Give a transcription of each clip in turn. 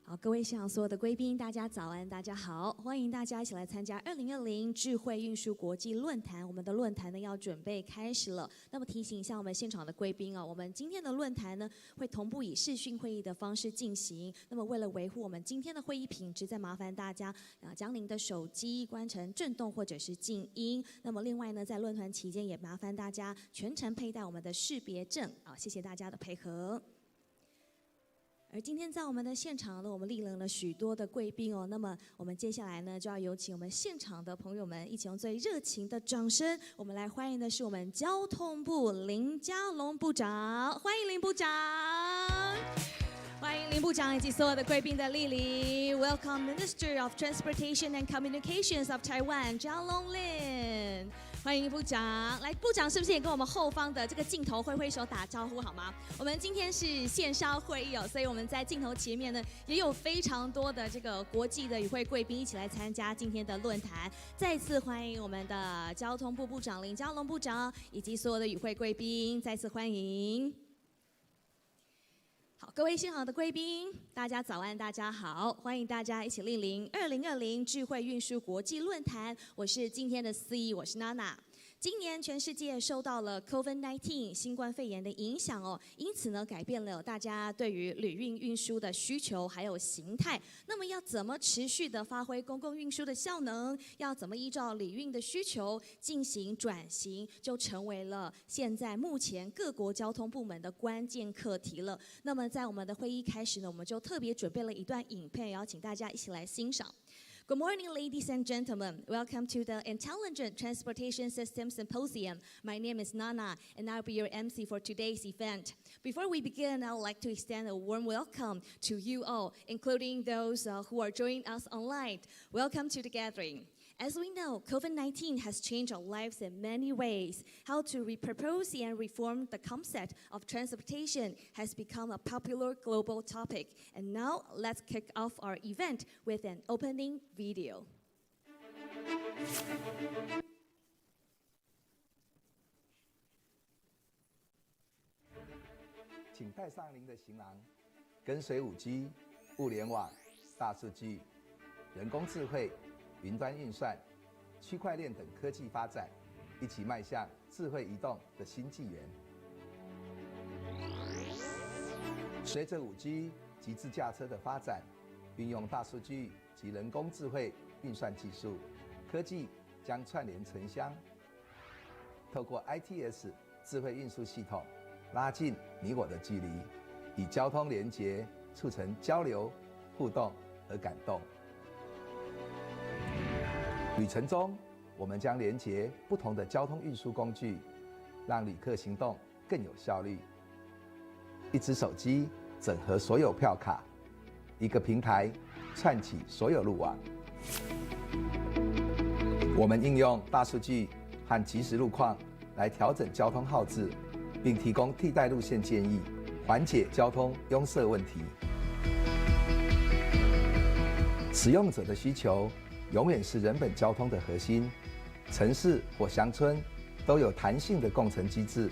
好，各位现场所有的贵宾，大家早安，大家好，欢迎大家一起来参加2020智慧运输国际论坛。我们的论坛呢要准备开始了。那么提醒一下我们现场的贵宾我们今天的论坛呢会同步以视讯会议的方式进行。那么为了维护我们今天的会议品质，再麻烦大家将您的手机关成震动或者是静音。那么另外呢，在论坛期间也麻烦大家全程佩戴我们的识别证谢谢大家的配合。而今天在我们的现场呢，我们莅临了许多的贵宾那么我们接下来呢，就要有请我们现场的朋友们一起用最热情的掌声，我们来欢迎的是我们交通部林佳龙部长，欢迎林部长，欢迎林部长以及所有的贵宾的莅临。Welcome Minister of Transportation and Communications of Taiwan, 嘉龙Lin。欢迎部长，来，部长是不是也跟我们后方的这个镜头挥挥手打招呼好吗？我们今天是线上会议所以我们在镜头前面呢也有非常多的这个国际的与会贵宾一起来参加今天的论坛。再次欢迎我们的交通部部长林佳龙部长以及所有的与会贵宾，再次欢迎。好，各位现场的贵宾，大家早安，大家好，欢迎大家一起莅临2020智慧运输国际论坛。我是今天的司仪，我是娜娜。今年全世界受到了 COVID-19 新冠肺炎的影响因此呢，改变了大家对于旅运运输的需求还有形态。那么要怎么持续的发挥公共运输的效能？要怎么依照旅运的需求进行转型，就成为了现在目前各国交通部门的关键课题了。那么在我们的会议开始呢，我们就特别准备了一段影片，邀请大家一起来欣赏。Good morning, ladies and gentlemen. Welcome to the Intelligent Transportation System Symposium. My name is Nana, and I'll be your MC for today's event. Before we begin, I would like to extend a warm welcome to you all, including those who are joining us online. Welcome to the gathering. As we know, COVID-19 has changed our lives in many ways. How to repurpose and reform the concept of transportation has become a popular global topic. And now, let's kick off our event with an opening video. 请带上您的行囊，跟随5G、物联网、大数据、人工智慧、云端运算、区块链等科技发展，一起迈向智慧移动的新纪元。随着5G 及自驾车的发展，运用大数据及人工智慧运算技术，科技将串联城乡，透过 ITS 智慧运输系统，拉近你我的距离，以交通连结促成交流、互动和感动。旅程中，我们将连结不同的交通运输工具，让旅客行动更有效率。一只手机整合所有票卡，一个平台串起所有路网。我们应用大数据和即时路况来调整交通号志，并提供替代路线建议，缓解交通拥塞问题。使用者的需求永远是人本交通的核心，城市或乡村都有弹性的共乘机制，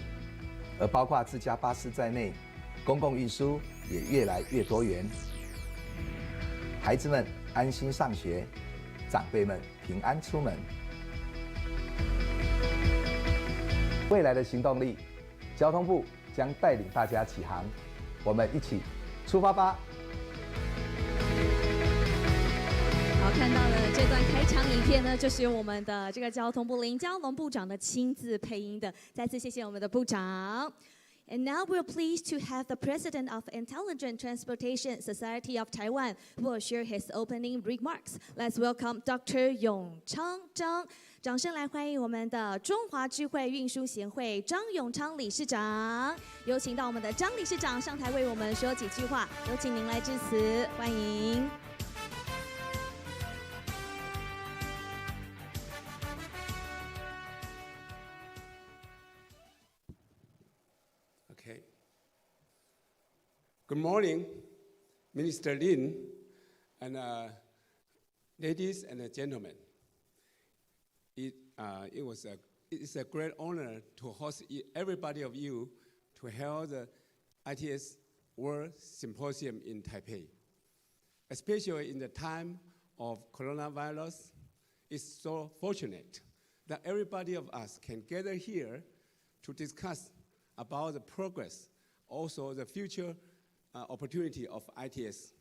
而包括自家巴士在内，公共运输也越来越多元。孩子们安心上学，长辈们平安出门。未来的行动力，交通部将带领大家起航，我们一起出发吧！好，看到了这段开场影片呢，就是由我们的这个交通部林佳龙部长的亲自配音的，再次谢谢我们的部长。And now we're pleased to have the President of Intelligent Transportation Society of Taiwan who will share his opening remarks. Let's welcome Dr. 永昌张，掌声来欢迎我们的中华智慧运输协会张永昌理事长，有请到我们的张理事长上台为我们说几句话，有请您来致辞，欢迎。Okay. Good morning, Minister Lin, and ladies and gentlemen. It's a great honor to host everybody of you to hold the ITS World Symposium in Taipei. especially in the time of coronavirus. It's so fortunate that everybody of us can gather here to discuss about the progress, also the future opportunity of ITS.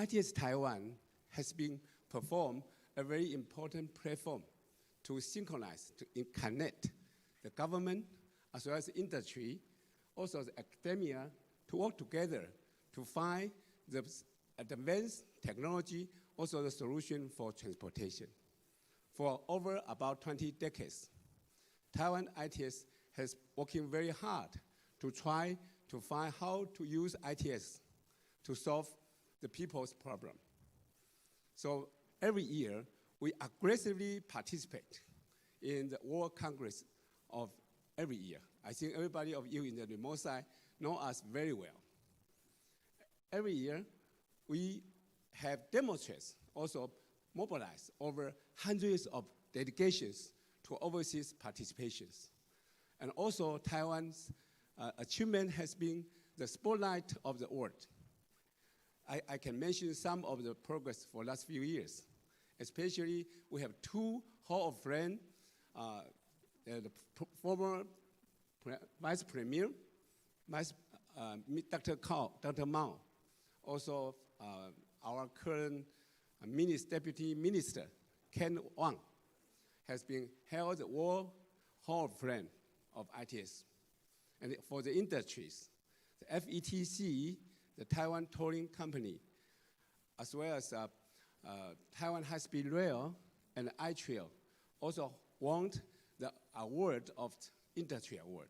ITS Taiwan has been performed a very important platform to synchronize, to connect the government as well as the industry, also the academia, to work together to find the advanced technology, also the solution for transportation. For over about 20 decades, Taiwan ITS has working very hard to try to find how to use ITS to solve the people's problem. So every year, we aggressively participate in the World Congress of every year. I think everybody of you in the remote side know us very well. Every year, we have demonstrates, also mobilized over hundreds of delegations to overseas participations. And also, Taiwan's achievement has been the spotlight of the world. I can mention some of the progress for the last few years. Especially, we have two Hall of Fame, the former Vice Premier, Dr. Mao, also our current Deputy Minister, Ken Wang, has been held the World Hall of Fame of ITS. And for the industries, the FETC, the Taiwan Tolling Company, as well as Taiwan High-Speed Rail and iTrail also won the award of Industry Award.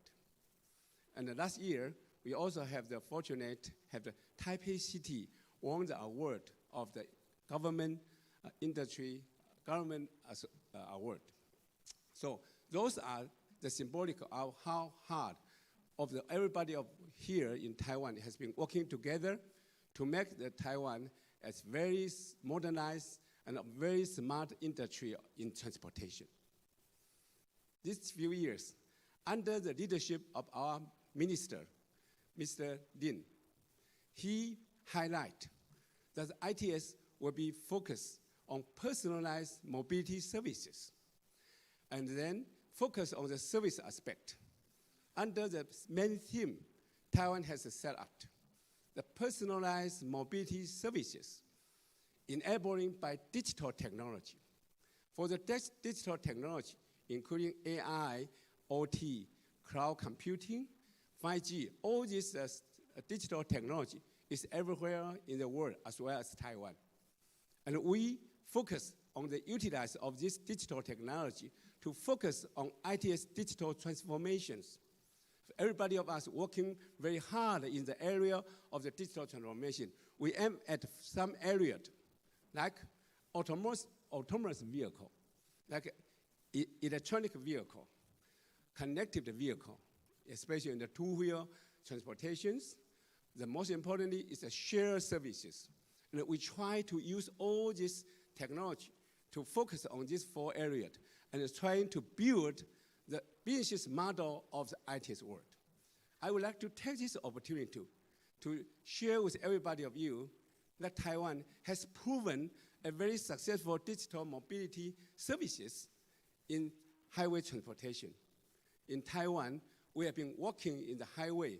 And last year, we also have the fortunate, have the Taipei City won the award of the government industry, government award. So those are the symbolic of how hard of everybody here in Taiwan has been working together to make the Taiwan as very modernized and a very smart industry in transportation. These few years, under the leadership of our minister, Mr. Lin, he highlighted that ITS will be focused on personalized mobility services, and then focus on the service aspect. Under the main theme Taiwan has set up, the personalized mobility services enabling by digital technology. For the digital technology, including AI, OT, cloud computing, 5G, all this digital technology is everywhere in the world as well as Taiwan. And we focus on the utilize of this digital technology to focus on ITS digital transformations. Everybody of us working very hard in the area of the digital transformation. We aim at some areas like autonomous vehicle, like electronic vehicle, connected vehicle, especially in the two-wheel transportations. The most importantly is the shared services. And we try to use all this technology to focus on these 4 areas and trying to build the business model of the ITS world. I would like to take this opportunity to share with everybody of you that Taiwan has proven a very successful digital mobility services in highway transportation. In Taiwan, we have been working in the highway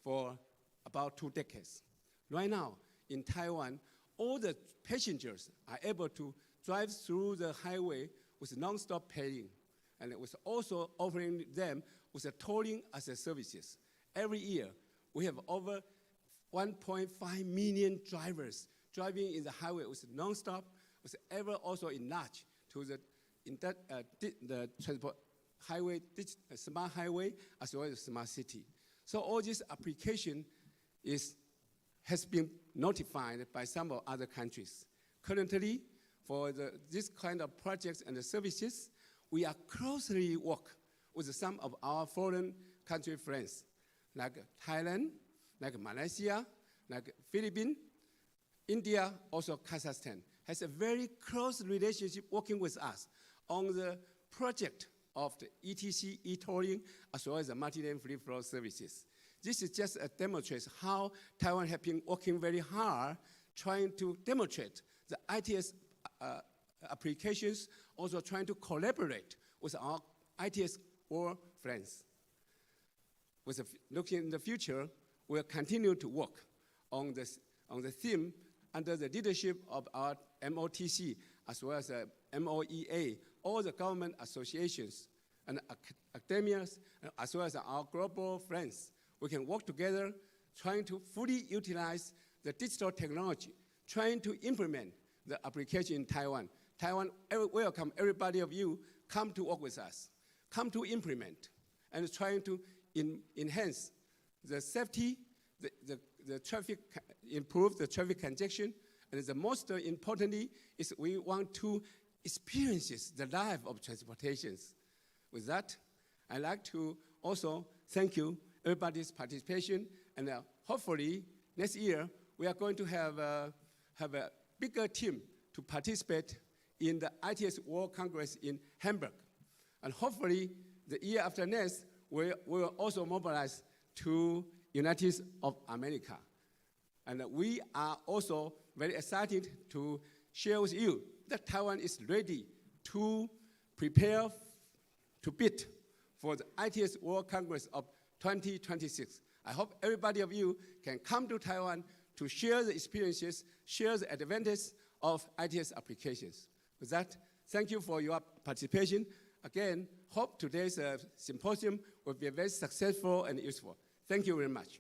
for about 2 decades. Right now, in Taiwan, all the passengers are able to drive through the highway with non-stop paying. And it was also offering them with the tolling as a services. Every year, we have over 1.5 million drivers driving in the highway with non-stop, with ever also enlarged to the transport highway, smart highway, as well as smart city. So all this application has been notified by some of other countries. Currently, for this kind of projects and the services, we are closely work with some of our foreign country friends, like Thailand, like Malaysia, like Philippines, India, also Kazakhstan, has a very close relationship working with us on the project of the ETC, e-tolling, as well as the multi-lane free flow services. This is just a demonstration how Taiwan has been working very hard trying to demonstrate the ITS applications, also trying to collaborate with our ITS world friends. Looking in the future, we'll continue to work on the theme under the leadership of our MOTC, as well as the MOEA, all the government associations and academia, as well as our global friends. We can work together, trying to fully utilize the digital technology, trying to implement the application in Taiwan. Taiwan, welcome everybody of you, come to work with us, come to implement, and trying to enhance the safety, the traffic, improve the traffic congestion, and the most importantly is we want to experience the life of transportations. With that, I'd like to also thank you, everybody's participation, and hopefully next year we are going to have a bigger team to participate in the ITS World Congress in Hamburg. And hopefully the year after next, we will also mobilize to United States of America. And we are also very excited to share with you that Taiwan is ready to prepare to bid for the ITS World Congress of 2026. I hope everybody of you can come to Taiwan to share the experiences, share the advantages of ITS applications. With that, thank you for your participation. Again, hope today's symposium will be very successful and useful. Thank you very much.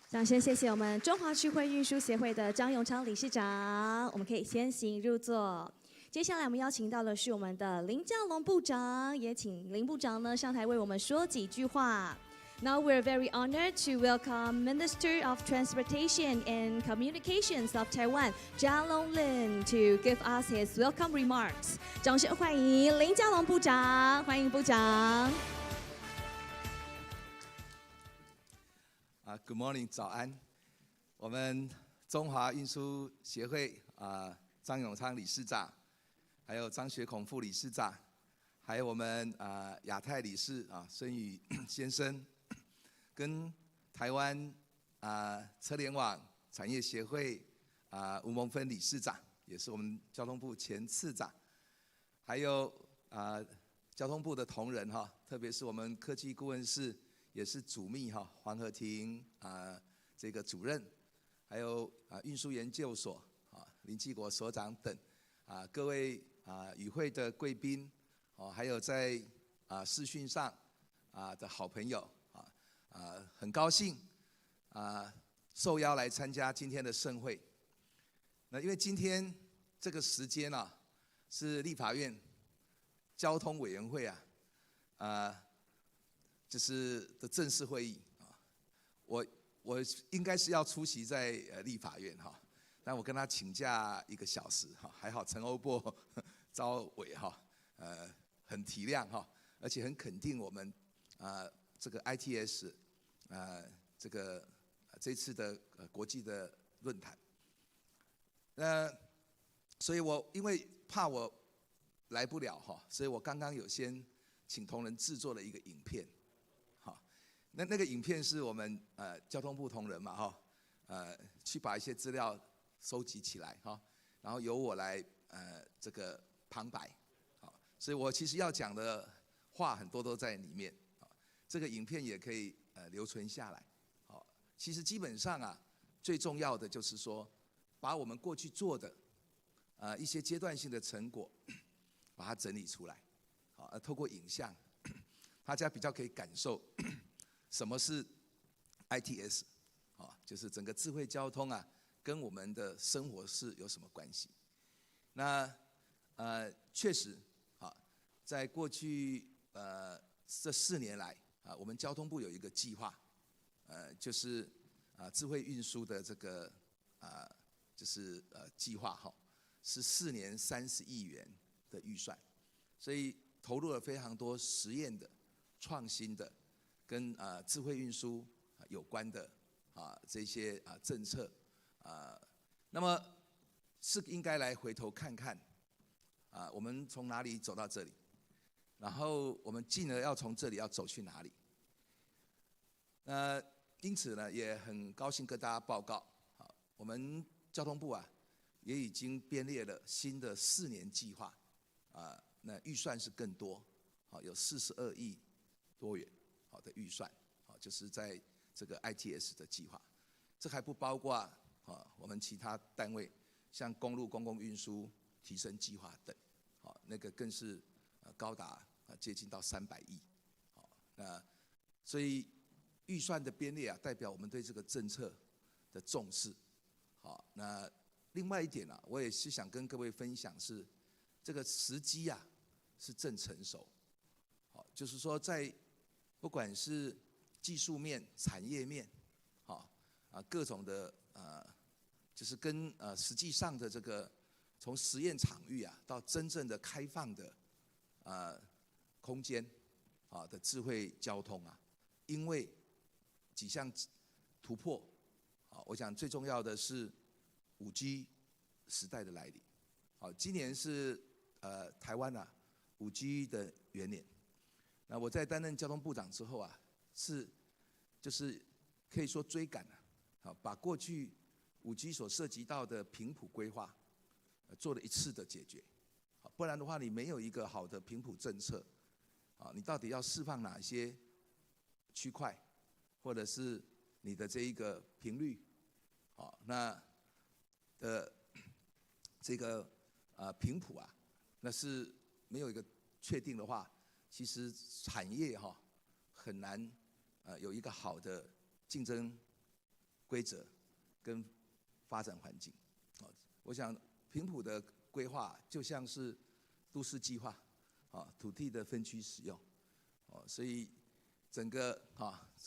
掌声谢谢我们中华智慧运输协会的张永昌理事长，我们可以先行入座。接下来我们邀请到的是我们的林佳龙部长，也请林部长呢上台为我们说几句话。Now we're very honored to welcome Minister of Transportation and Communications of Taiwan, Jia Longlin, to give us his welcome remarks. 掌声欢迎林佳龙部长，欢迎部长。Good morning， 早安。我们中华运输协会张永昌理事长，还有张学孔副理事长，还有我们亚太理事孙宇先生，跟台湾车联网产业协会吴蒙芬理事长，也是我们交通部前次长，还有交通部的同仁特别是我们科技顾问室。也是主秘黄和庭这个主任，还有运输研究所林继国所长等各位与会的贵宾还有在视讯上的好朋友很高兴受邀来参加今天的盛会。那因为今天这个时间是立法院交通委员会就是的正式会议我应该是要出席在立法院但我跟他请假1个小时还好陈欧波招委很体谅而且很肯定我们这个 ITS 这次的国际的论坛。所以我因为怕我来不了所以我刚刚有先请同仁制作了一个影片。那个影片是我们交通部同仁嘛去把一些资料收集起来然后由我来这个旁白所以我其实要讲的话很多都在里面这个影片也可以留存下来其实基本上最重要的就是说把我们过去做的一些阶段性的成果把它整理出来透过影像大家比较可以感受什么是 ITS 就是整个智慧交通跟我们的生活是有什么关系。那确实在过去这4年来我们交通部有一个计划就是智慧运输的这个就是计划是4年30亿元的预算，所以投入了非常多实验的创新的跟智慧运输有关的这些政策那么是应该来回头看看我们从哪里走到这里，然后我们进而要从这里要走去哪里。因此呢，也很高兴跟大家报告我们交通部啊也已经编列了新的4年计划，那预算是更多，有42亿多元的预算，就是在这个 ITS 的计划，这还不包括我们其他单位，像公路公共运输提升计划等，那个更是高达接近到300亿，那所以预算的编列啊，代表我们对这个政策的重视，那另外一点啊，我也是想跟各位分享是，这个时机啊是正成熟，就是说在不管是技术面、产业面，各种的就是跟实际上的这个从实验场域啊到真正的开放的空间的智慧交通啊，因为几项突破，我想最重要的是5G 时代的来临。今年是台湾5G 的元年。那我在担任交通部长之后啊，就是可以说追赶把过去5G 所涉及到的频谱规划做了一次的解决。不然的话，你没有一个好的频谱政策，你到底要释放哪些区块，或者是你的这一个频率，那这个频谱啊，那是没有一个确定的话，其实产业很难有一个好的竞争规则跟发展环境。我想频谱的规划就像是都市计划，土地的分区使用，所以整个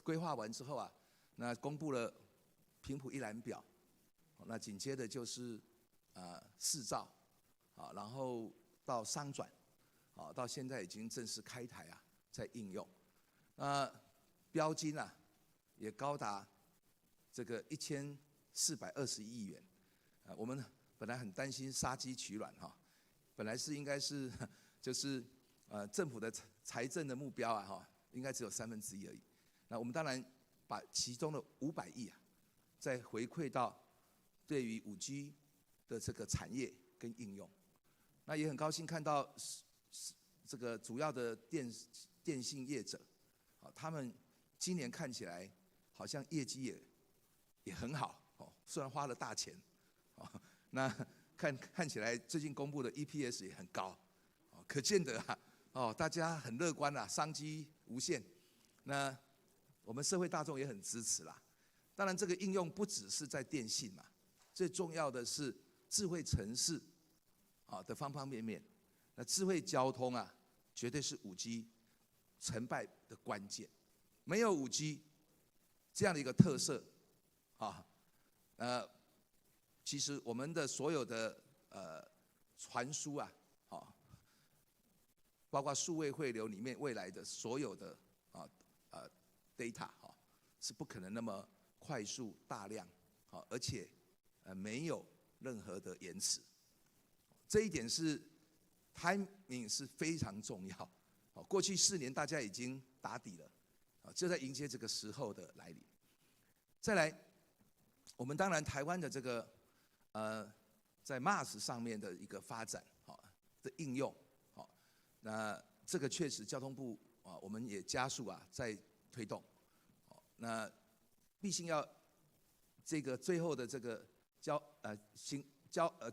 规划完之后啊，那公布了频谱一览表，那紧接着就是试造，然后到商转，到现在已经正式开台在应用，标金也高达这个1420亿元，我们本来很担心杀鸡取卵本来是应该是就是政府的财政的目标应该只有1/3而已，那我们当然把其中的500亿再回馈到对于5G 的这个产业跟应用，那也很高兴看到这个主要的电信业者，他们今年看起来好像业绩也很好，虽然花了大钱，那看起来最近公布的 EPS 也很高，可见得大家很乐观商机无限。那我们社会大众也很支持啦。当然，这个应用不只是在电信嘛，最重要的是智慧城市的方方面面。那智慧交通绝对是5G 成败的关键。没有5G 这样的一个特色其实我们的所有的传输包括数位汇流里面未来的所有的data 是不可能那么快速大量而且没有任何的延迟。这一点是 timing 是非常重要。过去4年大家已经打底了，就在迎接这个时候的来临。再来，我们当然台湾的这个在 MaaS 上面的一个发展的应用，那这个确实交通部我们也加速在推动，那毕竟要这个最后的这个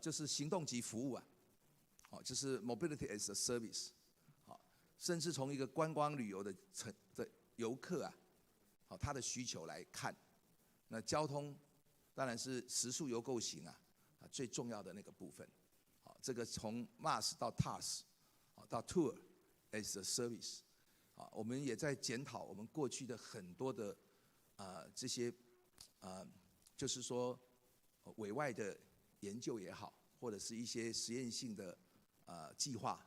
就是行动级服务就是 Mobility as a Service， 甚至从一个观光旅游的游客他的需求来看，那交通当然是时速游购型最重要的那个部分。这个从 MaaS 到 TaaS 到 Tour as a Service， 我们也在检讨我们过去的很多的这些就是说委外的研究也好，或者是一些实验性的计划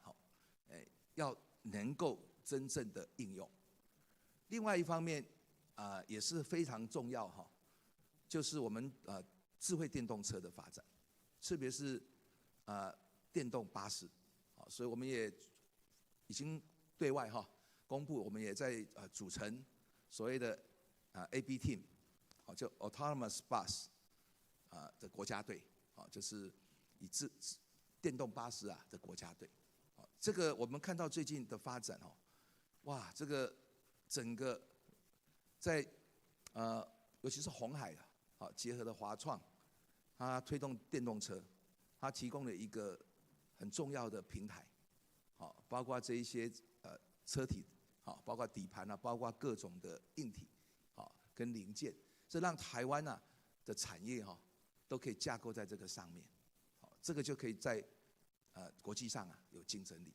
要能够真正的应用。另外一方面也是非常重要就是我们智慧电动车的发展，特别是电动巴士，所以我们也已经对外公布，我们也在组成所谓的AB Team， 就 Autonomous Bus 的国家队，就是以电动巴士的国家队。这个我们看到最近的发展哇，这个整个在尤其是鸿海结合了华创，它推动电动车，它提供了一个很重要的平台，包括这一些车体，包括底盘包括各种的硬体，跟零件，这让台湾的产业都可以架构在这个上面，这个就可以在国际上有竞争力，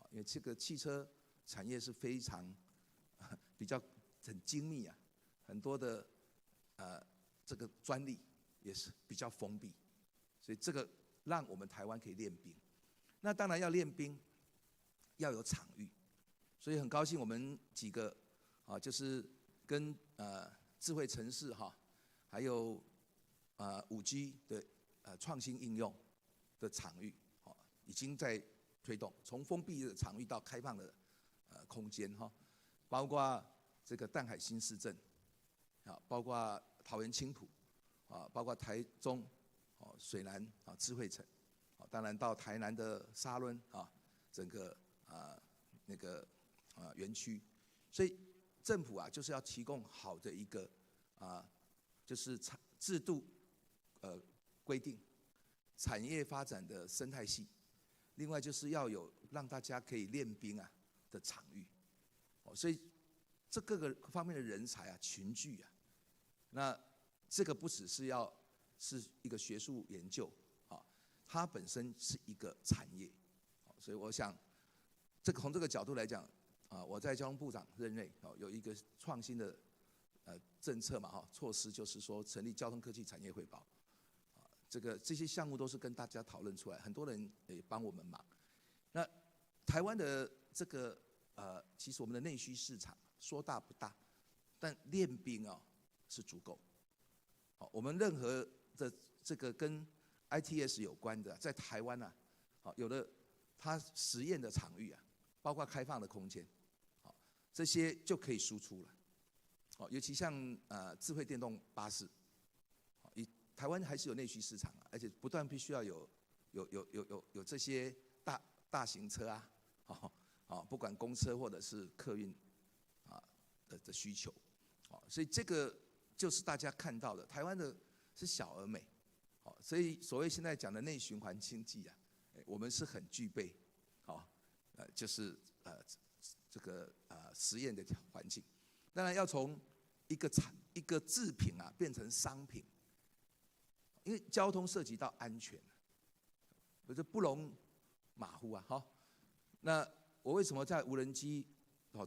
因为这个汽车产业是非常比较很精密很多的这个专利也是比较封闭，所以这个让我们台湾可以练兵。那当然要练兵，要有场域，所以很高兴我们几个就是跟智慧城市还有5G 的创新应用的场域已经在推动，从封闭的场域到开放的空间包括这个淡海新市镇包括桃园青埔包括台中水南智慧城，当然到台南的沙仑整个那个园区，所以政府就是要提供好的一个就是制度规定，产业发展的生态系，另外就是要有让大家可以练兵的场域，所以这各个方面的人才群聚那这个不只是是一个学术研究它本身是一个产业，所以我想从这个角度来讲我在交通部长任内有一个创新的政策措施，就是说成立交通科技产业汇报，这些项目都是跟大家讨论出来，很多人也帮我们忙。那台湾的这个其实我们的内需市场说大不大，但练兵是足够。我们任何的这个跟 ITS 有关的，在台湾有的它实验的场域包括开放的空间，这些就可以输出了。尤其像智慧电动巴士，台湾还是有内需市场而且不断必须要有这些大型车不管公车或者是客运的需求，所以这个就是大家看到的，台湾的是小而美，所以所谓现在讲的内循环经济我们是很具备，就是这个实验的环境。当然要从一个制品变成商品，因为交通涉及到安全，这不容马虎那我为什么在无人机？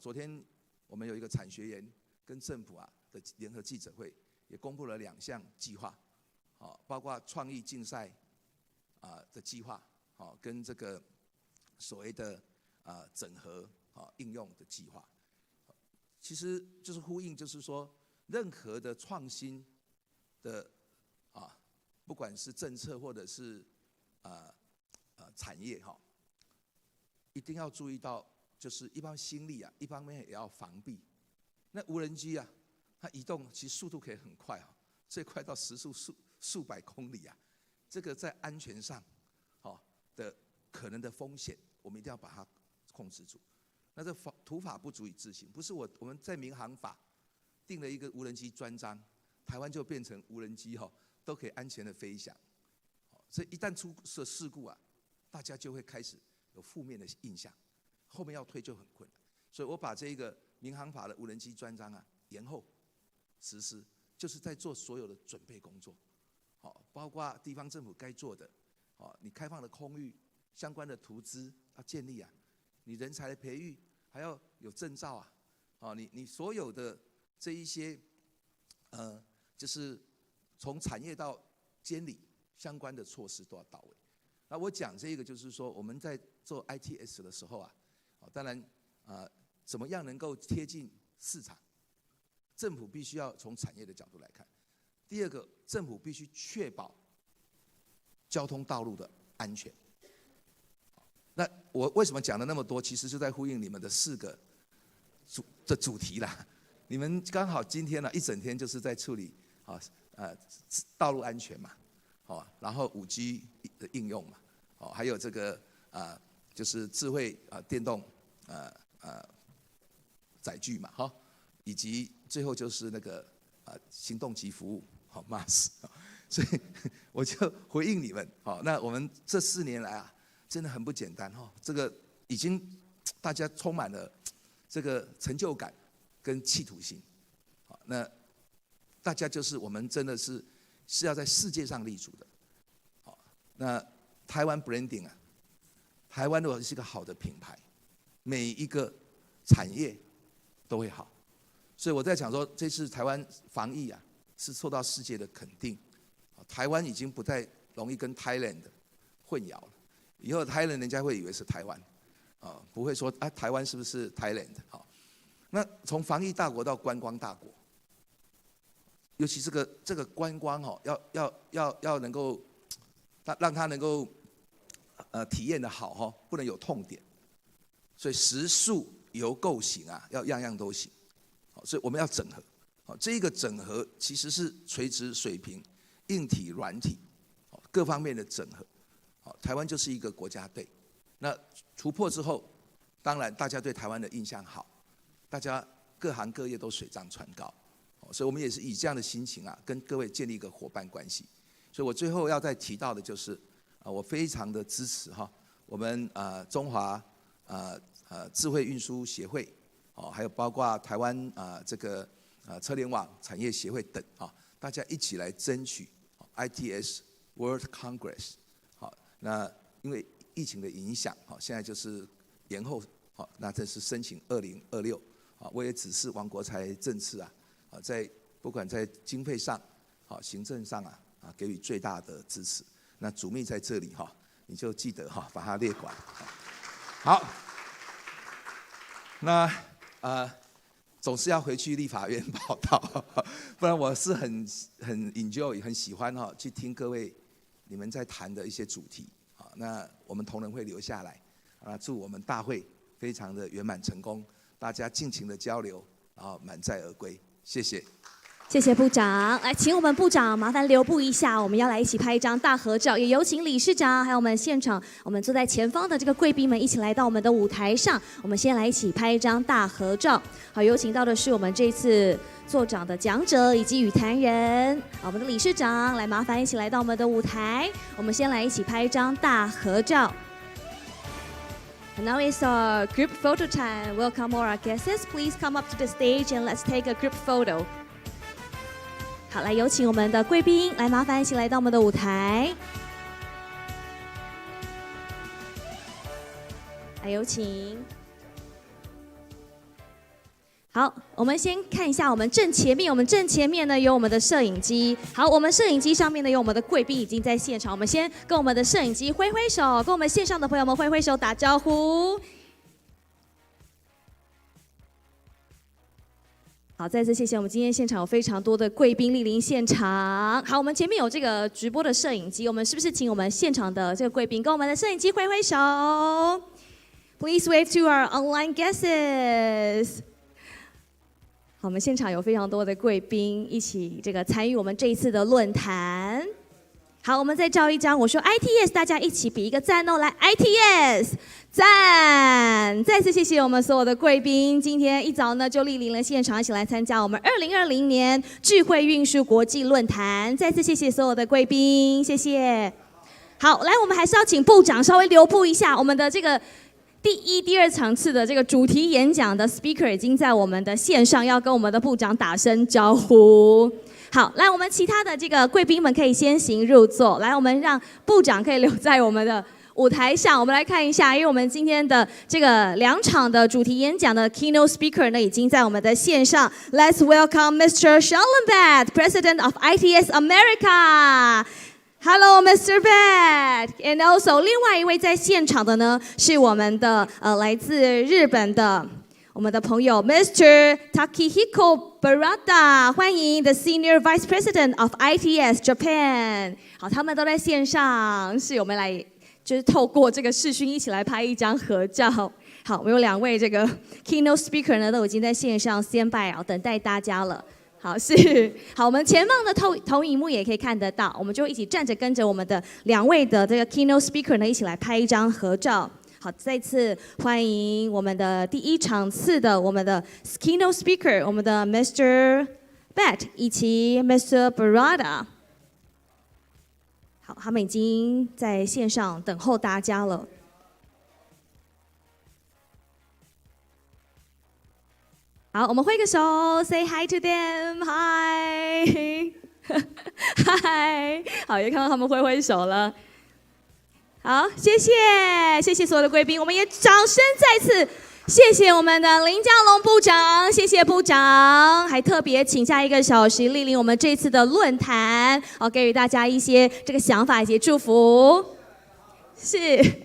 昨天我们有一个产学研跟政府的联合记者会，也公布了2项计划，包括创意竞赛的计划，跟这个所谓的整合应用的计划。其实就是呼应，就是说任何的创新的不管是政策或者是产业一定要注意到，就是一方面心力一方面也要防避。那无人机它移动其实速度可以很快最快到时速数百公里这个在安全上的可能的风险，我们一定要把它控制住。那这土法不足以自行，不是我们在民航法定了一个无人机专章，台湾就变成无人机都可以安全的飞翔，所以一旦出事故大家就会开始有负面的印象，后面要推就很困难。所以我把这个民航法的无人机专章延后实施，就是在做所有的准备工作，包括地方政府该做的，你开放的空域相关的图资要建立你人才的培育还要有证照你所有的这一些就是从产业到监理相关的措施都要到位。那我讲这个就是说，我们在做 ITS 的时候当然怎么样能够贴近市场，政府必须要从产业的角度来看。第二个，政府必须确保交通道路的安全。那我为什么讲了那么多？其实是在呼应你们的4个主题啦。你们刚好今天一整天就是在处理道路安全嘛。然后5G 的应用嘛，还有这个就是智慧电动载具嘛，以及最后就是那个行动级服务，MaaS。所以我就回应你们，那我们这4年来真的很不简单，这个已经大家充满了这个成就感跟企图心，那大家就是我们真的是要在世界上立足的，那台湾 branding 台湾如果是一个好的品牌，每一个产业都会好，所以我在讲说，这次台湾防疫是受到世界的肯定。台湾已经不再容易跟 Thailand 混淆了，以后 Thailand 人家会以为是台湾，不会说台湾是不是 Thailand？ 那从防疫大国到观光大国，尤其这个观光要能够让它能够体验的好不能有痛点，所以食宿游购行要样样都行，所以我们要整合，这一个整合其实是垂直水平。硬体、软体，各方面的整合，台湾就是一个国家队。那突破之后，当然大家对台湾的印象好，大家各行各业都水涨船高，所以我们也是以这样的心情跟各位建立一个伙伴关系。所以我最后要再提到的就是，我非常的支持我们中华智慧运输协会，还有包括台湾这个车联网产业协会等大家一起来争取 ITS World Congress。那因为疫情的影响，现在就是延后，那这是申请2026。我也指示王国材政次在不管在经费上，行政上给予最大的支持。那主秘在这里你就记得把它列管。好，那总是要回去立法院报道，不然我是很 enjoy 很喜欢去听各位你们在谈的一些主题。那我们同仁会留下来，祝我们大会非常的圆满成功，大家尽情的交流，然后满载而归。谢谢。谢谢部长，来，请我们部长麻烦留步一下，我们要来一起拍一张大合照，也有请理事长还有我们现场我们坐在前方的这个贵宾们一起来到我们的舞台上，我们先来一起拍一张大合照。好，有请到的是我们这次座长的讲者以及语坛人，我们的理事长来麻烦一起来到我们的舞台，我们先来一起拍一张大合照。And now is our group photo time. Welcome all our guests. Please come up to the stage and let's take a group photo. 好，来有请我们的贵宾，来麻烦一起来到我们的舞台。来有请。好，我们先看一下我们正前面，呢有我们的摄影机。好，我们摄影机上面呢有我们的贵宾已经在现场，我们先跟我们的摄影机挥挥手，跟我们线上的朋友们挥挥手打招呼。好，再次谢谢我们今天现场有非常多的贵宾莅临现场。好，我们前面有这个直播的摄影机，我们是不是请我们现场的这个贵宾跟我们的摄影机挥挥手 ？Please wave to our online guests。好，我们现场有非常多的贵宾一起这个参与我们这一次的论坛。好，我们再照一张，我说 ITS， 大家一起比一个赞哦，来 ITS。赞！再次谢谢我们所有的贵宾，今天一早呢就莅临了现场，一起来参加我们2020年智慧运输国际论坛。再次谢谢所有的贵宾，谢谢。好，来，我们还是要请部长稍微留步一下，我们的这个第2场次的这个主题演讲的 speaker 已经在我们的线上，要跟我们的部长打声招呼。好，来，我们其他的这个贵宾们可以先行入座。来，我们让部长可以留在我们的舞台上，我们来看一下，因为我们今天的这个2场的主题演讲的 keynote speaker 呢，已经在我们的线上。Let's welcome Mr. Schallenbach, President of ITS America. Hello, Mr. Bat. And also 另外一位在现场的呢，是我们的来自日本的我们的朋友 Mr. Takehiko Barada， 欢迎 The Senior Vice President of ITS Japan。好，他们都在线上，是我们来。就是透过这个视讯一起来拍一张合照。好，我们有2位这个 keynote speaker 呢，都已经在线上 stand by， 等待大家了。好，是好，我们前方的投影幕也可以看得到，我们就一起站着跟着我们的2位的这个 keynote speaker 呢，一起来拍一张合照。好，再次欢迎我们的第1场次的我们的 keynote speaker， 我们的 Mr. Bet 以及 Mr. Barada。好，他们已经在线上等候大家了。好，我们挥个手 ，say hi to them，hi， hi， 好，也看到他们挥挥手了。好，谢谢所有的贵宾，我们也掌声再次谢谢我们的林佳龙部长，谢谢部长，还特别请假1个小时莅临我们这次的论坛，给予大家一些这个想法以及祝福。是。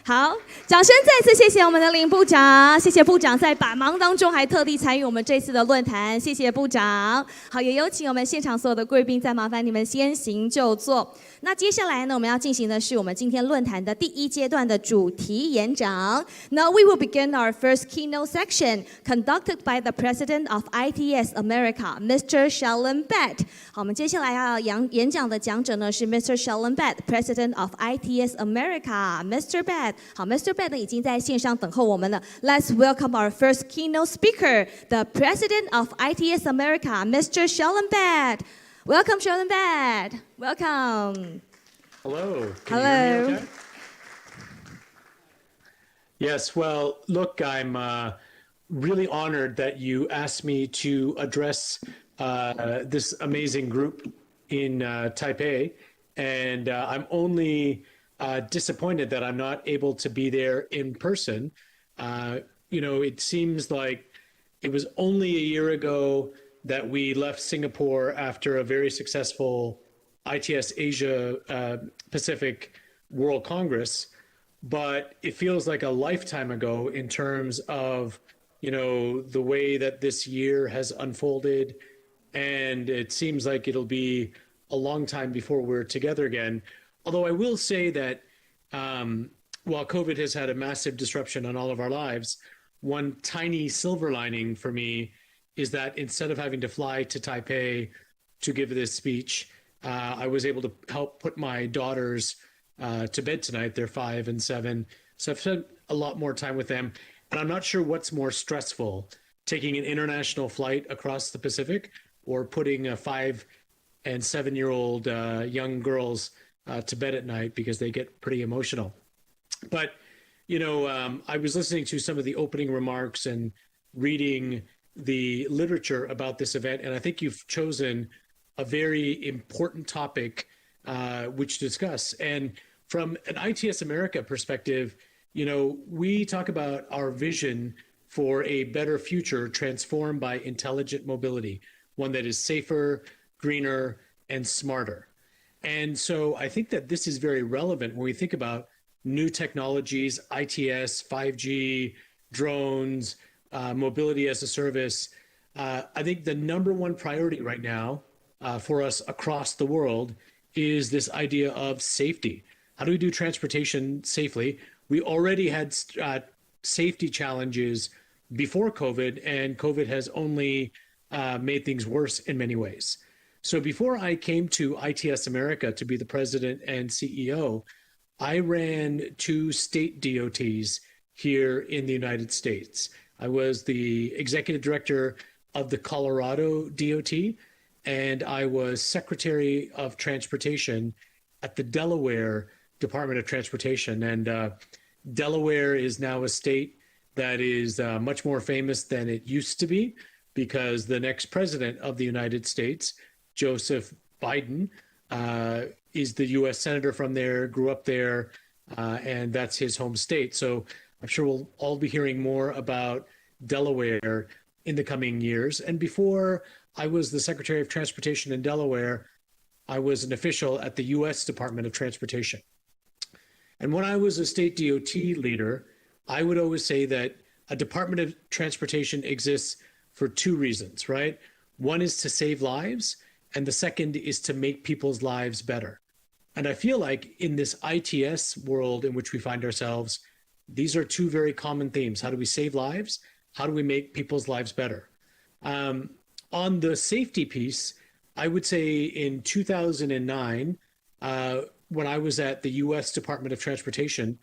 好，掌声再次谢谢我们的林部长，谢谢部长在百忙当中还特地参与我们这次的论坛，谢谢部长。好，也有请我们现场所有的贵宾，再麻烦你们先行就座。那接下来呢，我们要进行的是我们今天论坛的第1阶段的主题演讲。Now we will begin our first keynote section, conducted by the President of ITS America, Mr. Sheldon Bett。好，我们接下来要演讲的讲者呢是 Mr. Sheldon Bett, President of ITS America, Mr. Bett。好 ，Mr. Bett 已经在线上等候我们了。Let's welcome our first keynote speaker, the President of ITS America, Mr. Sheldon Bett. Welcome, Sheldon Bett. Welcome. Hello. Can Hello. You hear me okay? Yes. Well, look, I'm really honored that you asked me to address this amazing group in Taipei, and I'm only disappointed that I'm not able to be there in person. It seems like it was only a year ago that we left Singapore after a very successful ITS Asia Pacific World Congress, but it feels like a lifetime ago in terms of, the way that this year has unfolded. And it seems like it'll be a long time before we're together again. Although I will say that while COVID has had a massive disruption on all of our lives, one tiny silver lining for me is that instead of having to fly to Taipei to give this speech, I was able to help put my daughters to bed tonight. They're 5 and 7. So I've spent a lot more time with them. And I'm not sure what's more stressful, taking an international flight across the Pacific or putting a 5 and 7-year-old young girls to bed at night because they get pretty emotional. But, I was listening to some of the opening remarks and reading the literature about this event, and I think you've chosen a very important topic which to discuss. And from an ITS America perspective, we talk about our vision for a better future transformed by intelligent mobility, one that is safer, greener, and smarter. And so I think that this is very relevant when we think about new technologies, ITS, 5G, drones, mobility as a service. I think the number one priority right now for us across the world is this idea of safety. How do we do transportation safely? We already had safety challenges before COVID, and COVID has only made things worse in many ways. So before I came to ITS America to be the president and CEO, I ran 2 state DOTs here in the United States. I was the executive director of the Colorado DOT, and I was secretary of transportation at the Delaware Department of Transportation. And Delaware is now a state that is much more famous than it used to be because the next president of the United States, Joseph Biden, is the U.S. senator from there, grew up there, and that's his home state. So I'm sure we'll all be hearing more about Delaware in the coming years. And before I was the Secretary of Transportation in Delaware, I was an official at the U.S. Department of Transportation. And when I was a state DOT leader, I would always say that a Department of Transportation exists for 2 reasons, right? One is to save lives, and the second is to make people's lives better. And I feel like in this ITS world in which we find ourselves, these are 2 very common themes. How do we save lives? How do we make people's lives better? On the safety piece, I would say in 2009, when I was at the US Department of Transportation,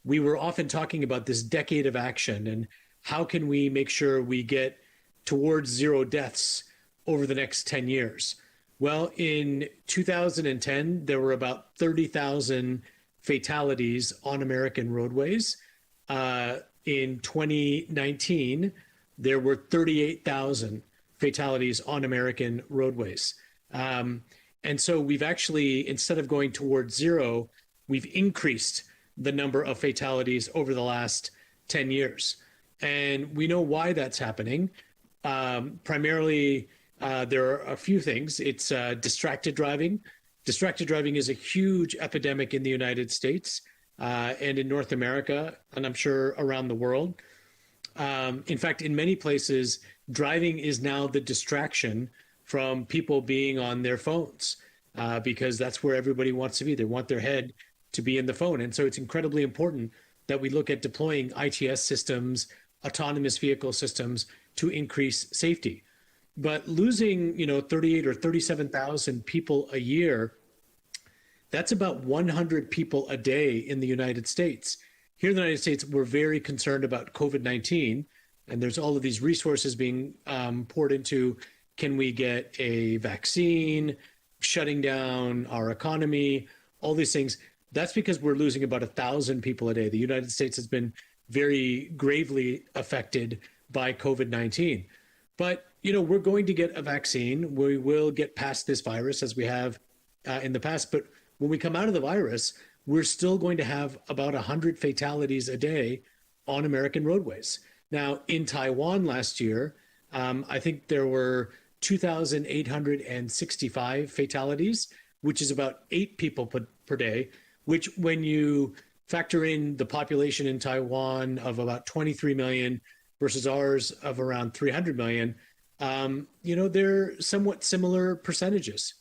we were often talking about this decade of action and how can we make sure we get towards zero deaths over the next 10 years. Well, in 2010, there were about 30,000 fatalities on American roadways. In 2019, there were 38,000 fatalities on American roadways. And so we've actually, instead of going towards zero, we've increased the number of fatalities over the last 10 years. And we know why that's happening. Primarily, there are a few things. It's distracted driving. Distracted driving is a huge epidemic in the United States and in North America, and I'm sure around the world. In fact, in many places, driving is now the distraction from people being on their phones because that's where everybody wants to be. They want their head to be in the phone. And so it's incredibly important that we look at deploying ITS systems, autonomous vehicle systems to increase safety. But losing, 38 or 37,000 people a year, that's about 100 people a day in the United States. Here in the United States, we're very concerned about COVID-19, and there's all of these resources being poured into, can we get a vaccine, shutting down our economy, all these things. That's because we're losing about 1,000 people a day. The United States has been very gravely affected by COVID-19. But, we're going to get a vaccine. We will get past this virus as we have in the past. But when we come out of the virus, we're still going to have about 100 fatalities a day on American roadways. Now, in Taiwan last year, I think there were 2,865 fatalities, which is about 8 people per day, which when you factor in the population in Taiwan of about 23 million versus ours of around 300 million, they're somewhat similar percentages.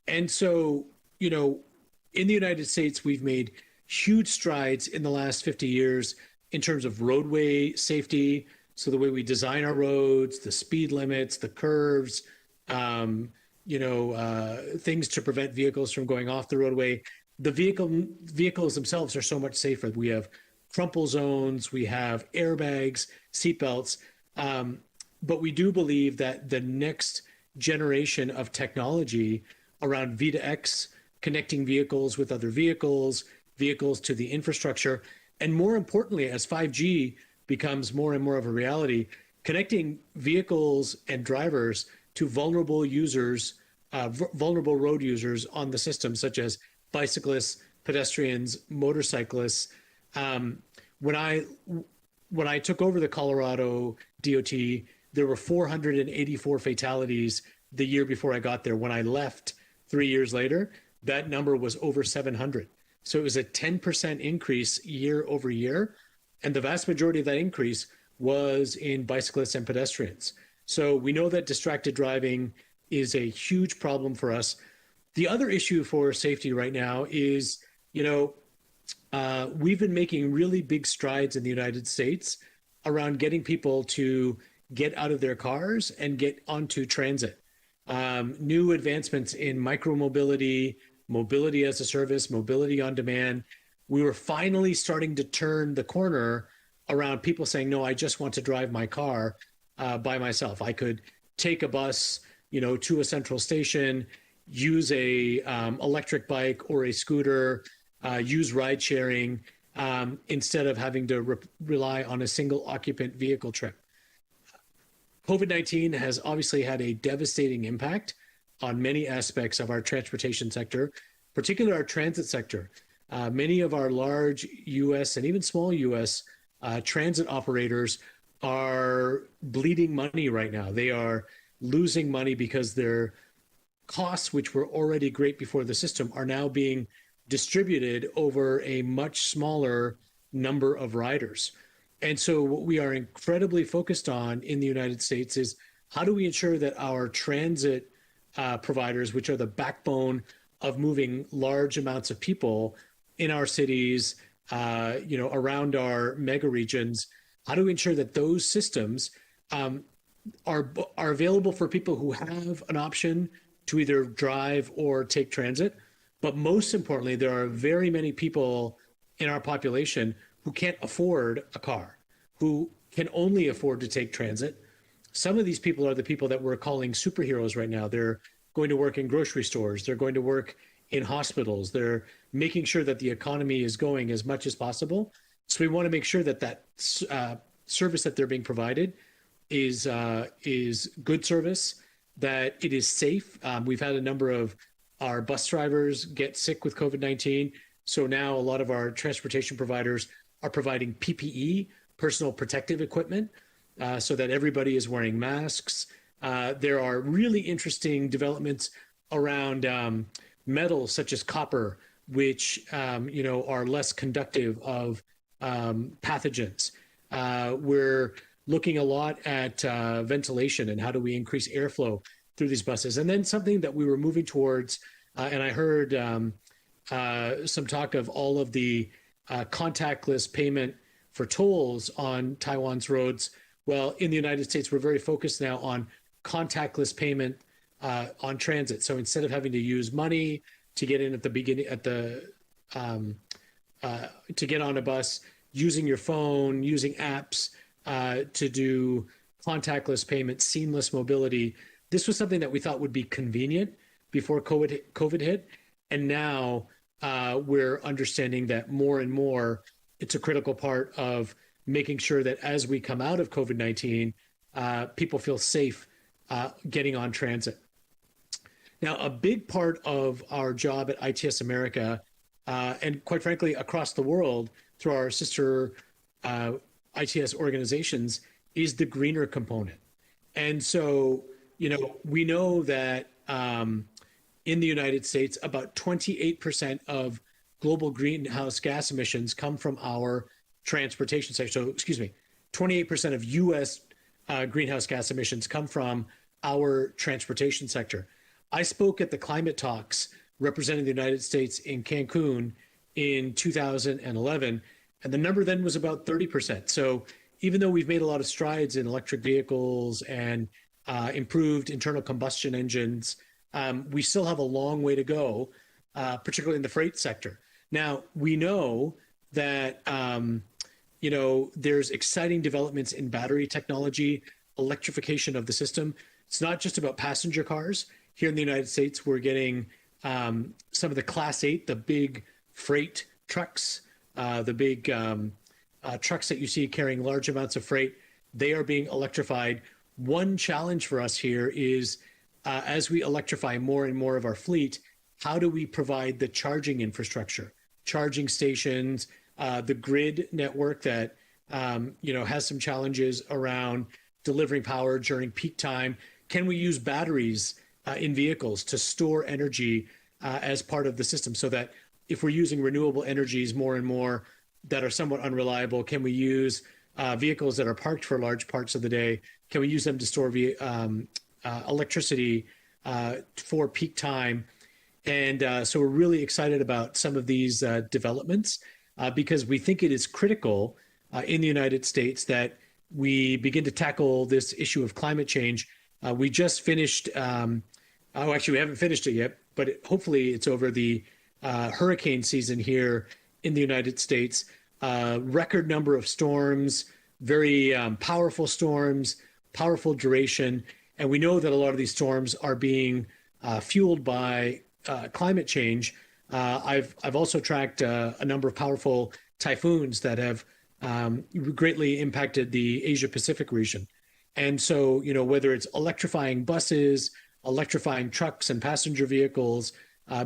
And so, in the United States, we've made huge strides in the last 50 years in terms of roadway safety. So the way we design our roads, the speed limits, the curves, things to prevent vehicles from going off the roadway. The vehicles themselves are so much safer. We have crumple zones, we have airbags, seatbelts. But we do believe that the next generation of technology around V2X, connecting vehicles with other vehicles, vehicles to the infrastructure, and more importantly, as 5G becomes more and more of a reality, connecting vehicles and drivers to vulnerable users, vulnerable road users on the system, such as bicyclists, pedestrians, motorcyclists. When I took over the Colorado DOT, there were 484 fatalities the year before I got there. When I left 3 years later, that number was over 700. So it was a 10% increase year over year. And the vast majority of that increase was in bicyclists and pedestrians. So we know that distracted driving is a huge problem for us. The other issue for safety right now is, we've been making really big strides in the United States around getting people to get out of their cars and get onto transit. New advancements in micromobility, mobility as a service, mobility on demand. We were finally starting to turn the corner around people saying, no, I just want to drive my car by myself. I could take a bus, to a central station, use a electric bike or a scooter, use ride sharing instead of having to rely on a single occupant vehicle trip. COVID-19 has obviously had a devastating impact on many aspects of our transportation sector, particularly our transit sector. Many of our large U.S. and even small U.S. Transit operators are bleeding money right now. They are losing money because their costs, which were already great before the system, are now being distributed over a much smaller number of riders. And so what we are incredibly focused on in the United States is how do we ensure that our transit providers, which are the backbone of moving large amounts of people in our cities, around our mega regions, how do we ensure that those systems are available for people who have an option to either drive or take transit. But most importantly, there are very many people in our population who can't afford a car, who can only afford to take transit. Some of these people are the people that we're calling superheroes right now. They're going to work in grocery stores. They're going to work in hospitals. They're making sure that the economy is going as much as possible. So we want to make sure that that service that they're being provided is good service, that it is safe. We've had a number of our bus drivers get sick with COVID-19. So now a lot of our transportation providers are providing PPE, personal protective equipment, so that everybody is wearing masks. There are really interesting developments around metals such as copper, which are less conductive of pathogens. We're looking a lot at ventilation and how do we increase airflow through these buses. And then something that we were moving towards, and I heard some talk of all of the contactless payment for tolls on Taiwan's roads. Well, in the United States, we're very focused now on contactless payment on transit. So instead of having to use money to get in at the beginning, to get on a bus, using your phone, using apps to do contactless payment, seamless mobility. This was something that we thought would be convenient before COVID hit. And now we're understanding that more and more, it's a critical part of making sure that as we come out of COVID-19, people feel safe getting on transit. Now, a big part of our job at ITS America, and quite frankly, across the world through our sister ITS organizations, is the greener component. And so, we know that in the United States, about 28% of global greenhouse gas emissions come from our transportation sector. So, 28% of US greenhouse gas emissions come from our transportation sector. I spoke at the climate talks representing the United States in Cancun in 2011, and the number then was about 30%. So even though we've made a lot of strides in electric vehicles and improved internal combustion engines, we still have a long way to go, particularly in the freight sector. Now, we know that, there's exciting developments in battery technology, electrification of the system. It's not just about passenger cars. Here in the United States, we're getting some of the Class 8, the big freight trucks, the big trucks that you see carrying large amounts of freight. They are being electrified. One challenge for us here is as we electrify more and more of our fleet, how do we provide the charging infrastructure, charging stations, the grid network that has some challenges around delivering power during peak time? Can we use batteries in vehicles to store energy as part of the system, so that if we're using renewable energies more and more that are somewhat unreliable, can we use vehicles that are parked for large parts of the day? Can we use them to store electricity for peak time? And so we're really excited about some of these developments because we think it is critical in the United States that we begin to tackle this issue of climate change. We just finished, actually we haven't finished it yet, but hopefully it's over the hurricane season here in the United States. Record number of storms, very powerful storms, powerful duration. And we know that a lot of these storms are being fueled by climate change. I've also tracked a number of powerful typhoons that have greatly impacted the Asia Pacific region. And so, whether it's electrifying buses, electrifying trucks and passenger vehicles,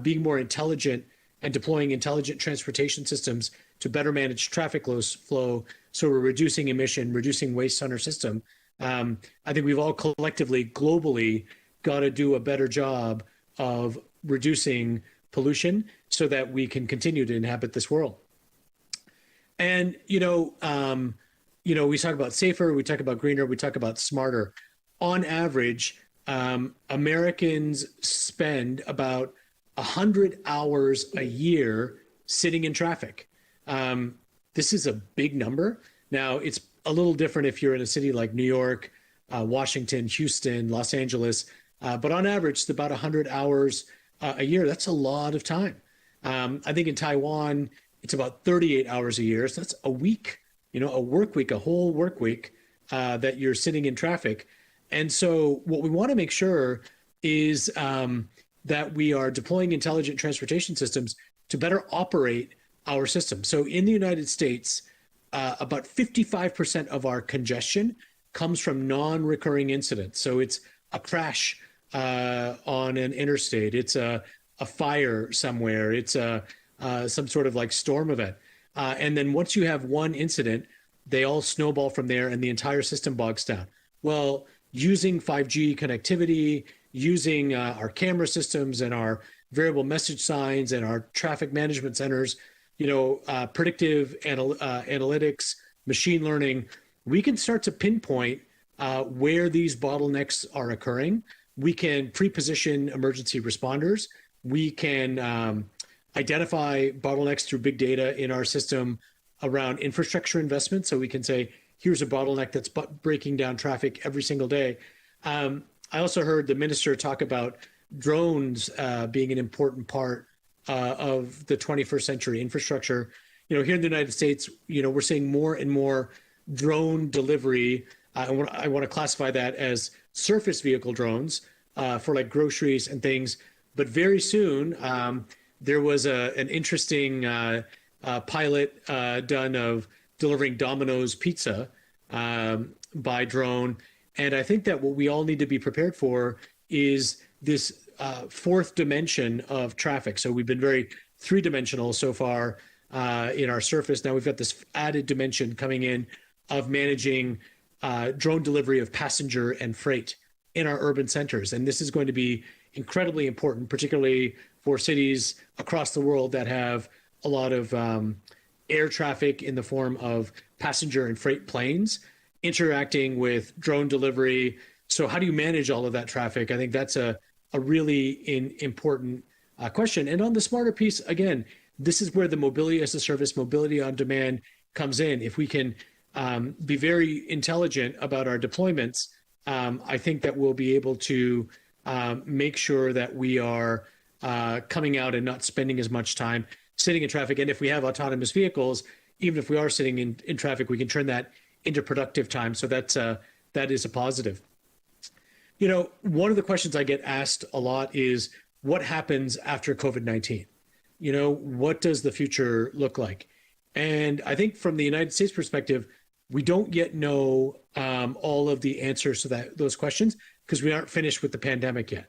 being more intelligent and deploying intelligent transportation systems to better manage traffic flow, so we're reducing emission, reducing waste on our system. I think we've all collectively, globally, got to do a better job of reducing pollution so that we can continue to inhabit this world. And, we talk about safer, we talk about greener, we talk about smarter. On average, Americans spend about 100 hours a year sitting in traffic. This is a big number. Now, it's a little different if you're in a city like New York Washington, Houston, Los Angeles. But on average, it's about 100 hours a year. That's a lot of time. I think in Taiwan, it's about 38 hours a year. So that's a week, a work week, a whole work week that you're sitting in traffic. And so what we want to make sure is that we are deploying intelligent transportation systems to better operate our system. So in the United States, about 55% of our congestion comes from non-recurring incidents. So it's a crash on an interstate. It's a fire somewhere. It's some sort of like storm event. And then once you have one incident, they all snowball from there and the entire system bogs down. Well, using 5G connectivity, using our camera systems and our variable message signs and our traffic management centers, predictive analytics, machine learning, we can start to pinpoint where these bottlenecks are occurring. We can pre-position emergency responders. We can identify bottlenecks through big data in our system around infrastructure investment. So we can say, here's a bottleneck that's breaking down traffic every single day. I also heard the minister talk about drones being an important part of the 21st century infrastructure. Here in the United States, we're seeing more and more drone delivery. I want to classify that as surface vehicle drones for like groceries and things. But very soon, there was an interesting pilot done of delivering Domino's pizza by drone. And I think that what we all need to be prepared for is this fourth dimension of traffic. So we've been very three-dimensional so far in our surface. Now we've got this added dimension coming in of managing drone delivery of passenger and freight in our urban centers. And this is going to be incredibly important, particularly for cities across the world that have a lot of air traffic in the form of passenger and freight planes interacting with drone delivery. So how do you manage all of that traffic? I think that's a really important question. And on the smarter piece, again, this is where the mobility as a service, mobility on demand comes in. If we can be very intelligent about our deployments, I think that we'll be able to make sure that we are coming out and not spending as much time sitting in traffic. And if we have autonomous vehicles, even if we are sitting in traffic, we can turn that into productive time. So that is a positive. One of the questions I get asked a lot is what happens after COVID-19? What does the future look like? And I think from the United States perspective, we don't yet know all of the answers to those questions because we aren't finished with the pandemic yet.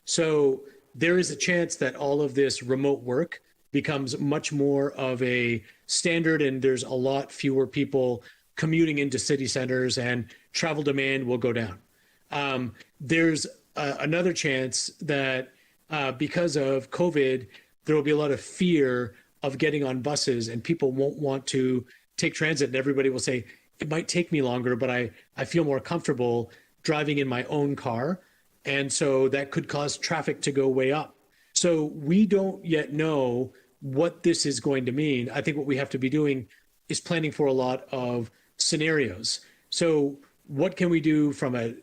So there is a chance that all of this remote work becomes much more of a standard and there's a lot fewer people commuting into city centers and travel demand will go down. There's another chance that because of COVID, there will be a lot of fear of getting on buses and people won't want to take transit and everybody will say, it might take me longer, but I feel more comfortable driving in my own car. And so that could cause traffic to go way up. So we don't yet know what this is going to mean. I think what we have to be doing is planning for a lot of scenarios. So what can we do from a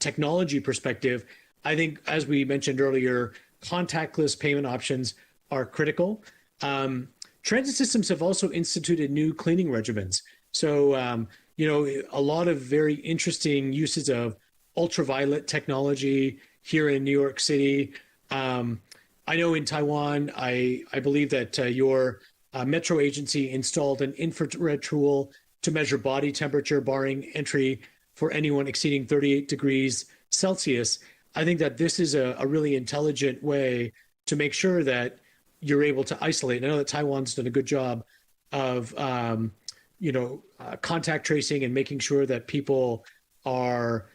technology perspective? I think, as we mentioned earlier, contactless payment options are critical. Transit systems have also instituted new cleaning regimens. So, a lot of very interesting uses of ultraviolet technology here in New York City. I know in Taiwan, I believe that your metro agency installed an infrared tool to measure body temperature, barring entry for anyone exceeding 38 degrees Celsius. I think that this is a really intelligent way to make sure that you're able to isolate. I know that Taiwan's done a good job of, contact tracing and making sure that people are,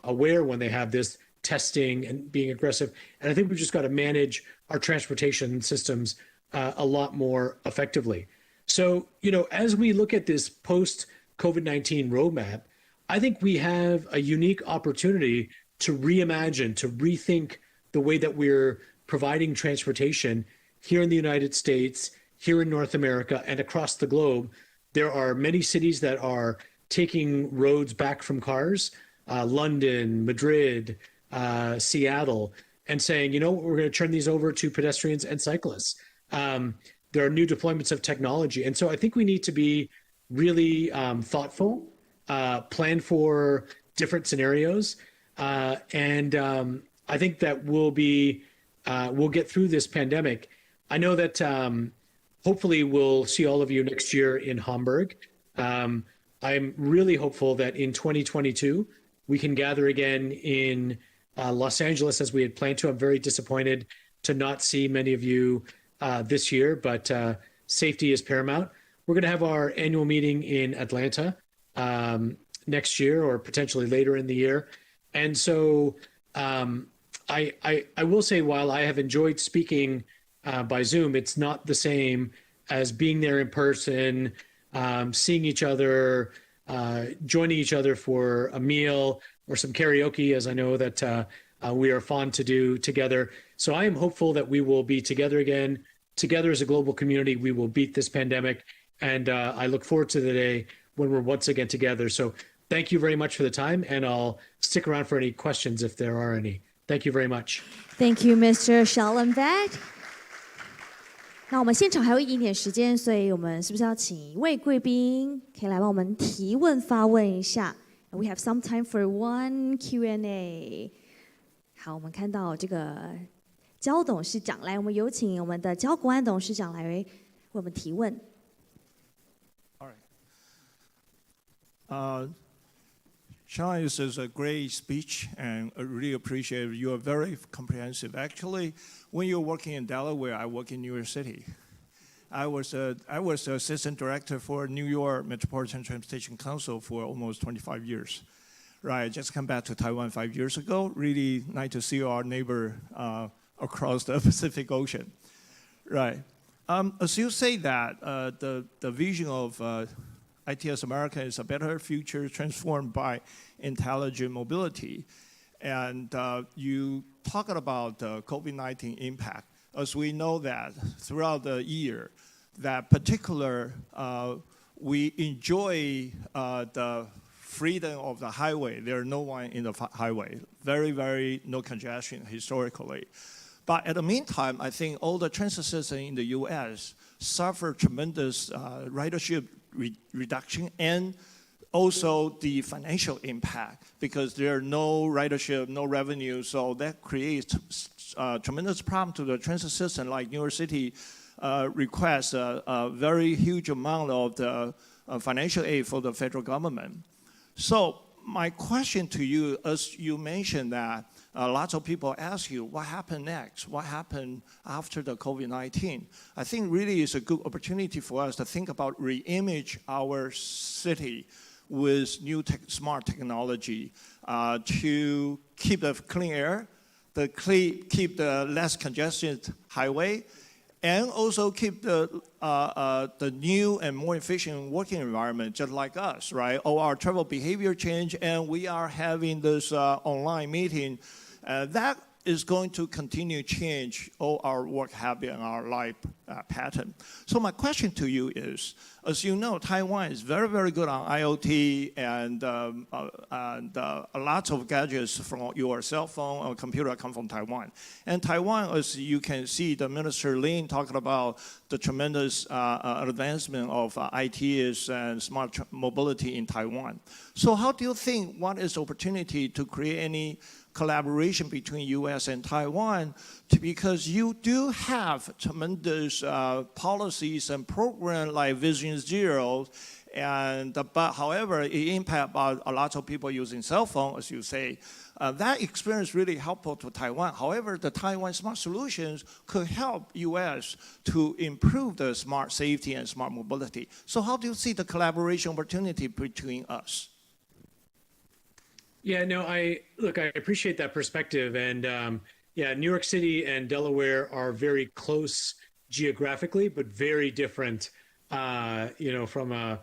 aware when they have this testing and being aggressive. And I think we've just got to manage our transportation systems a lot more effectively. So, as we look at this post-COVID-19 roadmap, I think we have a unique opportunity to reimagine, to rethink the way that we're providing transportation here in the United States, here in North America, and across the globe. There are many cities that are taking roads back from cars, London, Madrid, Seattle, and saying, you know, we're going to turn these over to pedestrians and cyclists. There are new deployments of technology. And so I think we need to be really thoughtful, plan for different scenarios. And I think that we'll get through this pandemic. I know that hopefully we'll see all of you next year in Hamburg. I'm really hopeful that in 2022, we can gather again in Los Angeles as we had planned to. I'm very disappointed to not see many of you this year, but safety is paramount. We're going to have our annual meeting in Atlanta next year or potentially later in the year. And so I will say, while I have enjoyed speaking by Zoom, it's not the same as being there in person, seeing each other, joining each other for a meal or some karaoke, as I know that we are fond to do together. So I am hopeful that we will be together again. Together as a global community, we will beat this pandemic. And I look forward to the day when we're once again together. So thank you very much for the time, and I'll stick around for any questions if there are any. Thank you very much. Thank you, Mr. Schallenberg. 那我们现场还有一点点时间，所以我们是不是要请一位贵宾可以来帮我们提问发问一下 ？We have some time for one Q&A。好，我们看到这个焦董事长，来，我们有请我们的焦国安董事长来为我们提问。All right. Sean, this is a great speech, and I really appreciate it. You are very comprehensive. Actually, when you're working in Delaware, I work in New York City. I was the assistant director for New York Metropolitan Transportation Council for almost 25 years. Right, just come back to Taiwan 5 years ago. Really nice to see our neighbor across the Pacific Ocean. Right. As you say that, the vision of ITS America is a better future transformed by intelligent mobility. And you talked about the COVID-19 impact. As we know that throughout the year, that particular, we enjoy the freedom of the highway. There are no one in the highway. Very, very no congestion historically. But at the meantime, I think all the transit systems in the US suffer tremendous ridership reduction and also the financial impact because there are no ridership, no revenue. So that creates tremendous problem to the transit system. Like New York City requests a very huge amount of the financial aid for the federal government. So my question to you, as you mentioned that lots of people ask you, what happened next? What happened after the COVID-19? I think really it's a good opportunity for us to think about re-image our city with new smart technology to keep the clean air, keep the less congested highway, and also keep the new and more efficient working environment, just like us, right? All our travel behavior change, and we are having this online meeting. That is going to continue change all our work habit and our life pattern. So my question to you is, as you know, Taiwan is very, very good on IoT and lots of gadgets from your cell phone or computer come from Taiwan. And Taiwan, as you can see, the Minister Lin talking about the tremendous advancement of ITS and smart mobility in Taiwan. So how do you think, what is the opportunity to create any collaboration between US and Taiwan, because you do have tremendous policies and programs like Vision Zero, but however, it impacts a lot of people using cell phone, as you say. That experience really helpful to Taiwan. However, the Taiwan smart solutions could help US to improve the smart safety and smart mobility. So how do you see the collaboration opportunity between us? Yeah, no, I appreciate that perspective. And yeah, New York City and Delaware are very close geographically, but very different, from a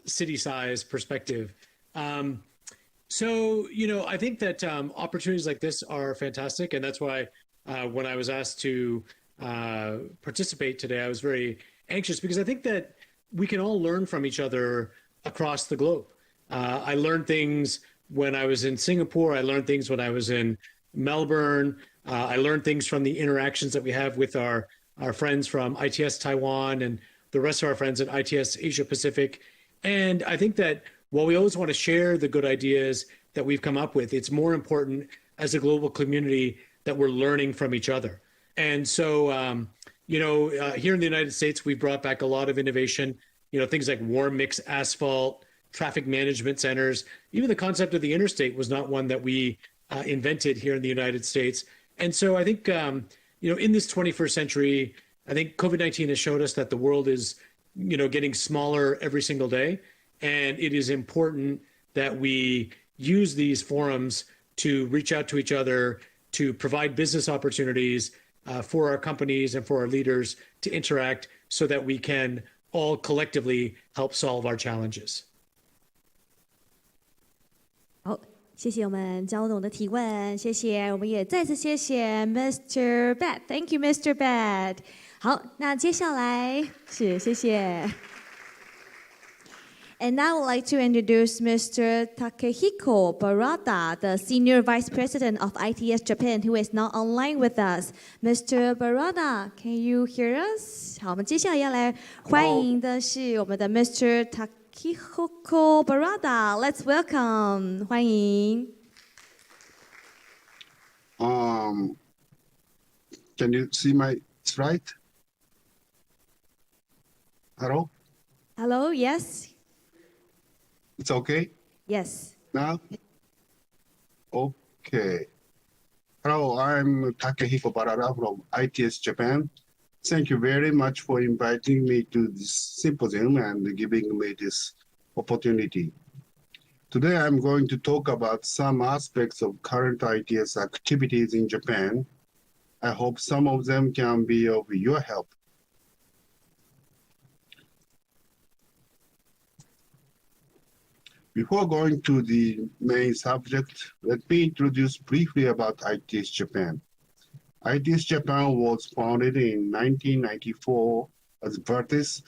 city size perspective. So, I think that opportunities like this are fantastic. And that's why when I was asked to participate today, I was very anxious because I think that we can all learn from each other across the globe. I learned things when I was in Singapore. I learned things when I was in Melbourne. I learned things from the interactions that we have with our friends from ITS Taiwan and the rest of our friends at ITS Asia Pacific. And I think that while we always want to share the good ideas that we've come up with, it's more important as a global community that we're learning from each other. And so, here in the United States, we've brought back a lot of innovation, things like warm mix asphalt, traffic management centers. Even the concept of the interstate was not one that we invented here in the United States. And so I think, in this 21st century, I think COVID-19 has showed us that the world is, getting smaller every single day. And it is important that we use these forums to reach out to each other, to provide business opportunities for our companies and for our leaders to interact so that we can all collectively help solve our challenges. 好，谢谢我们焦总的提问，谢谢，我们也再次谢谢 Mr. Bad，Thank you, Mr. Bad。好，那接下来是谢谢。And now I would like to introduce Mr. Takehiko Barada, the Senior Vice President of ITS Japan, who is now online with us. Mr. Barada, can you hear us? 好，我们接下来要来欢迎的是我们的 Mr. Takehiko Barada. Let's welcome. 欢迎。Can you see my slide? Hello? Hello, yes? It's okay Yes. now? Okay. Hello, I'm Takehiko Barada from ITS Japan. Thank you very much for inviting me to this symposium and giving me this opportunity. Today, I'm going to talk about some aspects of current ITS activities in Japan. I hope some of them can be of your help. Before going to the main subject, let me introduce briefly about ITS Japan. ITS Japan was founded in 1994 as VERTIS,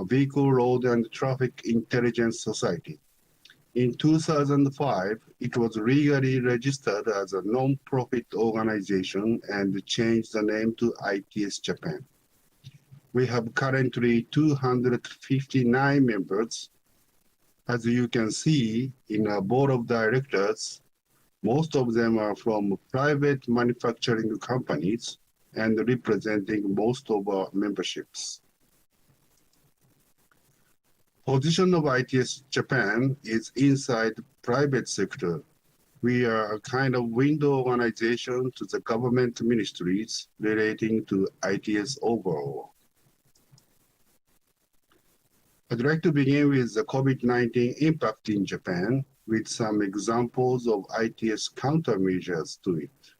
Vehicle, Road, and Traffic Intelligence Society. In 2005, it was legally registered as a non-profit organization and changed the name to ITS Japan. We have currently 259 members. As you can see in our board of directors, most of them are from private manufacturing companies and representing most of our memberships. Position of ITS Japan is inside private sector. We are a kind of window organization to the government ministries relating to ITS overall. I'd like to begin with the COVID-19 impact in Japan with some examples of ITS countermeasures to it.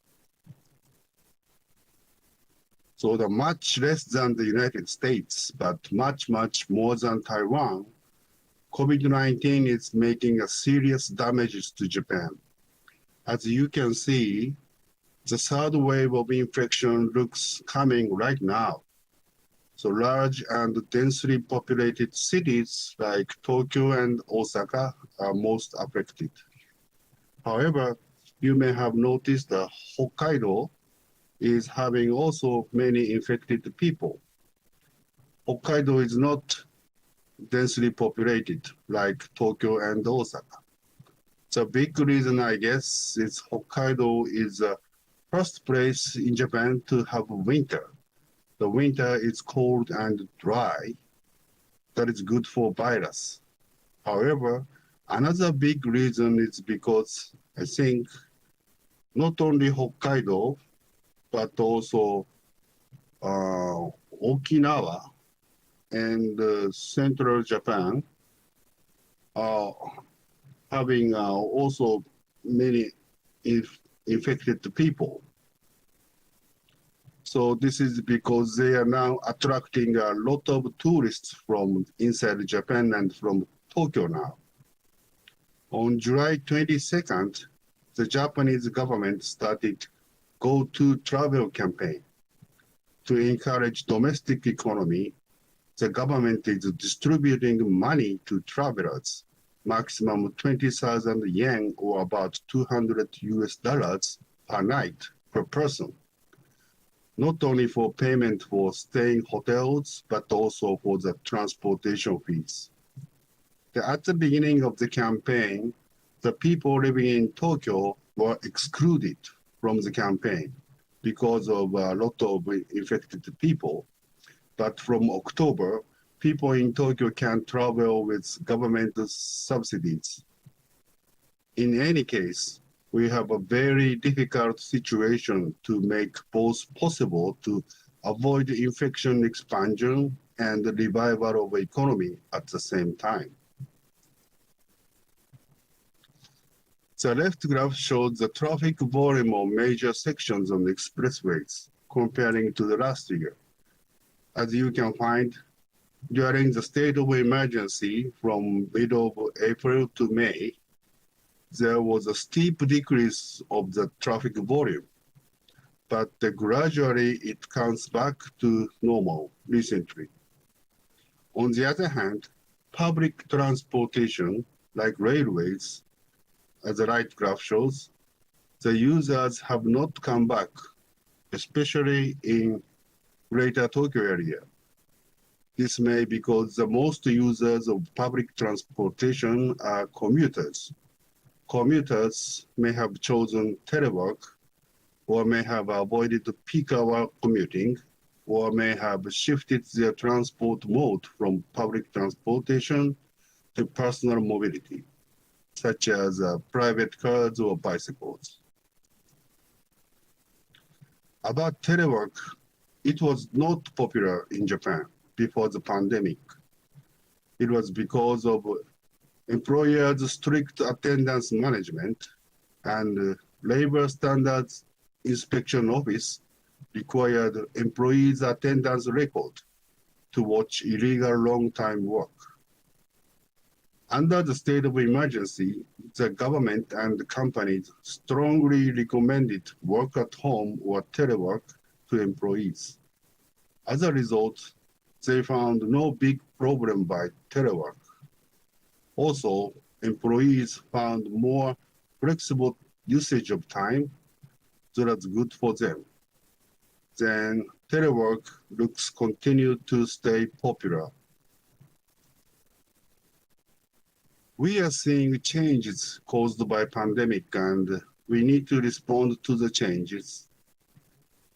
So the much less than the United States, but much, much more than Taiwan, COVID-19 is making a serious damages to Japan. As you can see, the third wave of infection looks coming right now. So large and densely populated cities like Tokyo and Osaka are most affected. However, you may have noticed that Hokkaido is having also many infected people. Hokkaido is not densely populated like Tokyo and Osaka. The big reason, I guess, is Hokkaido is the first place in Japan to have winter. The winter is cold and dry. That is good for virus. However, another big reason is because I think not only Hokkaido, but also Okinawa and central Japan are having also many infected people. So this is because they are now attracting a lot of tourists from inside Japan and from Tokyo now. On July 22nd, the Japanese government started Go To Travel campaign to encourage domestic economy the government is distributing money to travelers, maximum 20,000 yen or about $200 per night per person, not only for payment for staying hotels, but also for the transportation fees. At the beginning of the campaign, the people living in Tokyo were excluded from the campaign because of a lot of infected people. But from October, people in Tokyo can travel with government subsidies. In any case, we have a very difficult situation to make both possible to avoid infection expansion and the revival of the economy at the same time. The left graph shows the traffic volume of major sections on the expressways comparing to the last year. As you can find, during the state of emergency from middle of April to May, there was a steep decrease of the traffic volume, but gradually it comes back to normal recently. On the other hand, public transportation, like railways, as the right graph shows, the users have not come back, especially in Greater Tokyo area. This may be because the most users of public transportation are commuters. Commuters may have chosen telework, or may have avoided peak hour commuting, or may have shifted their transport mode from public transportation to personal mobility, such as private cars or bicycles. About telework, it was not popular in Japan before the pandemic. It was because of employers' strict attendance management and labor standards inspection office required employees' attendance record to watch illegal long-time work. Under the state of emergency, the government and the companies strongly recommended work at home or telework to employees. As a result, they found no big problem by telework. Also, employees found more flexible usage of time, so that's good for them. Then telework looks continue to stay popular. We are seeing changes caused by pandemic, and we need to respond to the changes.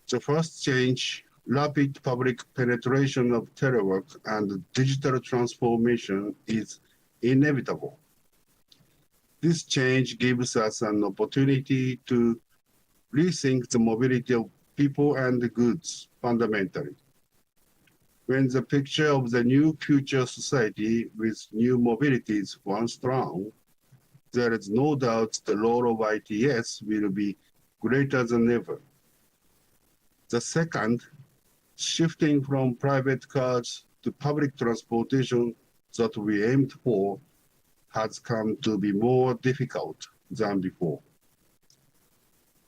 The first change, rapid public penetration of telework and digital transformation, is inevitable. This change gives us an opportunity to rethink the mobility of people and goods fundamentally. When the picture of the new future society with new mobility is once drawn, there is no doubt the role of ITS will be greater than ever. The second, shifting from private cars to public transportation that we aimed for has come to be more difficult than before.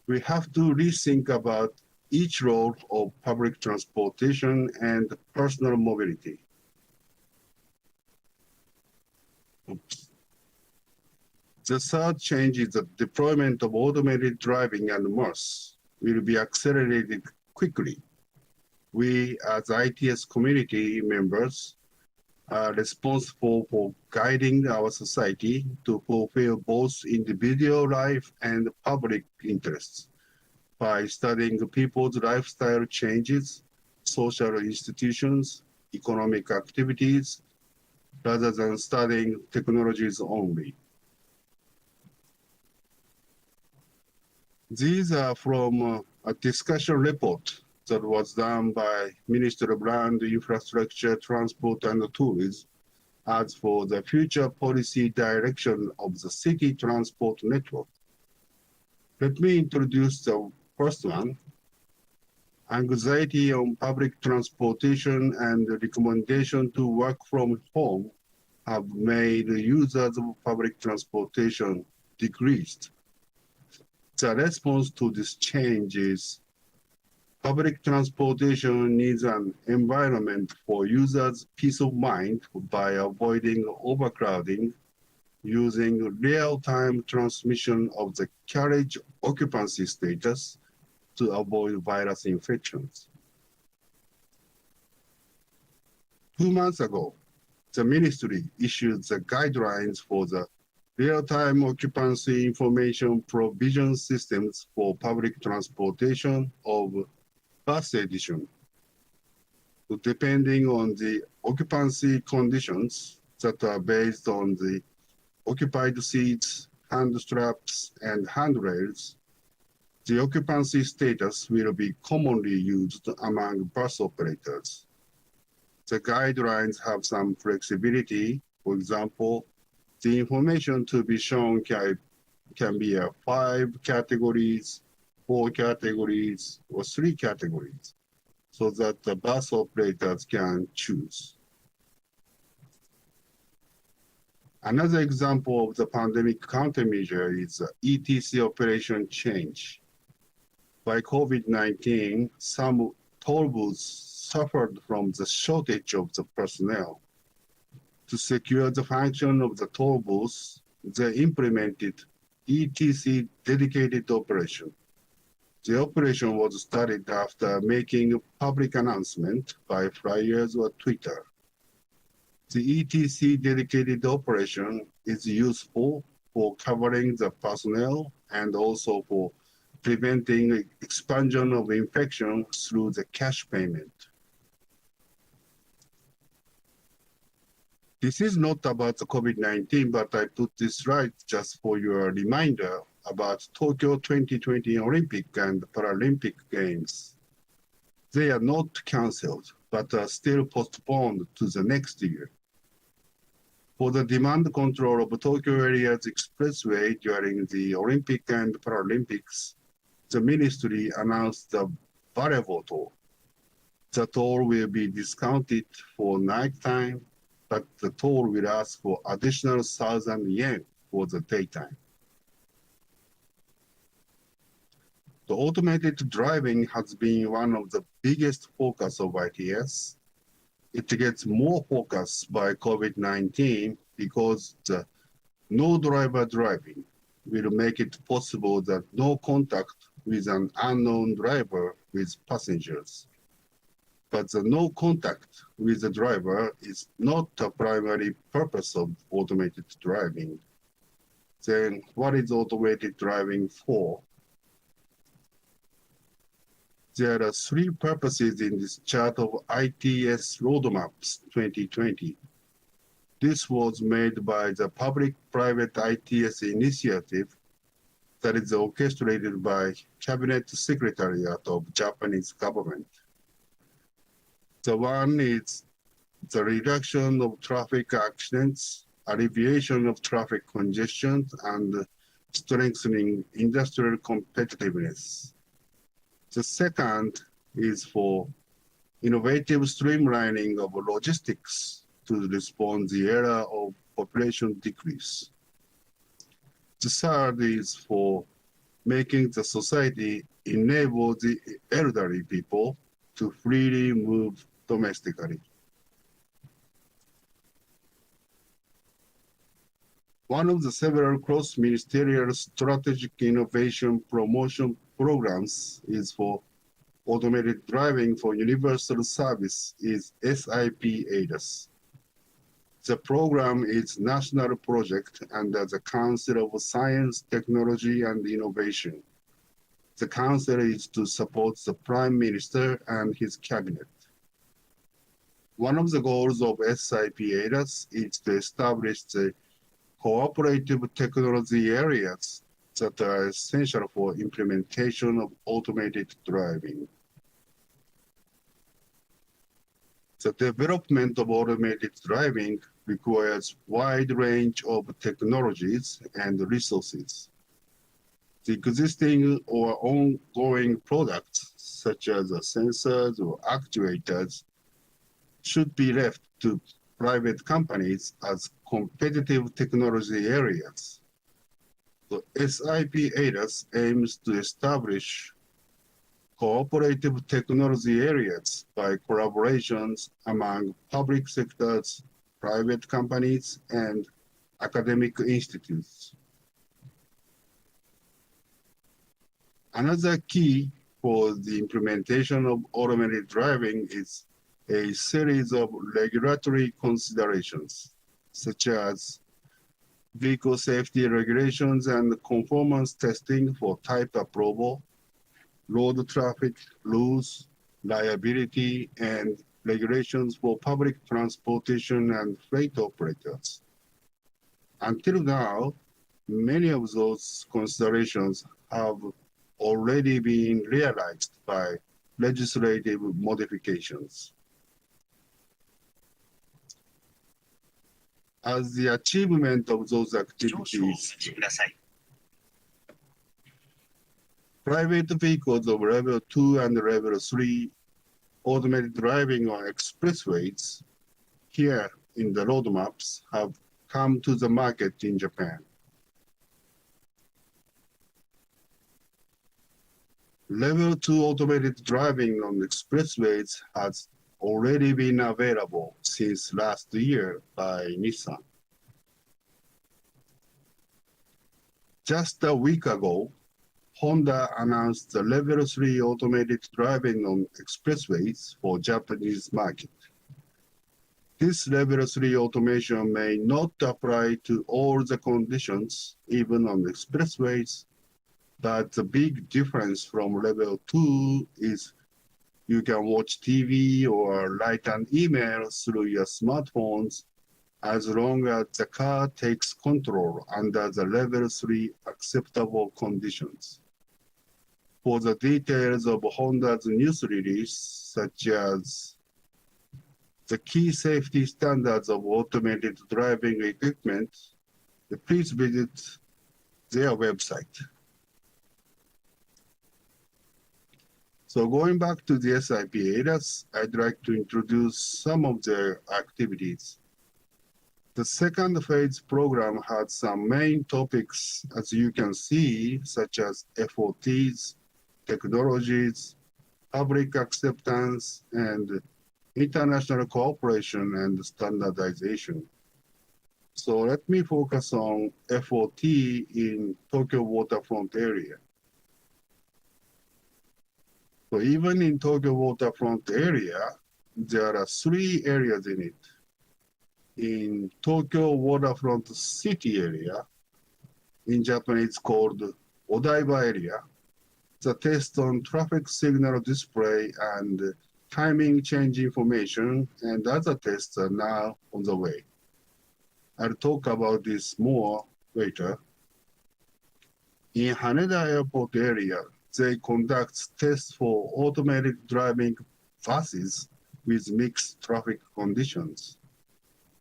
We have to rethink about each role of public transportation and personal mobility. The third change is the deployment of automated driving and MRS will be accelerated quickly. We, as ITS community members, are responsible for guiding our society to fulfill both individual life and public interests by studying people's lifestyle changes, social institutions, economic activities, rather than studying technologies only. These are from a discussion report that was done by Minister of Land, Infrastructure, Transport and Tourism as for the future policy direction of the city transport network. Let me introduce the first one. Anxiety on public transportation and the recommendation to work from home have made users of public transportation decreased. The response to this change is Public transportation needs an environment for users' peace of mind by avoiding overcrowding, using real-time transmission of the carriage occupancy status to avoid virus infections. 2 months ago, the ministry issued the guidelines for the real-time occupancy information provision systems for public transportation of bus edition. Depending on the occupancy conditions that are based on the occupied seats, hand straps, and handrails, the occupancy status will be commonly used among bus operators. The guidelines have some flexibility. For example, the information to be shown can be 5 categories, 4 categories, or 3 categories, so that the bus operators can choose. Another example of the pandemic countermeasure is ETC operation change. By COVID-19, some toll booths suffered from the shortage of the personnel. To secure the function of the toll booths, they implemented ETC dedicated operation. The operation was started after making a public announcement by flyers or Twitter. The ETC dedicated operation is useful for covering the personnel and also for preventing expansion of infection through the cash payment. This is not about the COVID-19, but I put this slide just for your reminder about Tokyo 2020 Olympic and Paralympic Games. They are not canceled, but are still postponed to the next year. For the demand control of Tokyo area's expressway during the Olympic and Paralympics, the ministry announced the variable toll. The toll will be discounted for nighttime, but the toll will ask for additional 1,000 yen for the daytime. The automated driving has been one of the biggest focus of ITS. It gets more focus by COVID-19 because the no driver driving will make it possible that no contact with an unknown driver with passengers. But the no contact with the driver is not a primary purpose of automated driving. Then what is automated driving for? There are 3 purposes in this chart of ITS Roadmaps 2020. This was made by the Public-Private ITS Initiative that is orchestrated by Cabinet Secretariat of Japanese government. The one is the reduction of traffic accidents, alleviation of traffic congestion, and strengthening industrial competitiveness. The second is for innovative streamlining of logistics to respond to the era of population decrease. The third is for making the society enable the elderly people to freely move domestically. One of the several cross-ministerial strategic innovation promotion programs is for automated driving for universal service is SIP ADAS. The program is national project under the Council of Science, Technology and Innovation. The council is to support the Prime Minister and his cabinet. One of the goals of SIP ADAS is to establish the cooperative technology areas that are essential for implementation of automated driving. The development of automated driving requires wide range of technologies and resources. The existing or ongoing products, such as sensors or actuators, should be left to private companies as competitive technology areas. The SIP ADAS aims to establish cooperative technology areas by collaborations among public sectors, private companies, and academic institutes. Another key for the implementation of automated driving is a series of regulatory considerations, such as vehicle safety regulations and conformance testing for type approval, road traffic rules, liability, and regulations for public transportation and freight operators. Until now, many of those considerations have already been realized by legislative modifications. As the achievement of those activities, private vehicles of level 2 and level 3 automated driving on expressways here in the roadmaps have come to the market in Japan. Level 2 automated driving on expressways has already been available since last year by Nissan. Just a week ago, Honda announced the level 3 automated driving on expressways for Japanese market. This level 3 automation may not apply to all the conditions, even on expressways, but the big difference from level 2 is you can watch TV or write an email through your smartphones as long as the car takes control under the level 3 acceptable conditions. For the details of Honda's news release, such as the key safety standards of automated driving equipment, please visit their website. So going back to the SIP ADAS, I'd like to introduce some of their activities. The second phase program had some main topics, as you can see, such as FOTs, technologies, public acceptance, and international cooperation and standardization. So let me focus on FOT in Tokyo waterfront area. So even in Tokyo waterfront area, there are 3 areas in it. In Tokyo waterfront city area, in Japanese called Odaiba area, the test on traffic signal display and timing change information and other tests are now on the way. I'll talk about this more later. In Haneda Airport area, they conduct tests for automated driving buses with mixed traffic conditions.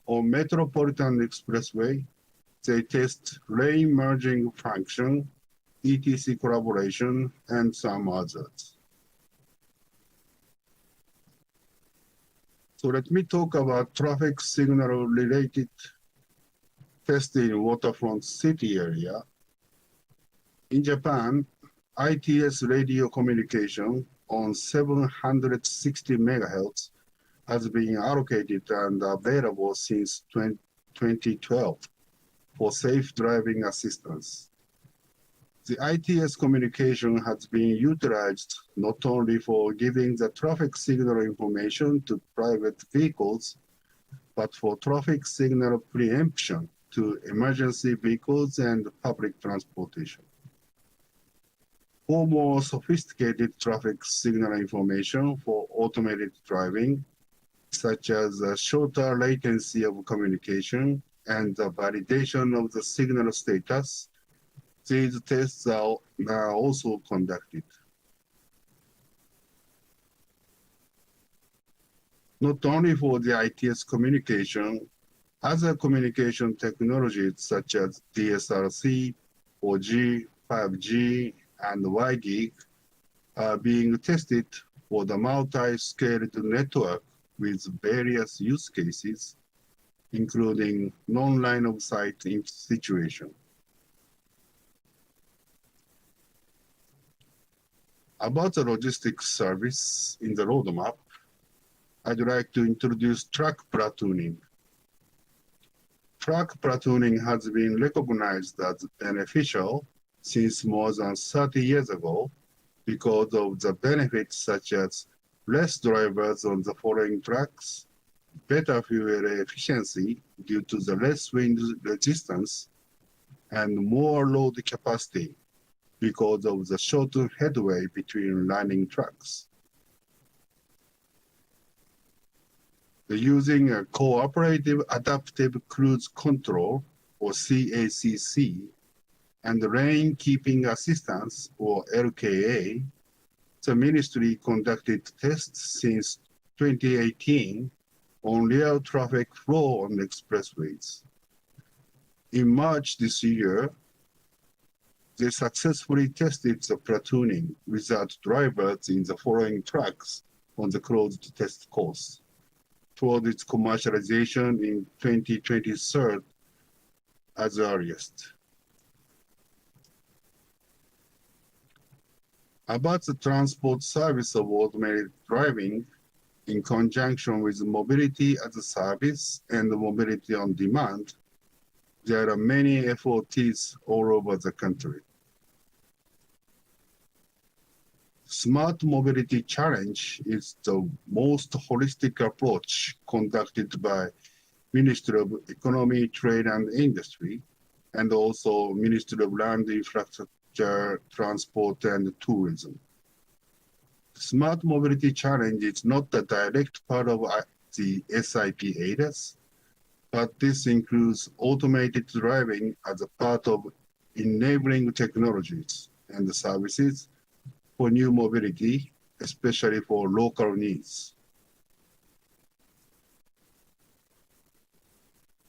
On Metropolitan Expressway, they test lane merging function, ETC collaboration, and some others. So let me talk about traffic signal related testing in waterfront city area. In Japan, ITS radio communication on 760 megahertz has been allocated and available since 2012 for safe driving assistance. The ITS communication has been utilized not only for giving the traffic signal information to private vehicles, but for traffic signal preemption to emergency vehicles and public transportation. For more sophisticated traffic signal information for automated driving, such as a shorter latency of communication and the validation of the signal status, these tests are now also conducted. Not only for the ITS communication, other communication technologies such as DSRC, 4G, 5G, and WiGig are being tested for the multi-scaled network with various use cases, including non-line of sight situation. About the logistics service in the roadmap, I'd like to introduce truck platooning. Truck platooning has been recognized as beneficial since more than 30 years ago because of the benefits such as less drivers on the following trucks, better fuel efficiency due to the less wind resistance, and more load capacity because of the shorter headway between running trucks. Using a cooperative adaptive cruise control, or CACC, and lane keeping assistance, or LKA, the ministry conducted tests since 2018 on real traffic flow on expressways. In March this year, they successfully tested the platooning without drivers in the following trucks on the closed test course toward its commercialization in 2023 as earliest. About the transport service of automated driving in conjunction with mobility as a service and mobility on demand, there are many efforts all over the country. Smart Mobility Challenge is the most holistic approach conducted by Ministry of Economy, Trade and Industry, and also Ministry of Land Infrastructure, Transport and Tourism. Smart Mobility Challenge is not a direct part of the SIP ADAS, but this includes automated driving as a part of enabling technologies and services for new mobility, especially for local needs.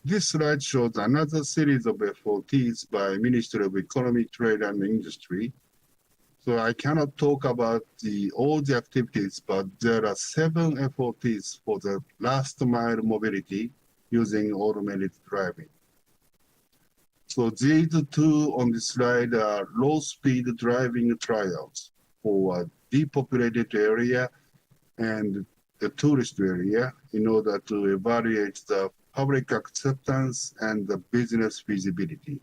This slide shows another series of efforts by Ministry of Economy, Trade and Industry. So I cannot talk about all the activities, but there are 7 efforts for the last mile mobility using automated driving. So these 2 on the slide are low-speed driving trials for a depopulated area and the tourist area in order to evaluate the public acceptance and the business feasibility.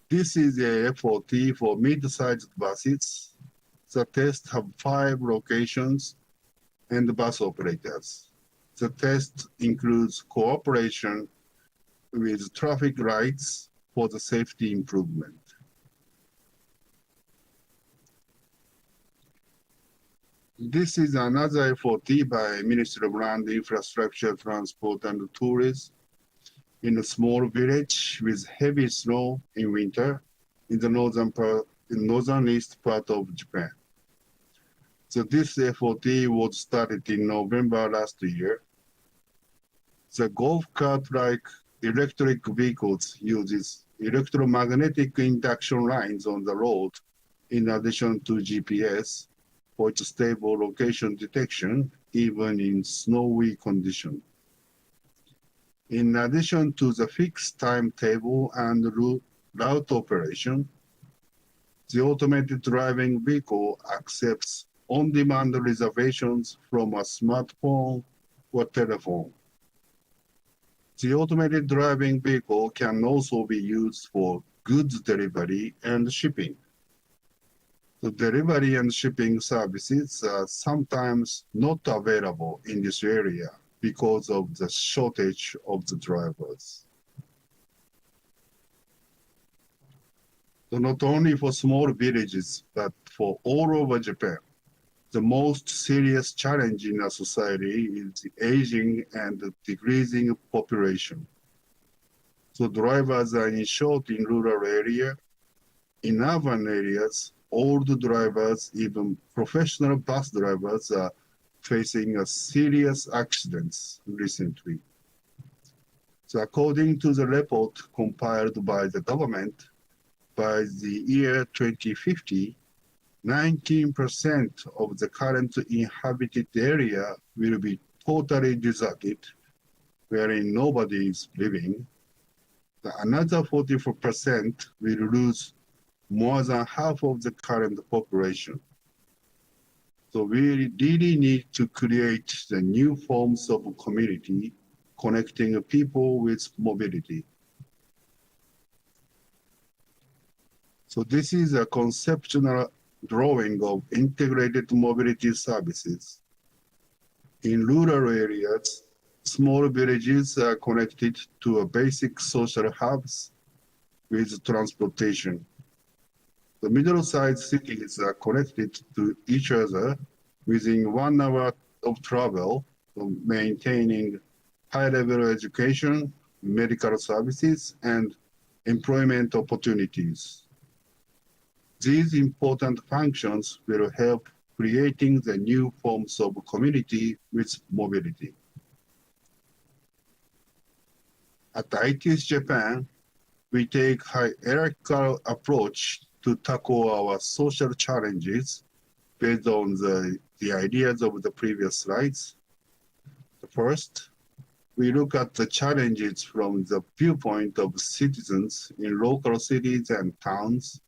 This is a FOT for mid-sized buses. The tests have 5 locations and bus operators. The test includes cooperation with traffic lights for the safety improvement. This is another effort by Ministry of Land Infrastructure, Transport and Tourism in a small village with heavy snow in winter in the northeast part of Japan. So this effort was started in November last year. The golf cart-like electric vehicles uses electromagnetic induction lines on the road in addition to GPS for its stable location detection, even in snowy conditions. In addition to the fixed timetable and route operation, the automated driving vehicle accepts on-demand reservations from a smartphone or telephone. The automated driving vehicle can also be used for goods delivery and shipping. The delivery and shipping services are sometimes not available in this area because of the shortage of the drivers. So not only for small villages, but for all over Japan, the most serious challenge in our society is the aging and the decreasing population. So drivers are in short in rural areas. In urban areas, old drivers, even professional bus drivers, are facing serious accidents recently. So according to the report compiled by the government, by the year 2050, 19% of the current inhabited area will be totally deserted, wherein nobody is living. Another 44% will lose more than half of the current population. So we really need to create the new forms of community connecting people with mobility. So this is a conceptual drawing of integrated mobility services. In rural areas, small villages are connected to a basic social hubs with transportation. The middle-sized cities are connected to each other within 1 hour of travel, maintaining high-level education, medical services, and employment opportunities. These important functions will help creating the new forms of community with mobility. At ITS Japan, we take hierarchical approach to tackle our social challenges based on the ideas of the previous slides. First, we look at the challenges from the viewpoint of citizens in local cities and towns.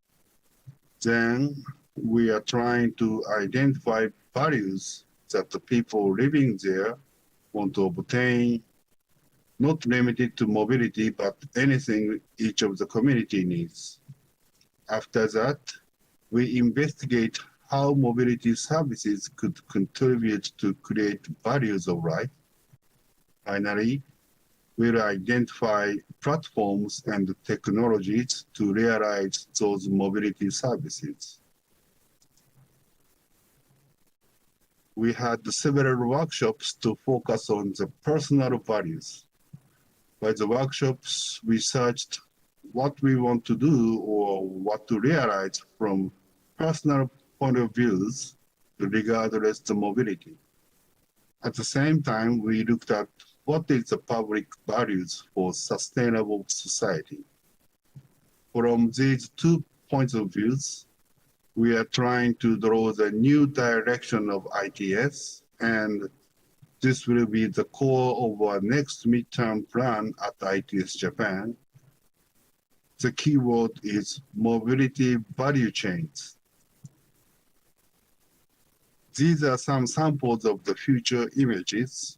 Then we are trying to identify values that the people living there want to obtain, not limited to mobility, but anything each of the community needs. After that, we investigate how mobility services could contribute to create values of life. Finally, we'll identify platforms and technologies to realize those mobility services. We had several workshops to focus on the personal values. By the workshops, we searched what we want to do or what to realize from personal point of views regardless the mobility. At the same time, we looked at what is the public values for sustainable society. From these 2 points of views, we are trying to draw the new direction of ITS, and this will be the core of our next midterm plan at ITS Japan. The keyword is mobility value chains. These are some samples of the future images.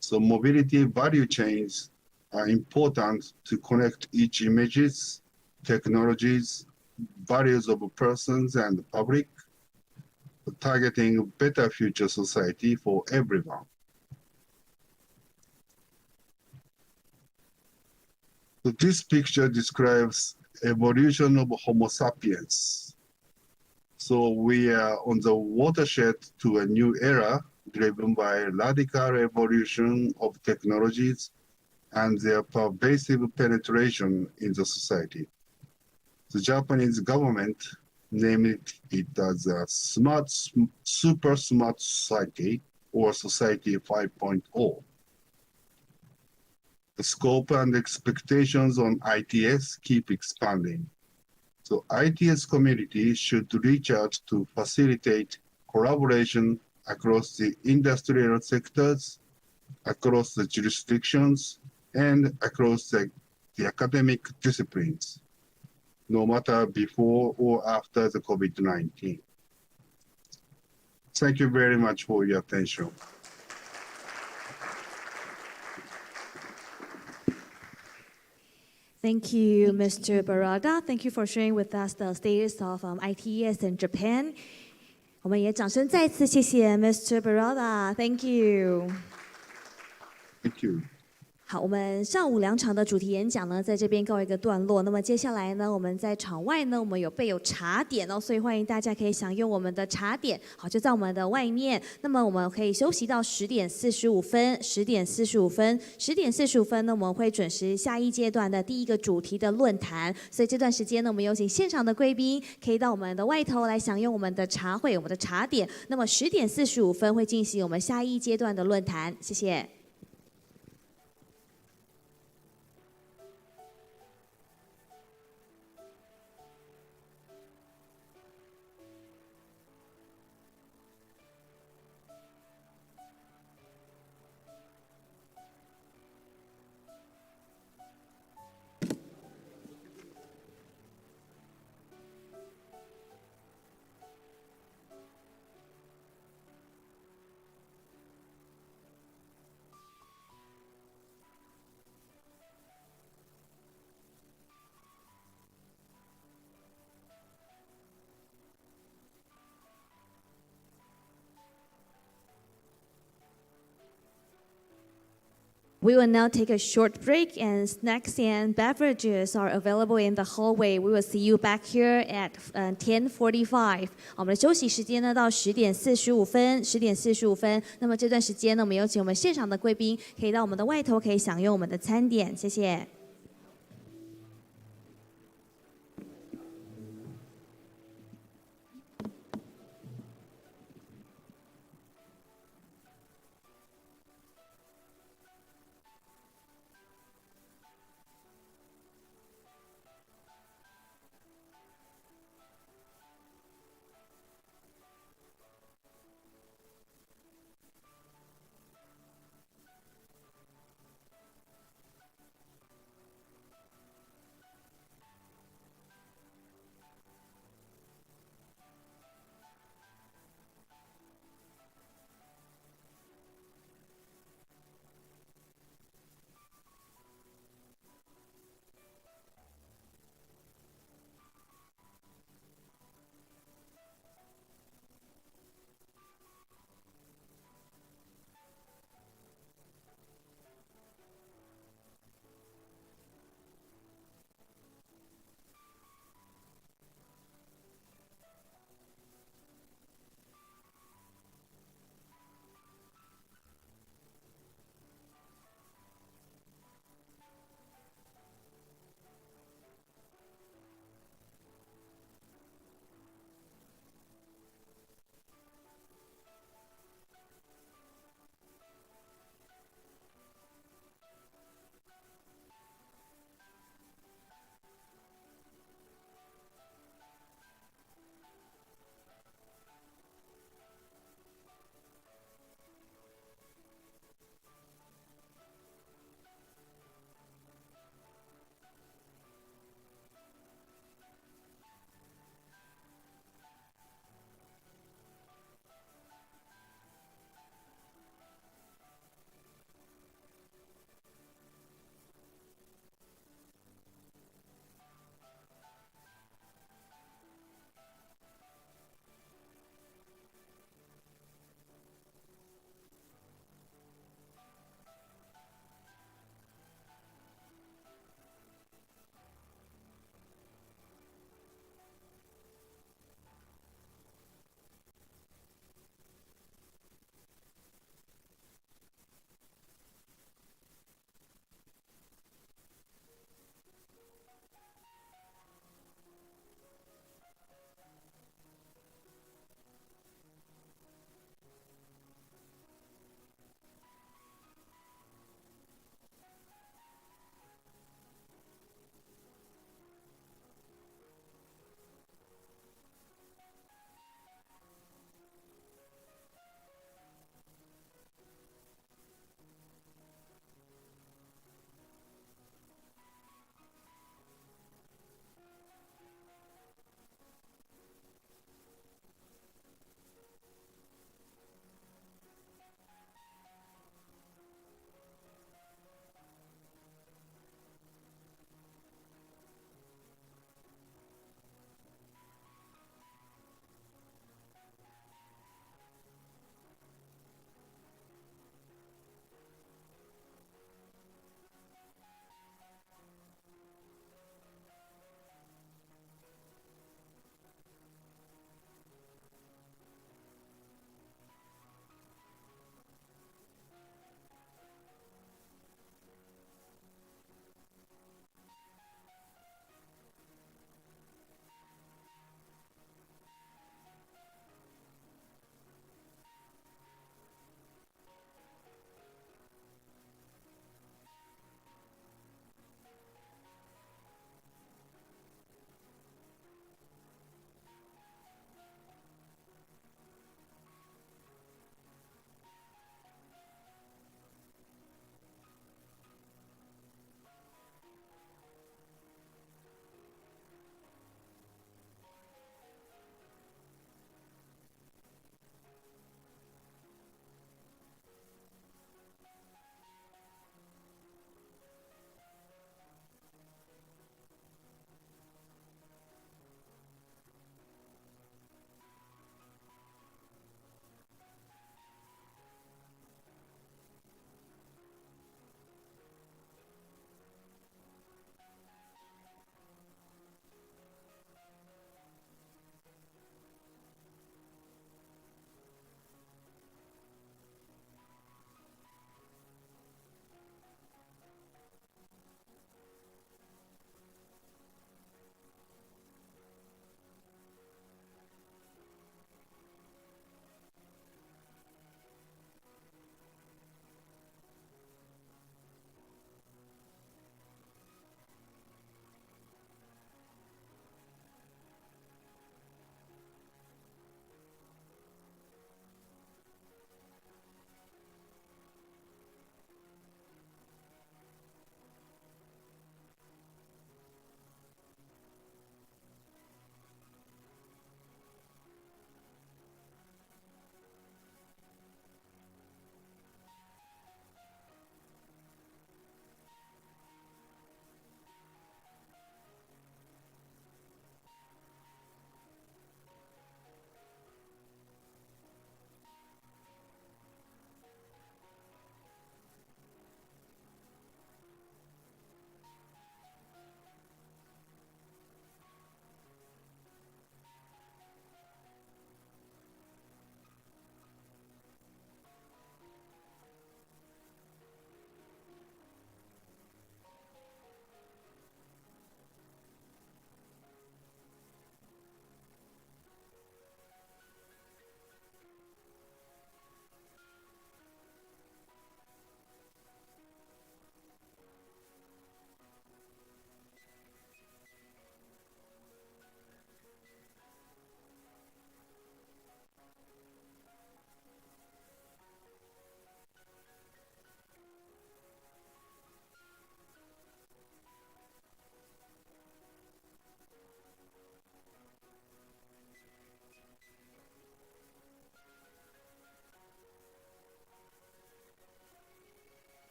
So mobility value chains are important to connect each images, technologies, values of persons and the public, targeting a better future society for everyone. So this picture describes evolution of Homo sapiens. So we are on the watershed to a new era driven by radical evolution of technologies and their pervasive penetration in the society. The Japanese government named it as a super smart society, or Society 5.0. The scope and expectations on ITS keep expanding. So ITS community should reach out to facilitate collaboration across the industrial sectors, across the jurisdictions, and across the academic disciplines, no matter before or after the COVID-19. Thank you very much for your attention. Thank you, Mr. Baraga. Thank you for sharing with us the status of ITS in Japan. 我们也掌声再次谢谢 Mr. Baraga. Thank you. Thank you. 好，我们上午2场的主题演讲呢，在这边告一个段落。那么接下来呢，我们在场外呢，我们有备有茶点哦，所以欢迎大家可以享用我们的茶点。好，就在我们的外面。那么我们可以休息到10点45分，10点45分，10点45分呢，我们会准时下一阶段的第一个主题的论坛。所以这段时间呢，我们有请现场的贵宾可以到我们的外头来享用我们的茶会、我们的茶点。那么10点45分会进行我们下一阶段的论坛。谢谢。We will now take a short break, and snacks and beverages are available in the hallway. We will see you back here at 10:45. 我们的休息时间呢到10:45。10:45。那么这段时间呢，我们有请我们现场的贵宾可以到我们的外头，可以享用我们的餐点。谢谢。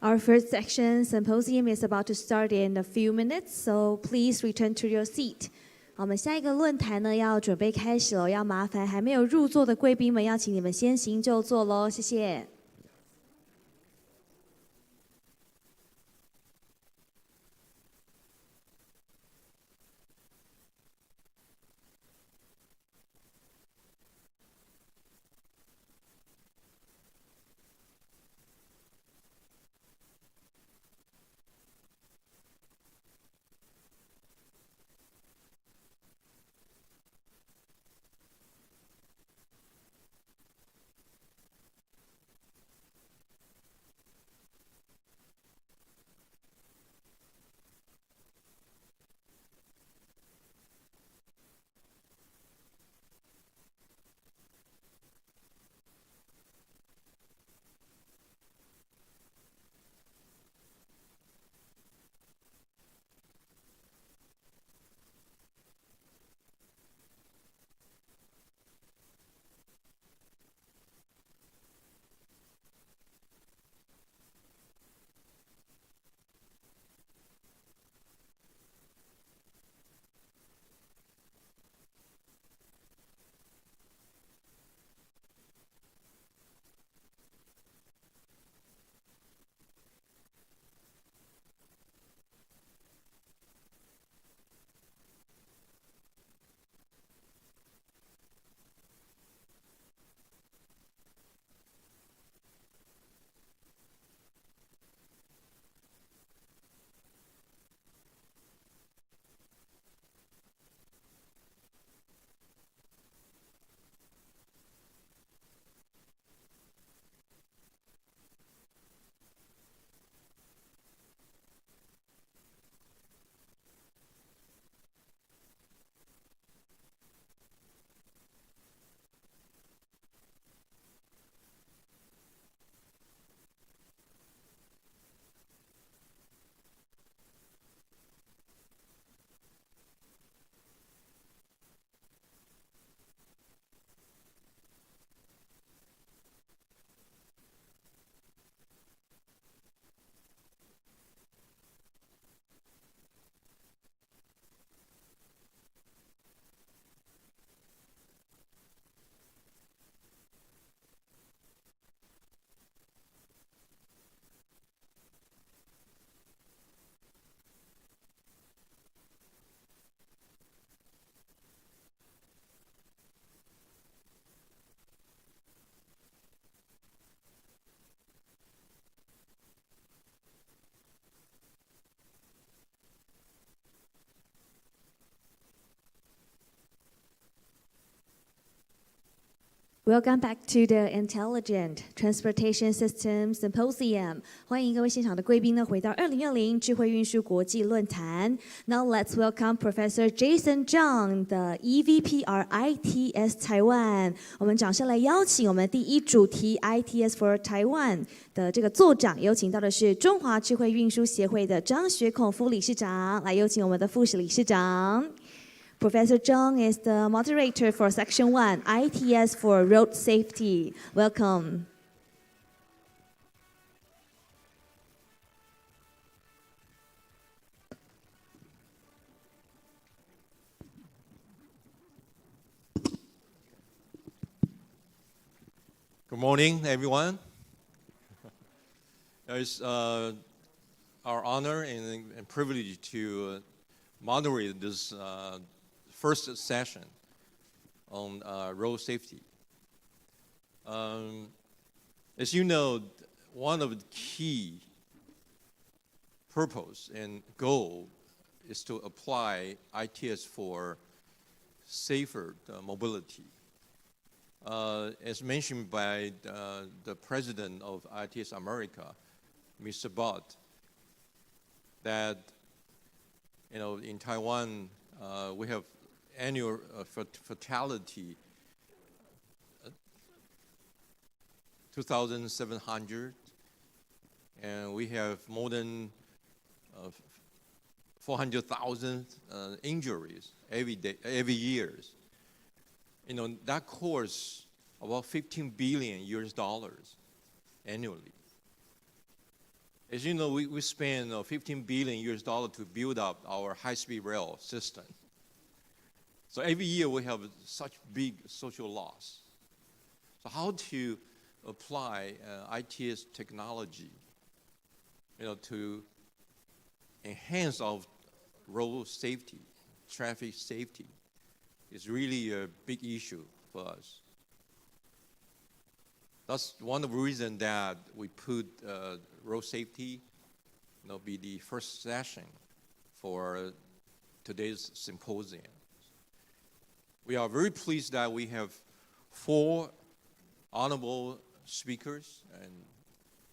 Our first section symposium is about to start in a few minutes, so please return to your seat. 我们下一个论坛呢要准备开始了，要麻烦还没有入座的贵宾们，要请你们先行就座喽，谢谢。Welcome back to the Intelligent Transportation System Symposium. 欢迎各位现场的贵宾呢，回到2020智慧运输国际论坛。Now let's welcome Professor Jason Zhang, the EVPR ITS Taiwan. 我们掌声来邀请我们第一主题 ITS for Taiwan 的这个座长，有请到的是中华智慧运输协会的张学孔副理事长，来有请我们的副理事长。Professor Zhang is the moderator for Section 1, ITS for Road Safety. Welcome. Good morning, everyone. It's our honor and privilege to moderate this first session on road safety. As you know, one of the key purpose and goal is to apply ITS for safer mobility. As mentioned by the president of ITS America, Mr. Bott, that in Taiwan we have annual fatality 2,700, and we have more than 400,000 injuries every year. That costs about $15 billion annually. As you know, we spend $15 billion to build up our high-speed rail system. So every year we have such big social loss. So how to apply ITS technology, to enhance our road safety, traffic safety, is really a big issue for us. That's one of the reasons that we put road safety, be the first session for today's symposium. We are very pleased that we have 4 honorable speakers, and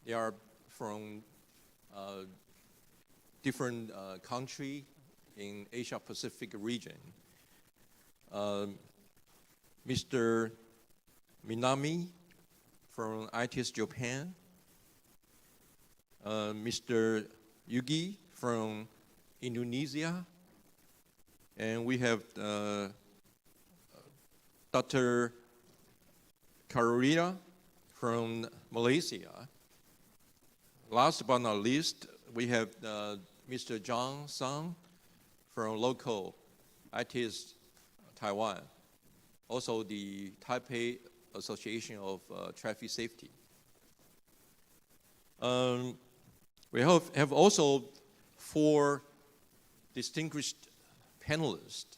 they are from different countries in Asia Pacific region. Mr. Minami from ITS Japan, Mr. Yugi from Indonesia, and we have Dr. Karolina from Malaysia. Last but not least, we have Mr. John Sang from local ITS Taiwan, also the Taipei Association of Traffic Safety. We have also 4 distinguished panelists.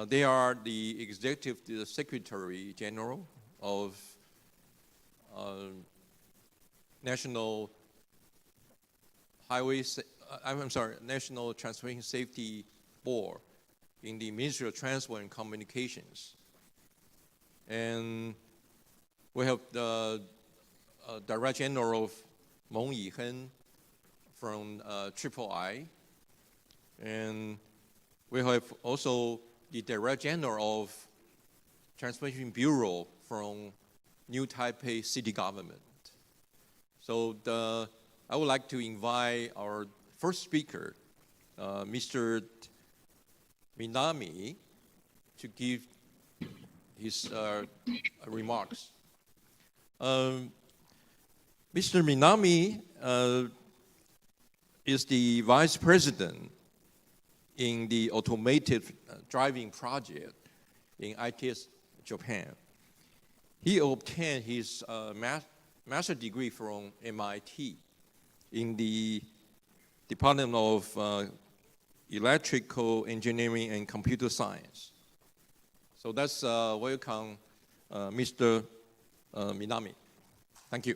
They are the Executive Secretary General of National National Transportation Safety Board in the Ministry of Transport and Communications. And we have the Director General of Meng Yihen from III, and we have also the Director General of Transportation Bureau from New Taipei City Government. So I would like to invite our first speaker, Mr. Minami, to give his remarks. Mr. Minami is the Vice President in the automated driving project in ITS Japan. He obtained his master's degree from MIT in the Department of Electrical Engineering and Computer Science. So let's welcome Mr. Minami. Thank you.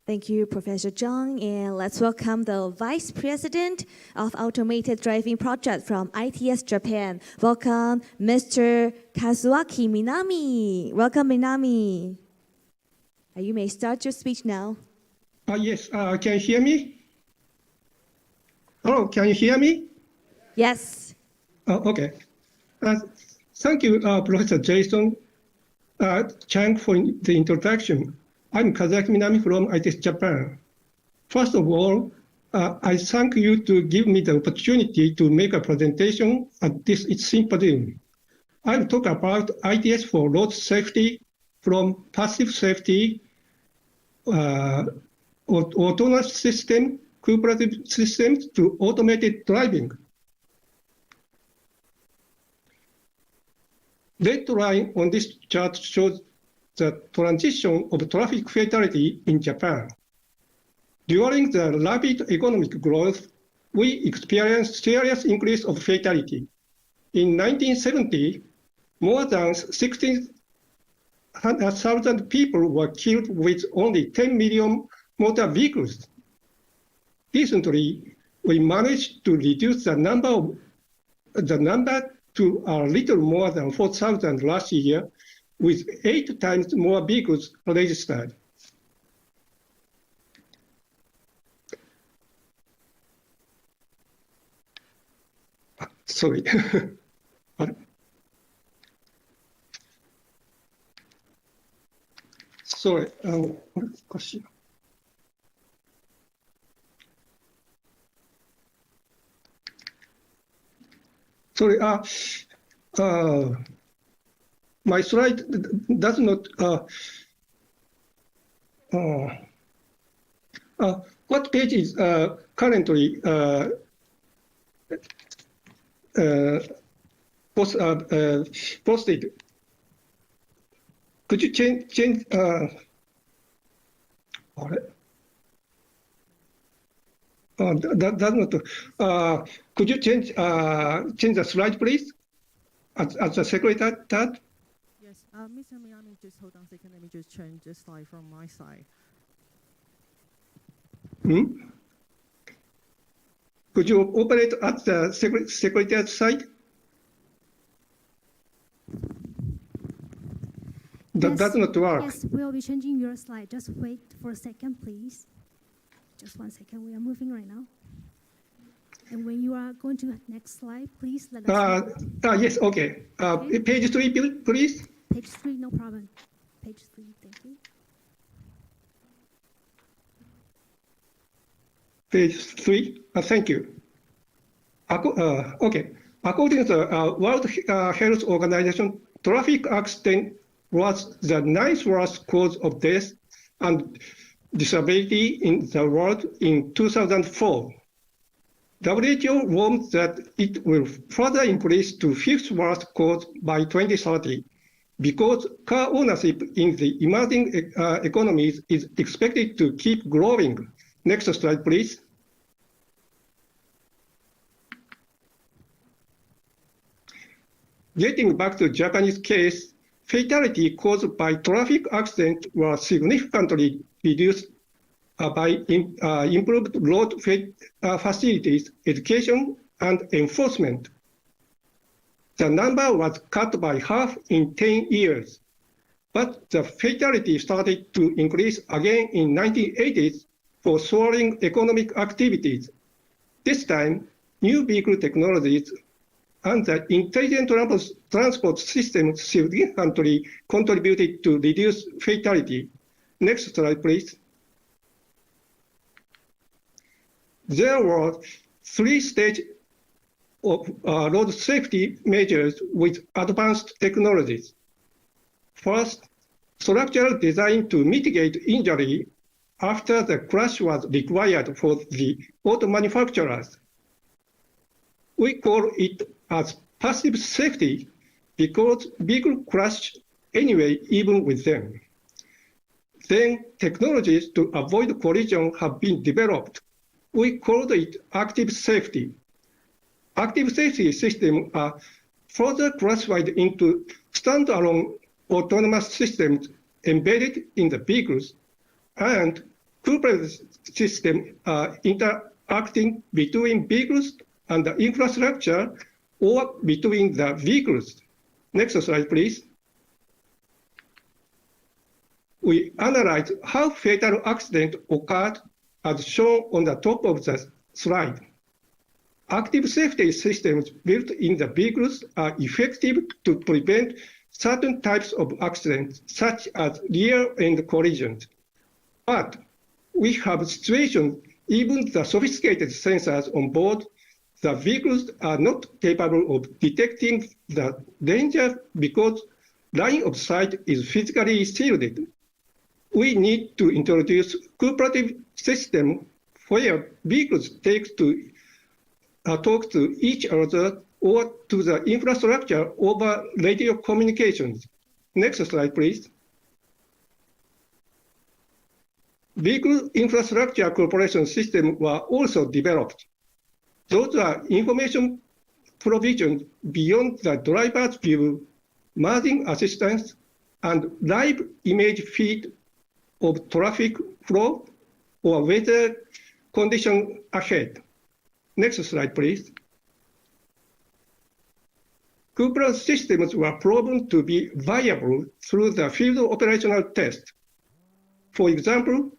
Thank you, Professor Zhang, and let's welcome the Vice President of Automated Driving Project from ITS Japan. Welcome, Mr. Kazuaki Minami. Welcome, Minami. You may start your speech now. Yes, can you hear me? Hello, can you hear me? Yes. Okay. Thank you, Professor Jason Chang, for the introduction. I'm Kazuaki Minami from ITS Japan. First of all, I thank you to give me the opportunity to make a presentation at this symposium. I'll talk about ITS for road safety, from passive safety, autonomous system, cooperative systems to automated driving. Red line on this chart shows the transition of traffic fatality in Japan. During the rapid economic growth, we experienced serious increase of fatality. In 1970, more than 16,000 people were killed with only 10 million motor vehicles. Recently, we managed to reduce the number to a little more than 4,000 last year, with 8 times more vehicles registered. sorry. あれ Sorry, これおかしいな。Sorry, my slide does not, what page is currently posted? Could you change, あれ that does not, could you change the slide, please? As the secretary tab? Yes, Mr. Miyami, just hold on a second. Let me just change the slide from my side. Could you operate at the secretary side? That does not work. Yes, we'll be changing your slide. Just wait for a second, please. Just 1 second. We are moving right now. And when you are going to the next slide, please let us know. Yes, okay. Page 3, please. Page 3, no problem. Page 3, thank you. Page 3, thank you. Okay. According to the World Health Organization, traffic accident was the 9th worst cause of death and disability in the world in 2004. WHO warns that it will further increase to 5th worst cause by 2030 because car ownership in the emerging economies is expected to keep growing. Next slide, please. Getting back to Japanese case, fatality caused by traffic accident were significantly reduced by improved road facilities, education, and enforcement. The number was cut by half in 10 years, but the fatality started to increase again in 1980s for soaring economic activities. This time, new vehicle technologies and the intelligent transport system significantly contributed to reduce fatality. Next slide, please. There were 3 stages of road safety measures with advanced technologies. First, structural design to mitigate injury after the crash was required for the auto manufacturers. We call it as passive safety because vehicle crash anyway, even with them. Then technologies to avoid collision have been developed. We called it active safety. Active safety systems are further classified into standalone autonomous systems embedded in the vehicles and cooperative systems interacting between vehicles and the infrastructure or between the vehicles. Next slide, please. We analyzed how fatal accidents occurred as shown on the top of the slide. Active safety systems built in the vehicles are effective to prevent certain types of accidents, such as rear-end collisions. But we have situations, even the sophisticated sensors on board the vehicles are not capable of detecting the danger because line of sight is physically shielded. We need to introduce cooperative system where vehicles talk to each other or to the infrastructure over radio communications. Next slide, please. Vehicle infrastructure cooperation systems were also developed. Those are information provision beyond the driver's view, merging assistance, and live image feed of traffic flow or weather condition ahead. Next slide, please. Cooperative systems were proven to be viable through the field operational test. For example,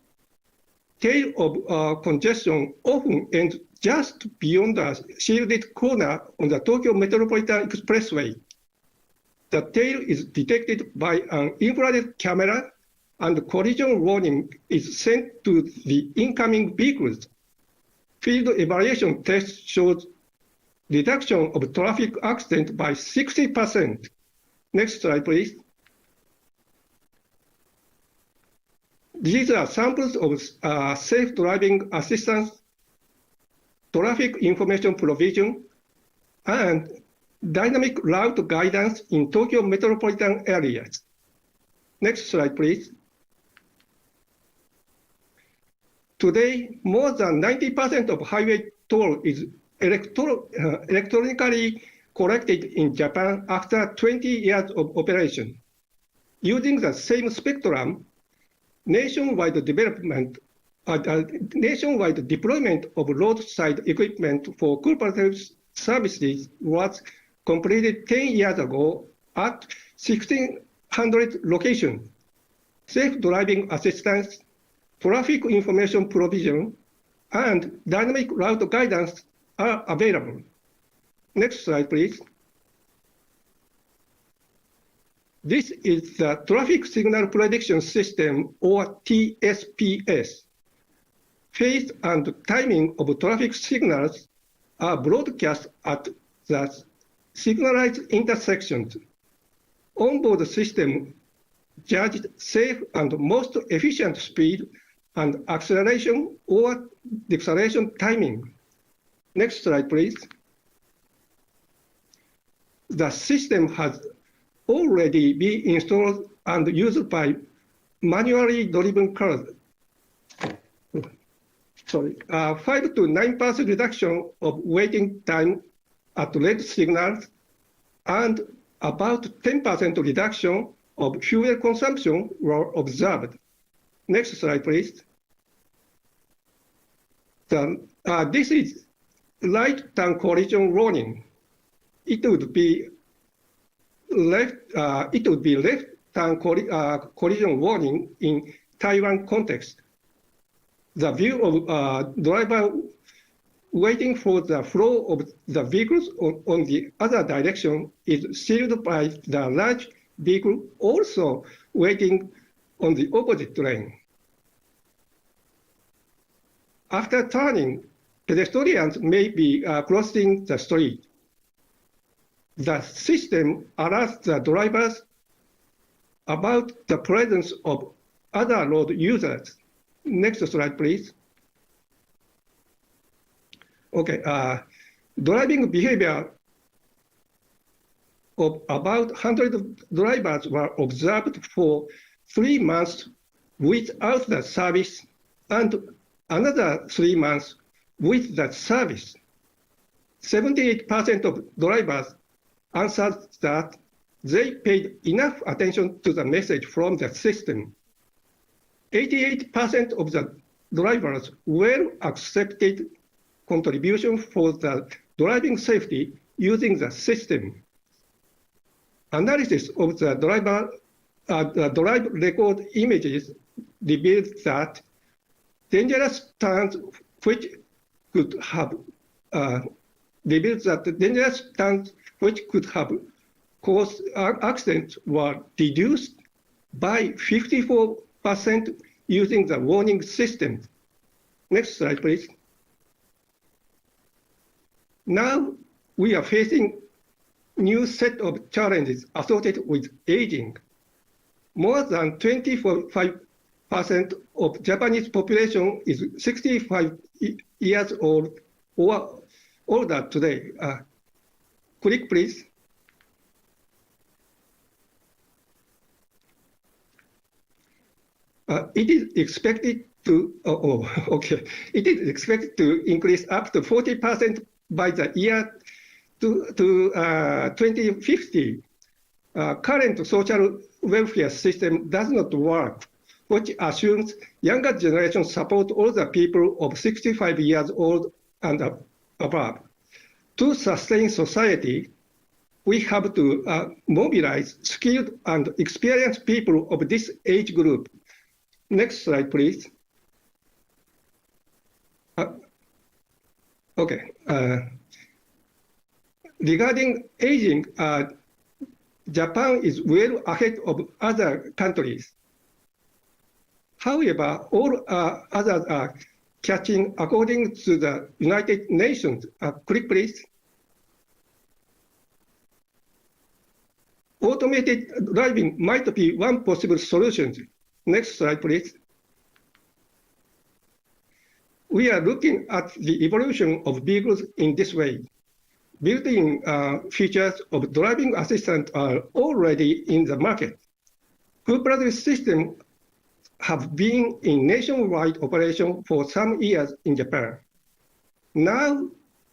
tail of congestion often ends just beyond the shielded corner on the Tokyo Metropolitan Expressway. The tail is detected by an infrared camera, and collision warning is sent to the incoming vehicles. Field evaluation test shows reduction of traffic accident by 60%. Next slide, please. These are samples of safe driving assistance, traffic information provision, and dynamic route guidance in Tokyo metropolitan areas. Next slide, please. Today, more than 90% of highway toll is electronically collected in Japan after 20 years of operation. Using the same spectrum, nationwide deployment of roadside equipment for cooperative services was completed 10 years ago at 1,600 locations. Safe driving assistance, traffic information provision, and dynamic route guidance are available. Next slide, please. This is the Traffic Signal Prediction System, or TSPS. Phase and timing of traffic signals are broadcast at the signalized intersections. Onboard system judged safe and most efficient speed and acceleration or deceleration timing. Next slide, please. The system has already been installed and used by manually driven cars. 5 to 9% reduction of waiting time at red signals and about 10% reduction of fuel consumption were observed. Next slide, please. This is right turn collision warning. It would be left turn collision warning in Taiwan context. The view of driver waiting for the flow of the vehicles on the other direction is shielded by the large vehicle also waiting on the opposite lane. After turning, pedestrians may be crossing the street. The system alerts the drivers about the presence of other road users. Next slide, please. Okay, driving behavior of about 100 drivers were observed for 3 months without the service and another 3 months with the service. 78% of drivers answered that they paid enough attention to the message from the system. 88% of the drivers well accepted contribution for the driving safety using the system. Analysis of the drive record images revealed that dangerous turns which could have caused accidents were reduced by 54% using the warning system. Next slide, please. Now we are facing new set of challenges associated with aging. More than 25% of Japanese population is 65 years old or older today. Click, please. It is expected to It is expected to increase up to 40% by the year to 2050. Current social welfare system does not work, which assumes younger generations support all the people of 65 years old and above. To sustain society, we have to mobilize skilled and experienced people of this age group. Next slide, please. Okay. Regarding aging, Japan is well ahead of other countries. However, all others are catching according to the United Nations. Click, please. Automated driving might be one possible solution. Next slide, please. We are looking at the evolution of vehicles in this way. Built-in features of driving assistant are already in the market. Cooperative systems have been in nationwide operation for some years in Japan. Now,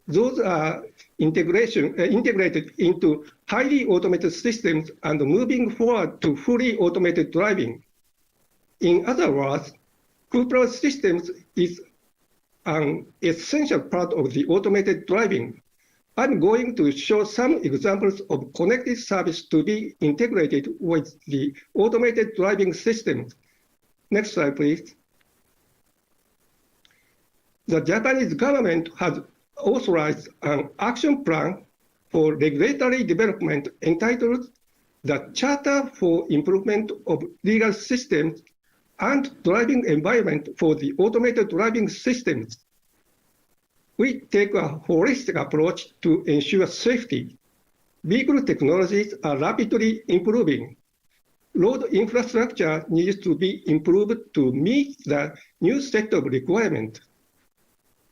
those are integrated into highly automated systems and moving forward to fully automated driving. In other words, cooperative systems is an essential part of the automated driving. I'm going to show some examples of connected service to be integrated with the automated driving system. Next slide, please. The Japanese government has authorized an action plan for regulatory development entitled the Charter for Improvement of Legal Systems and Driving Environment for the Automated Driving Systems. We take a holistic approach to ensure safety. Vehicle technologies are rapidly improving. Road infrastructure needs to be improved to meet the new set of requirements.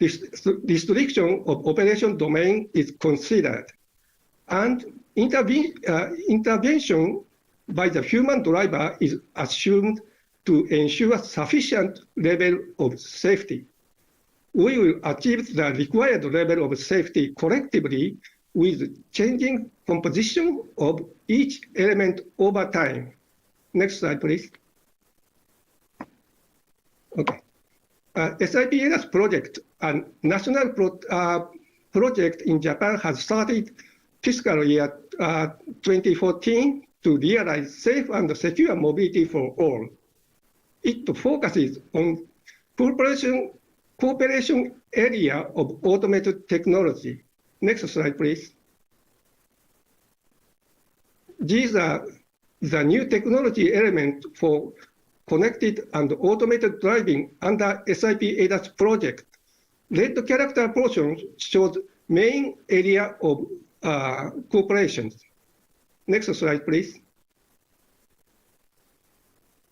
Restriction of operation domain is considered, and intervention by the human driver is assumed to ensure sufficient level of safety. We will achieve the required level of safety collectively with changing composition of each element over time. Next slide, please. Okay. SIP ADAS project, a national project in Japan, has started fiscal year 2014 to realize safe and secure mobility for all. It focuses on cooperation area of automated technology. Next slide, please. These are the new technology element for connected and automated driving under SIP ADAS project. Red character portion shows main area of cooperation. Next slide, please.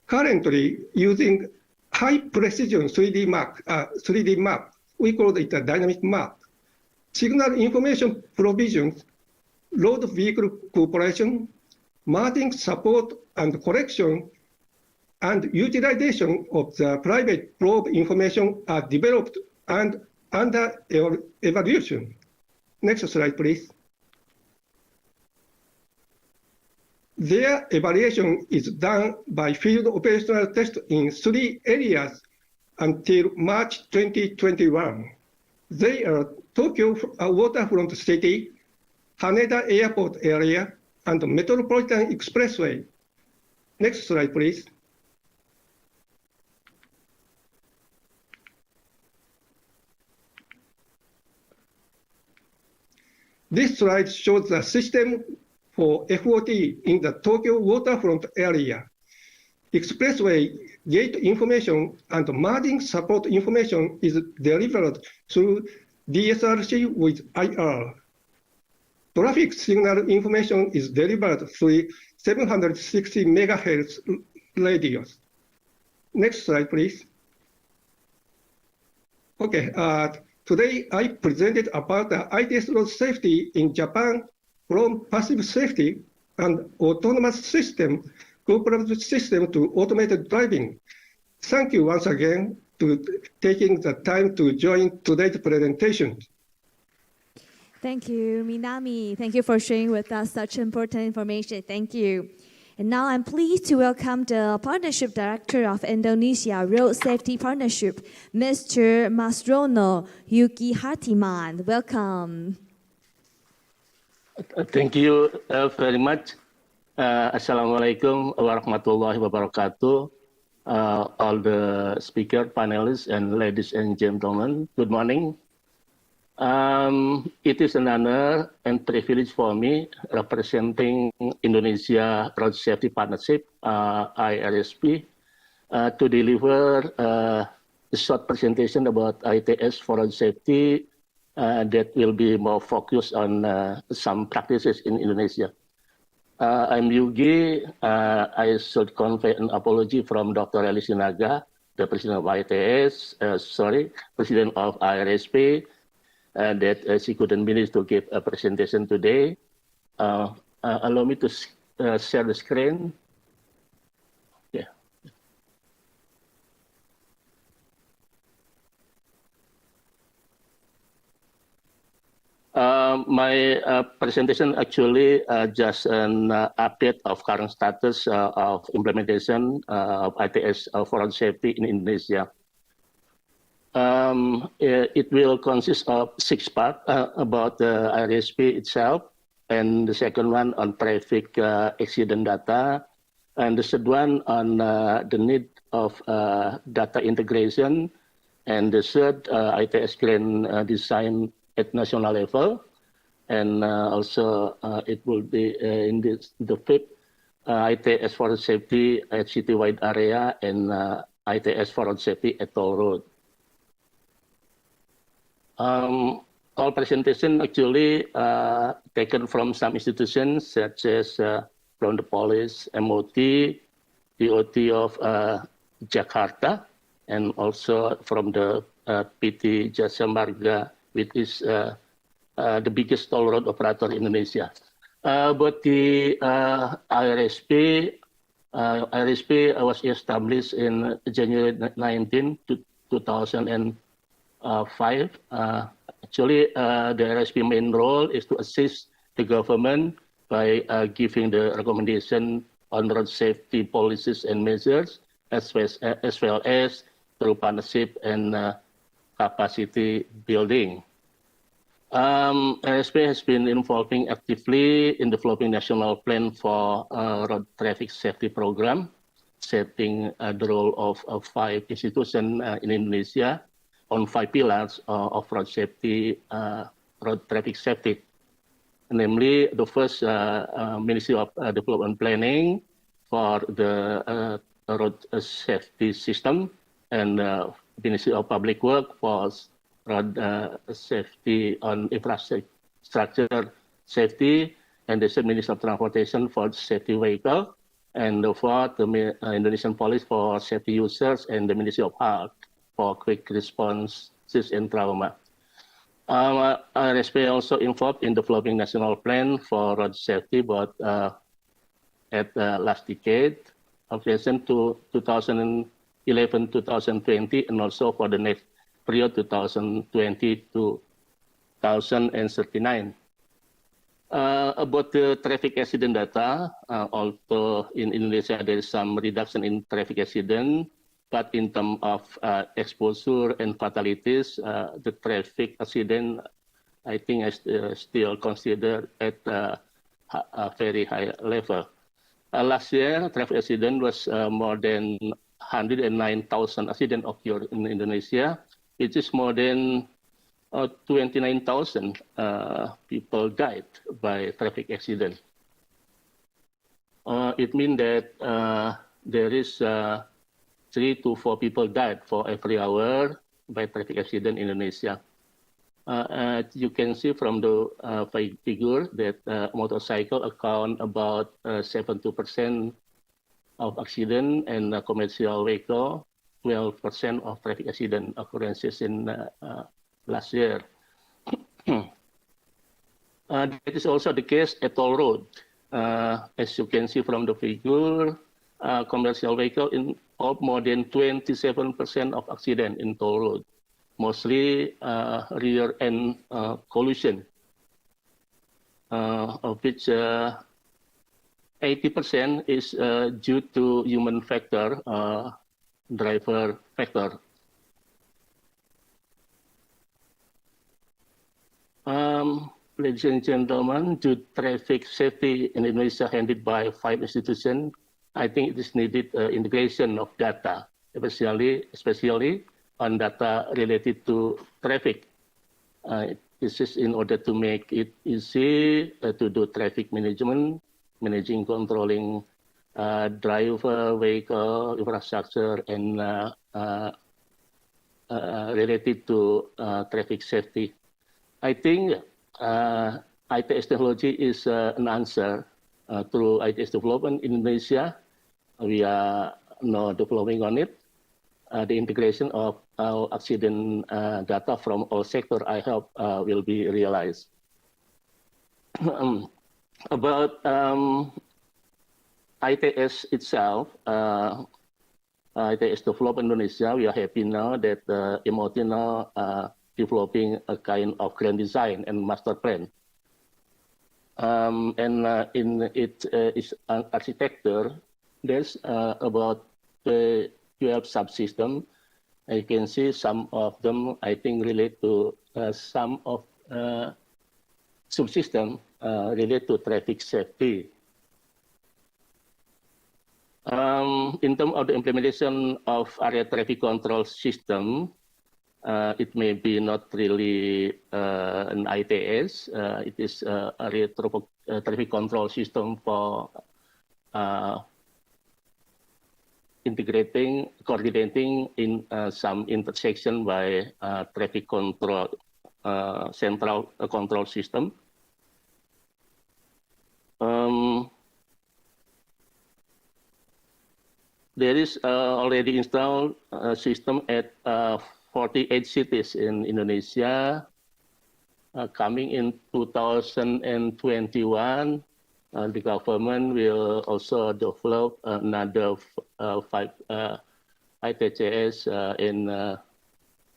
Currently, using high precision 3D map, we call it a dynamic map. Signal information provisions, road vehicle cooperation, merging support and correction, and utilization of the private probe information are developed and under evaluation. Next slide, please. Their evaluation is done by field operational test in 3 areas until March 2021. They are Tokyo Waterfront City, Haneda Airport area, and Metropolitan Expressway. Next slide, please. This slide shows the system for FOT in the Tokyo waterfront area. Expressway gate information and merging support information is delivered through DSRC with IR. Traffic signal information is delivered through 760 megahertz radios. Next slide, please. Okay, today I presented about the ITS road safety in Japan from passive safety and autonomous system, cooperative system to automated driving. Thank you once again for taking the time to join today's presentation. Thank you, Minami. Thank you for sharing with us such important information. Thank you. And now I'm pleased to welcome the Partnership Director of Indonesia Road Safety Partnership, Mr. Masrono Yuki Hartiman. Welcome. Thank you very much. Assalamualaikum warahmatullahi wabarakatuh. All the speaker, panelists, and ladies and gentlemen, good morning. It is an honor and privilege for me representing Indonesia Road Safety Partnership, IRSP, to deliver a short presentation about ITS for road safety that will be more focused on some practices in Indonesia. I'm Yugi. I should convey an apology from Dr. Eli Sinaga, the president of ITS, president of IRSP, that she couldn't manage to give a presentation today. Allow me to share the screen. Yeah. My presentation actually just an update of current status of implementation of ITS for road safety in Indonesia. It will consist of 6 parts about the IRSP itself, and the second one on traffic accident data, and the third one on the need of data integration, and the third ITS grand design at national level, and also it will be in the fifth ITS for road safety at citywide area and ITS for road safety at toll road. All presentation actually taken from some institutions such as from the police, MOT, DOT of Jakarta, and also from the PT Jasa Marga, which is the biggest toll road operator in Indonesia. But the IRSP was established in January 19, 2005. Actually, the IRSP main role is to assist the government by giving the recommendation on road safety policies and measures, as well as through partnership and capacity building. IRSP has been involving actively in developing national plan for road traffic safety program, setting the role of 5 institutions in Indonesia on 5 pillars of road safety, road traffic safety. Namely, the first Ministry of Development Planning for the road safety system, and Ministry of Public Work for road safety on infrastructure safety, and the Ministry of Transportation for safety vehicle, and the fourth, the Indonesian Police for safety users, and the Ministry of Health for quick responses and trauma. IRSP also involved in developing national plan for road safety, but at last decade, of recent to 2011-2020, and also for the next period 2020 to 2039. About the traffic accident data, although in Indonesia there is some reduction in traffic accident, but in terms of exposure and fatalities, the traffic accident, I think, is still considered at a very high level. Last year, traffic accident was more than 109,000 accidents occurred in Indonesia, which is more than 29,000 people died by traffic accident. It means that there is 3 to 4 people died for every hour by traffic accident in Indonesia. You can see from the figure that motorcycle account about 72% of accident, and commercial vehicle 12% of traffic accident occurrences in last year. That is also the case at toll road. As you can see from the figure, commercial vehicle in more than 27% of accident in toll road, mostly rear end collision, of which 80% is due to human factor, driver factor. Ladies and gentlemen, to traffic safety in Indonesia handled by 5 institutions, I think it is needed integration of data, especially on data related to traffic. This is in order to make it easy to do traffic management, managing, controlling driver, vehicle, infrastructure, and related to traffic safety. I think ITS technology is an answer through ITS development in Indonesia. We are now developing on it. The integration of accident data from all sectors, I hope, will be realized. About ITS itself, ITS development Indonesia, we are happy now that MOT now developing a kind of grand design and master plan. And in its architecture, there's about 12 subsystems. You can see some of them, I think, relate to some of subsystems related to traffic safety. In terms of the implementation of area traffic control system, it may be not really an ITS. It is area traffic control system for integrating, coordinating in some intersection by traffic control, central control system. There is already installed a system at 48 cities in Indonesia. Coming in 2021, the government will also develop another 5 ITS in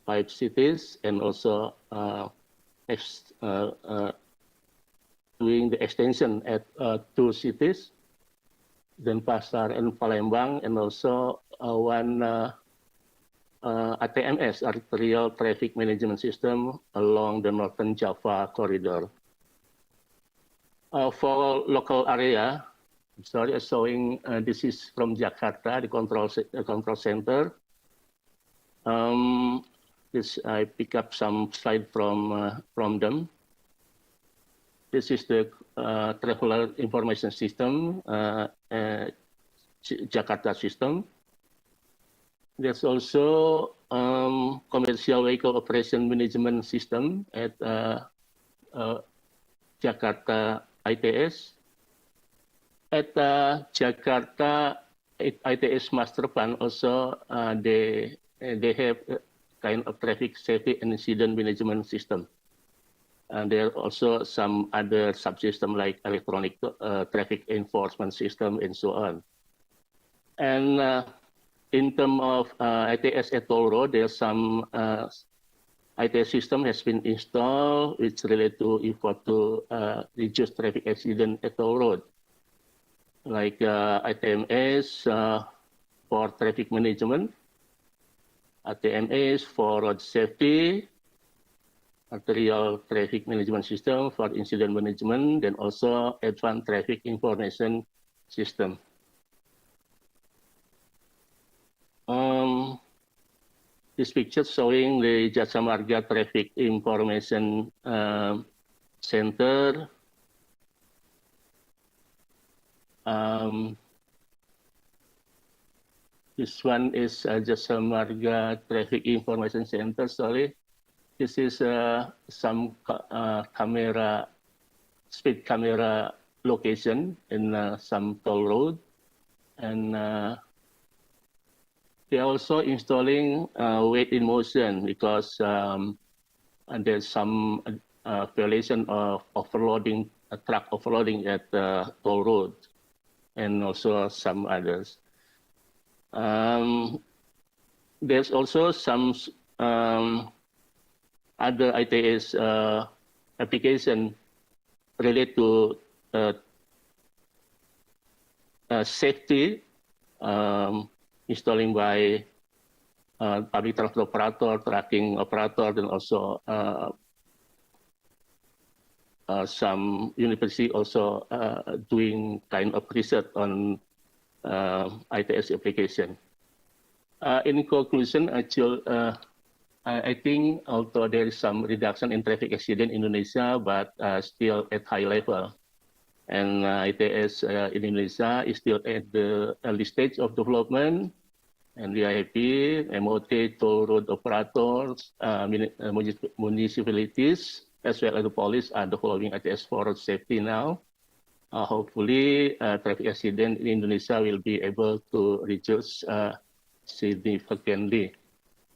5 cities, and also doing the extension at 2 cities. Denpasar and Palembang, and also one ATMS, Arterial Traffic Management System, along the Northern Java corridor. For local area, sorry, showing this is from Jakarta, the control center. This I pick up some slide from them. This is the traveler information system, Jakarta system. There's also commercial vehicle operation management system at Jakarta ITS. At Jakarta ITS master plan also, they have a kind of traffic safety and incident management system. And there are also some other subsystems like electronic traffic enforcement system and so on. And in terms of ITS at toll road, there's some ITS system has been installed which relate to effort to reduce traffic accident at toll road, like ITMS for traffic management, ITMS for road safety, arterial traffic management system for incident management, and also advanced traffic information system. This picture showing the Jasa Marga Traffic Information Center. This one is Jasa Marga Traffic Information Center, sorry. This is some camera, speed camera location in some toll road. And they're also installing wait in motion because there's some violation of overloading, truck overloading at the toll road, and also some others. There's also some other ITS application related to safety, installing by public transport operator, tracking operator, and also some university also doing kind of research on ITS application. In conclusion, actually, I think although there is some reduction in traffic accident in Indonesia, but still at high level. And ITS in Indonesia is still at the early stage of development. And we are happy, MOT, toll road operators, municipalities, as well as the police are following ITS for road safety now. Hopefully, traffic accident in Indonesia will be able to reduce significantly.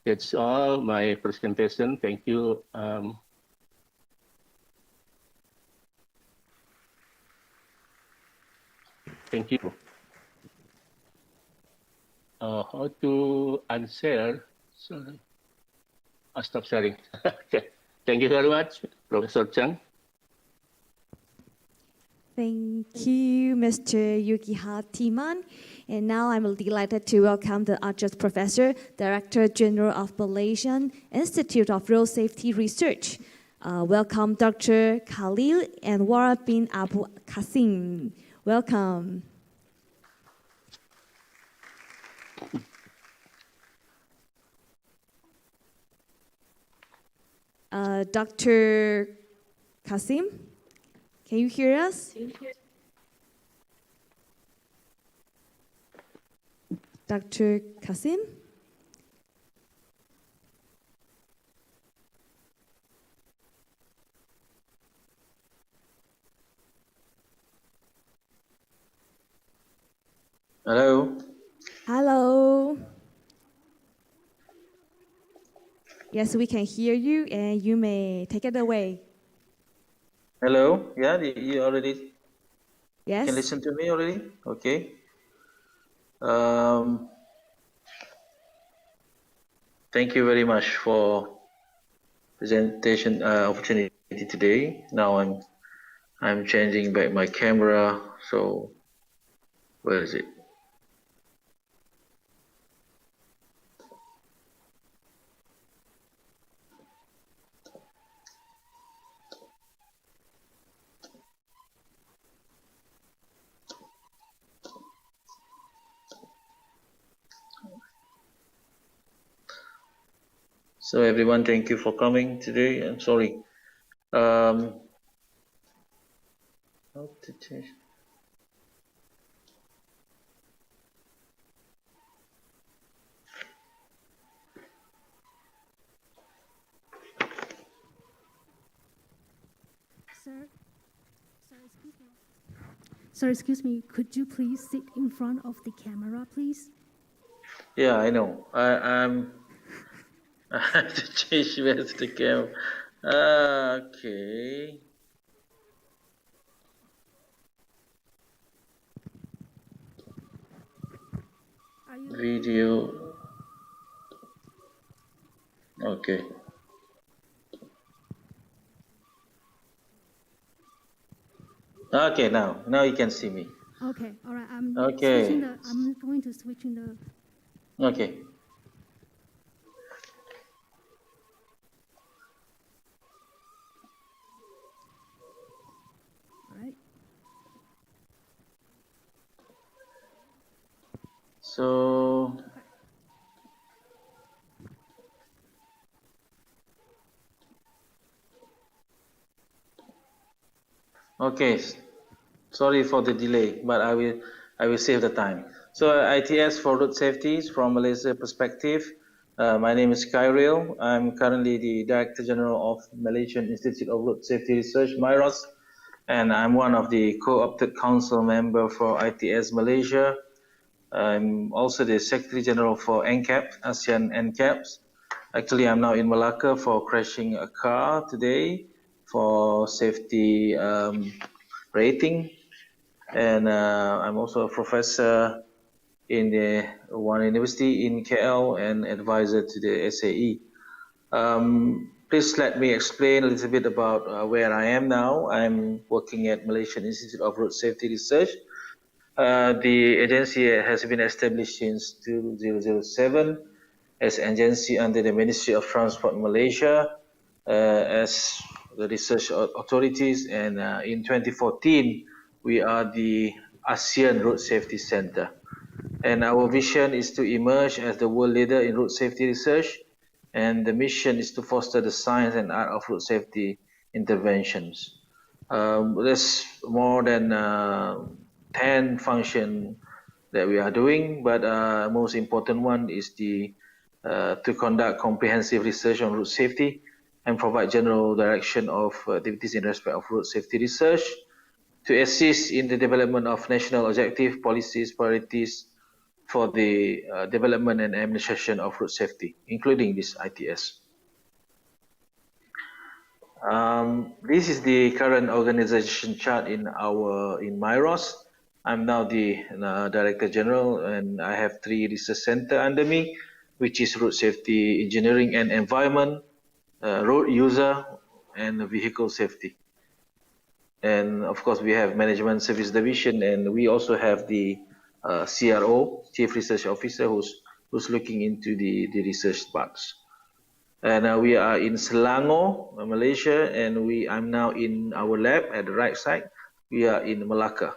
That's all my presentation. Thank you. Thank you. How to answer? Sorry. I'll stop sharing. Okay. Thank you very much, Professor Chang. Thank you, Mr. Yukiha Timan. And now I'm delighted to welcome the Adjunct Professor, Director General of Malaysian Institute of Road Safety Research. Welcome, Dr. Khalil Anwar bin Abu Qasim. Welcome. Dr. Qasim, can you hear us? Dr. Qasim? Hello. Hello. Yes, we can hear you, and you may take it away. Hello. Yeah, you already Yes. can listen to me already? Okay. Thank you very much for presentation opportunity today. Now I'm changing back my camera. So where is it? So everyone, thank you for coming today. I'm sorry. How to change? Sir, excuse me, could you please sit in front of the camera, please? Yeah, I know. I have to change where the camera. Okay. Video. Okay. Okay, now you can see me. Okay, all right. I'm Okay. I'm going to switch in the. Okay. All right. So. Okay, sorry for the delay, but I will save the time. So ITS for road safety from Malaysia perspective. My name is Khairil. I'm currently the Director General of Malaysian Institute of Road Safety Research, MIROS, and I'm one of the co-opted council member for ITS Malaysia. I'm also the Secretary General for NCAP, ASEAN NCAPs. Actually, I'm now in Malacca for crashing a car today for safety rating, and I'm also a professor in the one university in KL and advisor to the SAE. Please let me explain a little bit about where I am now. I'm working at Malaysian Institute of Road Safety Research. The agency has been established since 2007 as an agency under the Ministry of Transport Malaysia as the research authorities, and in 2014 we are the ASEAN Road Safety Center, and our vision is to emerge as the world leader in road safety research and the mission is to foster the science and art of road safety interventions. There's more than 10 functions that we are doing, but most important one is to conduct comprehensive research on road safety and provide general direction of activities in respect of road safety research, to assist in the development of national objective policies, priorities for the development and administration of road safety, including this ITS. This is the current organization chart in MIROS. I'm now the Director General, and I have 3 research centers under me, which is Road Safety Engineering and Environment, Road User, and Vehicle Safety. And of course, we have Management Service Division, and we also have the CRO, Chief Research Officer, who's looking into the research parts. And we are in Selangor, Malaysia, and I'm now in our lab at the right side. We are in Malacca.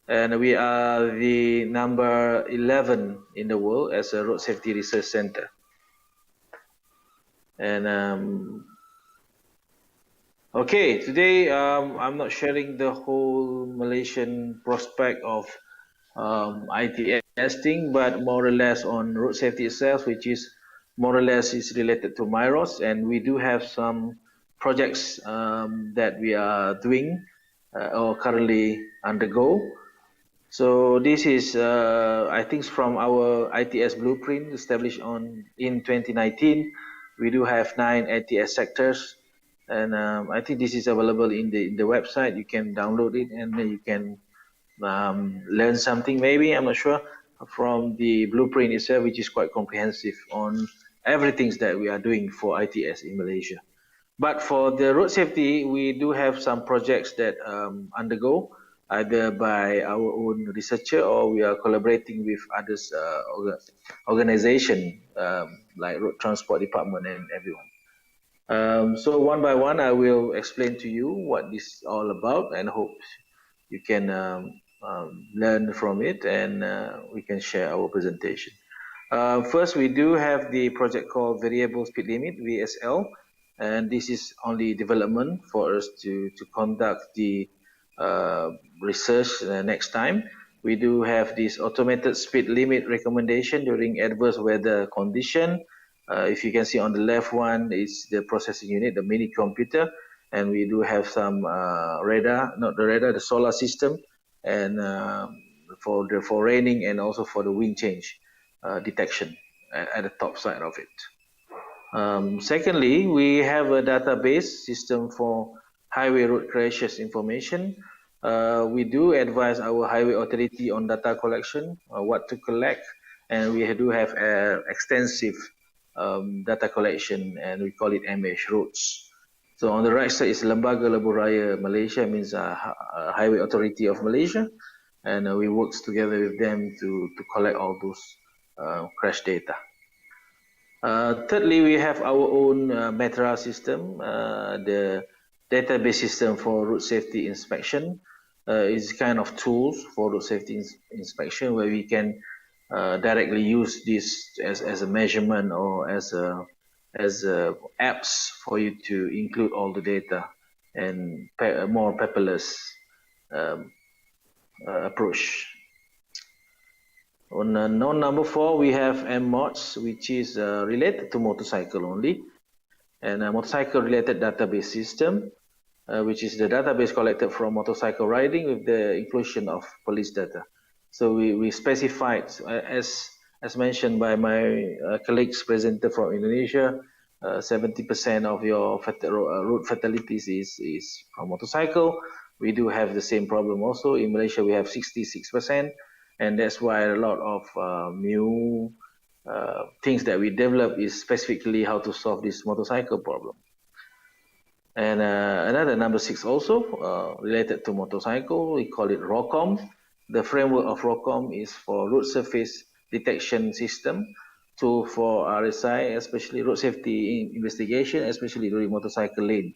And we are the number 11 in the world as a road safety research center. And okay, today I'm not sharing the whole Malaysian prospect of ITS thing, but more or less on road safety itself, which is more or less is related to MIROS, and we do have some projects that we are doing or currently undergo. So this is, I think, from our ITS blueprint established in 2019. We do have 9 ITS sectors, and I think this is available in the website. You can download it, and then you can learn something, maybe, I'm not sure, from the blueprint itself, which is quite comprehensive on everything that we are doing for ITS in Malaysia. But for the road safety, we do have some projects that undergo either by our own researcher, or we are collaborating with others organization like Road Transport Department and everyone. So one by one, I will explain to you what this is all about, and hope you can learn from it, and we can share our presentation. First, we do have the project called Variable Speed Limit, VSL, and this is only development for us to conduct the research next time. We do have this automated speed limit recommendation during adverse weather condition. If you can see on the left one, is the processing unit, the mini computer, and we do have some radar, not the radar, the solar system, and for raining and also for the wind change detection at the top side of it. Secondly, we have a database system for highway road crashes information. We do advise our highway authority on data collection, what to collect, and we do have extensive data collection, and we call it MH roads. So on the right side is Lembaga Lebuh Raya Malaysia, means Highway Authority of Malaysia, and we work together with them to collect all those crash data. Thirdly, we have our own METRA system, the database system for road safety inspection. Is kind of tools for road safety inspection, where we can directly use this as a measurement, or as apps for you to include all the data, and more paperless approach. On number 4, we have MMODS, which is related to motorcycle only, and a motorcycle related database system, which is the database collected from motorcycle riding with the inclusion of police data. So we specified, as mentioned by my colleagues presenter from Indonesia, 70% of your road fatalities is from motorcycle. We do have the same problem also. In Malaysia, we have 66%, and that's why a lot of new things that we develop is specifically how to solve this motorcycle problem. And another number 6 also related to motorcycle, we call it ROCOM. The framework of ROCOM is for road surface detection system, tool for RSI, especially road safety investigation, especially during motorcycle lane.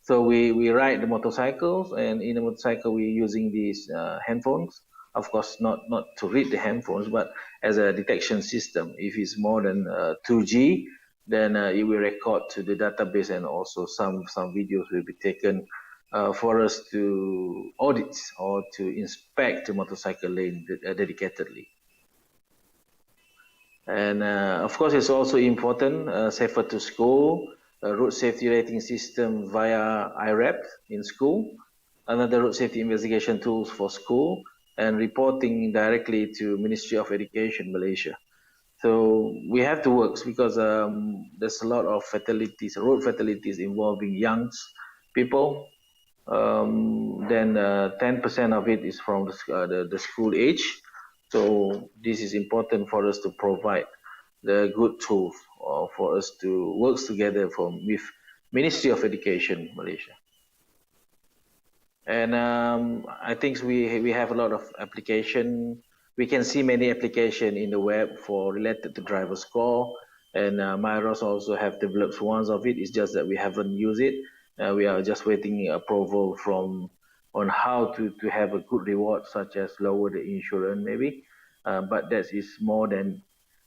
So we ride the motorcycles, and in the motorcycle we're using these handphones. Of course, not to read the handphones, but as a detection system. If it's more than 2G, then it will record to the database, and also some videos will be taken for us to audit or to inspect the motorcycle lane dedicatedly. And of course, it's also important, safer to school, road safety rating system via IRAP in school, another road safety investigation tools for school, and reporting directly to Ministry of Education, Malaysia. So we have to work because there's a lot of fatalities, road fatalities involving young people. Then 10% of it is from the school age. So this is important for us to provide the good tools for us to work together with Ministry of Education, Malaysia. And I think we have a lot of application. We can see many application in the web for related to driver score. And Myros also have developed ones of it. It's just that we haven't used it. We are just waiting approval on how to have a good reward, such as lower the insurance maybe. But that is more than,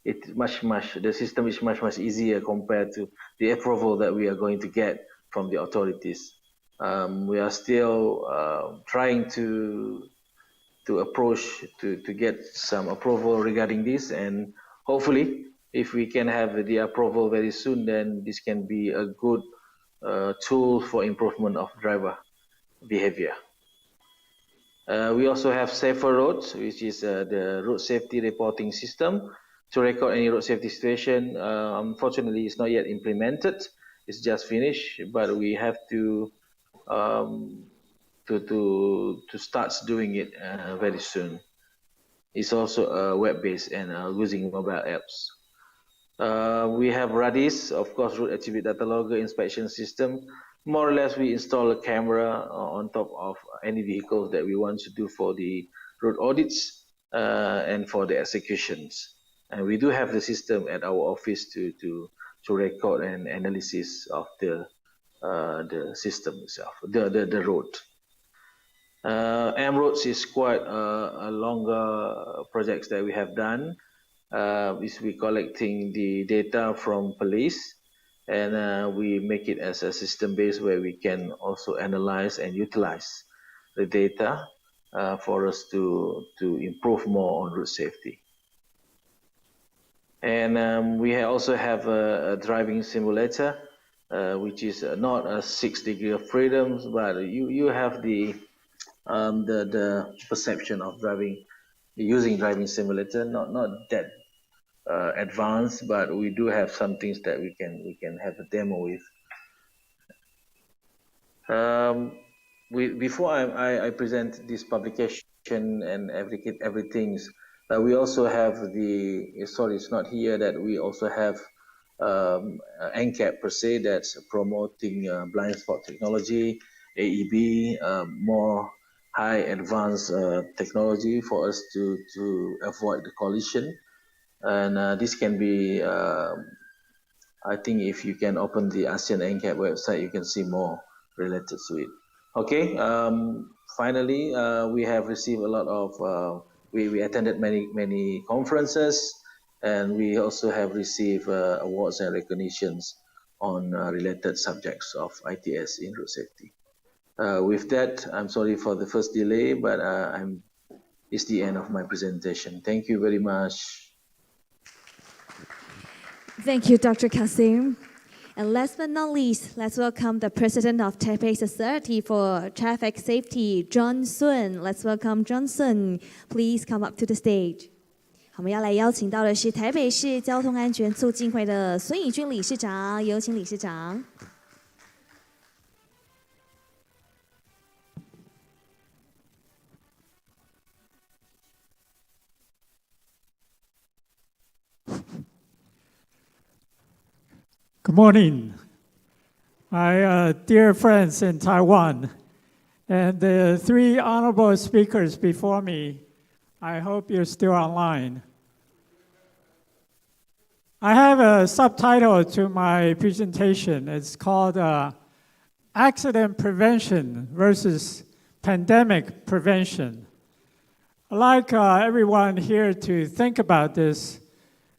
the system is much easier compared to the approval that we are going to get from the authorities. We are still trying to approach to get some approval regarding this, and hopefully if we can have the approval very soon, then this can be a good tool for improvement of driver behavior. We also have Safer Roads, which is the road safety reporting system to record any road safety situation. Unfortunately, it's not yet implemented. It's just finished, but we have to start doing it very soon. It's also web-based and using mobile apps. We have RADIS, of course, Road Activity Data Logger Inspection System. More or less, we install a camera on top of any vehicles that we want to do for the road audits and for the executions. And we do have the system at our office to record and analysis of the system itself, the road. MRoads is quite a longer projects that we have done. Is we collecting the data from police, and we make it as a system base where we can also analyze and utilize the data for us to improve more on road safety. And we also have a driving simulator, which is not a 6 degrees of freedom, but you have the perception of driving using driving simulator, not that advanced, but we do have some things that we can have a demo with. Before I present this publication and everything, we also have sorry, it's not here, that we also have NCAP per se, that's promoting blind spot technology, AEB, more high advanced technology for us to avoid the collision. And this can be, I think if you can open the ASEAN NCAP website, you can see more related to it. Okay, finally, we have received a lot of, we attended many conferences, and we also have received awards and recognitions on related subjects of ITS in road safety. With that, I'm sorry for the first delay, but it's the end of my presentation. Thank you very much. Thank you, Dr. Kasim. And last but not least, let's welcome the President of Taipei Society for Traffic Safety, John Sun. Let's welcome John Sun. Please come up to the stage. 我们要来邀请到的是台北市交通安全促进会的孙以军理事长，有请理事长。Good morning, my dear friends in Taiwan, and the three honorable speakers before me. I hope you're still online. I have a subtitle to my presentation. It's called Accident Prevention versus Pandemic Prevention. I'd like everyone here to think about this.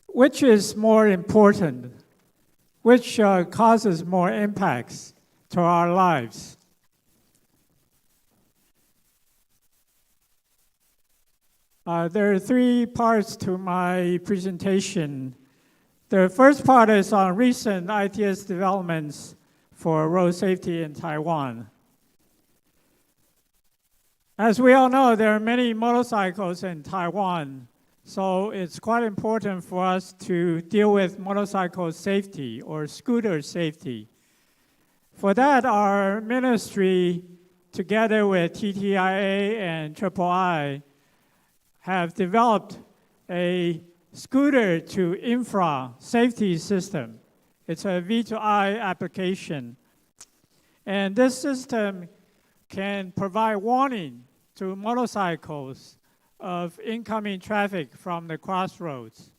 Which is more important? which causes more impacts to our lives. There are three parts to my presentation. The first part is on recent ITS developments for road safety in Taiwan. As we all know, there are many motorcycles in Taiwan, so it's quite important for us to deal with motorcycle safety or scooter safety. For that, our ministry, together with TTIA and III, have developed a scooter to infra safety system. It's a V2I application. And this system can provide warning to motorcycles of incoming traffic from the crossroads.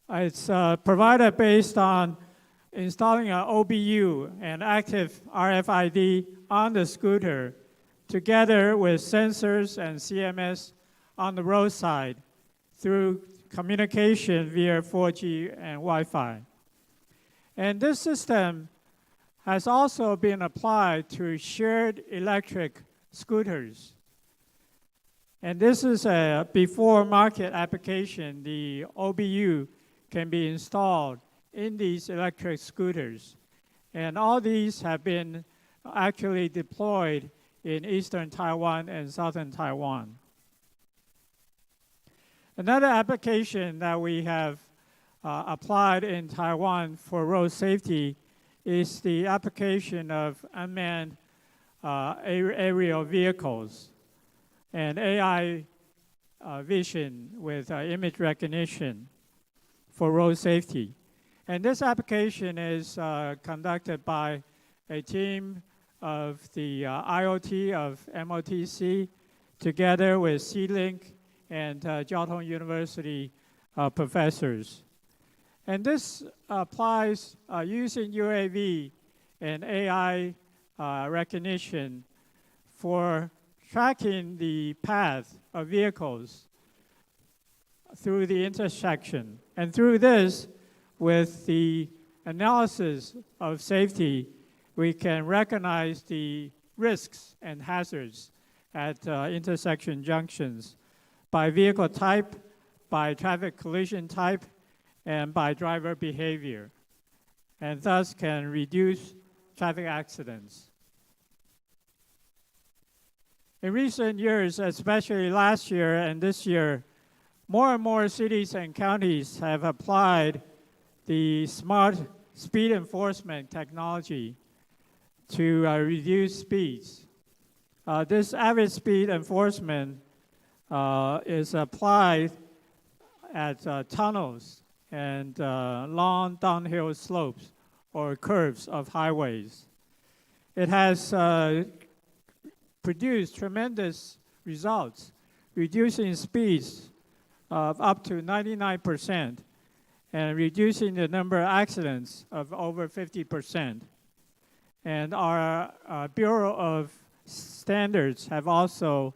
It's provided based on installing an OBU, an active RFID, on the scooter, together with sensors and CMS on the roadside through communication via 4G and Wi-Fi. And this system has also been applied to shared electric scooters. And this is a before market application. The OBU can be installed in these electric scooters. And all these have been actually deployed in eastern Taiwan and southern Taiwan. Another application that we have applied in Taiwan for road safety is the application of unmanned aerial vehicles and AI vision with image recognition for road safety. And this application is conducted by a team of the IoT of MOTC together with C-Link and Jiao Tong University professors. And this applies using UAV and AI recognition for tracking the path of vehicles through the intersection. And through this, with the analysis of safety, we can recognize the risks and hazards at intersection junctions by vehicle type, by traffic collision type, and by driver behavior, and thus can reduce traffic accidents. In recent years, especially last year and this year, more and more cities and counties have applied the smart speed enforcement technology to reduce speeds. This average speed enforcement is applied at tunnels and long downhill slopes or curves of highways. It has produced tremendous results, reducing speeds of up to 99% and reducing the number of accidents of over 50%. And our Bureau of Standards have also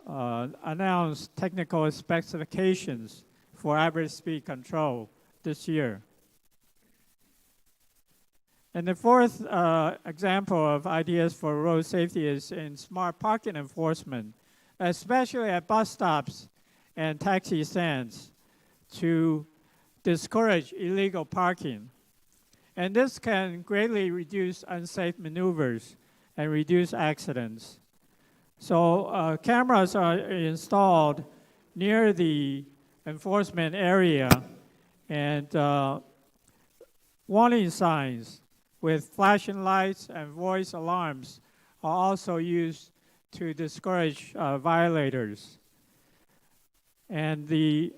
announced technical specifications for average speed control this year. And the fourth example of ITS for road safety is in smart parking enforcement, especially at bus stops and taxi stands, to discourage illegal parking. And this can greatly reduce unsafe maneuvers and reduce accidents. So cameras are installed near the enforcement area, and warning signs with flashing lights and voice alarms are also used to discourage violators. And the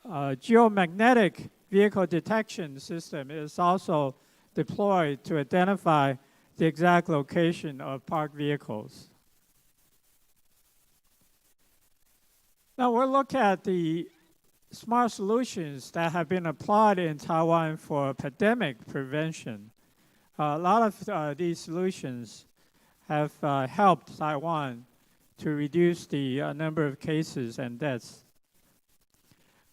geomagnetic vehicle detection system is also deployed to identify the exact location of parked vehicles. Now we'll look at the smart solutions that have been applied in Taiwan for pandemic prevention. A lot of these solutions have helped Taiwan to reduce the number of cases and deaths.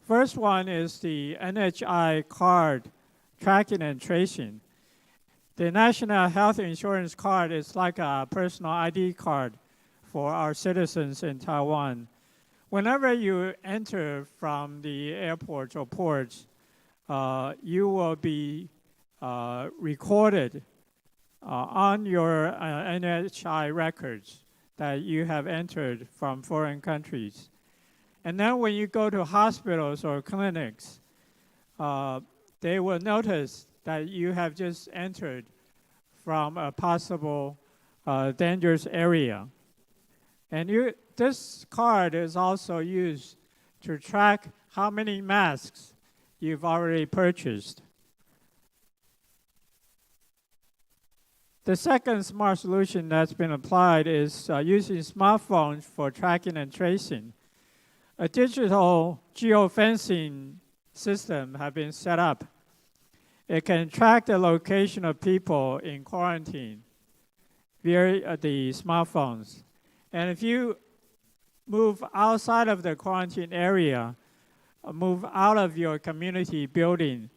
First one is the NHI card tracking and tracing. The National Health Insurance Card is like a personal ID card for our citizens in Taiwan. Whenever you enter from the airports or ports, you will be recorded on your NHI records that you have entered from foreign countries. And then when you go to hospitals or clinics, they will notice that you have just entered from a possible dangerous area. And this card is also used to track how many masks you've already purchased. The second smart solution that's been applied is using smartphones for tracking and tracing. A digital geofencing system has been set up. It can track the location of people in quarantine via the smartphones. And if you move outside of the quarantine area, move out of your community building,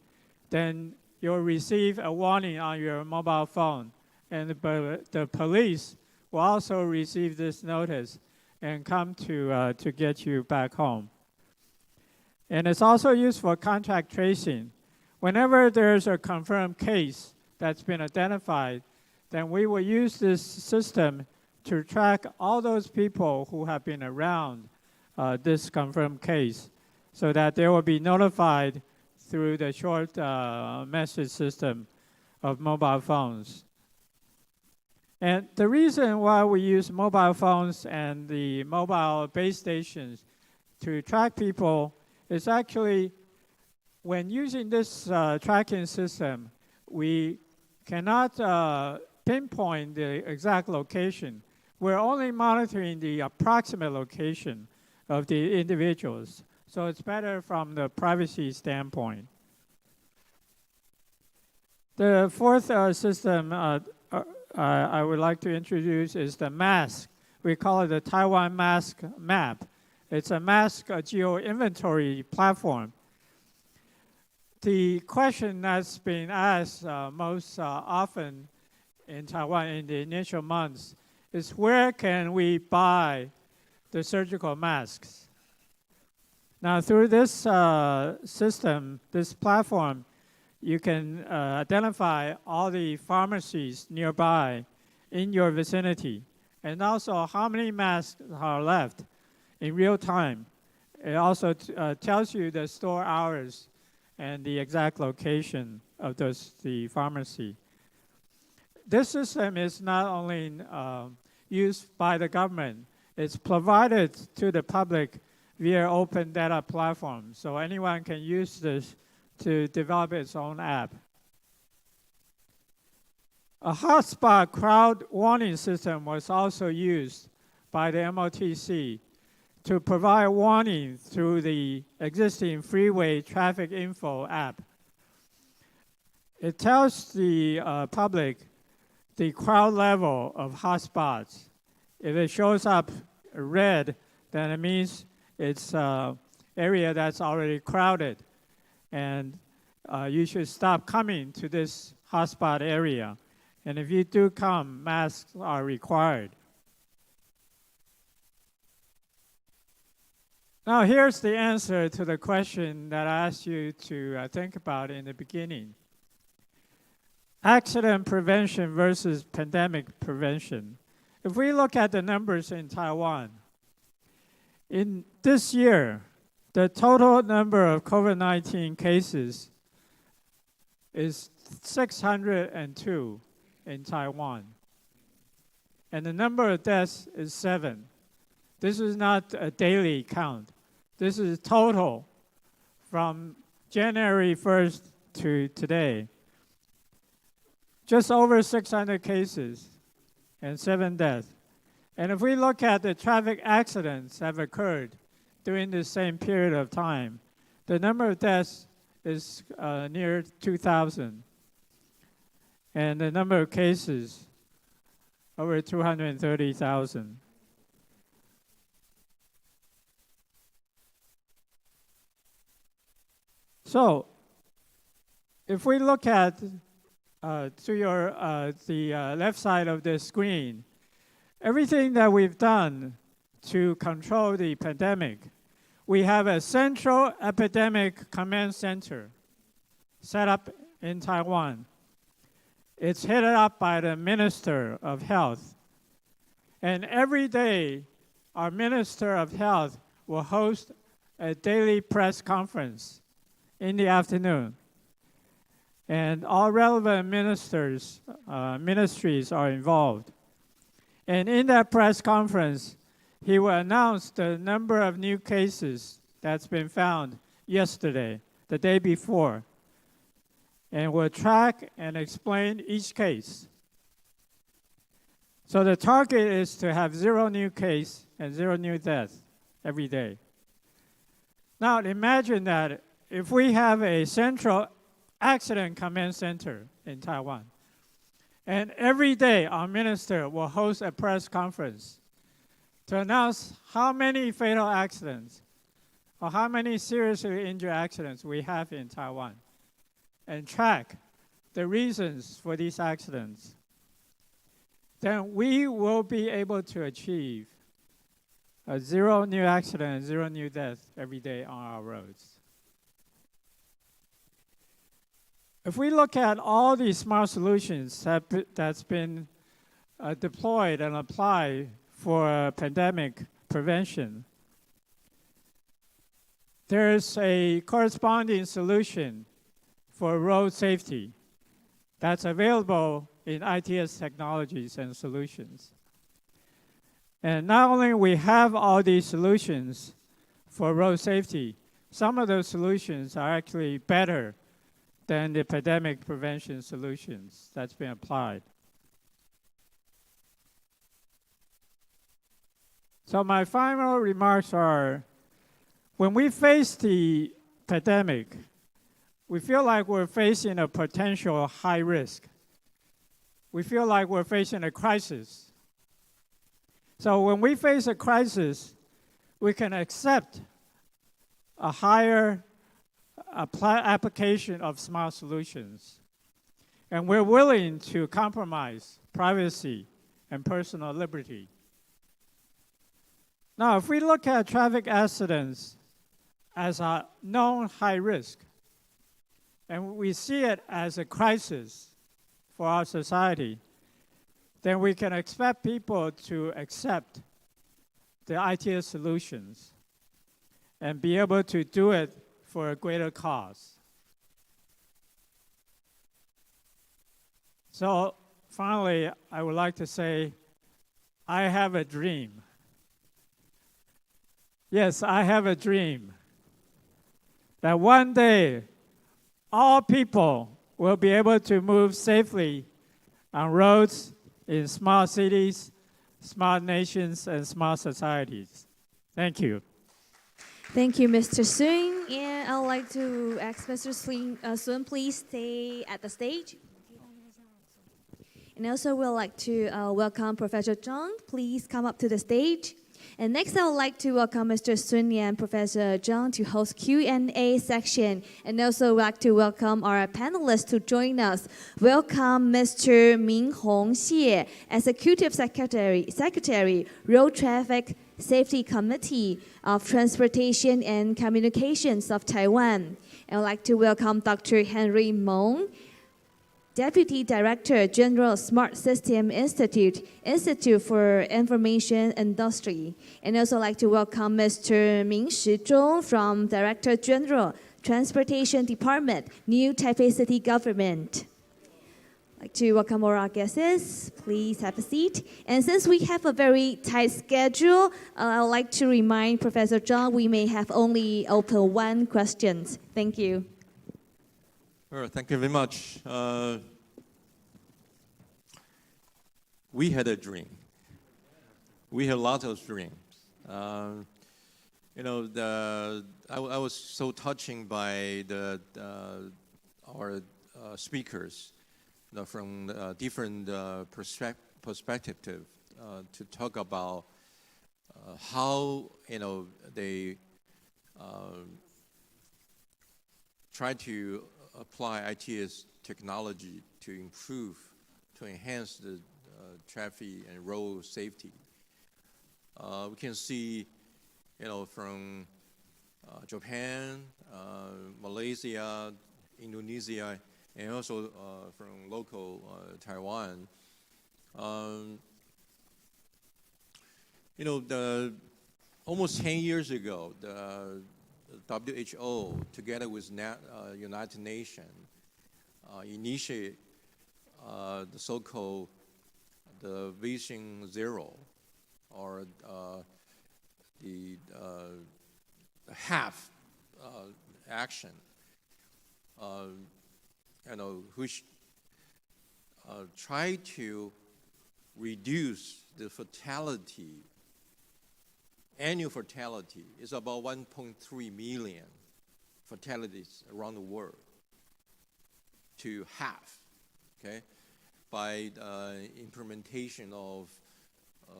then you'll receive a warning on your mobile phone. And the police will also receive this notice and come to get you back home. And it's also used for contact tracing. Whenever there's a confirmed case that's been identified, then we will use this system to track all those people who have been around this confirmed case so that they will be notified through the short message system of mobile phones. And the reason why we use mobile phones and the mobile base stations to track people is actually when using this tracking system, we cannot pinpoint the exact location. We're only monitoring the approximate location of the individuals. So it's better from the privacy standpoint. The fourth system I would like to introduce is the mask. We call it the Taiwan Mask Map. It's a mask geo-inventory platform. The question that's been asked most often in Taiwan in the initial months is where can we buy the surgical masks? Now through this system, this platform, you can identify all the pharmacies nearby in your vicinity and also how many masks are left in real time. It also tells you the store hours and the exact location of the pharmacy. This system is not only used by the government, it's provided to the public via open data platform. So anyone can use this to develop its own app. A hotspot crowd warning system was also used by the MOTC to provide warning through the existing freeway traffic info app. It tells the public the crowd level of hotspots. If it shows up red, then it means it's an area that's already crowded. And you should stop coming to this hotspot area. And if you do come, masks are required. Now here's the answer to the question that I asked you to think about in the beginning. Accident prevention versus pandemic prevention. If we look at the numbers in Taiwan, in this year, the total number of COVID-19 cases is 602 in Taiwan. And the number of deaths is 7. This is not a daily count. This is total from January 1st to today. Just over 600 cases and 7 deaths. And if we look at the traffic accidents that have occurred during the same period of time, the number of deaths is near 2,000. And the number of cases, over 230,000. So, if we look at to your the left side of the screen, everything that we've done to control the pandemic, we have a central epidemic command center set up in Taiwan. It's headed up by the Minister of Health. And every day, our Minister of Health will host a daily press conference in the afternoon. And all relevant ministries are involved. And in that press conference, he will announce the number of new cases that's been found yesterday, the day before, and will track and explain each case. So the target is to have 0 new case and 0 new deaths every day. Now imagine that if we have a central accident command center in Taiwan, and every day our minister will host a press conference to announce how many fatal accidents or how many seriously injured accidents we have in Taiwan, and track the reasons for these accidents, then we will be able to achieve a 0 new accident, 0 new death every day on our roads. If we look at all these smart solutions that's been deployed and applied for pandemic prevention, there's a corresponding solution for road safety that's available in ITS technologies and solutions. And not only we have all these solutions for road safety, some of those solutions are actually better than the pandemic prevention solutions that's been applied. So my final remarks are, when we face the pandemic, we feel like we're facing a potential high risk. We feel like we're facing a crisis. So when we face a crisis, we can accept a higher application of smart solutions. And we're willing to compromise privacy and personal liberty. Now, if we look at traffic accidents as a known high risk, and we see it as a crisis for our society, then we can expect people to accept the ITS solutions and be able to do it for a greater cause. So finally, I would like to say, I have a dream. Yes, I have a dream that one day all people will be able to move safely on roads in smart cities, smart nations, and smart societies. Thank you. Thank you, Mr. Sun. And I would like to ask Mr. Sun, please stay at the stage. And also we'd like to welcome Professor Zhang. Please come up to the stage. And next, I would like to welcome Mr. Sun and Professor Zhang to host Q&A section. And also would like to welcome our panelists to join us. Welcome Mr. Minhong Xie, Executive Secretary, Road Traffic Safety Committee of Transportation and Communications of Taiwan. I would like to welcome Dr. Henry Meng, Deputy Director, General Smart System Institute for Information Industry. And also like to welcome Mr. Ming Shizhong from Director General, Transportation Department, New Taipei City Government. I'd like to welcome all our guests. Please have a seat. And since we have a very tight schedule, I would like to remind Professor Zhang we may have only open 1 question. Thank you. Well, thank you very much. We had a dream. We had lots of dreams. You know, I was so touching by our speakers, you know, from different perspective to talk about how, you know, they try to apply ITS technology to improve, to enhance the traffic and road safety. We can see, from Japan, Malaysia, Indonesia, and also from local Taiwan. Almost 10 years ago, the WHO, together with United Nations, initiated the so-called the Vision Zero, or the half action, which try to reduce the fatality. Annual fatality is about 1.3 million fatalities around the world, to half, okay, by implementation of,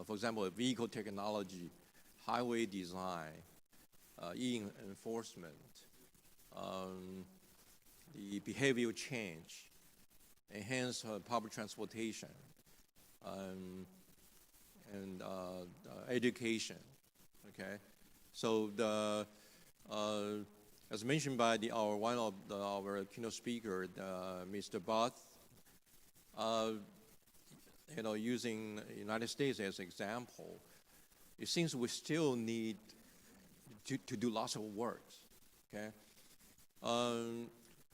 for example, vehicle technology, highway design, e-enforcement, the behavioral change, enhanced public transportation, and education. Okay, so as mentioned by one of our keynote speaker, Mr. Bath, using the United States as an example, it seems we still need to do lots of work. Okay,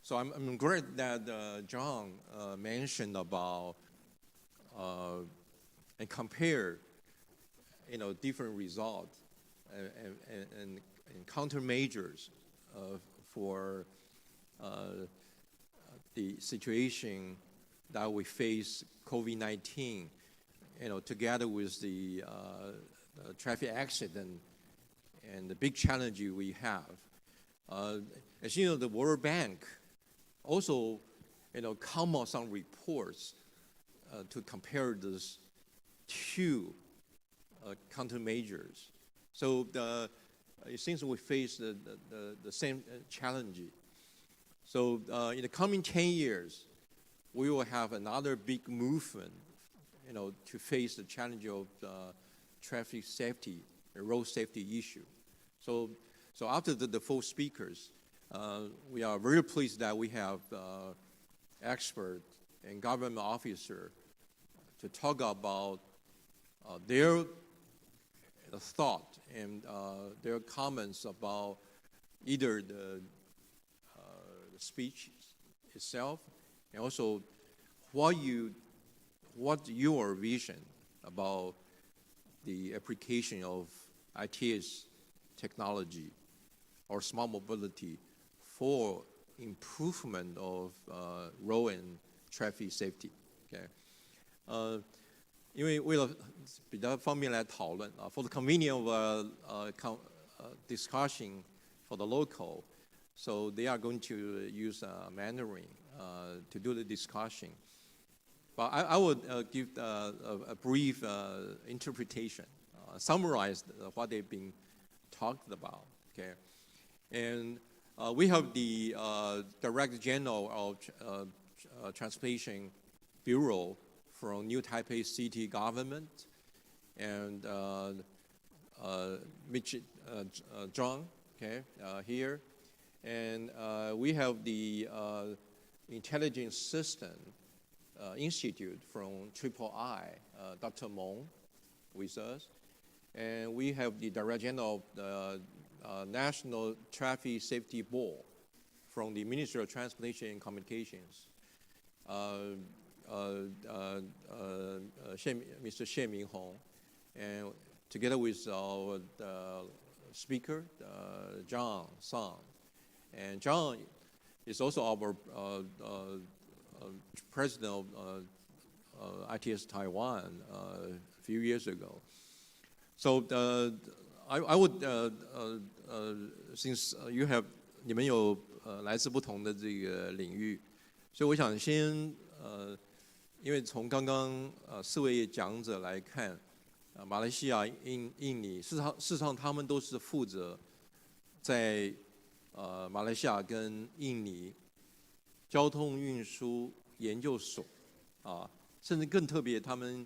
so I'm glad that John mentioned about and compared, different results and countermeasures for the situation that we face, COVID-19, together with the traffic accident and the big challenge we have. As you know, the World Bank also, come out some reports to compare these two countermeasures. So it seems we face the same challenge. So in the coming 10 years, we will have another big movement, to face the challenge of traffic safety, the road safety issue. So after the four speakers, we are very pleased that we have experts and government officers to talk about their thought and their comments about either the speech itself, and also what your vision about the application of ITS technology or smart mobility for improvement of road and traffic safety. Okay. 因为为了比较方便来讨论for the convenience of discussion for the local, so they are going to use Mandarin to do the discussion. But I would give a brief interpretation, summarize what they've been talked about. Okay, and we have the Director General of Transportation Bureau from New Taipei City Government, and Zhang, okay, here. And we have the Intelligence System Institute from III, Dr. Meng, with us. And we have the Director General of the National Traffic Safety Board from the Ministry of Transportation and Communications, Mr. Xie Minghong, and together with our speaker, John Song. And John is also our president of ITS Taiwan a few years ago. So I would, since你们有来自不同的这个领域，所以我想先因为从刚刚4位讲者来看，马来西亚、印尼，事实上他们都是负责在马来西亚跟印尼交通运输研究所啊，甚至更特别，他们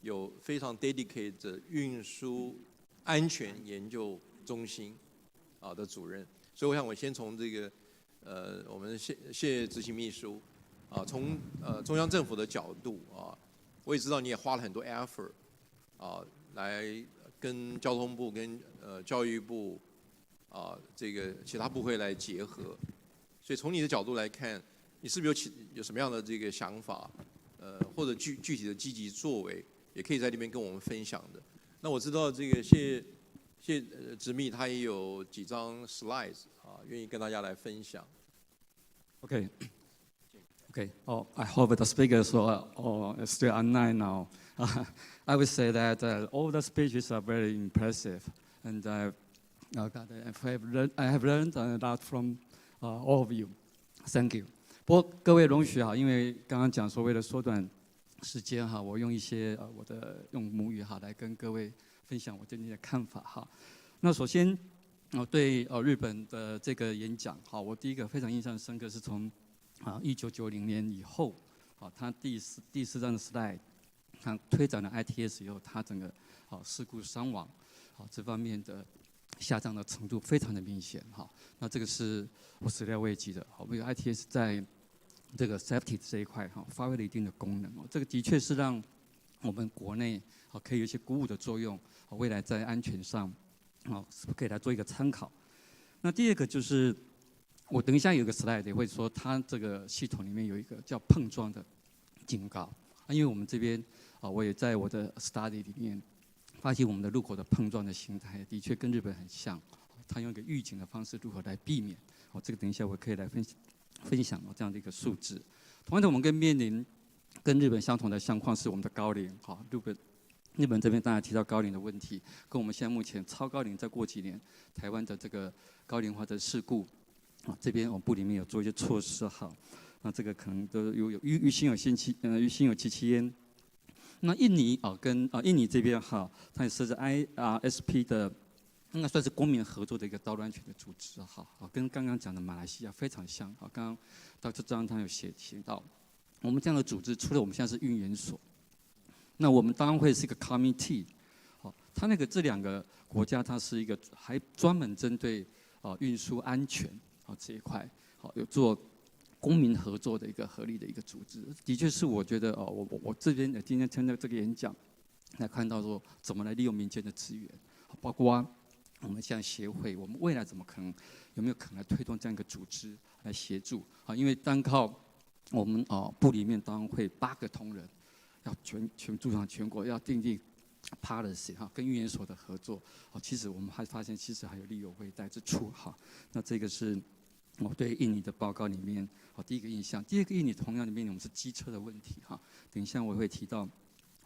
有非常 dedicated 的运输安全研究中心啊的主任。所以我想我先从这个我们谢执行秘书啊，从中央政府的角度啊，我也知道你也花了很多 effort 啊，来跟交通部跟教育部啊这个其他部会来结合。所以从你的角度来看，你是不是有什么样的这个想法？或者具体的积极作为，也可以在那边跟我们分享的。那我知道这个谢执秘他也有几张 slides 啊，愿意跟大家来分享。Okay. Oh, I hope the speakers are still online now. I would say that all the speeches are very impressive, and I have learned a lot from all of you. Thank you. 不过各位容许哈，因为刚刚讲说为了缩短时间哈，我用一些我的用母语哈来跟各位分享我对你的看法哈。那首先对日本的这个演讲哈，我第一个非常印象深刻是从1990年以后他第四张的 slide， 他推展了 ITS 以后，他整个事故伤亡这方面的下降的程度非常的明显哈。那这个是我始料未及的，因为 ITS 在这个 safety 这一块发挥了一定的功能，这个的确是让我们国内可以有一些鼓舞的作用，未来在安全上是不是可以来做一个参考。那第二个就是我等一下有个 slide 也会说，它这个系统里面有一个叫碰撞的警告，因为我们这边我也在我的 study 里面发现我们的路口的碰撞的形态的确跟日本很像，它用一个预警的方式如何来避免，这个等一下我可以来分享这样的一个数字。同样的，我们面临跟日本相同的相况是我们的高龄，日本这边当然提到高龄的问题，跟我们现在目前超高龄，再过几年台湾的这个高龄化的事故，这边我们部里面有做一些措施那这个可能都有于心有戚戚焉。那印尼跟印尼这边它也设置 IRSP 的，应该算是公民合作的一个道路安全的组织跟刚刚讲的马来西亚非常像刚刚Dr. 张他有写到，我们这样的组织除了我们现在是运研所，那我们当然会是一个 committee，它这两个国家它是一个还专门针对运输安全这一块有做公民合作的一个合力的一个组织，的确是我觉得我这边今天参加这个演讲，来看到说怎么来利用民间的资源，包括我们像协会，我们未来有没有可能来推动这样一个组织来协助因为单靠我们部里面当然会8个同仁，要全驻场全国要订定 policy 跟运研所的合作其实我们还发现其实还有力有未逮之处那这个是我对印尼的报告里面第一个印象。第二个印尼同样里面我们是机车的问题等一下我会提到，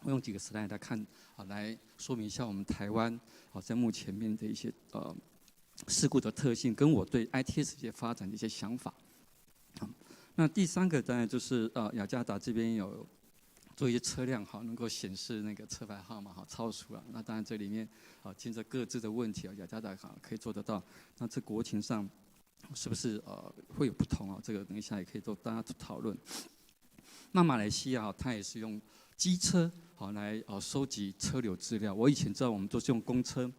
我用几个 slide 来看来说明一下我们台湾在目前面的一些事故的特性，跟我对 ITS 一些发展的一些想法那第三个当然就是雅加达这边有做一些车辆能够显示那个车牌号码超速了，那当然这里面经着各自的问题雅加达可以做得到，那这国情上是不是会有不同这个等一下也可以做大家讨论。那马来西亚它也是用机车来收集车流资料，我以前知道我们都是用公车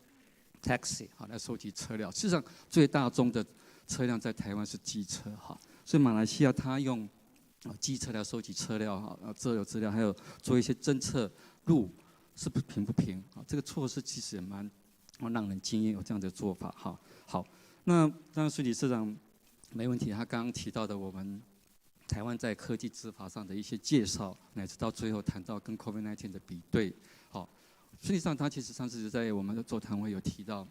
taxi 来收集车辆，事实上最大宗的车辆在台湾是机车所以马来西亚它用机车来收集车辆车流资料，还有做一些侦测路是不平不平这个措施其实也蛮让人惊艳，有这样的做法好，那当然苏理事长没问题，他刚刚提到的我们台湾在科技执法上的一些介绍，乃至到最后谈到跟 COVID-19 的比对实际上他其实上次在我们的座谈会有提到，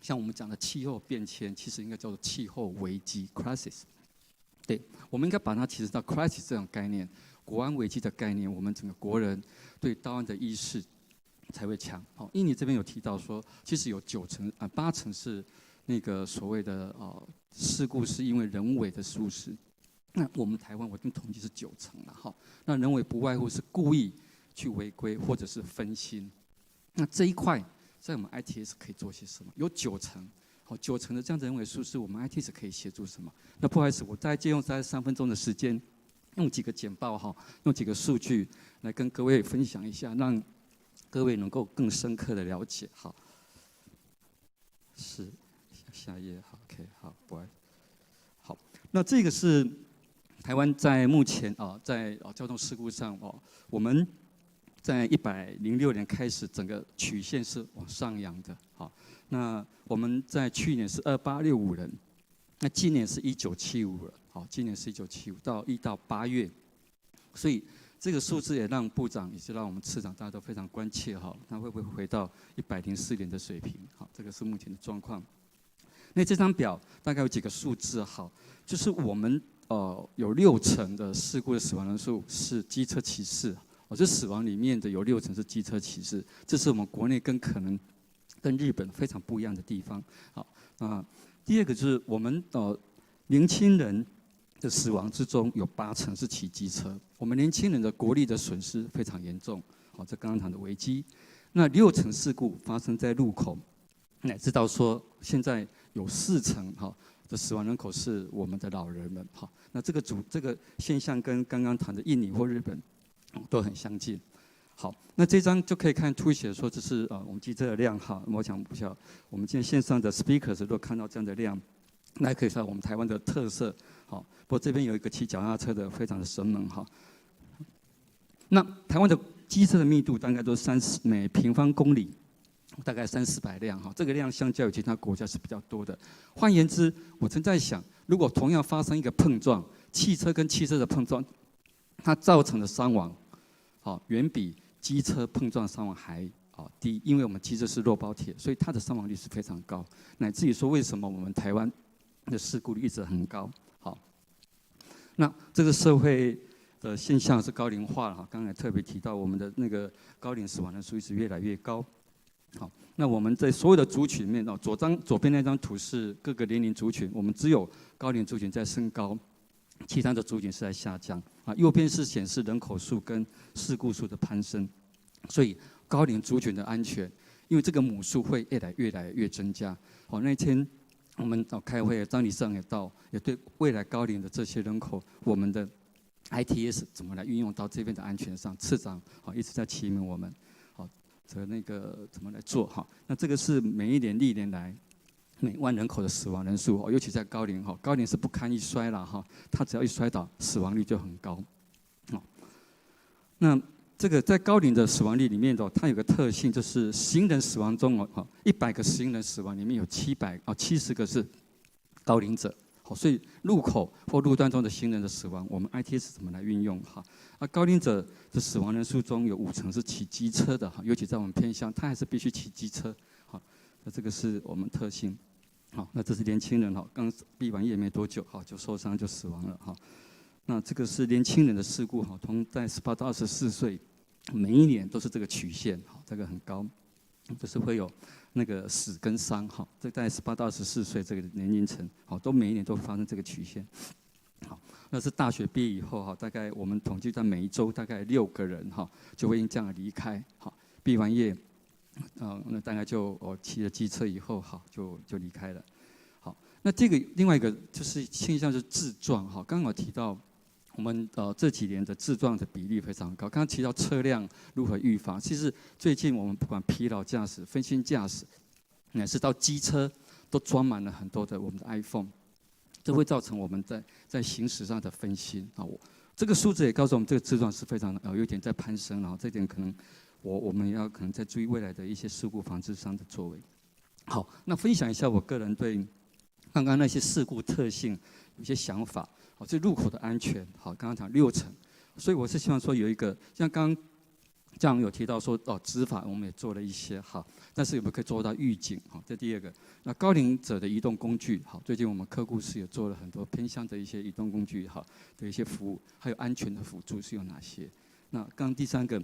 像我们讲的气候变迁其实应该叫做气候危机 crisis， 对，我们应该把它提升到 crisis 这种概念，国安危机的概念，我们整个国人对道安的意识才会强印尼这边有提到说其实有8成是那个所谓的事故是因为人为的疏失，那我们台湾我们统计是9成了那人为不外乎是故意去违规或者是分心，那这一块在我们 ITS 可以做些什么？有9成好，90%的这样的人为数是我们 ITS 可以协助什么？那不好意思，我再借用大概3分钟的时间，用几个简报哈，用几个数据来跟各位分享一下，让各位能够更深刻的了解。好，是下一页，好 ，OK， 好，不好意思，好，那这个是台湾在目前在交通事故上我们在106年开始，整个曲线是往上扬的。好，那我们在去年是2865人，那今年是1975人。好，今年是1975到1到8月，所以这个数字也让部长，也是让我们次长大家都非常关切哈，那会不会回到104年的水平？好，这个是目前的状况。那这张表大概有几个数字，好，就是我们有60%的事故的死亡人数是机车骑士，这死亡里面的有60%是机车骑士，这是我们国内可能跟日本非常不一样的地方。好，那第二个就是我们年轻人的死亡之中有80%是骑机车，我们年轻人的国力的损失非常严重。好，这刚刚谈的危机，那60%事故发生在路口，乃至到说现在有40%的死亡人口是我们的老人们。好，那这个现象跟刚刚谈的印尼或日本都很相近。好，那这张就可以看凸显说这是我们机车的量哈。我想不晓我们今天线上的 speakers 如果看到这样的量，那可以说我们台湾的特色。好，不过这边有一个骑脚踏车的非常的生猛哈。那台湾的机车的密度大概都每平方公里大概300-400辆哈，这个量相较于其他国家是比较多的。换言之，我正在想，如果同样发生一个碰撞，汽车跟汽车的碰撞，它造成的伤亡，好，远比机车碰撞伤亡还低，因为我们机车是肉包铁，所以它的伤亡率是非常高，乃至于说为什么我们台湾的事故率一直很高。好，那这个社会的现象是高龄化了哈，刚才特别提到我们的那个高龄死亡人数一直越来越高。好，那我们在所有的族群里面左边那张图是各个年龄族群，我们只有高龄族群在升高，其他的族群是在下降。啊，右边是显示人口数跟事故数的攀升，所以高龄族群的安全，因为这个母数会越来越增加。好，那天我们开会，张理事长也对未来高龄的这些人口，我们的 ITS 怎么来运用到这边的安全上，次长一直在启蒙我们。那个怎么来做哈？那这个是每一年历年来每万人口的死亡人数，尤其在高龄高龄是不堪一摔了哈，他只要一摔倒，死亡率就很高。那这个在高龄的死亡率里面它有个特性，就是行人死亡中100个行人死亡里面有70个是高龄者。所以路口或路段中的行人的死亡，我们 ITS 怎么来运用哈？高龄者的死亡人数中有50%是骑机车的哈，尤其在我们偏乡，他还是必须骑机车。好，那这个是我们特性。好，那这是年轻人刚毕完业没多久就受伤就死亡了哈。那这个是年轻人的事故从在18到24岁，每一年都是这个曲线这个很高，就是会有那个死跟伤这在18到24岁这个年龄层都每一年都发生这个曲线。好，那是大学毕业以后大概我们统计在每一周大概6个人就会因这样离开。好，毕完业那大概就骑了机车以后就离开了。好，那这个另外一个就是现象是自撞刚刚提到我们这几年的自撞的比例非常高。刚刚提到车辆如何预防，其实最近我们不管疲劳驾驶、分心驾驶，乃至到机车，都装满了很多的我们的 iPhone， 这会造成我们在行驶上的分心这个数字也告诉我们，这个自撞是非常有点在攀升，然后这点可能我们要可能在注意未来的一些事故防治上的作为。好，那分享一下我个人对刚刚那些事故特性有些想法。这路口的安全，刚刚讲60%，所以我是希望说有一个像刚刚这样有提到说执法我们也做了一些但是有没有可以做到预警这第二个。那高龄者的移动工具最近我们科顾室也做了很多偏向的一些移动工具的一些服务，还有安全的辅助是有哪些？那刚刚第三个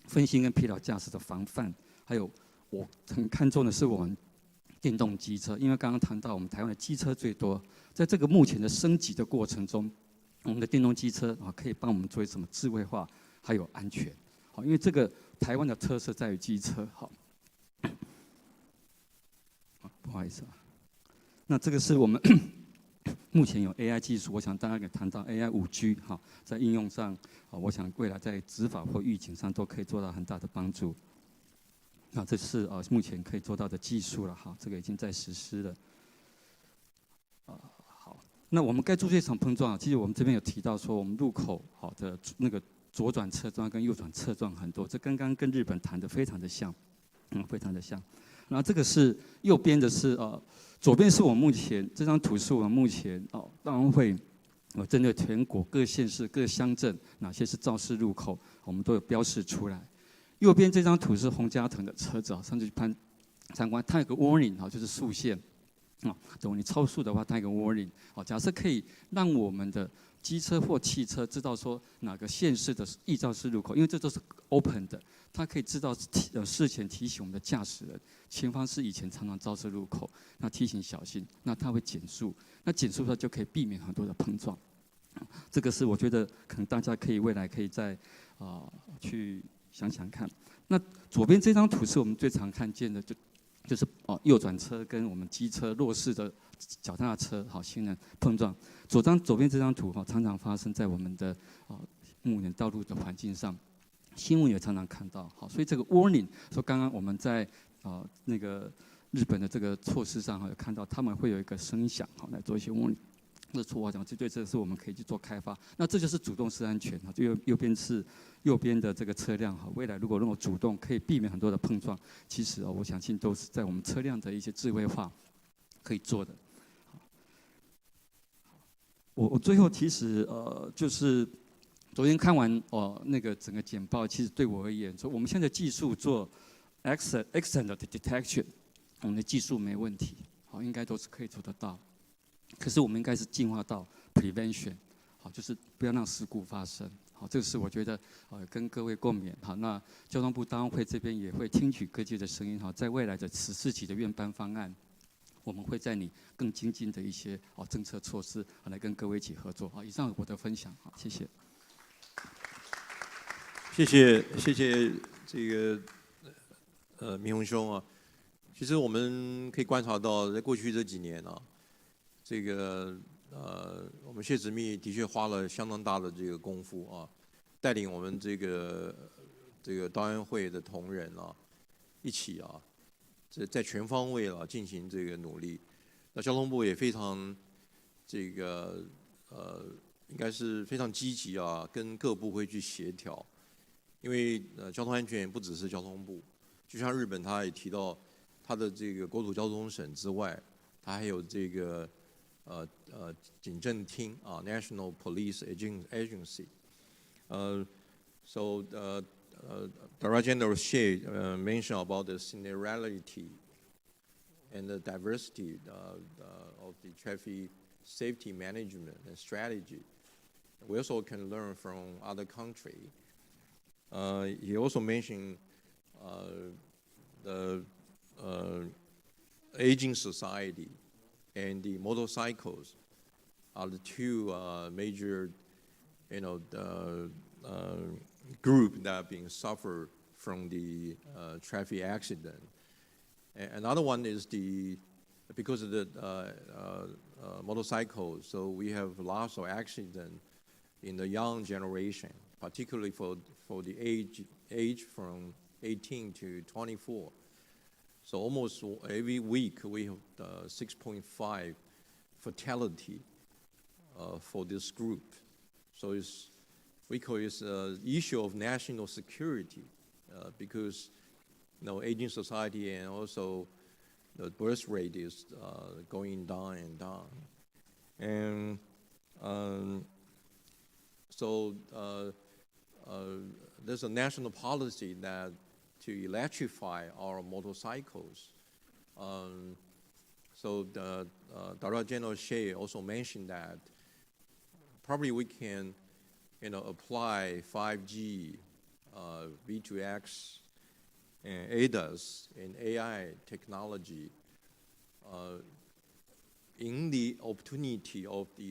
分心跟疲劳驾驶的防范，还有我很看重的是我们电动机车，因为刚刚谈到我们台湾的机车最多，在这个目前的升级的过程中，我们的电动机车可以帮我们做什么智慧化，还有安全。因为这个台湾的特色在于机车不好意思那这个是我们目前有 AI 技术，我想大家可以谈到 AI 5G 哈，在应用上，我想未来在执法或预警上都可以做到很大的帮助。那这是目前可以做到的技术了哈，这个已经在实施了。好，那我们该做这场碰撞，其实我们这边有提到说，我们路口好的那个左转侧撞跟右转侧撞很多，这刚刚跟日本谈的非常的像，非常的像。然后这个是右边的是左边是我目前这张图是我们目前大安会针对全国各县市各乡镇哪些是肇事路口，我们都有标示出来。右边这张图是洪家腾的车子上次去参观，它有个 warning 就是速限如果你超速的话，它有个 warning 假设可以让我们的机车或汽车知道说哪个县市的易肇事路口，因为这都是 open 的，它可以知道事前提醒我们的驾驶人，前方是以前常常肇事路口，那提醒小心，那它会减速，那减速的话就可以避免很多的碰撞。这个是我觉得可能大家可以未来可以再去想想看。那左边这张图是我们最常看见的，就是右转车跟我们机车弱势的脚踏车行人碰撞。左边这张图常常发生在我们的目前道路的环境上，新闻也常常看到。所以这个 warning 说刚刚我们在那个日本的这个措施上有看到，他们会有一个声响来做一些 warning。这错我讲，这是我们可以去做开发。那这就是主动式安全就右边是右边的这个车辆未来如果能够主动，可以避免很多的碰撞。其实我相信都是在我们车辆的一些智慧化可以做的。我最后其实就是昨天看完那个整个简报，其实对我而言，说我们现在技术做 accident detection， 我们的技术没问题，应该都是可以做得到。可是我们应该是进化到 prevention， 就是不要让事故发生。这个是我觉得跟各位共勉。那交通部大安会这边也会听取各界的声音。在未来的14期的院班方案，我们会在你更精进的一些政策措施来跟各位一起合作。以上我的分享，谢谢。谢谢这个明宏兄啊。其实我们可以观察到，在过去这几年这个我们谢执秘的确花了相当大的这个功夫带领我们这个大安会的同仁一起在全方位进行这个努力。那交通部也非常这个应该是非常积极跟各部会去协调，因为交通安全不只是交通部，就像日本他也提到他的这个国土交通省之外，他还有这个警政厅National Police Agency. So Director General Shea mentioned about the similarity and the diversity of the traffic safety management and strategy. We also can learn from other countries. He also mentioned the aging society and the motorcycles are the two major, group that are being suffered from the traffic accident. And another one is because of the motorcycles, so we have lots of accidents in the young generation, particularly for the age from 18 to 24. So almost every week we have 6.5 fatality for this group. So we call it an issue of national security because aging society and also the birth rate is going down and down. And so there's a national policy that to electrify our motorcycles. So the Director General Shea also mentioned that probably we can, apply 5G, V2X, and ADAS and AI technology in the opportunity of the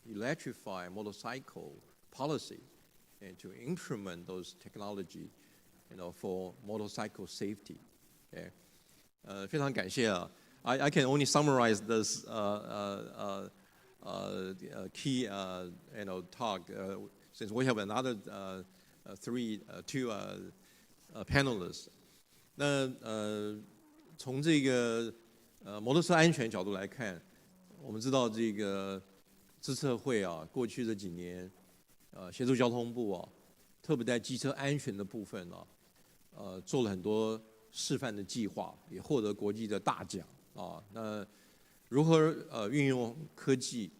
electrify motorcycle policy and to implement those technology, for motorcycle safety. Okay. 非常感谢 I can only summarize this key talk since we have another two panelists. 那从这个摩托车安全角度来看，我们知道这个资策会啊，过去这几年协助交通部啊，特别在机车安全的部分啊，做了很多示范的计划，也获得国际的大奖啊。那如何运用科技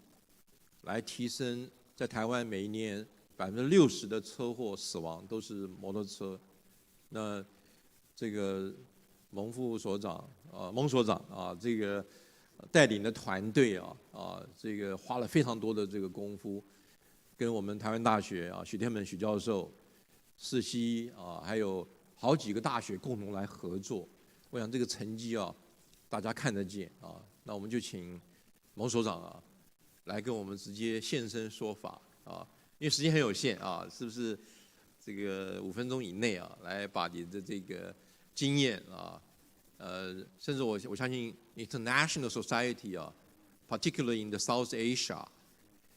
来提升在台湾每一年60%的车祸死亡都是摩托车？那这个蒙所长啊，这个带领的团队啊，这个花了非常多的这个功夫，跟我们台湾大学啊许天本许教授、世熙啊，还有好几个大学共同来合作。我想这个成绩啊，大家看得见啊。那我们就请蒙所长啊，来跟我们直接现身说法啊，因为时间很有限啊，是不是？这个5分钟以内啊，来把你的这个经验啊，甚至我相信 international society 啊 ，particularly in the South Asia,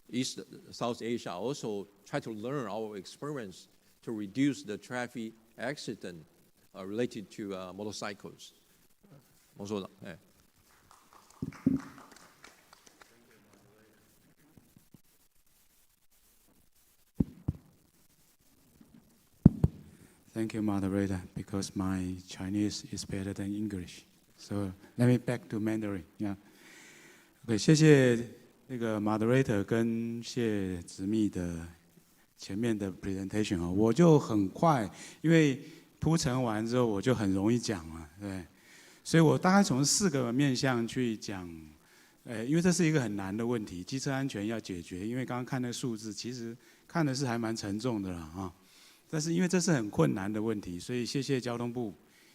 East South Asia, also try to learn our experience to reduce the traffic accident related to motorcycles. 蒙所长，哎。Thank you, moderator, because my Chinese is better than English. So let me back to Mandarin. Yeah. OK， 谢谢那个 moderator 跟谢执秘的前面的 presentation 啊，我就很快，因为铺陈完之后我就很容易讲了，对，所以我大概从4个面向去讲，因为这是一个很难的问题，机车安全要解决，因为刚刚看那个数字，其实看的是还蛮沉重的了啊。但是因为这是很困难的问题，所以谢谢交通部，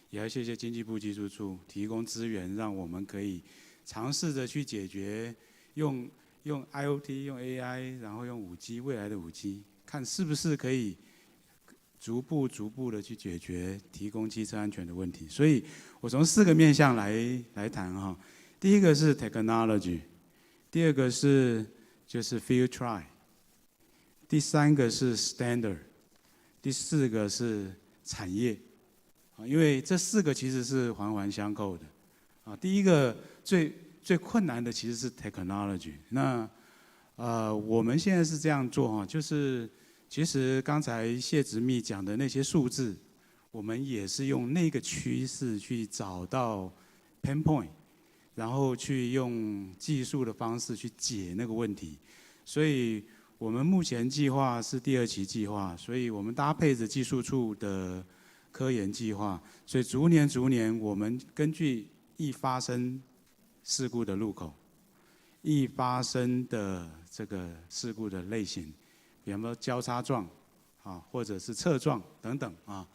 也要谢谢经济部技术处提供资源，让我们可以尝试着去解决，用 IoT、用 AI， 然后用5G， 未来的5G， 看是不是可以逐步的去解决提供机车安全的问题。所以我从4个面向来谈哈。第一个是 technology， 第二个是就是 field try， 第3个是 standard。第4个是产业，因为这4个其实是环环相扣的。第一个最困难的其实是 technology。那我们现在是这样做哈，就是其实刚才谢执秘讲的那些数字，我们也是用那个趋势去找到 pain point， 然后去用技术的方式去解那个问题，所以。我们目前计划是第2期计划，所以我们搭配着技术处的科研计划，所以逐年我们根据易发生事故的路口、易发生的这个事故的类型，比方说交叉撞啊，或者是侧撞等等啊，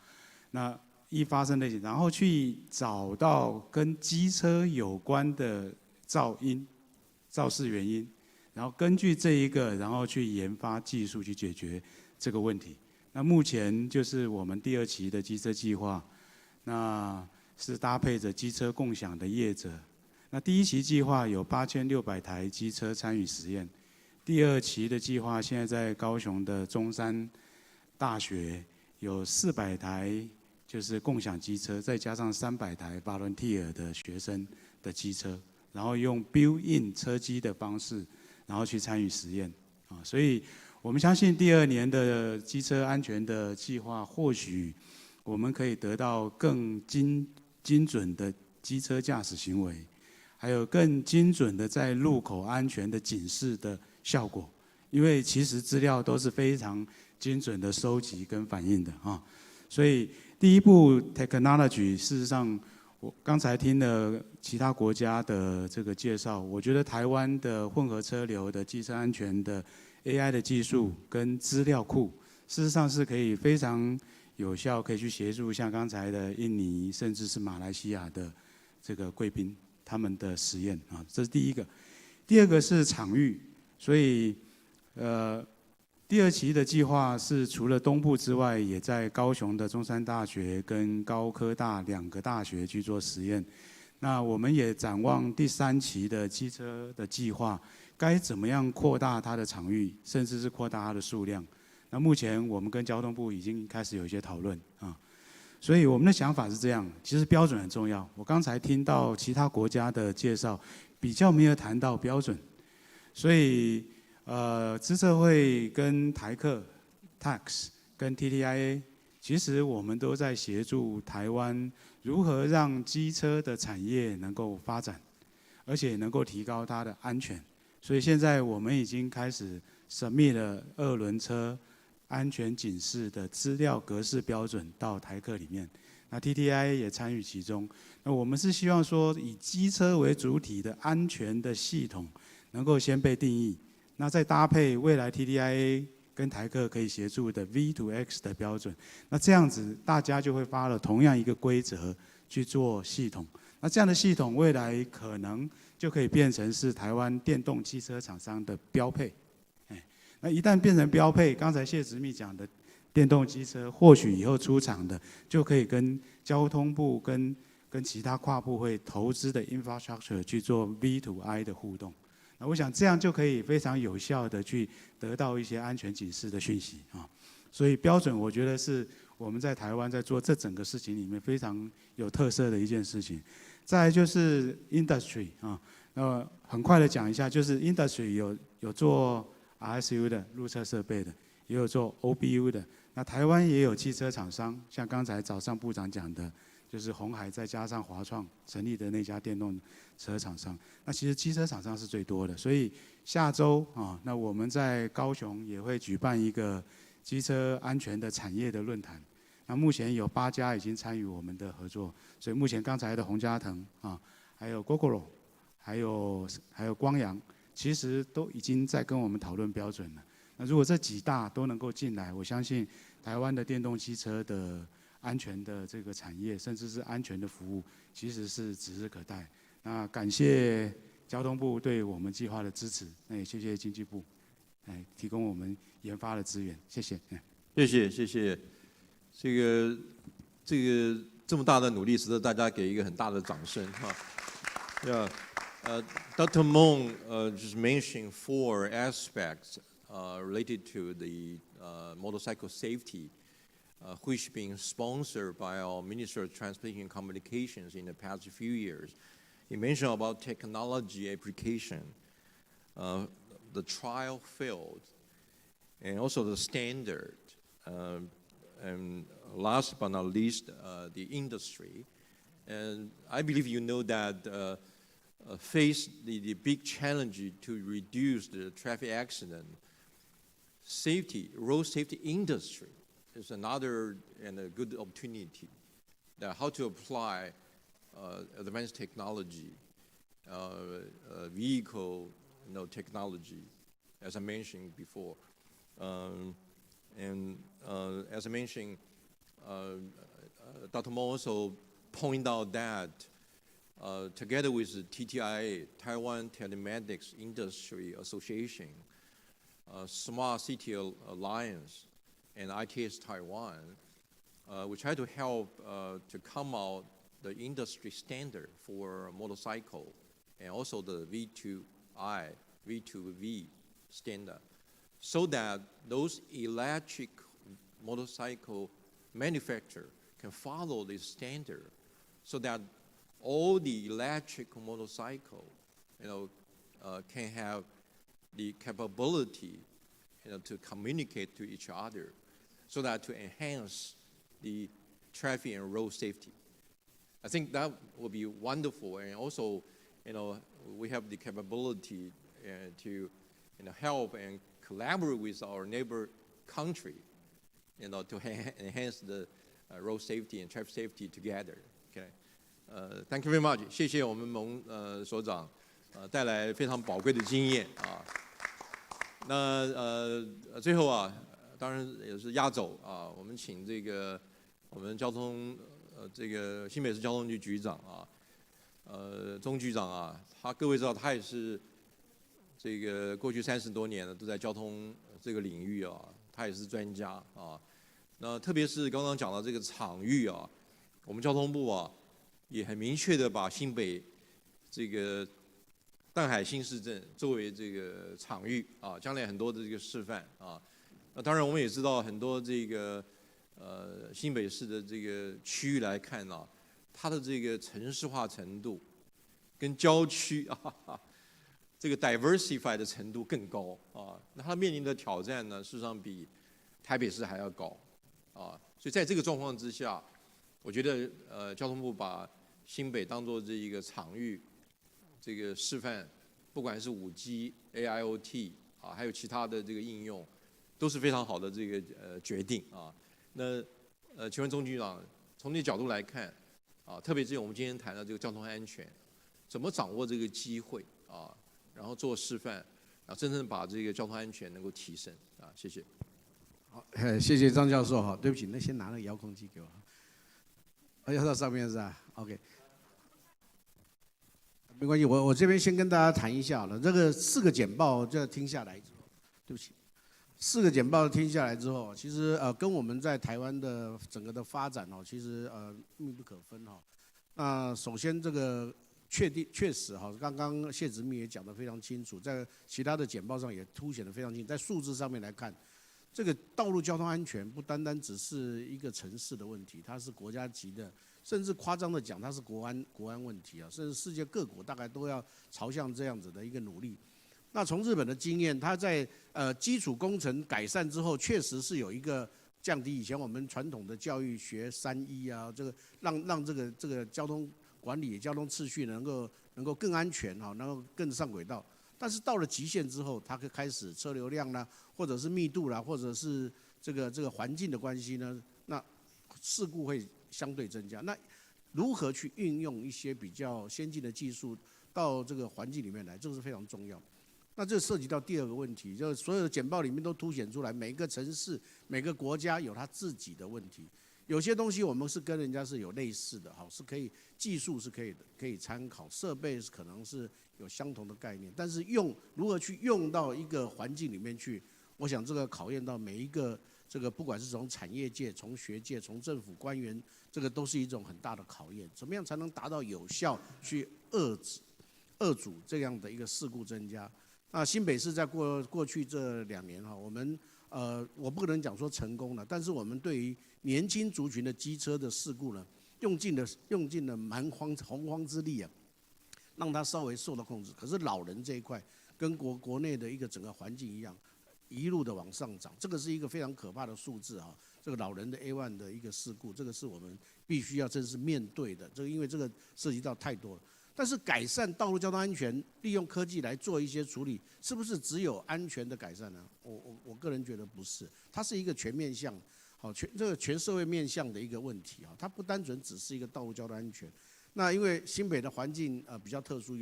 那易发生类型，然后去找到跟机车有关的噪音、肇事原因。然后根据这一个，然后去研发技术去解决这个问题。那目前就是我们第2期的机车计划，那是搭配着机车共享的业者。那第1期计划有8600台机车参与实验，第2期的计划现在在高雄的中山大学有400台就是共享机车，再加上300台 volunteer 的学生的机车，然后用 built-in 车机的方式。然后去参与实验，所以我们相信第2年的机车安全的计划，或许我们可以得到更精准的机车驾驶行为，还有更精准的在路口安全的警示的效果。因为其实资料都是非常精准的收集跟反映的啊，所以第一步 technology 事实上。我刚才听了其他国家的这个介绍，我觉得台湾的混合车流的机车安全的 AI 的技术跟资料库，事实上是可以非常有效，可以去协助像刚才的印尼甚至是马来西亚的这个贵宾他们的实验啊，这是第一个。第2个是场域，所以第2期的计划是除了东部之外，也在高雄的中山大学跟高科大2个大学去做实验。那我们也展望第3期的机车的计划，该怎么样扩大它的场域，甚至是扩大它的数量。那目前我们跟交通部已经开始有一些讨论啊。所以我们的想法是这样，其实标准很重要。我刚才听到其他国家的介绍，比较没有谈到标准，所以资策会跟台客、Tax 跟 TTIA， 其实我们都在协助台湾如何让机车的产业能够发展，而且能够提高它的安全。所以现在我们已经开始submit了2轮车安全警示的资料格式标准到台客里面，那 TTIA 也参与其中。那我们是希望说，以机车为主体的安全的系统能够先被定义，那再搭配未来 TTIA 跟台客可以协助的 V2X 的标准，那这样子大家就会发了同样一个规则去做系统。那这样的系统未来可能就可以变成是台湾电动汽车厂商的标配。那一旦变成标配，刚才谢执秘讲的电动机车，或许以后出厂的就可以跟交通部跟其他跨部会投资的 infrastructure 去做 V2I 的互动。那我想这样就可以非常有效的去得到一些安全警示的讯息啊。所以标准我觉得是我们在台湾在做这整个事情里面非常有特色的一件事情。再来就是 industry 啊，那很快的讲一下，就是 industry 有做 RSU 的路测设备的，也有做 OBU 的。那台湾也有汽车厂商，像刚才早上部长讲的，就是鸿海再加上华创成立的那家电动车厂商。那其实汽车厂商是最多的，所以下周啊，那我们在高雄也会举办一个机车安全的产业的论坛。那目前有8家已经参与我们的合作，所以目前刚才的洪家腾啊，还有 GoGoRo， 还有光阳。其实都已经在跟我们讨论标准了。那如果这几大都能够进来，我相信台湾的电动汽车的安全的这个产业，甚至是安全的服务，其实是指日可待。那感谢交通部对我们计划的支持，那也谢谢经济部，提供我们研发的资源，谢谢。谢谢，这个这么大的努力，值得大家给一个很大的掌声哈。Dr. Meng just mentioned 4 aspects related to the motorcycle safety, which being sponsored by our Ministry of Transportation and Communications in the past few years. He mentioned about technology application, the trial field, and also the standard, and last but not least, the industry. And I believe you know that face the big challenge to reduce the traffic accident. Road safety industry is another and a good opportunity. That how to apply advanced technology, vehicle technology, as I mentioned before. And as I mentioned, Dr. Mo also pointed out that together with the TTIA, Taiwan Telematics Industry Association, Smart City Alliance, and ITS Taiwan, we try to help to come out the industry standard for motorcycle and also the V2I, V2V standard, so that those electric motorcycle manufacturers can follow this standard, so that all the electric motorcycle, can have the capability, to communicate to each other, so that to enhance the traffic and road safety. I think that will be wonderful, and also, we have the capability to, help and collaborate with our neighbor country, to enhance the road safety and traffic safety together. Okay. Thank you very much. 谢谢我们蒙所长带来非常宝贵的经验啊。那最后啊，当然也是压轴啊，我们请我们交通新北市交通局局长啊，钟局长啊，各位知道他也是过去30多年了都在交通这个领域啊，他也是专家啊。那特别是刚刚讲到这个场域啊，我们交通部啊也很明确的把新北这个淡海新市镇作为这个场域啊，将来很多的这个示范啊。那当然我们也知道很多这个新北市的这个区域来看啊，它的这个城市化程度跟郊区这个 diversify 的程度更高啊。那它面临的挑战呢，事实上比台北市还要高啊。所以在这个状况之下，我觉得交通部把新北当作这一个场域，这个示范，不管是5G、AIoT 啊，还有其他的这个应用，都是非常好的这个决定啊。那请问钟局长，从你的角度来看啊，特别是我们今天谈的这个交通安全，怎么掌握这个机会啊，然后做示范，然后真正把这个交通安全能够提升啊？谢谢。好，谢谢张教授哈。对不起，那先拿那个遥控器给我。要到上面是吧 ？OK， 没关系，我这边先跟大家谈一下了。这个4个简报这听下来之后，对不起，4个简报听下来之后，其实跟我们在台湾的整个的发展哦，其实密不可分哈。那首先这个确实哈，刚刚谢执秘也讲得非常清楚，在其他的简报上也凸显得非常清楚，在数字上面来看。这个道路交通安全不单单只是一个城市的问题，它是国家级的，甚至夸张的讲，它是国安问题啊，甚至世界各国大概都要朝向这样子的一个努力。那从日本的经验，它在基础工程改善之后，确实是有一个降低以前我们传统的教育学3E啊，这个让这个交通管理、交通秩序能够更安全哈，能够更上轨道。但是到了极限之后，它开始车流量啦，或者是密度啦，或者是这个环境的关系呢，那事故会相对增加。那如何去运用一些比较先进的技术到这个环境里面来，这个是非常重要。那这涉及到第2个问题，就是所有的简报里面都凸显出来，每个城市、每个国家有它自己的问题。有些东西我们是跟人家是有类似的，好，是可以技术是可以参考，设备可能是有相同的概念，但是如何去用到一个环境里面去，我想这个考验到每一个这个不管是从产业界、从学界、从政府官员，这个都是一种很大的考验。怎么样才能达到有效去遏阻这样的一个事故增加？那新北市在过去这2年哈，我们我不能讲说成功了，但是我们对于年轻族群的机车的事故呢，用尽了蛮洪荒之力啊，让它稍微受到控制。可是老人这一块跟国内的一个整个环境一样，一路的往上涨，这个是一个非常可怕的数字啊。这个老人的 A1 的一个事故，这个是我们必须要正式面对的。这个因为这个涉及到太多了。但是改善道路交通安全，利用科技来做一些处理，是不是只有安全的改善呢？我个人觉得不是，它是一个全面向，好这个全社会面向的一个问题啊，它不单纯只是一个道路交通安全。那因为新北的环境比较特殊，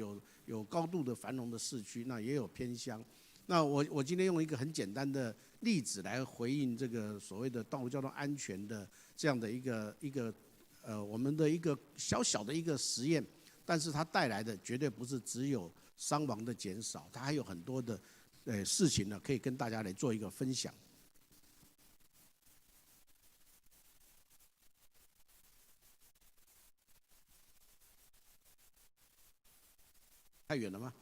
有高度的繁荣的市区，那也有偏乡。那我今天用一个很简单的例子来回应这个所谓的道路交通安全的这样的一个我们的一个小小的一个实验。但是它带来的绝对不是只有伤亡的减少，它还有很多的事情呢，可以跟大家来做一个分享。太远了吗？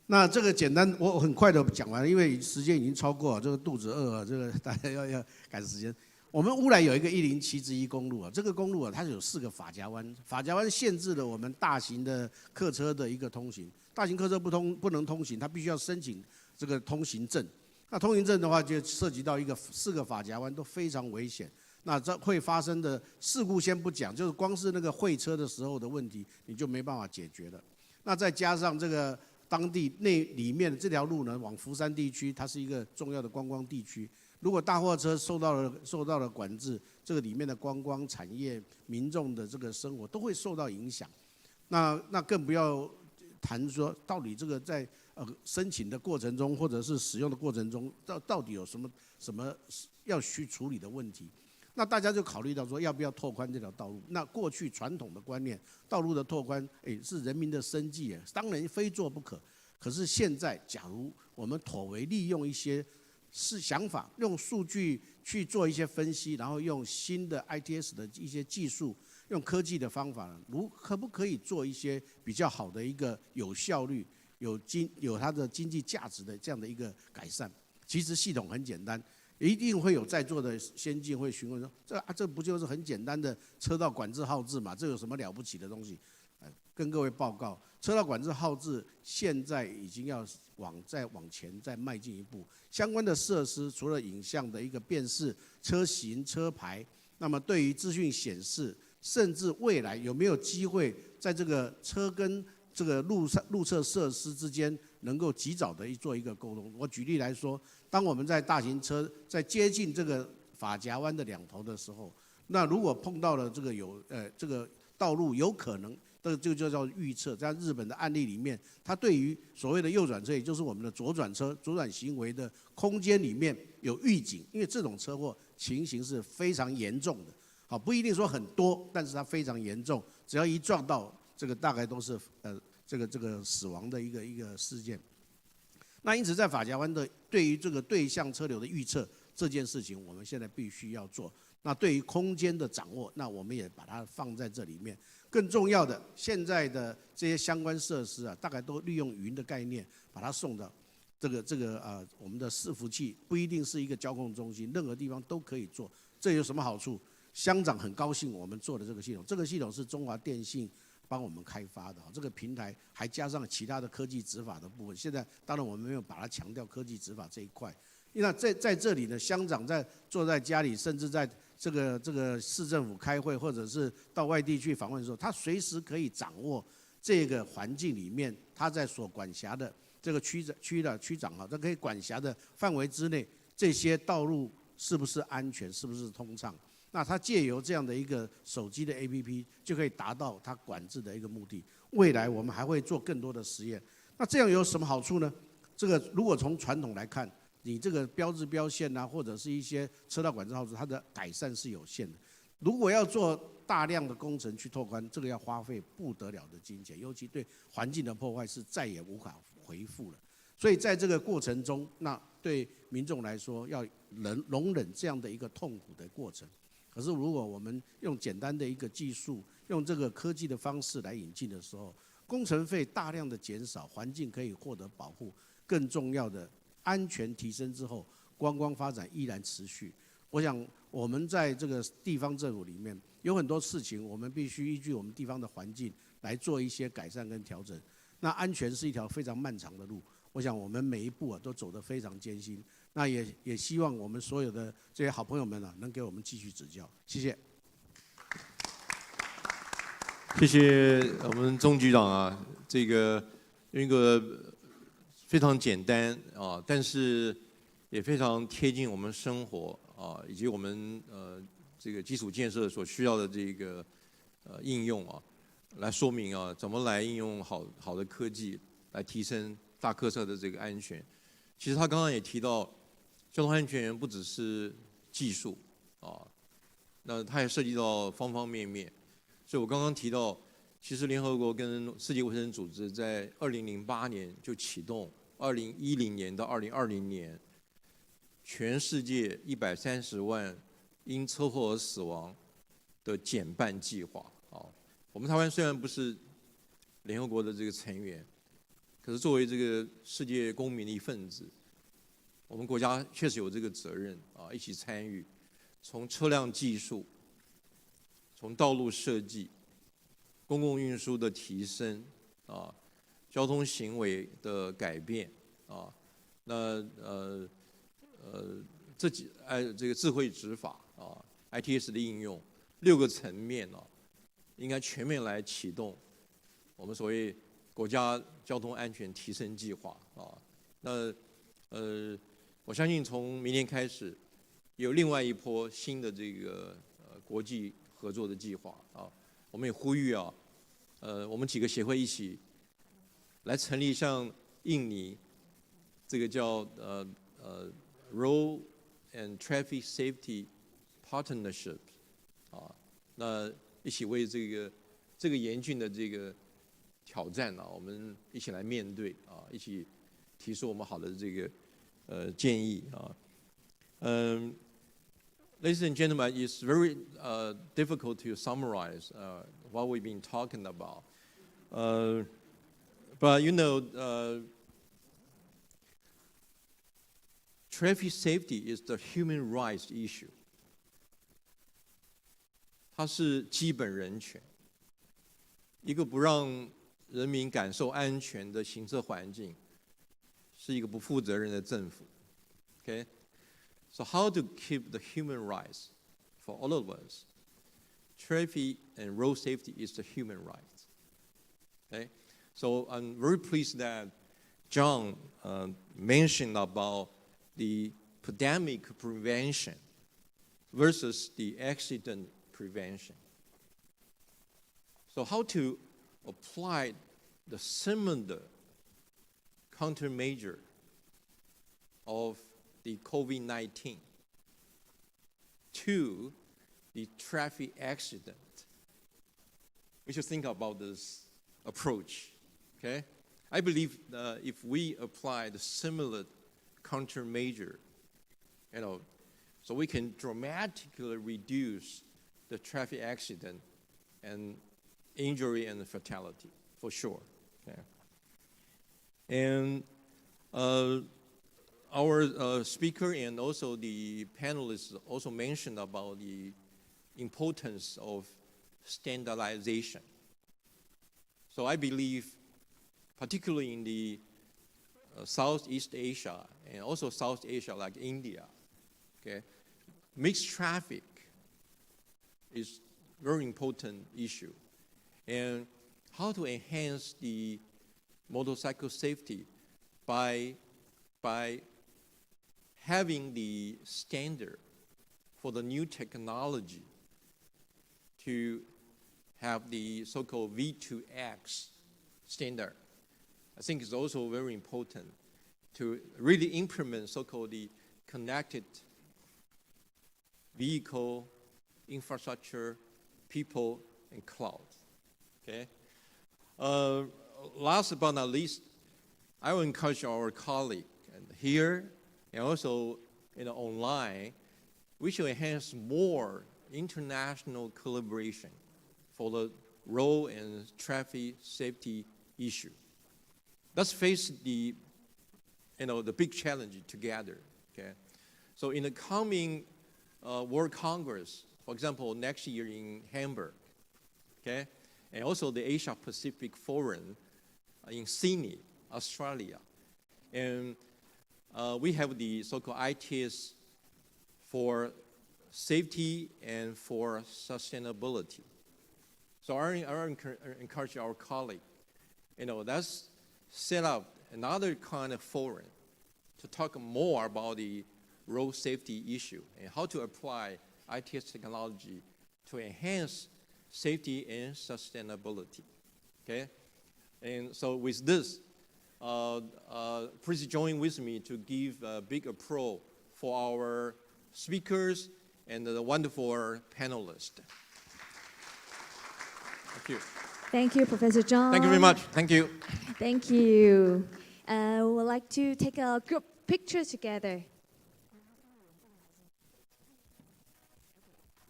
那这个简单，我很快的讲完，因为时间已经超过了，这个肚子饿了，这个大家要赶时间。我们乌来有一个107之1公路啊，这个公路啊，它有4个法夹弯，法夹弯限制了我们大型的客车的一个通行，大型客车不能通行，它必须要申请这个通行证。那通行证的话，就涉及到4个法夹弯都非常危险。那这会发生的事故先不讲，就是光是那个会车的时候的问题，你就没办法解决了。那再加上这个。当地里面的这条路呢，往福山地区，它是一个重要的观光地区。如果大货车受到了管制，这个里面的观光产业、民众的这个生活都会受到影响。那更不要谈说，到底这个在申请的过程中，或者是使用的过程中，到底有什么要去处理的问题？那大家就考虑到说，要不要拓宽这条道路？那过去传统的观念，道路的拓宽，是人民的生计，当然非做不可。可是现在，假如我们妥为利用一些想法，用数据去做一些分析，然后用新的 ITS 的一些技术，用科技的方法，可不可以做一些比较好的一个有效率、有它的经济价值的这样的一个改善？其实系统很简单。一定会有在座的先进会询问说：这不就是很简单的车道管制号志嘛？这有什么了不起的东西？跟各位报告，车道管制号志现在已经要再往前再迈进一步，相关的设施除了影像的一个辨识、车型、车牌，那么对于资讯显示，甚至未来有没有机会在这个车跟这个路侧设施之间能够及早的做一个沟通？我举例来说。当我们在大型车在接近这个法夹湾的两头的时候，那如果碰到了这个道路有可能，这个就叫预测。在日本的案例里面，它对于所谓的右转车，也就是我们的左转行为的空间里面有预警，因为这种车祸情形是非常严重的。好，不一定说很多，但是它非常严重，只要一撞到这个，大概都是这个死亡的一个事件。那因此，在法夹湾的对于这个对向车流的预测这件事情，我们现在必须要做。那对于空间的掌握，那我们也把它放在这里面。更重要的，现在的这些相关设施啊，大概都利用云的概念，把它送到我们的伺服器，不一定是一个交控中心，任何地方都可以做。这有什么好处？乡长很高兴我们做的这个系统，这个系统是中华电信帮我们开发的，这个平台还加上其他的科技执法的部分。现在当然我们没有把它强调科技执法这一块。那在这里呢，乡长坐在家里，甚至在这个市政府开会，或者是到外地去访问的时候，他随时可以掌握这个环境里面他在所管辖的这个区长哈，他可以管辖的范围之内，这些道路是不是安全，是不是通畅？那它借由这样的一个手机的 APP 就可以达到它管制的一个目的。未来我们还会做更多的实验。那这样有什么好处呢？这个如果从传统来看，你这个标志标线啊，或者是一些车道管制号志，它的改善是有限的。如果要做大量的工程去拓宽，这个要花费不得了的金钱，尤其对环境的破坏是再也无法回复了。所以在这个过程中，那对民众来说要容忍这样的一个痛苦的过程。可是如果我们用简单的一个技术，用这个科技的方式来引进的时候，工程费大量的减少，环境可以获得保护，更重要的安全提升之后，观光发展依然持续。我想我们在这个地方政府里面有很多事情，我们必须依据我们地方的环境来做一些改善跟调整。那安全是一条非常漫长的路，我想我们每一步都走得非常艰辛。那也希望我们所有的这些好朋友们能给我们继续指教。谢谢。谢谢我们钟局长啊，这个用一个非常简单啊，但是也非常贴近我们生活啊，以及我们这个基础建设所需要的这个应用啊，来说明啊怎么来应用好的科技来提升大客车的这个安全。其实他刚刚也提到，交通安全不只是技术啊，那它也涉及到方方面面。所以我刚刚提到，其实联合国跟世界卫生组织在2008年就启动2010年到2020年全世界130万因车祸而死亡的减半计划啊。我们台湾虽然不是联合国的这个成员，可是作为这个世界公民的一份子，我们国家确实有这个责任啊，一起参与，从车辆技术，从道路设计、公共运输的提升啊，交通行为的改变啊，那这个智慧执法啊 ，ITS 的应用6个层面啊，应该全面来启动我们所谓国家交通安全提升计划啊。那我相信从明年开始，有另外一波新的这个国际合作的计划啊。我们也呼吁啊，我们几个协会一起来成立像印尼这个叫Road and Traffic Safety partnership 啊，那一起为这个严峻的这个挑战呢，我们一起来面对啊，一起提出我们好的这个建议啊。Ladies and gentlemen, it's very difficult to summarize what we've been talking about. But you know, traffic safety is the human rights issue. 它是基本人权，一个不让人民感受安全的行车环境，是一个不负责任的政府。Okay, so how to keep the human rights for all of us? Traffic and road safety is the human rights. Okay, so I'm very pleased that John mentioned about the pandemic prevention versus the accident prevention. So how to apply the similar countermeasure of the COVID-19 to the traffic accident? We should think about this approach, okay? I believe if we apply the similar countermeasure, you know, so we can dramatically reduce the traffic accident and injury and fatality, for sure. Okay. And our speaker and also the panelists also mentioned about the importance of standardization. So I believe, particularly in the Southeast Asia and also South Asia like India, okay, mixed traffic is a very important issue. And how to enhance the motorcycle safety by having the standard for the new technology to have the so-called V2X standard. I think it's also very important to really implement so-called the connected vehicle, infrastructure, people, and cloud. Okay. Last but not least, I will encourage our colleague here and also online. We should enhance more international collaboration for the road and traffic safety issue. Let's face the big challenge together. Okay. So in the coming World Congress, for example, next year in Hamburg, okay, and also the Asia Pacific Forum in Sydney, Australia, and we have the so-called ITS for safety and for sustainability. So I encourage our colleague, let's set up another kind of forum to talk more about the road safety issue and how to apply ITS technology to enhance safety and sustainability. Okay, and so with this, please join with me to give a big applause for our speakers and the wonderful panelists. Thank you. Thank you, Professor John. Thank you very much. Thank you. Thank you. We would like to take a group picture together.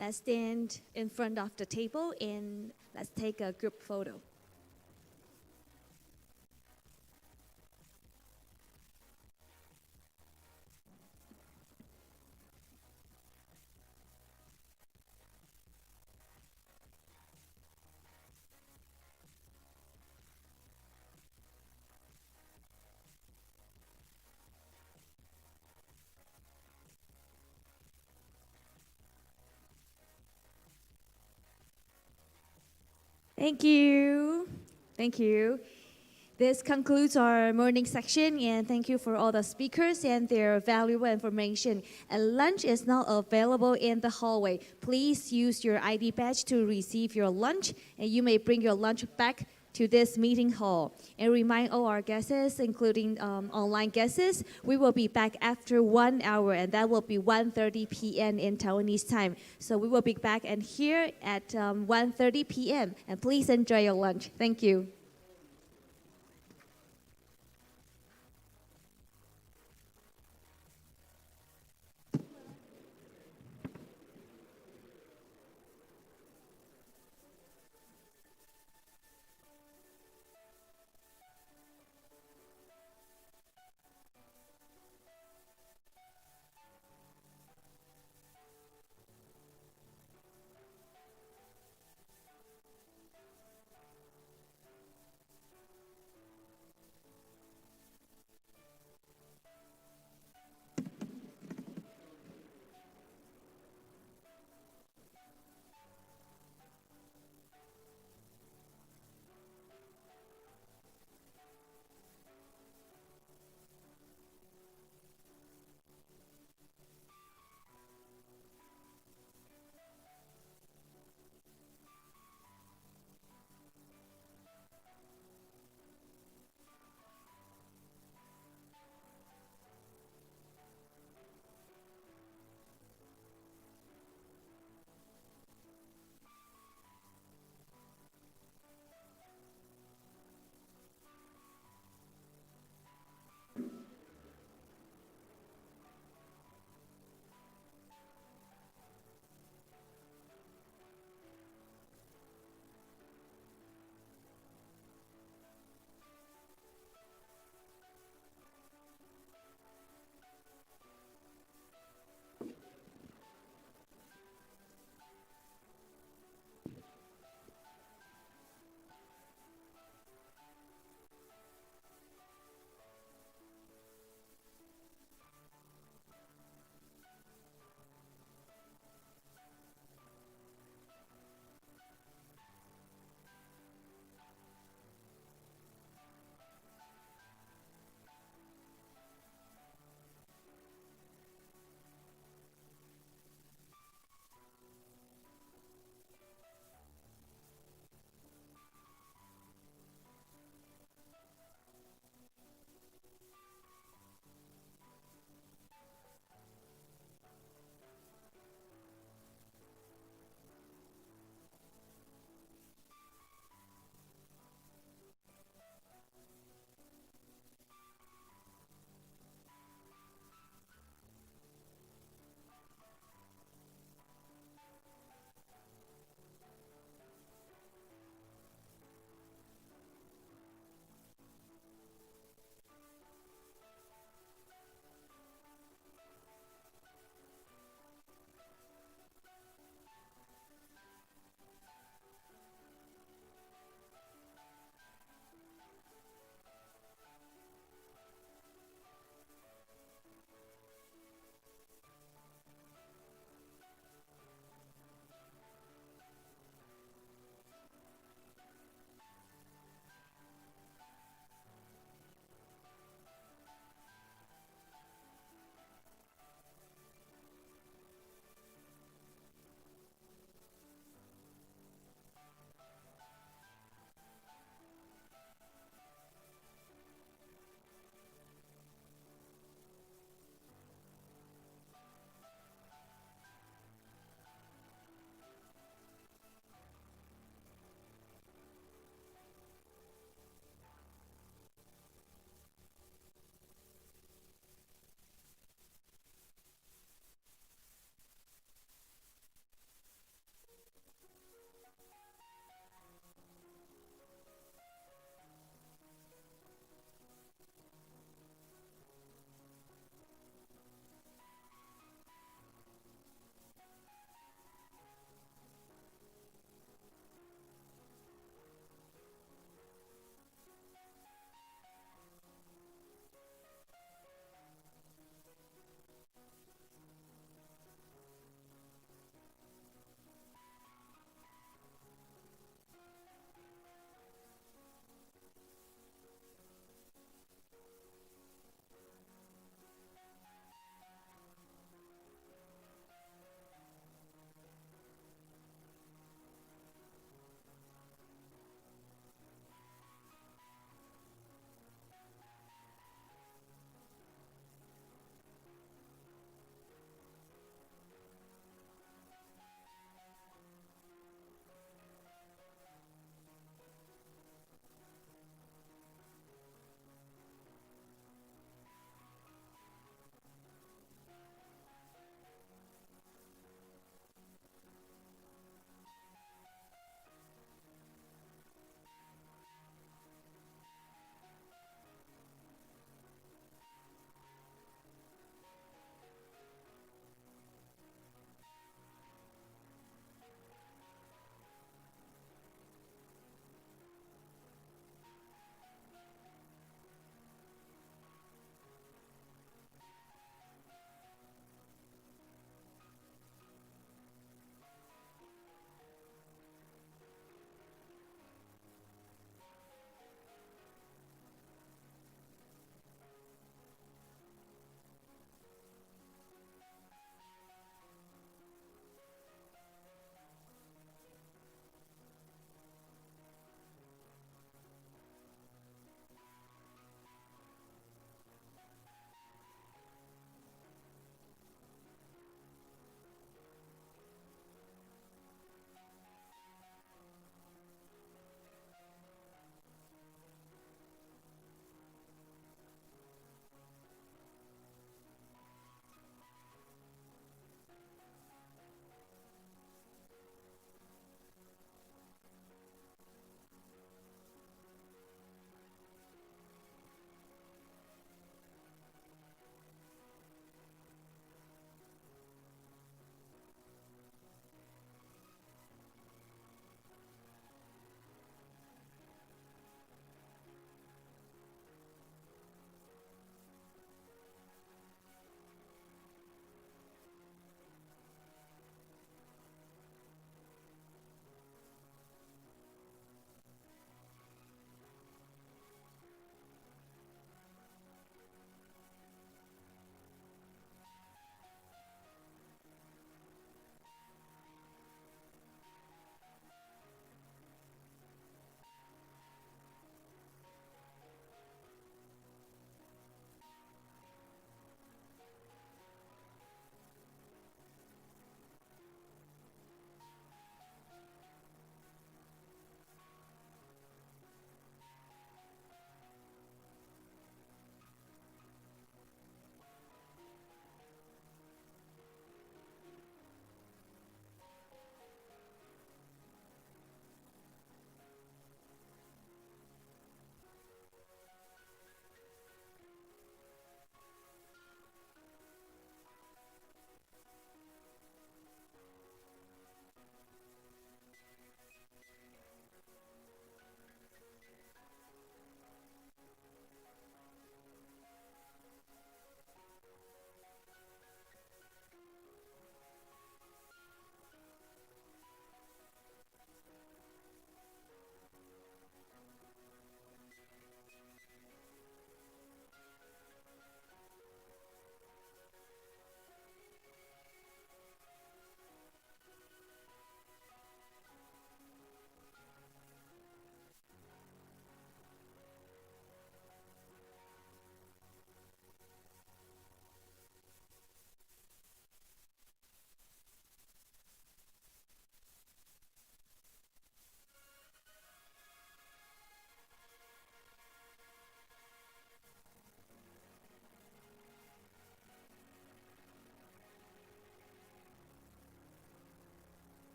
Let's stand in front of the table and let's take a group photo. Thank you. Thank you. This concludes our morning section, and thank you for all the speakers and their valuable information. And lunch is now available in the hallway. Please use your ID badge to receive your lunch, and you may bring your lunch back to this meeting hall. And remind all our guests, including online guests, we will be back after 1 hour, and that will be 1:30 p.m. in Taiwanese time. So we will be back and here at 1:30 p.m. And please enjoy your lunch. Thank you.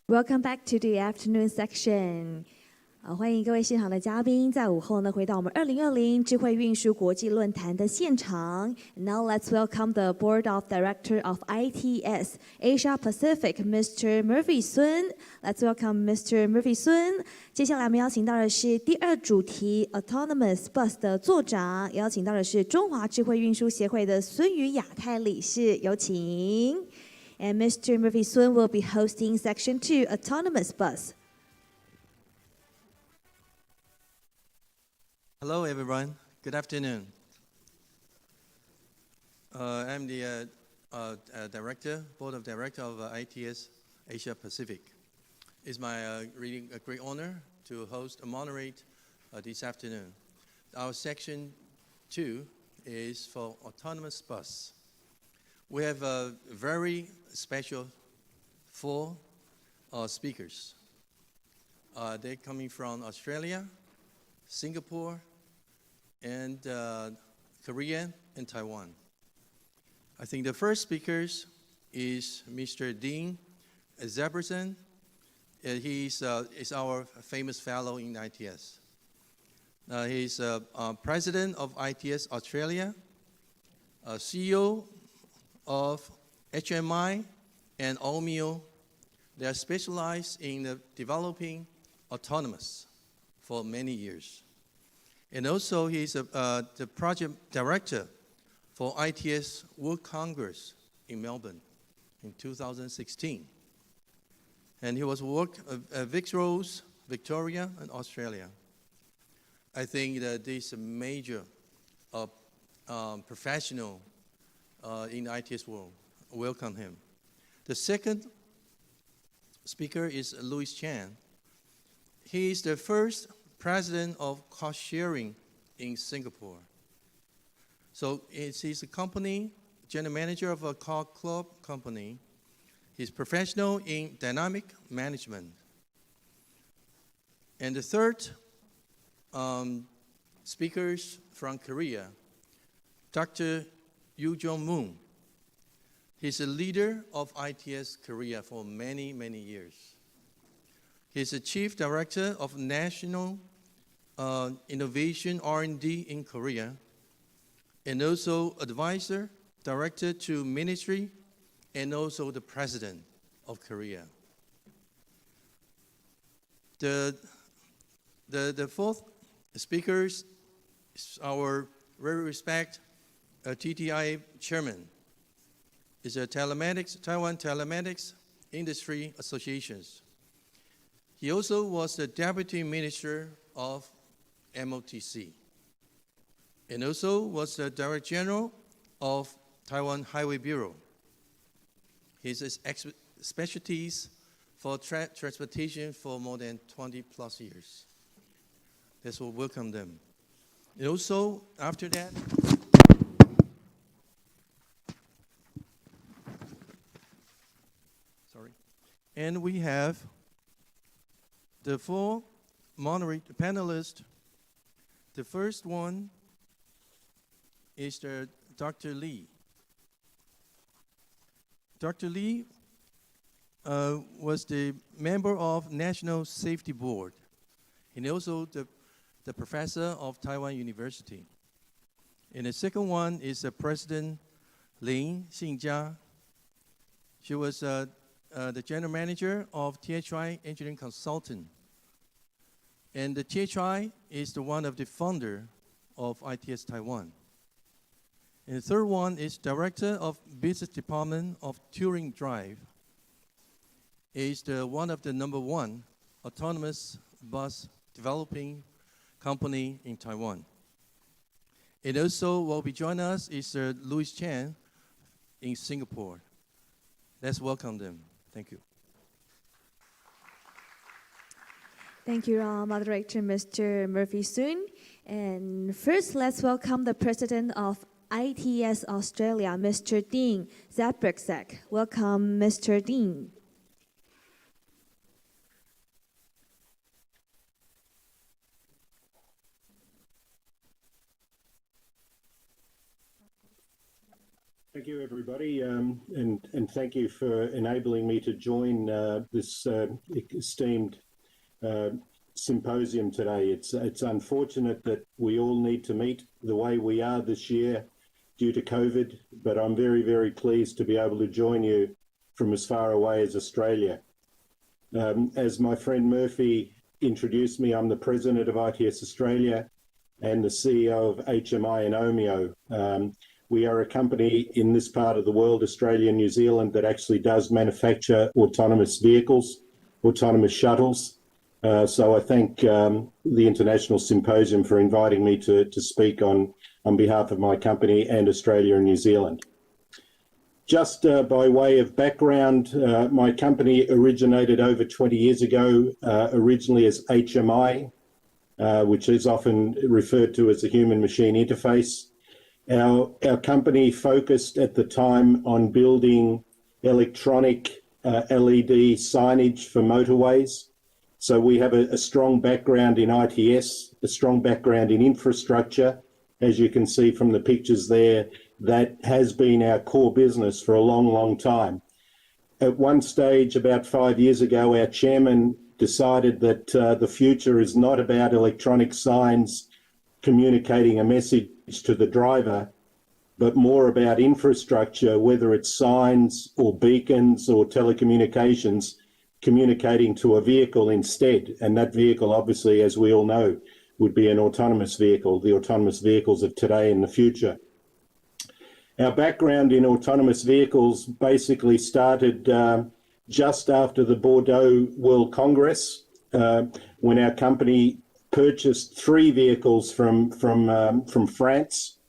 Welcome back to the afternoon section. 欢迎各位现场的嘉宾在午后呢回到我们2020智慧运输国际论坛的现场。Now let's welcome the Board of Director of ITS Asia Pacific, Mr. Murphy Sun. Let's welcome Mr. Murphy Sun. 接下来我们邀请到的是第二主题 Autonomous Bus 的座长，邀请到的是中华智慧运输协会的孙宇亚太理事，有请。And Mr. Murphy Sun will be hosting Section 2, Autonomous Bus. Hello, everyone. Good afternoon. I'm the Board of Director of ITS Asia Pacific. It's my really a great honor to host and moderate this afternoon. Our Section 2 is for autonomous bus. We have a very special 4 speakers. They're coming from Australia, Singapore, and Korea and Taiwan. I think the first speaker is Mr. Dean Zaberson. He's our famous fellow in ITS. He's president of ITS Australia, CEO of HMI and OMIO. They are specialized in developing autonomous for many years. And also he's the project director for ITS World Congress in Melbourne in 2016. And he was worked at Vicrose, Victoria, and Australia. I think that this major professional in the ITS world. Welcome him. The second speaker is Louis Chan. He is the first president of cost sharing in Singapore. So he's a company, general manager of a car club company. He's professional in dynamic management. And the third speakers from Korea, Dr. Yoo Jong-moon. He's a leader of ITS Korea for many, many years. He's the chief director of National Innovation R&D in Korea, and also advisor, director to ministry, and also the president of Korea. The fourth speaker is our very respected TTI chairman. Is a Taiwan Telematics Industry Associations. He also was the deputy minister of MOTC, and also was the director general of Taiwan Highway Bureau. His specialties for transportation for more than 20 plus years. Let's welcome them. And also, after that, and we have the 4 panelists. The first one is Dr. Lee. Dr. Lee was the member of National Safety Board and also the professor of Taiwan University. And the second one is the President Lin Xinjia. She was the general manager of THI Engineering Consultant. And the THI is the one of the founder of ITS Taiwan. And the third one is director of business department of Touring Drive. Is the one of the #1 autonomous bus developing company in Taiwan. And also will be joining us is Louis Chan in Singapore. Let's welcome them. Thank you. Thank you, Moderator Mr. Murphy Sun. And first, let's welcome the President of ITS Australia, Mr. Dean Zaberson. Welcome, Mr. Dean. Thank you, everybody, and thank you for enabling me to join this esteemed symposium today. It's unfortunate that we all need to meet the way we are this year due to COVID, but I'm very, very pleased to be able to join you from as far away as Australia. As my friend Murphy introduced me, I'm the president of ITS Australia and the CEO of HMI and Omeo. We are a company in this part of the world, Australia and New Zealand, that actually does manufacture autonomous vehicles, autonomous shuttles. So I thank the International Symposium for inviting me to speak on behalf of my company and Australia and New Zealand. Just by way of background, my company originated over 20 years ago, originally as HMI, which is often referred to as a human-machine interface. Our company focused at the time on building electronic LED signage for motorways. So we have a strong background in ITS, a strong background in infrastructure. As you can see from the pictures there, that has been our core business for a long, long time. At one stage, about 5 years ago, our chairman decided that the future is not about electronic signs communicating a message to the driver, but more about infrastructure, whether it's signs or beacons or telecommunications, communicating to a vehicle instead. And that vehicle, obviously, as we all know, would be an autonomous vehicle, the autonomous vehicles of today and the future. Our background in autonomous vehicles basically started just after the Bordeaux World Congress, when our company purchased 3 vehicles from France,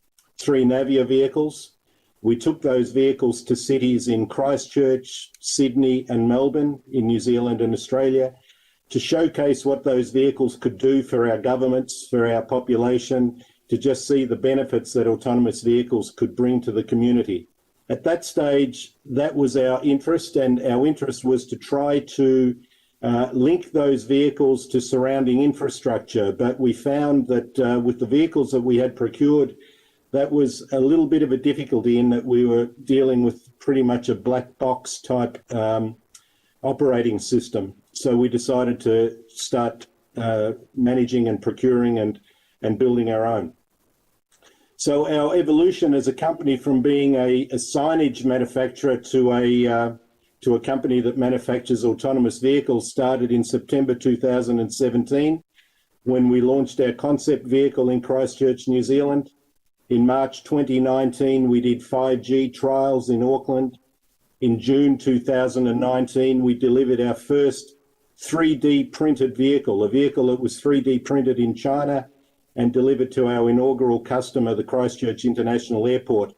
3 Navia vehicles. We took those vehicles to cities in Christchurch, Sydney and Melbourne in New Zealand and Australia to showcase what those vehicles could do for our governments, for our population, to just see the benefits that autonomous vehicles could bring to the community. At that stage, that was our interest, and our interest was to try to link those vehicles to surrounding infrastructure. But we found that with the vehicles that we had procured, that was a little bit of a difficulty in that we were dealing with pretty much a black box type operating system. So we decided to start managing and procuring and building our own. So our evolution as a company from being a signage manufacturer to a company that manufactures autonomous vehicles started in September 2017, when we launched our concept vehicle in Christchurch, New Zealand. In March 2019, we did 5G trials in Auckland. In June 2019, we delivered our first 3D printed vehicle, a vehicle that was 3D printed in China and delivered to our inaugural customer, the Christchurch International Airport.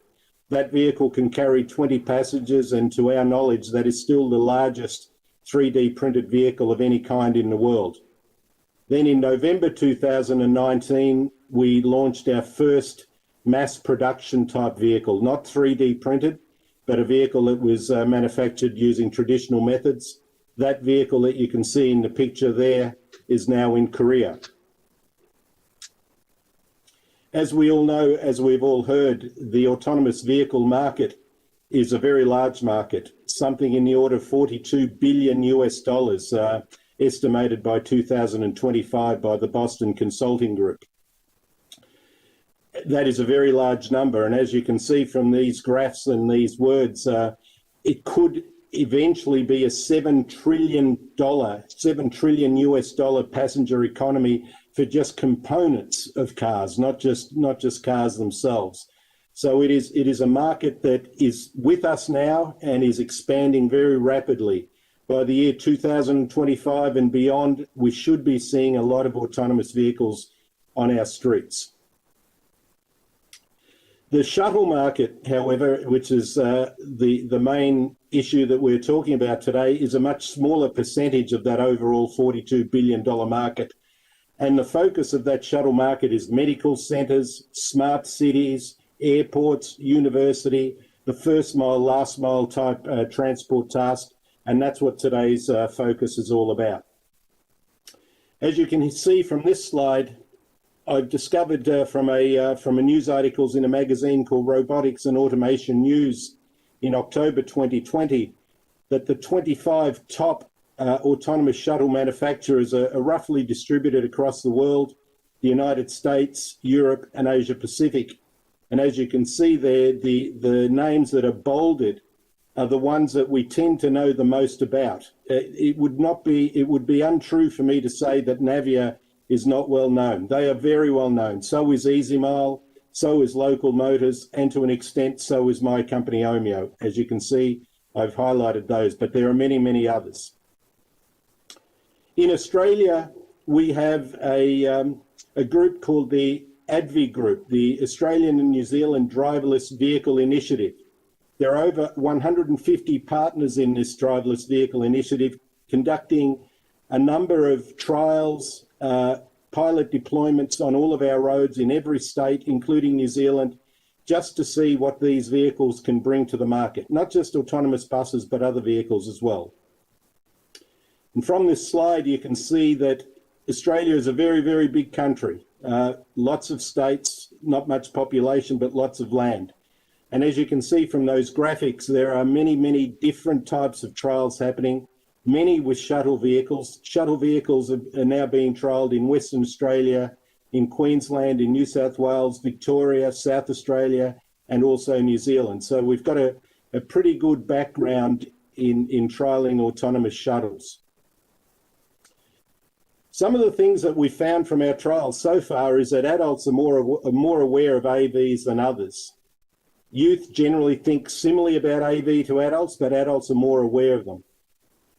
That vehicle can carry 20 passengers, and to our knowledge, that is still the largest 3D printed vehicle of any kind in the world. Then in November 2019, we launched our first mass production type vehicle, not 3D printed, but a vehicle that was manufactured using traditional methods. That vehicle that you can see in the picture there is now in Korea. As we all know, as we've all heard, the autonomous vehicle market is a very large market, something in the order of $42 billion US, estimated by 2025 by the Boston Consulting Group. That is a very large number, and as you can see from these graphs and these words, it could eventually be a $7 trillion US passenger economy for just components of cars, not just cars themselves. So it is a market that is with us now and is expanding very rapidly. By the year 2025 and beyond, we should be seeing a lot of autonomous vehicles on our streets. The shuttle market, however, which is the main issue that we're talking about today, is a much smaller percentage of that overall $42 billion market. And the focus of that shuttle market is medical centres, smart cities, airports, university, the first mile, last mile type transport task. And that's what today's focus is all about. As you can see from this slide, I've discovered from a news articles in a magazine called Robotics and Automation News in October 2020 that the 25 top autonomous shuttle manufacturers are roughly distributed across the world, the United States, Europe, and Asia Pacific. And as you can see there, the names that are bolded are the ones that we tend to know the most about. It would be untrue for me to say that Navia is not well known. They are very well known. So is EasyMile, so is Local Motors, and to an extent, so is my company Omeo. As you can see, I've highlighted those, but there are many, many others. In Australia, we have a group called the ADVI Group, the Australian and New Zealand Driverless Vehicle Initiative. There are over 150 partners in this driverless vehicle initiative conducting a number of trials, pilot deployments on all of our roads in every state, including New Zealand, just to see what these vehicles can bring to the market, not just autonomous buses, but other vehicles as well. And from this slide, you can see that Australia is a very, very big country. Lots of states, not much population, but lots of land. And as you can see from those graphics, there are many, many different types of trials happening, many with shuttle vehicles. Shuttle vehicles are now being trialled in Western Australia, in Queensland, in New South Wales, Victoria, South Australia, and also New Zealand. So we've got a pretty good background in trialling autonomous shuttles. Some of the things that we found from our trials so far is that adults are more aware of AVs than others. Youth generally think similarly about AV to adults, but adults are more aware of them.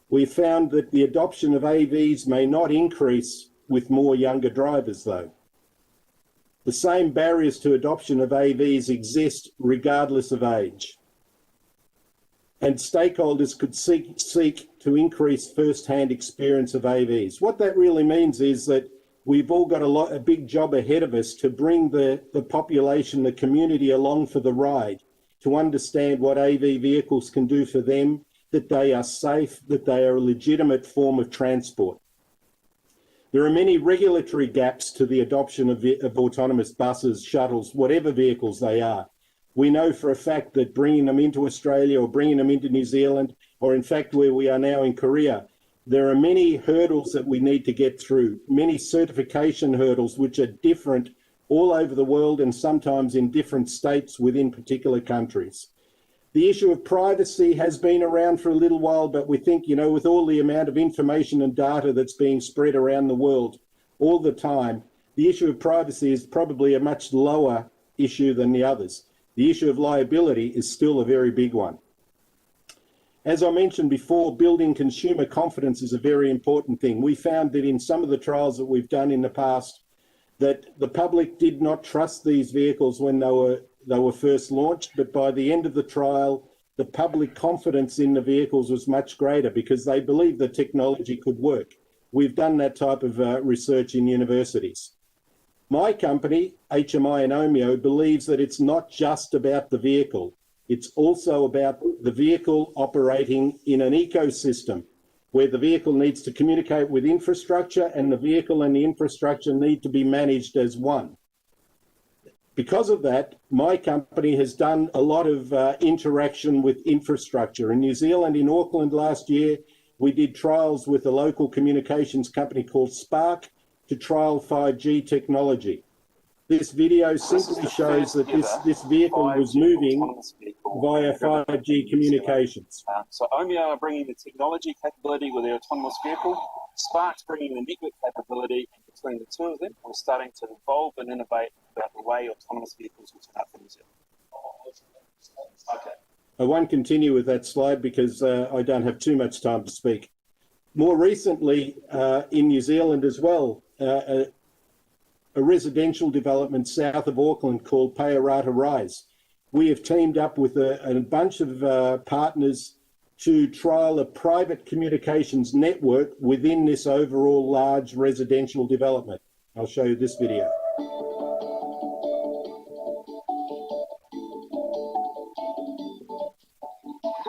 We found that the adoption of AVs may not increase with more younger drivers, though. The same barriers to adoption of AVs exist regardless of age. And stakeholders could seek to increase first-hand experience of AVs. What that really means is that we've all got a big job ahead of us to bring the population, the community along for the ride, to understand what AV vehicles can do for them, that they are safe, that they are a legitimate form of transport. There are many regulatory gaps to the adoption of autonomous buses, shuttles, whatever vehicles they are. We know for a fact that bringing them into Australia or bringing them into New Zealand, or in fact where we are now in Korea, there are many hurdles that we need to get through, many certification hurdles which are different all over the world and sometimes in different states within particular countries. The issue of privacy has been around for a little while, but we think, you know, with all the amount of information and data that's being spread around the world all the time, the issue of privacy is probably a much lower issue than the others. The issue of liability is still a very big one. As I mentioned before, building consumer confidence is a very important thing. We found that in some of the trials that we've done in the past, that the public did not trust these vehicles when they were first launched, but by the end of the trial, the public confidence in the vehicles was much greater because they believed the technology could work. We've done that type of research in universities. My company, HMI and Omeo, believes that it's not just about the vehicle. It's also about the vehicle operating in an ecosystem where the vehicle needs to communicate with infrastructure and the vehicle and the infrastructure need to be managed as one. Because of that, my company has done a lot of interaction with infrastructure. In New Zealand, in Auckland last year, we did trials with a local communications company called Spark to trial 5G technology. This video simply shows that this vehicle was moving via 5G communications. So Omeo are bringing the technology capability with their autonomous vehicle. Spark's bringing the network capability, and between the two of them, we're starting to evolve and innovate about the way autonomous vehicles will turn out for New Zealand. Okay. I won't continue with that slide because I don't have too much time to speak. More recently, in New Zealand as well, a residential development south of Auckland called Payarata Rise. We have teamed up with a bunch of partners to trial a private communications network within this overall large residential development. I'll show you this video.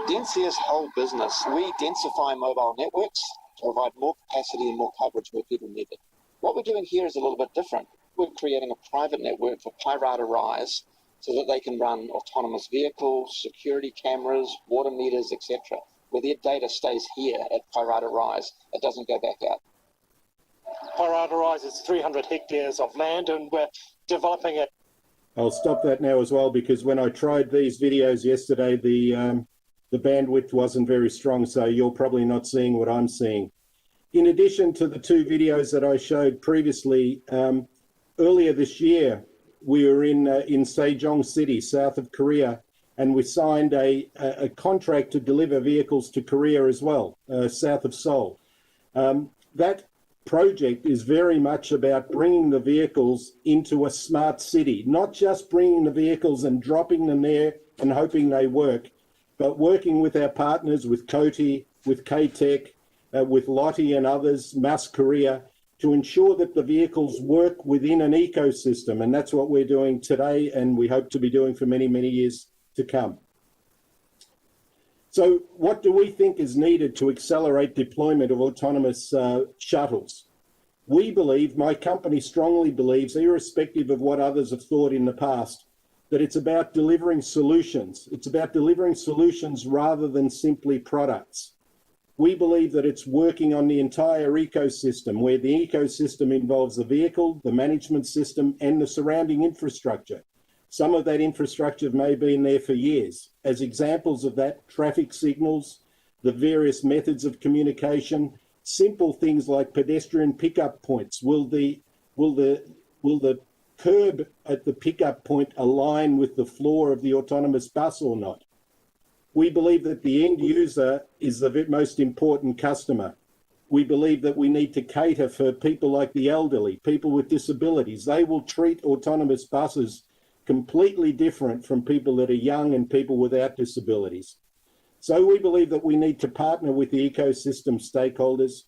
Densia's whole business, we densify mobile networks to provide more capacity and more coverage where people need it. What we're doing here is a little bit different. we're creating a private network for Pirata Rise so that they can run autonomous vehicles, security cameras, water meters, etc., where their data stays here at Pirata Rise. It doesn't go back out. Pirata Rise is 300 hectares of land, and we're developing it. I'll stop that now as well, because when I tried these videos yesterday, the bandwidth wasn't very strong, so you're probably not seeing what I'm seeing. In addition to the two videos that I showed previously, earlier this year, we were in Sejong City, south of Korea, and we signed a contract to deliver vehicles to Korea as well, south of Seoul. That project is very much about bringing the vehicles into a smart city, not just bringing the vehicles and dropping them there and hoping they work, but working with our partners, with Coty, with K-Tech, with Lottie and others, Mass Korea, to ensure that the vehicles work within an ecosystem. And that's what we're doing today, and we hope to be doing for many, many years to come. So what do we think is needed to accelerate deployment of autonomous shuttles? We believe, my company strongly believes, irrespective of what others have thought in the past, that it's about delivering solutions. It's about delivering solutions rather than simply products. We believe that it's working on the entire ecosystem, where the ecosystem involves the vehicle, the management system, and the surrounding infrastructure. Some of that infrastructure may have been there for years. As examples of that, traffic signals, the various methods of communication, simple things like pedestrian pickup points. Will the curb at the pickup point align with the floor of the autonomous bus or not? We believe that the end user is the most important customer. We believe that we need to cater for people like the elderly, people with disabilities. They will treat autonomous buses completely different from people that are young and people without disabilities. So we believe that we need to partner with the ecosystem stakeholders.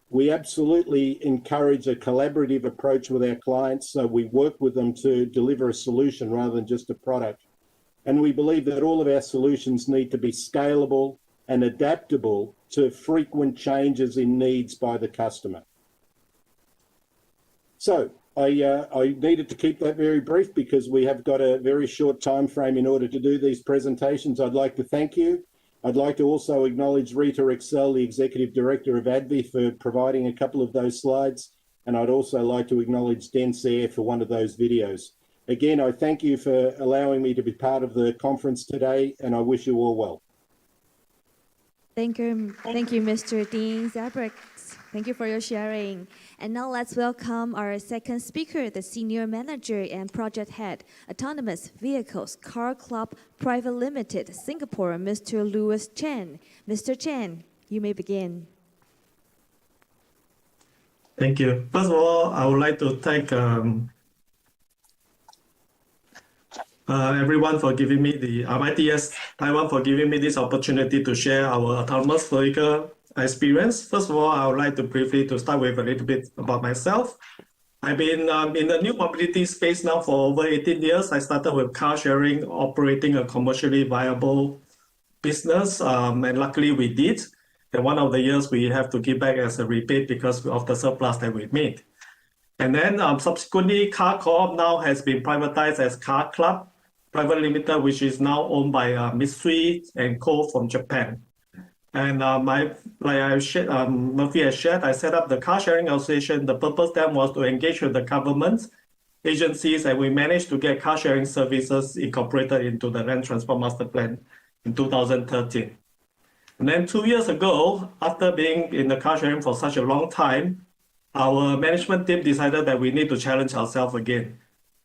We absolutely encourage a collaborative approach with our clients, so we work with them to deliver a solution rather than just a product. And we believe that all of our solutions need to be scalable and adaptable to frequent changes in needs by the customer. So I needed to keep that very brief because we have got a very short time frame in order to do these presentations. I'd like to thank you. I'd like to also acknowledge Rita Excel, the Executive Director of ADVI, for providing a couple of those slides. And I'd also like to acknowledge Densair for one of those videos. Again, I thank you for allowing me to be part of the conference today, and I wish you all well. Thank you, Mr. Dean Zabrix. Thank you for your sharing. And now let's welcome our second speaker, the Senior Manager and Project Head, Autonomous Vehicles Car Club Private Limited, Singapore, Mr. Louis Chen. Mr. Chen, you may begin. Thank you. First of all, I would like to thank everyone for giving me the ITS Taiwan for giving me this opportunity to share our autonomous vehicle experience. First of all, I would like to briefly to start with a little bit about myself. I've been in the new mobility space now for over 18 years. I started with car sharing, operating a commercially viable business, and luckily we did. And one of the years we have to give back as a rebate because of the surplus that we made. And then subsequently, Car Co-op now has been privatized as Car Club Private Limited, which is now owned by Mitsui & Co. from Japan. And Murphy has shared, I set up the car sharing association. The purpose then was to engage with the government agencies, and we managed to get car sharing services incorporated into the Land Transport Master Plan in 2013. And then 2 years ago, after being in the car sharing for such a long time, our management team decided that we need to challenge ourselves again.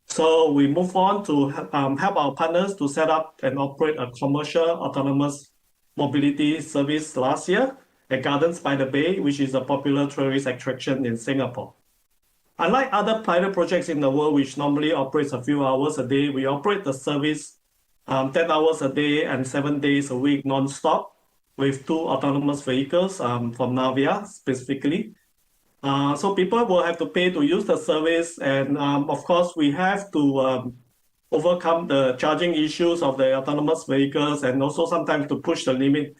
So we move on to help our partners to set up and operate a commercial autonomous mobility service last year at Gardens by the Bay, which is a popular tourist attraction in Singapore. Unlike other pilot projects in the world, which normally operates a few hours a day, we operate the service 10 hours a day and 7 days a week non-stop with 2 autonomous vehicles from Navia specifically. So people will have to pay to use the service, and of course we have to overcome the charging issues of the autonomous vehicles, and also sometimes to push the limit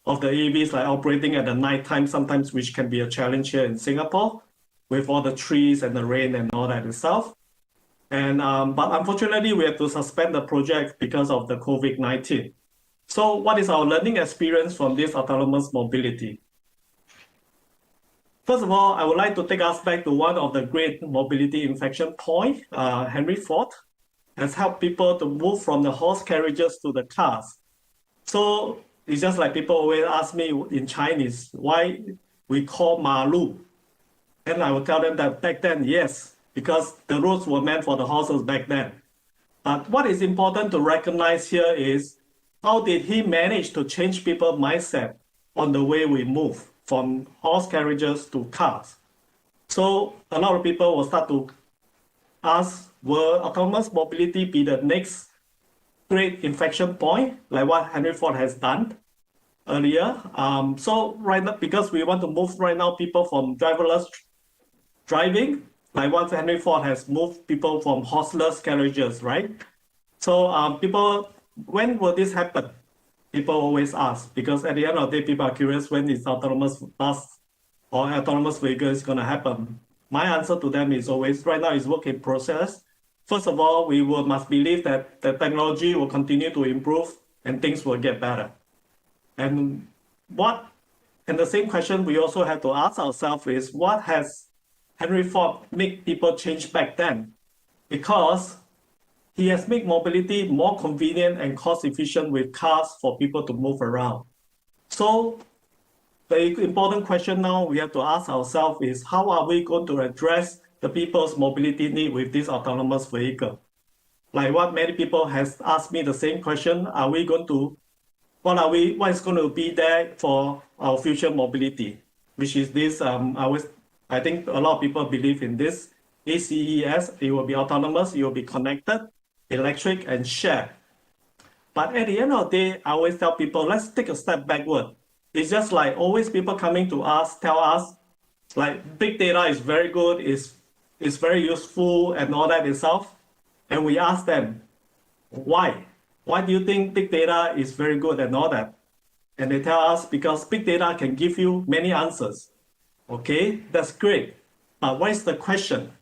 of the AVs, like operating at the night time sometimes, which can be a challenge here in Singapore with all the trees and the rain and all that itself. And but unfortunately, we had to suspend the project because of the COVID-19. So what is our learning experience from this autonomous mobility? First of all, I would like to take us back to one of the great mobility inflection point. Henry Ford has helped people to move from the horse carriages to the cars. So it's just like people always ask me in Chinese, why we call Malu? And I will tell them that back then, yes, because the roads were meant for the horses back then. But what is important to recognize here is how did he manage to change people's mindset on the way we move from horse carriages to cars? So a lot of people will start to ask, will autonomous mobility be the next great inflection point, like what Henry Ford has done earlier? So right now, because we want to move right now people from driverless driving, like what Henry Ford has moved people from horseless carriages, right? So people, when will this happen? People always ask, because at the end of the day, people are curious when is autonomous bus or autonomous vehicle is going to happen. My answer to them is always, right now it's work in process. First of all, we must believe that the technology will continue to improve and things will get better. And the same question we also have to ask ourselves is, what has Henry Ford make people change back then? Because he has made mobility more convenient and cost efficient with cars for people to move around. So the important question now we have to ask ourselves is, how are we going to address the people's mobility need with this autonomous vehicle? Like what many people has asked me the same question, what is going to be there for our future mobility? Which is this, I think a lot of people believe in this, ACES, it will be autonomous, it will be connected, electric, and shared. But at the end of the day, I always tell people, let's take a step backward. It's just like always people coming to us, tell us, like big data is very good, is very useful and all that itself. And we ask them, why? Why do you think big data is very good and all that? And they tell us, because big data can give you many answers. Okay, that's great. But what is the question?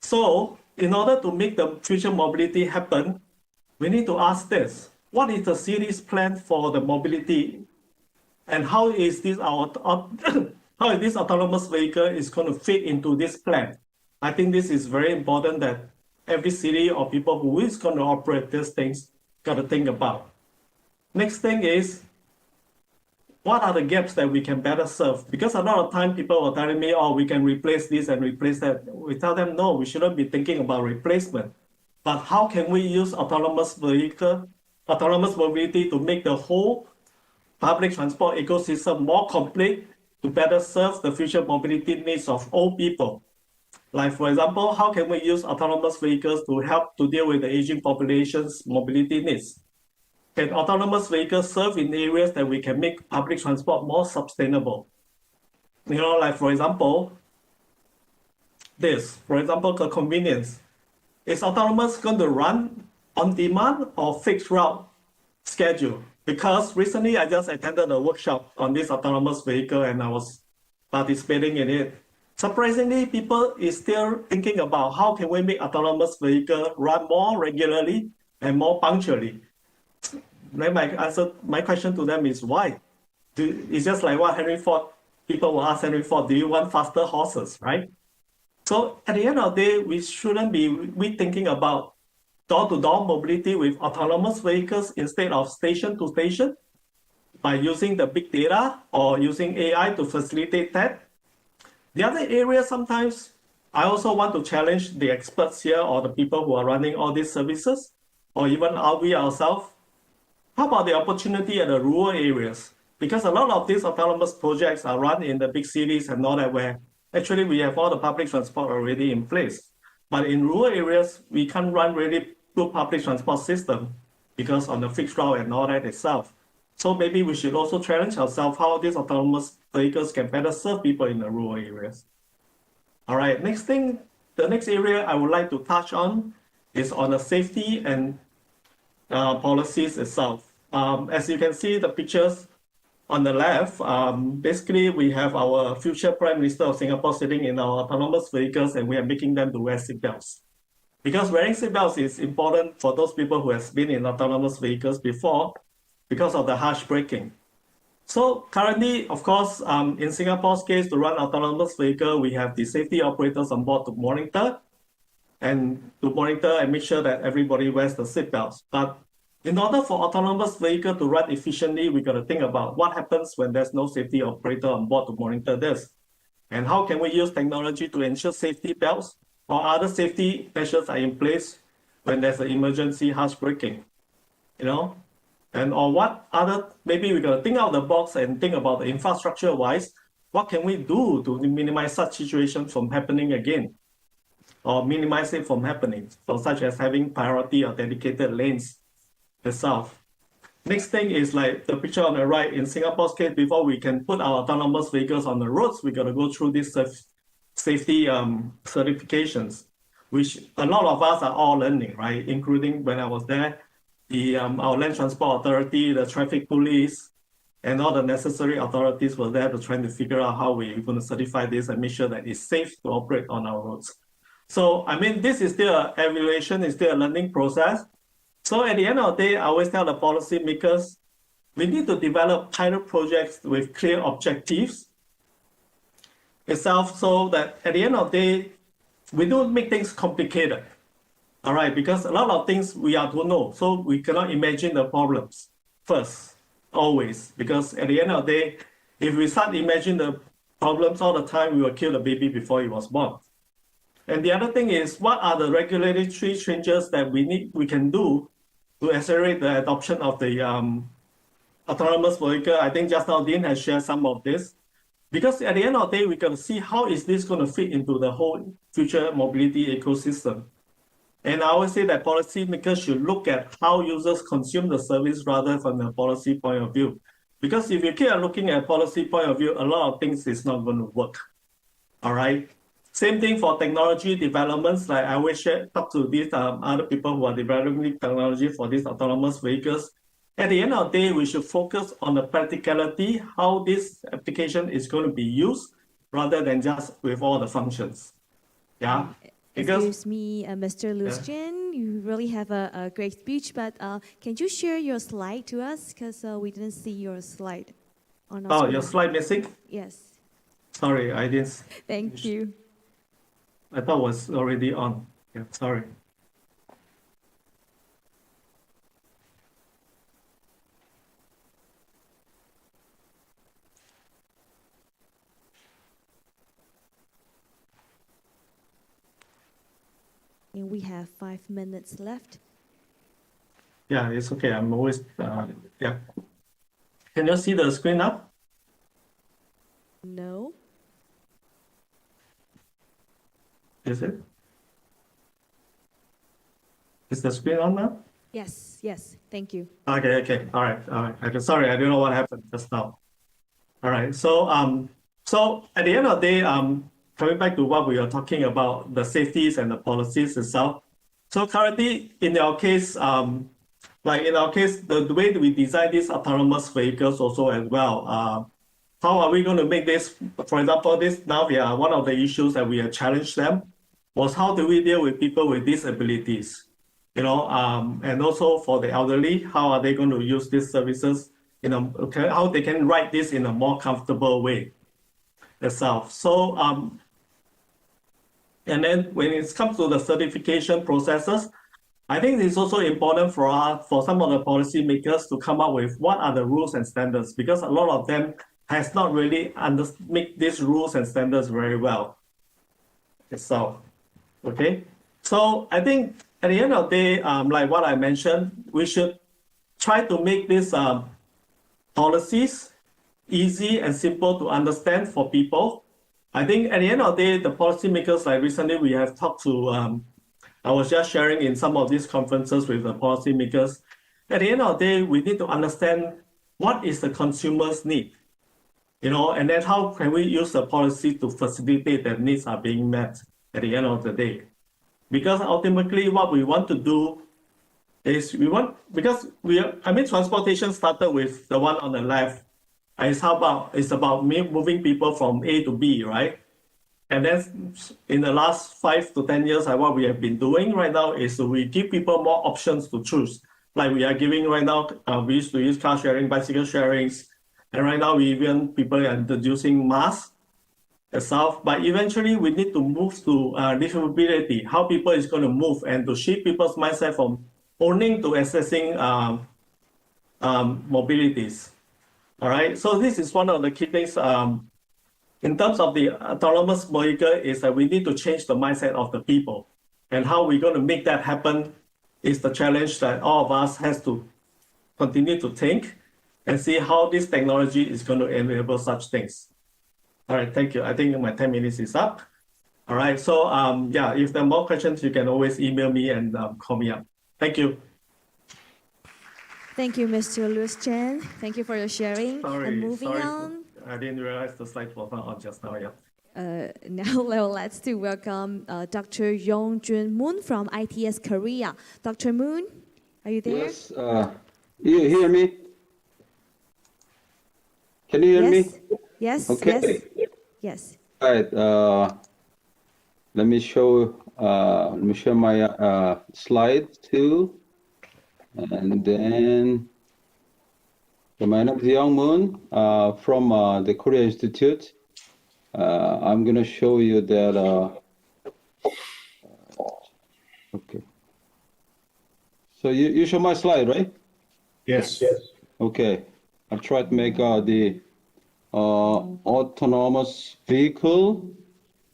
So in order to make the future mobility happen, we need to ask this: what is the city's plan for the mobility, and how is this autonomous vehicle is going to fit into this plan? I think this is very important that every city or people who is going to operate these things got to think about. Next thing is, what are the gaps that we can better serve? Because a lot of time people are telling me, oh, we can replace this and replace that. We tell them, no, we shouldn't be thinking about replacement. But how can we use autonomous mobility to make the whole public transport ecosystem more complete to better serve the future mobility needs of all people? Like, for example, how can we use autonomous vehicles to help to deal with the aging population's mobility needs? Can autonomous vehicles serve in areas that we can make public transport more sustainable? You know, like for example, the convenience. Is autonomous going to run on demand or fixed route schedule? Because recently I just attended a workshop on this autonomous vehicle and I was participating in it. Surprisingly, people is still thinking about how can we make autonomous vehicle run more regularly and more punctually. Then my question to them is why? It's just like what people will ask Henry Ford, do you want faster horses, right? So at the end of the day, we shouldn't be thinking about door-to-door mobility with autonomous vehicles instead of station to station by using the big data or using AI to facilitate that. The other area sometimes I also want to challenge the experts here or the people who are running all these services, or even we ourselves. How about the opportunity at the rural areas? Because a lot of these autonomous projects are run in the big cities and all that, where actually we have all the public transport already in place. But in rural areas, we can't run really good public transport system because of the fixed route and all that itself. So maybe we should also challenge ourselves how these autonomous vehicles can better serve people in the rural areas. All right, the next area I would like to touch on is on the safety and policies itself. As you can see the pictures on the left, basically we have our future Prime Minister of Singapore sitting in our autonomous vehicles and we are making them to wear seatbelts. because wearing seatbelts is important for those people who have been in autonomous vehicles before because of the harsh braking. So currently, of course, in Singapore's case, to run autonomous vehicle, we have the safety operators on board to monitor and make sure that everybody wears the seatbelts. But in order for autonomous vehicle to run efficiently, we got to think about what happens when there's no safety operator on board to monitor this. And how can we use technology to ensure safety belts or other safety measures are in place when there's an emergency harsh braking, you know? And or what other, maybe we got to think out the box and think about the infrastructure-wise, what can we do to minimize such situations from happening again? Or minimize it from happening, so such as having priority or dedicated lanes itself. Next thing is like the picture on the right. In Singapore's case, before we can put our autonomous vehicles on the roads, we got to go through these safety certifications, which a lot of us are all learning, right? Including when I was there, our Land Transport Authority, the traffic police, and all the necessary authorities were there to try to figure out how we're going to certify this and make sure that it's safe to operate on our roads. So, I mean, this is still an evaluation, it's still a learning process. So at the end of the day, I always tell the policymakers, we need to develop pilot projects with clear objectives itself so that at the end of the day, we don't make things complicated. All right, because a lot of things we are to know, so we cannot imagine the problems first, always. Because at the end of the day, if we start imagining the problems all the time, we will kill the baby before he was born. And the other thing is, what are the regulatory changes that we can do to accelerate the adoption of the autonomous vehicle? I think just now Dean has shared some of this. Because at the end of the day, we got to see how is this going to fit into the whole future mobility ecosystem. And I always say that policymakers should look at how users consume the service rather from the policy point of view. Because if you keep looking at policy point of view, a lot of things is not going to work. All right. Same thing for technology developments. Like I always talk to these other people who are developing technology for these autonomous vehicles. At the end of the day, we should focus on the practicality, how this application is going to be used, rather than just with all the functions. Yeah. Excuse me, Mr. Lucian, you really have a great speech, but can you share your slide to us? Because we didn't see your slide on our screen. Your slide missing? Yes. Sorry, I didn't. Thank you. I thought it was already on. Yeah, sorry. And we have 5 minutes left. Yeah, it's okay. I'm always, yeah. Can you see the screen now? No. Is it? Is the screen on now? Yes, yes. Thank you. Okay. All right. Okay, sorry, I don't know what happened just now. All right. So at the end of the day, coming back to what we are talking about, the safeties and the policies itself. So currently, in our case, like in our case, the way that we design these autonomous vehicles also as well. How are we going to make this? For example, this Navia, one of the issues that we have challenged them was how do we deal with people with disabilities, you know, and also for the elderly, how are they going to use these services, you know, how they can ride this in a more comfortable way itself. So, and then when it comes to the certification processes, I think it's also important for some of the policymakers to come up with what are the rules and standards, because a lot of them has not really make these rules and standards very well itself. Okay, so I think at the end of the day, like what I mentioned, we should try to make these policies easy and simple to understand for people. I think at the end of the day, the policymakers, like recently we have talked to, I was just sharing in some of these conferences with the policymakers. At the end of the day, we need to understand what is the consumer's need, you know, and then how can we use the policy to facilitate that needs are being met at the end of the day. Because ultimately what we want to do is transportation started with the one on the left. It's about moving people from A to B, right? And then in the last 5 to 10 years, what we have been doing right now is we give people more options to choose. Like we are giving right now, we used to use car sharing, bicycle sharings, and right now people are introducing masks itself. But eventually we need to move to livability, how people is going to move, and to shift people's mindset from owning to accessing mobilities. All right, so this is one of the key things in terms of the autonomous vehicle is that we need to change the mindset of the people. And how we're going to make that happen is the challenge that all of us has to continue to think and see how this technology is going to enable such things. All right, thank you. I think my 10 minutes is up. All right, so yeah, if there are more questions, you can always email me and call me up. Thank you. Thank you, Mr. Louis Chen. Thank you for your sharing. And moving on. I didn't realize the slide was not on just now. Yeah. Now let's welcome Dr. Yong Jun Moon from ITS Korea. Dr. Moon, are you there? Yes. You hear me? Can you hear me? Yes. Okay. Yes. All right. Let me show my slide too, and then. So my name is Young Moon from the Korea Institute. I'm going to show you that. Okay. So you show my slide, right? Yes. Okay. I've tried to make the autonomous vehicle,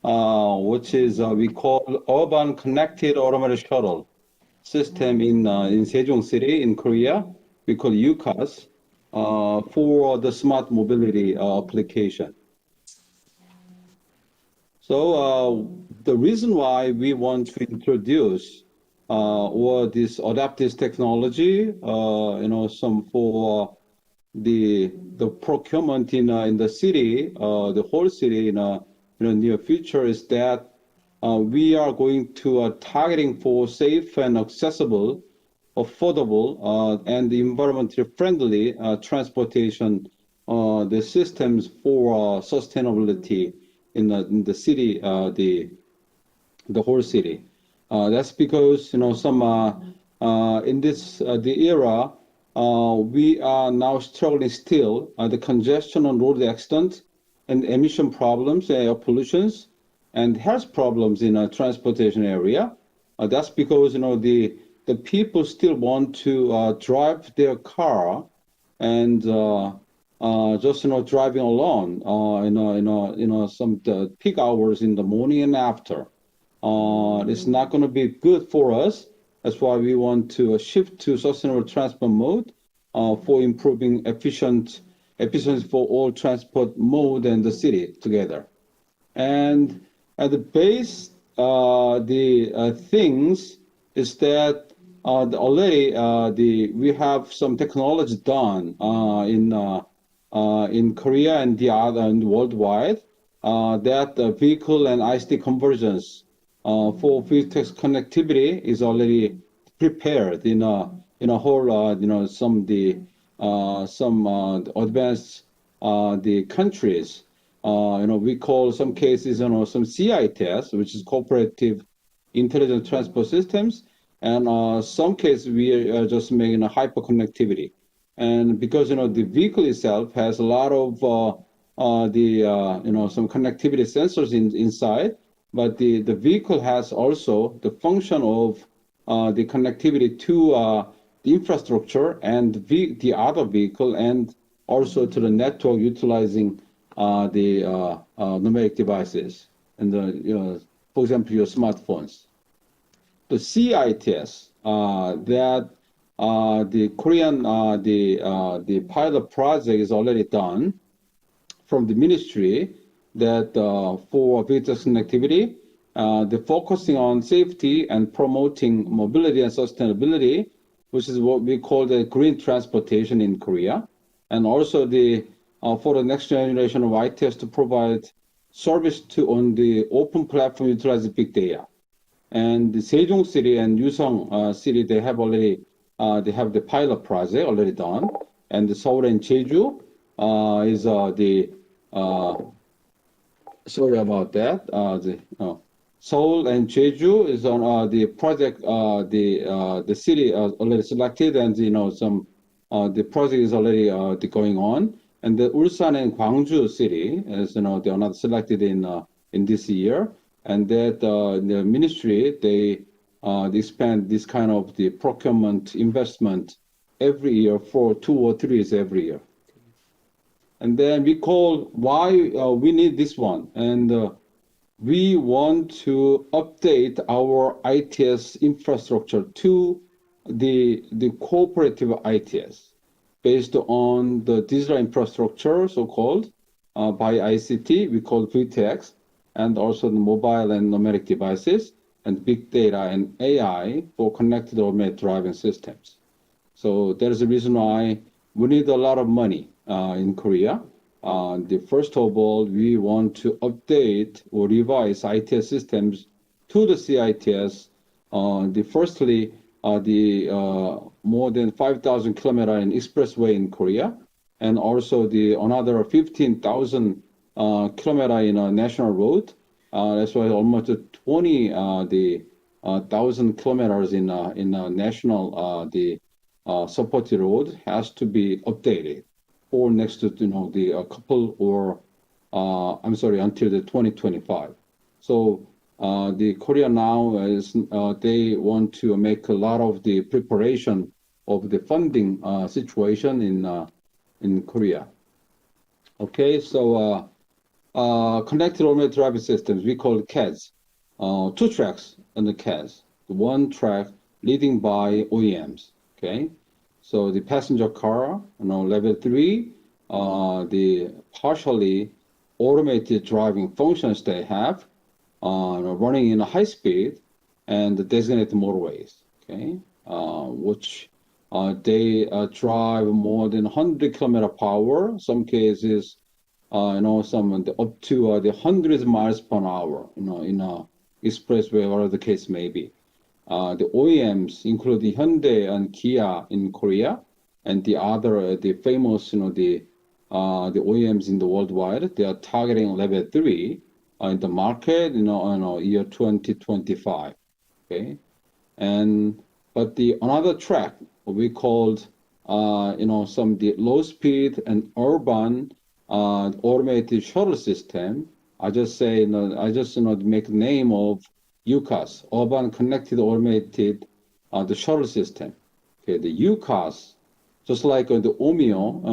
which is we call urban connected automated shuttle system in Sejong City in Korea. We call UCAS. For the smart mobility application. So the reason why we want to introduce or adapt this technology, some for the procurement in the city, the whole city in the near future is that we are going to targeting for safe and accessible, affordable and environmentally friendly transportation, the systems for sustainability in the city, the whole city. That's because some in this the era we are now struggling still the congestion on road accident and emission problems, air pollutions, and health problems in a transportation area. That's because the people still want to drive their car and just driving alone some peak hours in the morning and after. It's not going to be good for us. That's why we want to shift to sustainable transport mode for improving efficiency for all transport mode and the city together. And at the base, the things is that already we have some technology done in Korea and the other and worldwide that the vehicle and ICT convergence for vehicle connectivity is already prepared in a whole some advanced the countries. We call some cases some CITS, which is cooperative intelligent transport systems. And some cases we are just making a hyperconnectivity, and because the vehicle itself has a lot of some connectivity sensors inside, but the vehicle has also the function of the connectivity to the infrastructure and the other vehicle, and also to the network utilizing the numeric devices and for example your smartphones. The CITS that the Korean the pilot project is already done from the ministry that for vehicle connectivity, they're focusing on safety and promoting mobility and sustainability, which is what we call the green transportation in Korea, and also the for the next generation of ITS to provide service to on the open platform utilizing big data. And the Sejong City and Yuseong City, they have already they have the pilot project already done, and the Seoul and Jeju is sorry about that. Seoul and Jeju is on the project. The city already selected, and some the project is already going on. And the Ulsan and Gwangju city, as they are not selected in this year. And that the ministry they spend this kind of the procurement investment every year for 2 or 3 years every year. And then we call why we need this one, and we want to update our ITS infrastructure to the cooperative ITS based on the digital infrastructure, so-called by ICT, we call VTX, and also the mobile and numeric devices, and big data and AI for connected automated driving systems. So that is the reason why we need a lot of money in Korea. First of all, we want to update or revise ITS systems to the CITS. Firstly, more than 5,000 kilometers in expressway in Korea, and also another 15,000 kilometers in a national road. That's why almost 20,000 kilometers in a national supported road has to be updated for next to the couple or until the 2025. So the Korea now is they want to make a lot of the preparation of the funding situation in Korea. Okay, so connected automated driving systems, we call it CADS. 2 tracks on the CADS. One track leading by OEMs. Okay, so the passenger car, level 3, the partially automated driving functions they have, running in a high speed and the designated motorways. Okay, which they drive more than 100 km per hour. Some cases, some up to the hundreds of miles per hour. In a expressway, whatever the case may be. The OEMs, including Hyundai and Kia in Korea, and the other, the famous, the OEMs in the worldwide, they are targeting level 3 in the market, in year 2025. Okay, but another track we called, some the low speed and urban automated shuttle system. I just say, make the name of UCAS, Urban Connected Automated the shuttle system. Okay, the UCAS, just like the OMIO,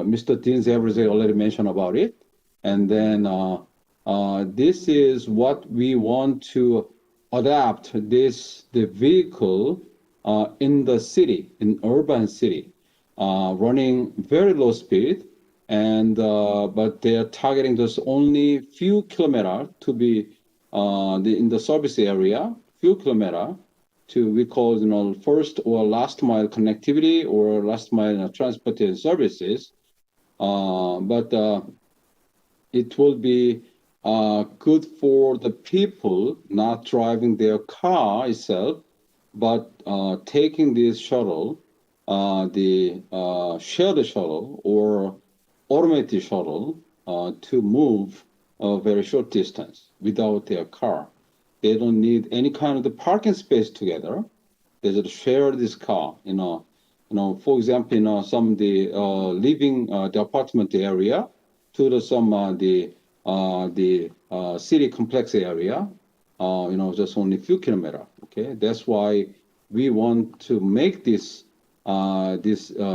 Mr. Dean Zavrzek already mentioned about it. And then this is what we want to adapt the vehicle in the city, in urban city, running very low speed, and but they are targeting just only few kilometers to be in the service area, few kilometers to we call first or last mile connectivity or last mile transportation services. But it will be good for the people not driving their car itself, but taking this shuttle, the shared shuttle or automated shuttle to move a very short distance without their car. They don't need any kind of the parking space together. They just share this car. For example, some the living the apartment area to the city complex area. Just only a few kilometers. Okay, that's why we want to make these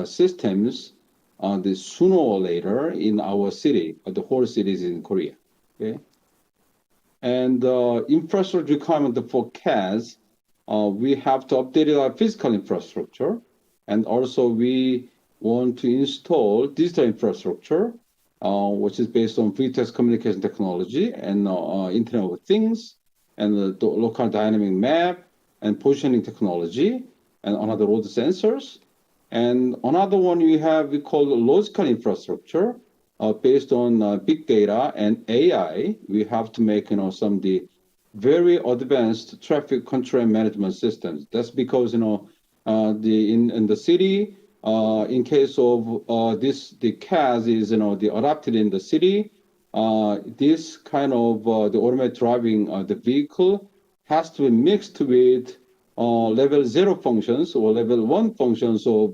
systems sooner or later in our city, the whole cities in Korea. Okay, and infrastructure requirement for CAS, we have to update our physical infrastructure, and also we want to install digital infrastructure, which is based on free-text communication technology and Internet of Things, and the local dynamic map and positioning technology, and another road sensors. And another one we call logical infrastructure, based on big data and AI. We have to make some the very advanced traffic control and management systems. That's because in the city, in case of the CAS is the adopted in the city, this kind of the automated driving the vehicle has to be mixed with level 0 functions or level 1 functions of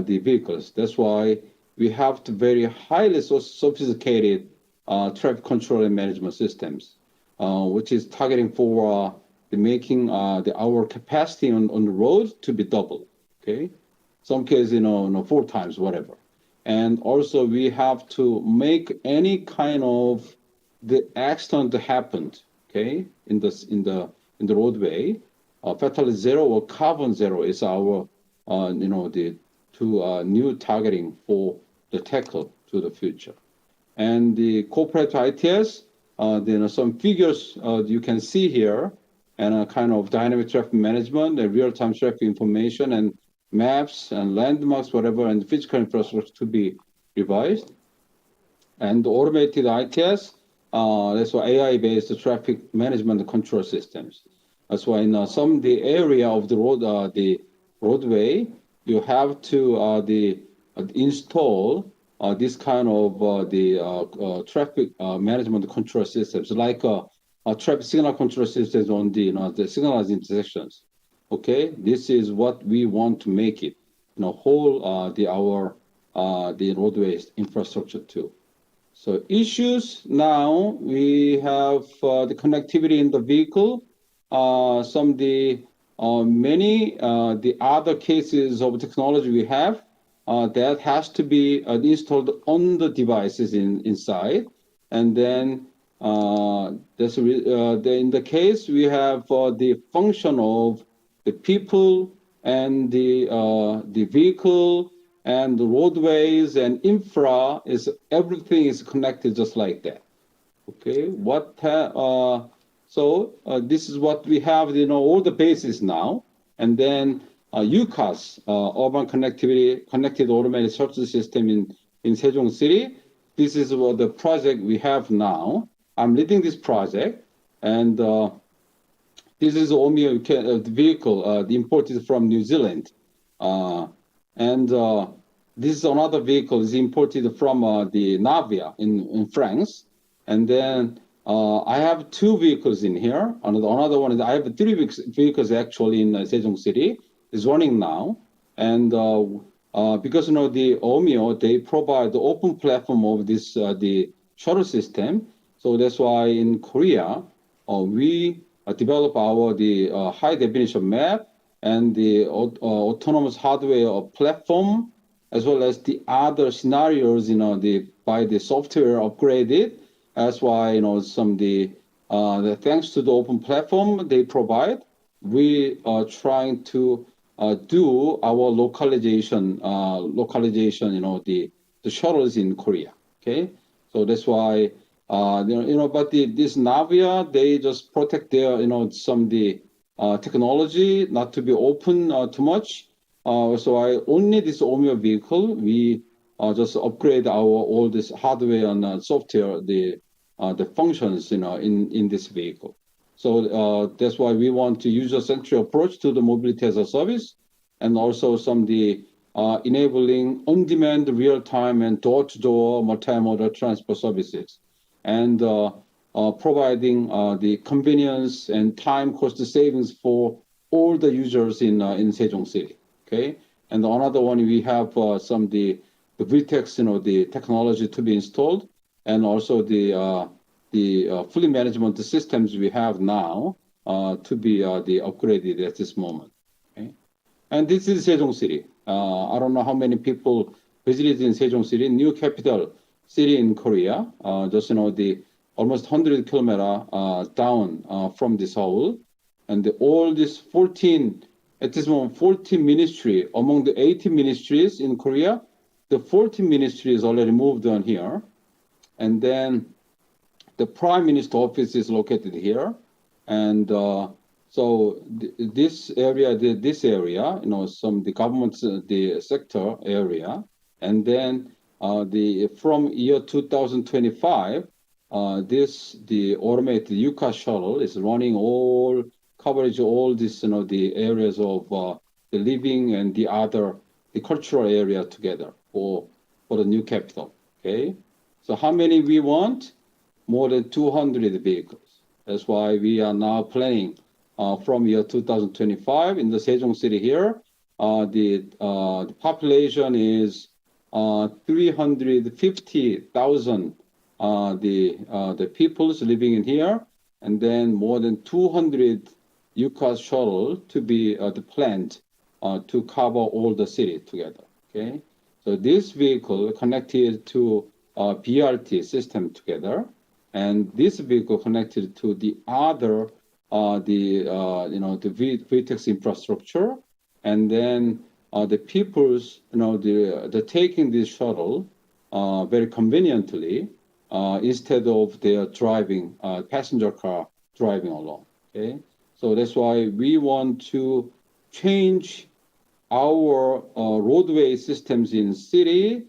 the vehicles. That's why we have to very highly sophisticated traffic control and management systems, which is targeting for the making our capacity on the road to be double. Okay, some cases 4 times, whatever. And also we have to make any kind of the accident happened, okay, in the roadway, fatality 0 or carbon 0 is our the new targeting for the tackle to the future. And the corporate ITS, there are some figures you can see here, and a kind of dynamic traffic management and real-time traffic information and maps and landmarks, whatever, and physical infrastructure to be revised. And the automated ITS, that's why AI-based traffic management control systems. That's why in some the area of the road, the roadway, you have to install this kind of the traffic management control systems, like traffic signal control systems on the signalized intersections. Okay, this is what we want to make it, whole the roadways infrastructure too. So issues now we have the connectivity in the vehicle. Some the many the other cases of technology we have that has to be installed on the devices inside, and then in the case we have the function of the people and the vehicle and the roadways and infra is everything is connected just like that. Okay, so this is what we have, all the bases now, and then UCAS, urban connectivity connected automated shuttle system in Sejong City. This is what the project we have now. I'm leading this project, and this is only the vehicle imported from New Zealand, and this is another vehicle is imported from the Navia in France, and then I have 2 vehicles in here. Another one is I have 3 vehicles actually in Sejong City is running now, and because the OMIO they provide the open platform of this the shuttle system, so that's why in Korea we develop our high definition map and the autonomous hardware platform, as well as the other scenarios, by the software upgraded. That's why some thanks to the open platform they provide, we are trying to do our localization, the shuttles in Korea. Okay, so that's why but this Navia they just protect their some technology not to be open too much. So I only this OMIO vehicle we just upgrade all this hardware and software the functions in this vehicle. So that's why we want to user-centric approach to the mobility as a service, and also some enabling on-demand, real-time, and door-to-door multimodal transport services, and providing the convenience and time cost savings for all the users in Sejong City. Okay, and another one we have some the VTEX, the technology to be installed, and also the fleet management systems we have now to be upgraded at this moment. Okay, and this is Sejong City. I don't know how many people visited in Sejong City, new capital city in Korea. Just the almost 100 kilometers down from the Seoul, and all these 14 at this moment 14 ministry among the 18 ministries in Korea. The 14 ministries already moved on here, and then the Prime Minister office is located here, and so this area, some the government, the sector area, and then from year 2025, the automated UCAS shuttle is running all coverage, all this the areas of the living and the cultural area together for the new capital. Okay, So how many we want? More than 200 vehicles. That's why we are now planning from year 2025 in the Sejong city here. The population is 350,000 the peoples living in here, and then more than 200 UCAS shuttle to be planned to cover all the city together. Okay, so this vehicle connected to BRT system together, and this vehicle connected to the other the VTEX infrastructure, and then the people's the taking this shuttle very conveniently instead of their driving passenger car driving along. Okay, so that's why we want to change our roadway systems in city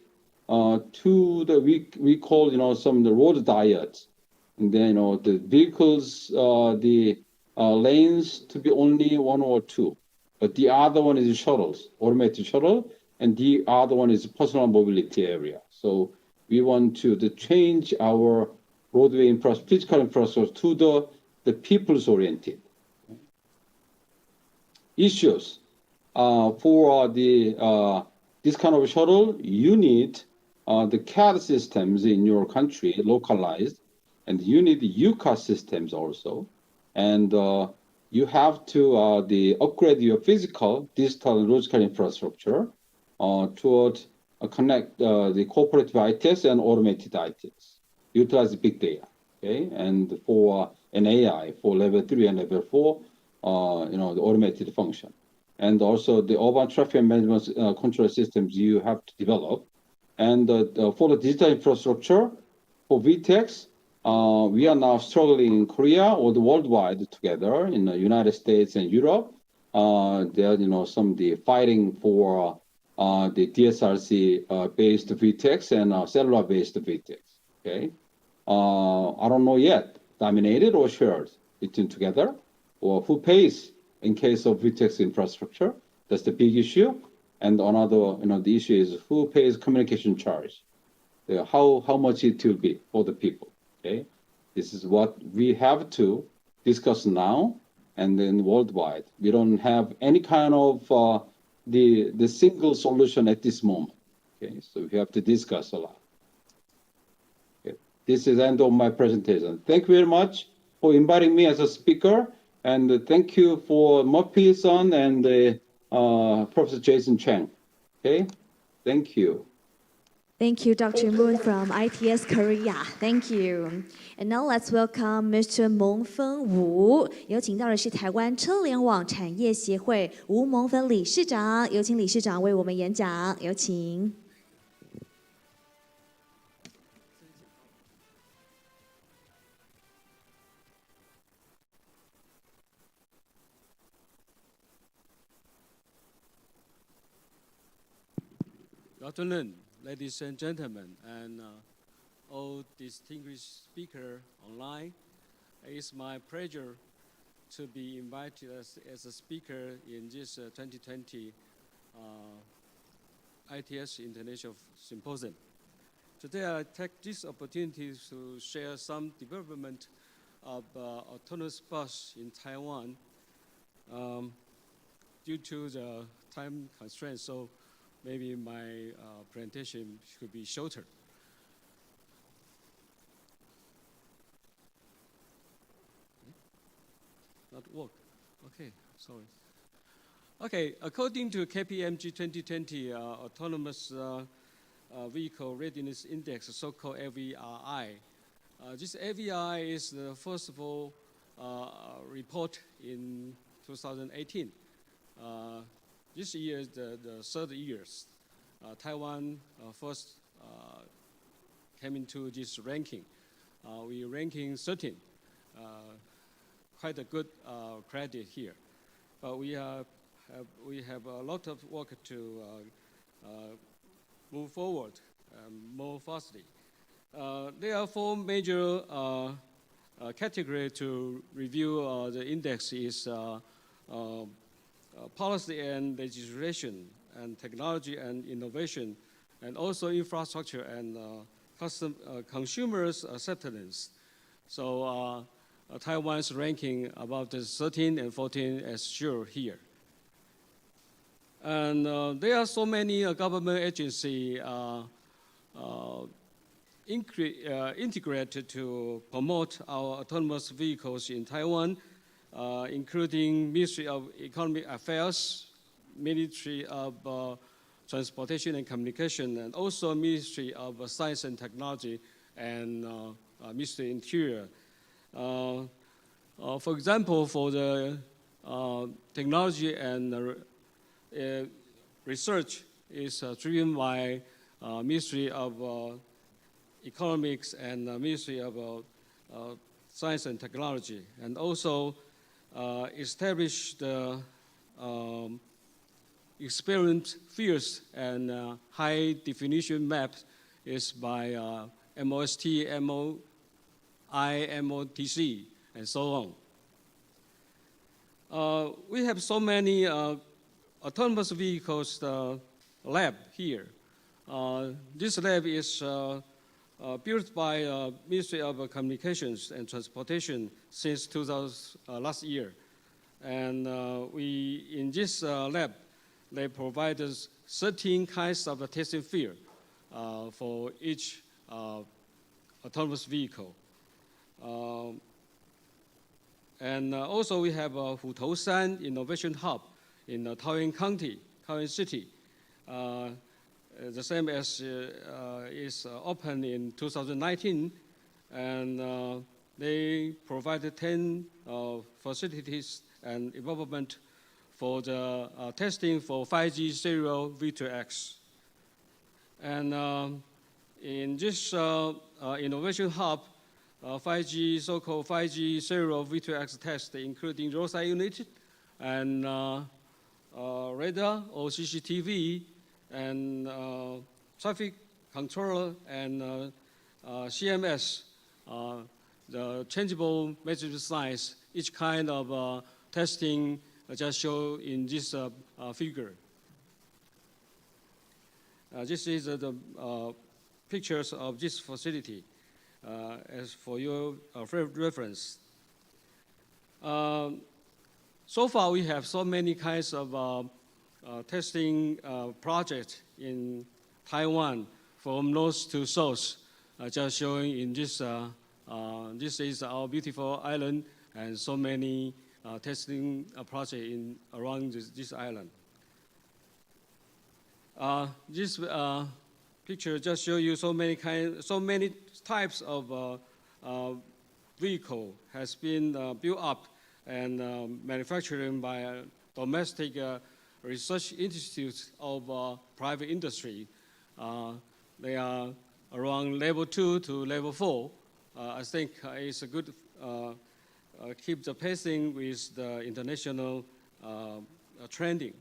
to the we call some of the road diets, and then the vehicles the lanes to be only one or two, but the other one is shuttles, automated shuttle, and the other one is personal mobility area. So we want to change our roadway physical infrastructure to the people's oriented issues. For this kind of shuttle, you need the CAD systems in your country localized, and you need the UCAS systems also, and you have to upgrade your physical, digital, and logical infrastructure toward connect the cooperative ITS and automated ITS, utilize big data, okay, and for an AI for level 3 and level 4, the automated function. And also the urban traffic management control systems you have to develop. And for the digital infrastructure, for VTEX, we are now struggling in Korea or the worldwide together in the United States and Europe. There are some the fighting for the DSRC based VTEX and cellular based VTEX. Okay, I don't know yet, dominated or shared between together, or who pays in case of VTEX infrastructure. That's the big issue. And another, the issue is who pays communication charge, how much it will be for the people. Okay, this is what we have to discuss now, and then worldwide. We don't have any kind of the single solution at this moment. Okay, so we have to discuss a lot. Okay. This is the end of my presentation. Thank you very much for inviting me as a speaker, and thank you for Murphy-san and Professor Jason Chang. Okay, thank you. Thank you, Dr. Moon from ITS Korea. Thank you. And now let's welcome Mr. 蒙芬武。有请到的是台湾车联网产业协会吴蒙芬理事长，有请理事长为我们演讲。有请。Good afternoon, ladies and gentlemen, and all distinguished speakers online. It's my pleasure to be invited as a speaker in this 2020 ITS International Symposium. Today, I take this opportunity to share some development of autonomous bus in Taiwan due to the time constraints. So maybe my presentation should be shorter. Not work. Okay, sorry. Okay, according to KPMG 2020 Autonomous Vehicle Readiness Index, so-called AVRI, this AVRI is the first of all report in 2018. This year is the third year. Taiwan first came into this ranking. We ranking 13. Quite a good credit here, but we have a lot of work to move forward more fastly. There are four major categories to review the index. Is policy and legislation, and technology and innovation, and also infrastructure and consumers' acceptance. So Taiwan's ranking about 13 and 14 as sure here. And there are so many government agencies integrated to promote our autonomous vehicles in Taiwan, including Ministry of Economic Affairs, Ministry of Transportation and Communication, and also Ministry of Science and Technology, and Ministry of Interior. For example, for the technology and research is driven by Ministry of Economics and Ministry of Science and Technology, and also established the experiment fields and high definition maps is by MOST, MOI, MOTC, and so on. We have so many autonomous vehicles lab here. This lab is built by Ministry of Communications and Transportation since last year. And in this lab, they provide us 13 kinds of testing field for each autonomous vehicle. And also we have Hutousan Innovation Hub in Taoyuan County, Taoyuan City. The same as is opened in 2019, and they provided 10 facilities and development for the testing for 5G serial V2X. And in this innovation hub, so-called 5G serial V2X test, including roadside unit and radar or CCTV, and traffic controller and CMS, the changeable measurement size, each kind of testing just shown in this figure. This is the pictures of this facility as for your reference. So far, we have so many kinds of testing projects in Taiwan from north to south, just showing in this. This is our beautiful island, and so many testing projects around this island. This picture just shows you so many types of vehicle has been built up and manufactured by domestic research institutes of private industry. They are around level 2 to level 4. I think it's a good keep the pacing with the international trending.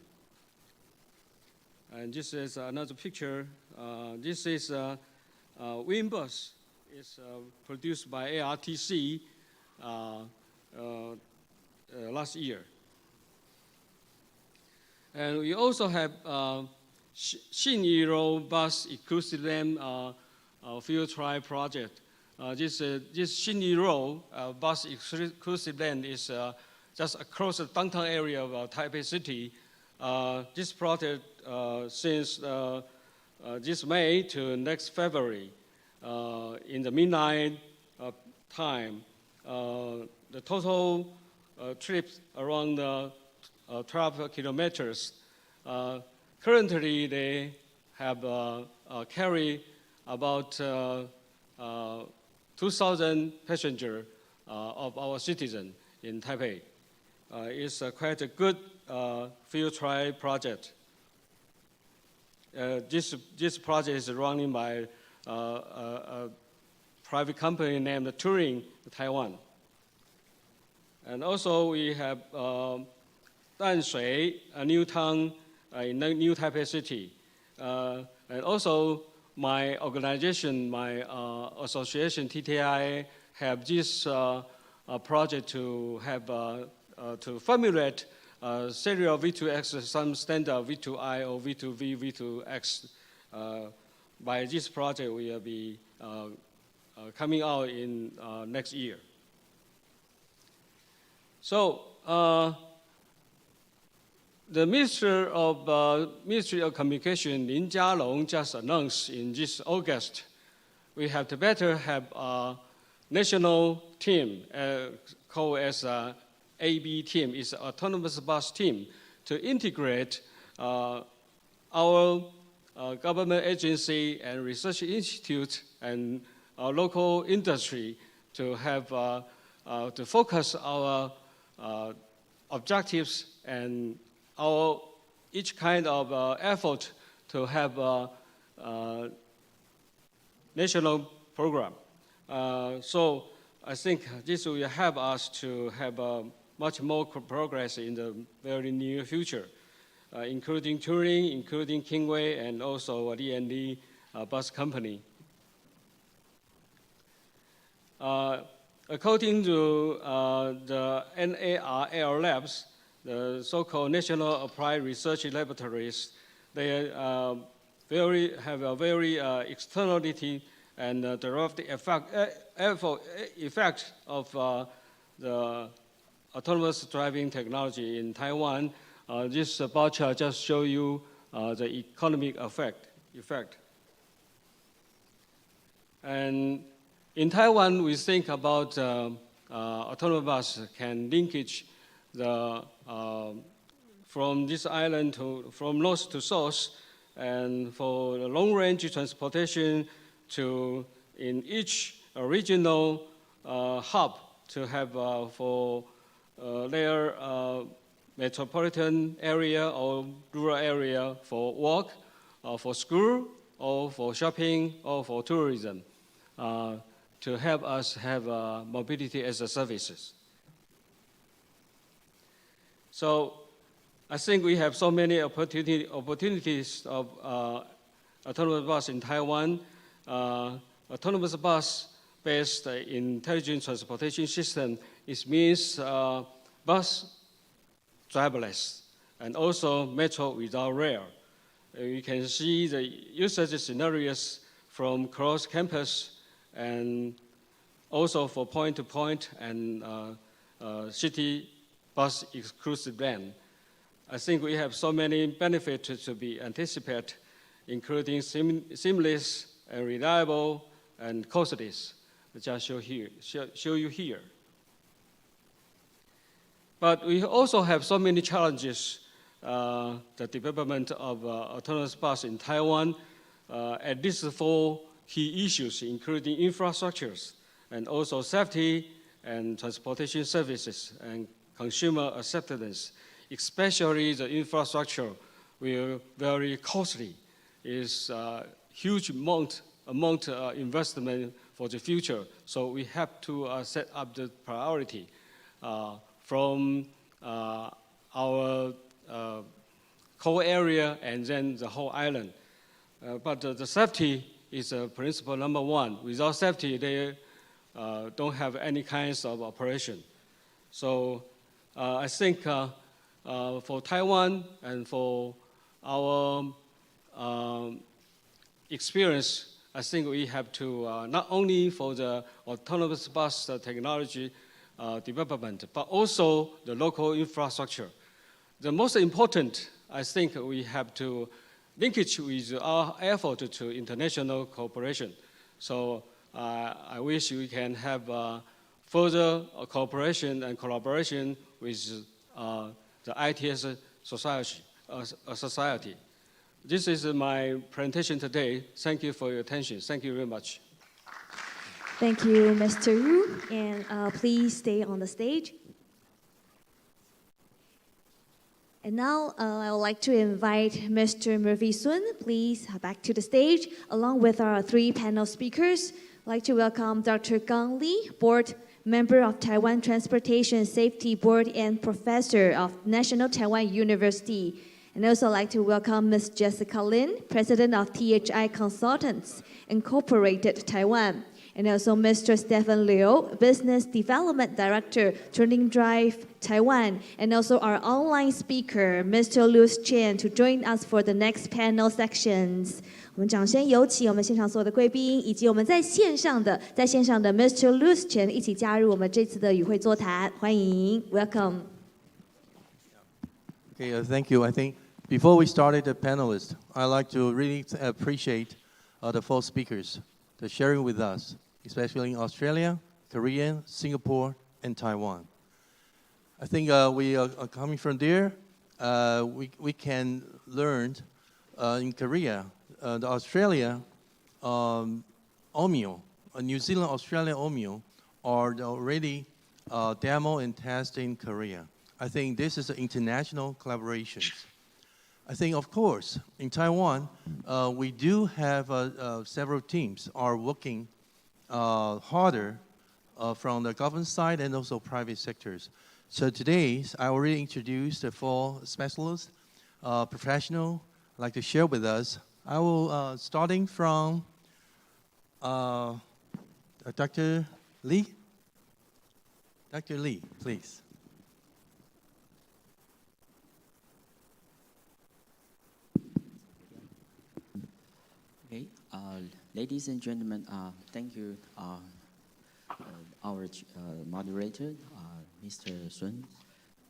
And this is another picture. This is Winbus. It's produced by ARTC last year. And we also have Xinyi Bus Inclusive Lane field trial project. This Xinyi Bus Inclusive Lane is just across the downtown area of Taipei City. This project since this May to next February, in the midnight time, the total trips around 12 kilometers. Currently, they have carry about 2,000 passengers of our citizens in Taipei. It's quite a good field trial project. This project is running by a private company named Touring Taiwan. And also we have Danshui, a new town in New Taipei City. And also my organization, my association, TTI, have this project to have to formulate serial V2X, some standard V2I or V2V, V2X by this project will be coming out in next year. So the Ministry of Communication, Lin Jialong, just announced in this August, we have to better have a national team called as AB team, is autonomous bus team, to integrate our government agency and research institute and our local industry to have to focus our objectives and our each kind of effort to have a national program. So I think this will help us to have much more progress in the very near future, including touring, including Kingway, and also D&D bus company. According to the NARL labs, the so-called National Applied Research Laboratories, they have a very externality and direct effect of the autonomous driving technology in Taiwan. This bar chart just shows you the economic effect. And in Taiwan, we think about autonomous bus can linkage from this island from north to south, and for the long-range transportation to in each regional hub to have for their metropolitan area or rural area for work, or for school, or for shopping, or for tourism, to help us have mobility as a services. So I think we have so many opportunities of autonomous bus in Taiwan. Autonomous bus based intelligent transportation system, it means bus driverless and also metro without rail. You can see the usage scenarios from cross campus and also for point-to-point and city bus exclusive lane. I think we have so many benefits to be anticipated, including seamless and reliable and costless, which I show you here. But we also have so many challenges. The development of autonomous bus in Taiwan, at least 4 key issues, including infrastructures and also safety and transportation services and consumer acceptance, especially the infrastructure will very costly. Is a huge amount investment for the future. So we have to set up the priority from our core area and then the whole island. But the safety is principle number 1. Without safety, they don't have any kinds of operation. So I think for Taiwan and for our experience, I think we have to not only for the autonomous bus technology development, but also the local infrastructure. The most important, I think we have to linkage with our effort to international cooperation. So I wish we can have further cooperation and collaboration with the ITS society. This is my presentation today. Thank you for your attention. Thank you very much. Thank you, Mr. Wu, and please stay on the stage. And now I would like to invite Mr. Murphy Sun, please, back to the stage, along with our 3 panel speakers. I'd like to welcome Dr. Gang Li, Board Member of Taiwan Transportation Safety Board and Professor of National Taiwan University. And also like to welcome Ms. Jessica Lin, President of THI Consultants Incorporated Taiwan. and also Mr. Stephen Liu, Business Development Director, Turning Drive Taiwan, and also our online speaker, Mr. Luz Chen, to join us for the next panel sections. 我们掌声有请我们现场所有的贵宾，以及我们在线上的 Mr. Luz Chen 一起加入我们这次的与会座谈，欢迎 ，Welcome。 Okay, thank you. I think before we started the panelists, I'd like to really appreciate the four speakers for sharing with us, especially in Australia, Korea, Singapore, and Taiwan. I think we are coming from there. We can learn in Korea, the Australia OMIO, New Zealand Australia OMIO are already demo and test in Korea. I think this is an international collaboration. I think, of course, in Taiwan, we do have several teams are working harder from the government side and also private sectors. So today, I already introduced the four specialists, professionals, like to share with us. I will, starting from Dr. Lee. Dr. Lee, please. Okay, ladies and gentlemen, thank you, our moderator, Mr. Sun.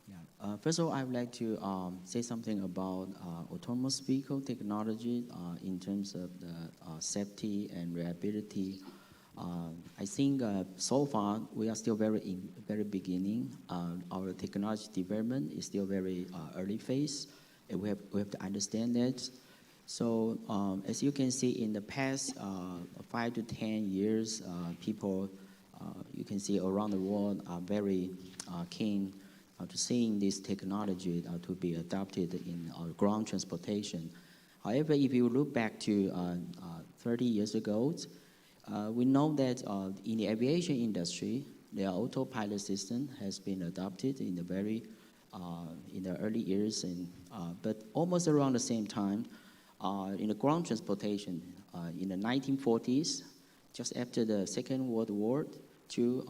Yeah. First of all, I would like to say something about autonomous vehicle technology in terms of the safety and reliability. I think so far we are still very beginning. Our technology development is still very early phase, and we have to understand that. So as you can see, in the past 5 to 10 years, people you can see around the world are very keen to seeing this technology to be adopted in ground transportation. However, if you look back to 30 years ago, we know that in the aviation industry, the autopilot system has been adopted in the in the early years, and but almost around the same time, in the ground transportation, in the 1940s, just after the Second World War II,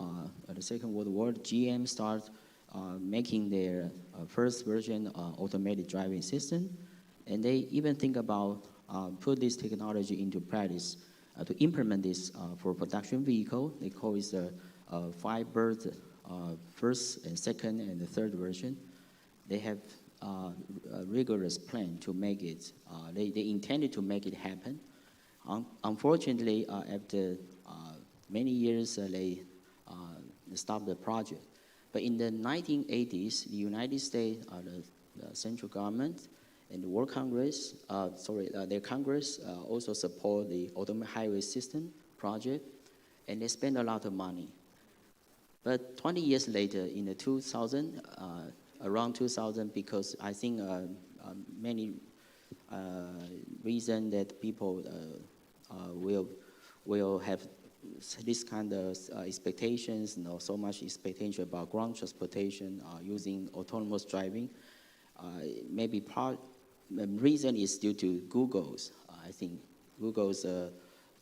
GM started making their first version automated driving system, and they even think about put this technology into practice to implement this for production vehicle. They call it the Firebird first and second and the third version. They have a rigorous plan to make it. They intended to make it happen. Unfortunately, after many years, they stopped the project. But in the 1980s, the United States, the central government and the World Congress, their Congress also support the automated highway system project, and they spend a lot of money. But 20 years later, in the 2000, around 2000, because I think many reasons that people will have this kind of expectations, so much expectation about ground transportation using autonomous driving. Maybe the reason is due to Google's. I think Google's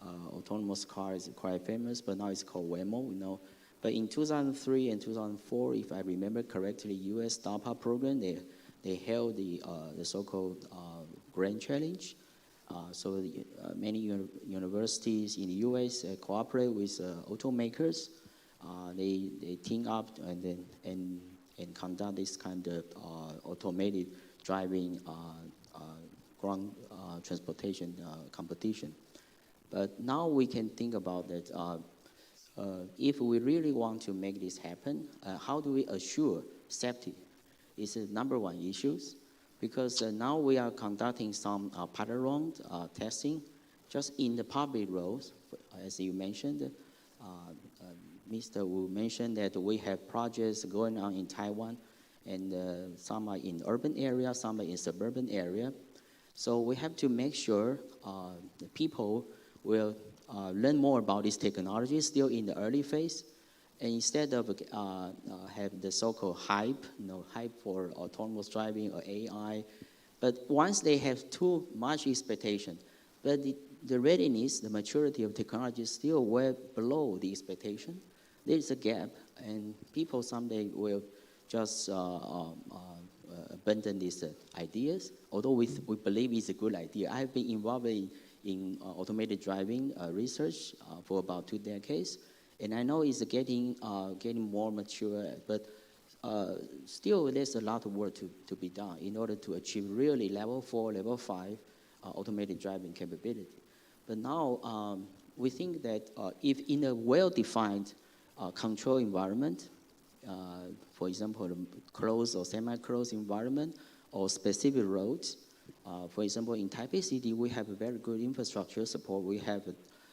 autonomous car is quite famous, but now it's called Waymo, But in 2003 and 2004, if I remember correctly, U.S. DARPA program, they held the so-called Grand Challenge. So many universities in the U.S. Cooperate with automakers. They team up and conduct this kind of automated driving ground transportation competition. But now we can think about that. If we really want to make this happen, how do we assure safety? Is the number one issue. Because now we are conducting some pilot round testing just in the public roads. As you mentioned, Mr. Wu mentioned that we have projects going on in Taiwan, and some are in urban area, some are in suburban area. So we have to make sure the people will learn more about this technology still in the early phase. And instead of have the so-called hype, hype for autonomous driving or AI, but once they have too much expectation, but the readiness, the maturity of technology is still way below the expectation. There is a gap, and people someday will just abandon these ideas, although we believe it's a good idea. I've been involved in automated driving research for about 2 decades, and I know it's getting more mature, but still there's a lot of work to be done in order to achieve really level 4, level 5 automated driving capability. But now we think that if in a well-defined control environment, for example, a closed or semi-closed environment or specific roads, for example, in Taipei City, we have a very good infrastructure support. We have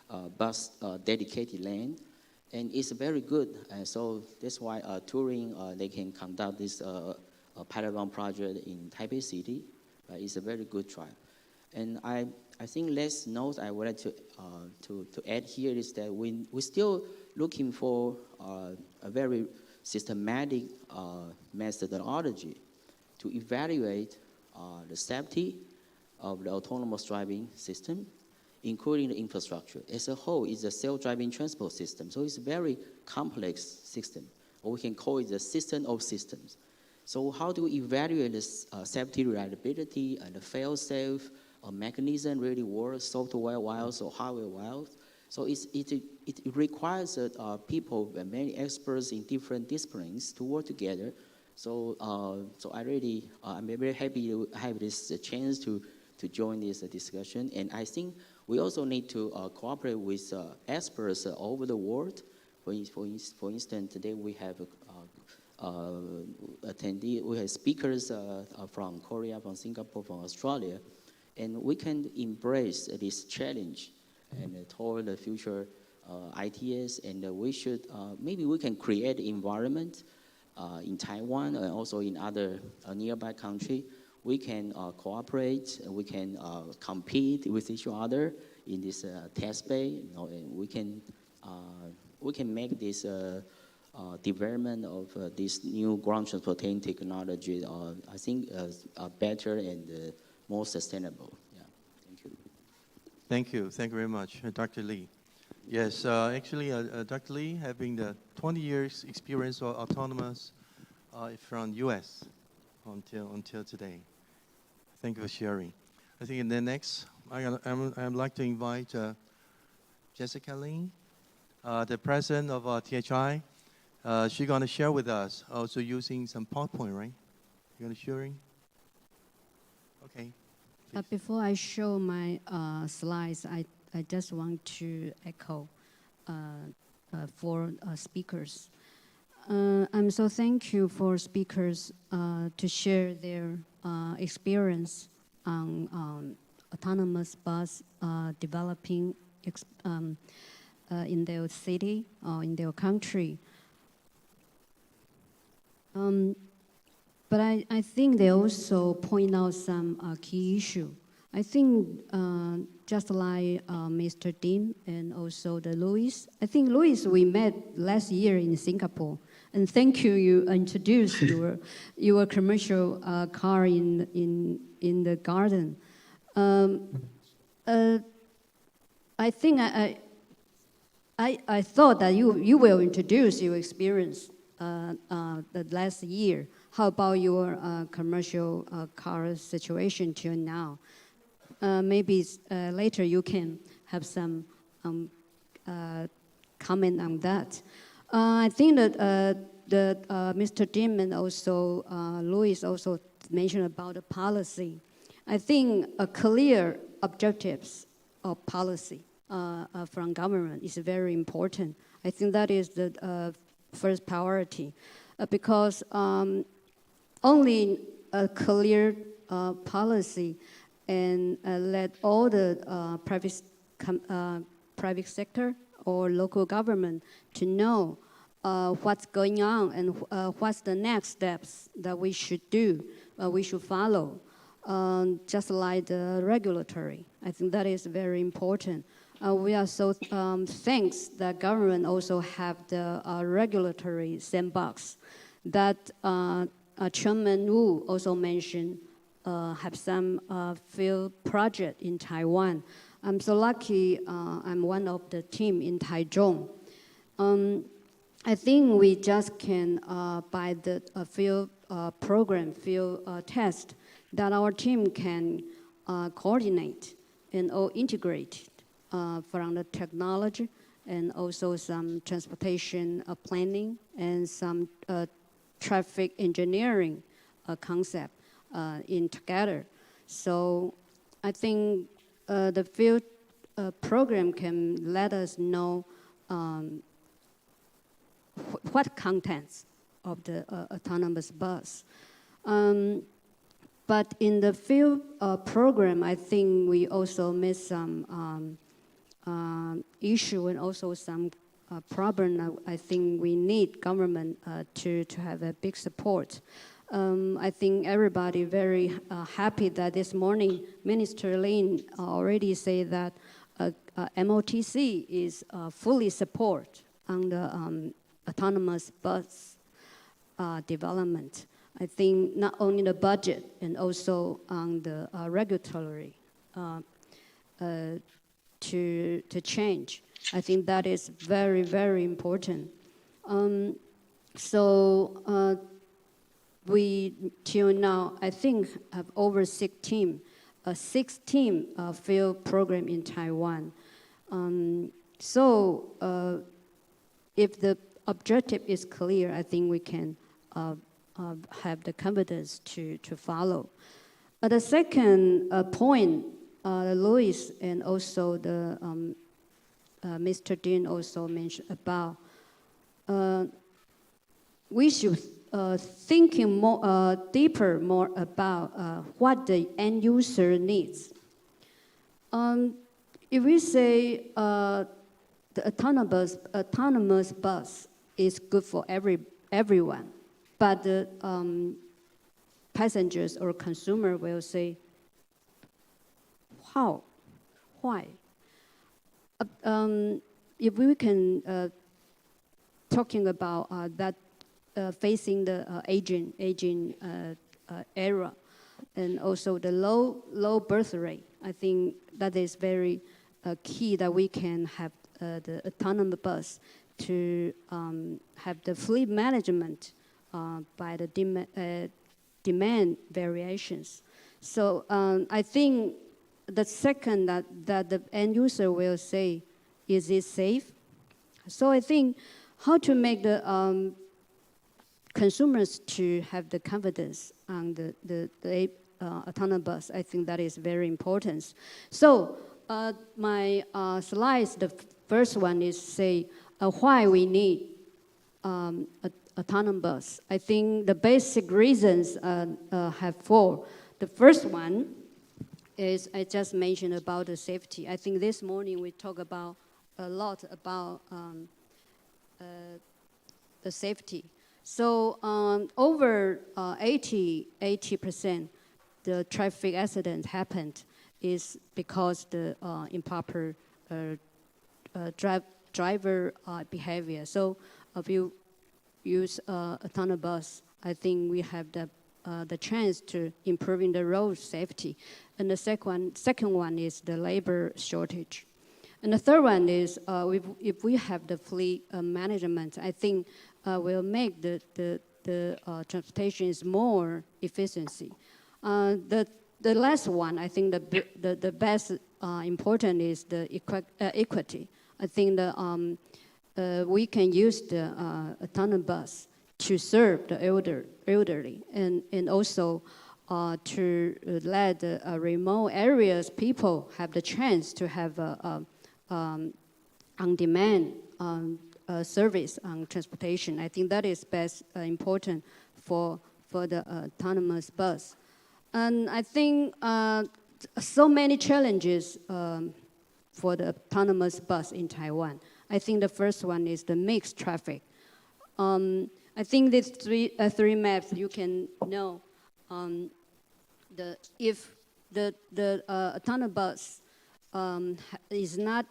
a bus dedicated lane, and it's very good. And so that's why touring, they can conduct this pilot run project in Taipei City. It's a very good trial. And I think last note I would like to add here is that we're still looking for a very systematic methodology to evaluate the safety of the autonomous driving system, including the infrastructure. As a whole, it's a self-driving transport system, so it's a very complex system, or we can call it a system of systems. So how do we evaluate the safety, reliability, and the fail-safe mechanism really works, software-wise or hardware-wise? So it requires people, many experts in different disciplines to work together. So I'm very happy to have this chance to join this discussion. And I think we also need to cooperate with experts over the world. For instance, today we have we have speakers from Korea, from Singapore, from Australia, and we can embrace this challenge and toward the future ITS, and we should, maybe we can create an environment in Taiwan and also in other nearby countries. We can cooperate, we can compete with each other in this test bay, and we can make this development of this new ground transportation technology, I think, better and more sustainable. Yeah, thank you. Thank you. Thank you very much, Dr. Lee. Yes, actually, Dr. Lee having the 20 years experience of autonomous from U.S. until today. Thank you for sharing. I think in the next, I'd like to invite Jessica Lin, the president of THI. She's going to share with us, also using some PowerPoint, right? You're going to sharing? Okay. Before I show my slides, I just want to echo for speakers. I'm so thank you for speakers to share their experience on autonomous bus developing in their city or in their country. But I think they also point out some key issue. I think just like Mr. Dim and also the Louis, I think Louis, we met last year in Singapore. And thank you, you introduced your commercial car in the garden. I think I thought that you will introduce your experience the last year. How about your commercial car situation till now? Maybe later you can have some comment on that. I think that Mr. Dim and also Louis also mentioned about the policy. I think a clear objectives of policy from government is very important. I think that is the first priority because only a clear policy and let all the private sector or local government to know what's going on and what's the next steps that we should do, we should follow, just like the regulatory. I think that is very important. We are so thanks that government also have the regulatory sandbox that Chairman Wu also mentioned have some field project in Taiwan. I'm so lucky I'm one of the team in Taichung. I think we just can, by the field program, field test, that our team can coordinate and all integrate from the technology and also some transportation planning and some traffic engineering concept in together. So I think the field program can let us know what contents of the autonomous bus. But in the field program, I think we also missed some issue and also some problem. I think we need government to have a big support. I think everybody very happy that this morning Minister Lin already said that MOTC is fully support on the autonomous bus development. I think not only the budget and also on the regulatory to change. I think that is very, very important. We till now, I think, have over 16 field program in Taiwan. If the objective is clear, I think we can have the confidence to follow. The second point, Louis and also the Mr. Dean also mentioned about we should thinking more deeper more about what the end user needs. If we say the autonomous bus is good for everyone, but the passengers or consumer will say, how? Why? If we can talking about that facing the aging era and also the low birth rate, I think that is very key that we can have the autonomous bus to have the fleet management by the demand variations. So I think the second that the end user will say, is it safe? So I think how to make the consumers to have the confidence on the autonomous bus, I think that is very important. So my slides, the first one is say why we need autonomous bus. I think the basic reasons have four. The first one is I just mentioned about the safety. I think this morning we talked about a lot about the safety. So over 80% the traffic accident happened is because the improper driver behavior. So if you use autonomous bus, I think we have the chance to improving the road safety. And the second one is the labor shortage. And the third one is if we have the fleet management, I think will make the transportation is more efficiency. The last one, I think the best important is the equity. I think we can use the autonomous bus to serve the elderly and also to let the remote areas people have the chance to have on-demand service on transportation. I think that is best important for the autonomous bus. And I think so many challenges for the autonomous bus in Taiwan. I think the first one is the mixed traffic. I think these three maps you can know if the autonomous bus is not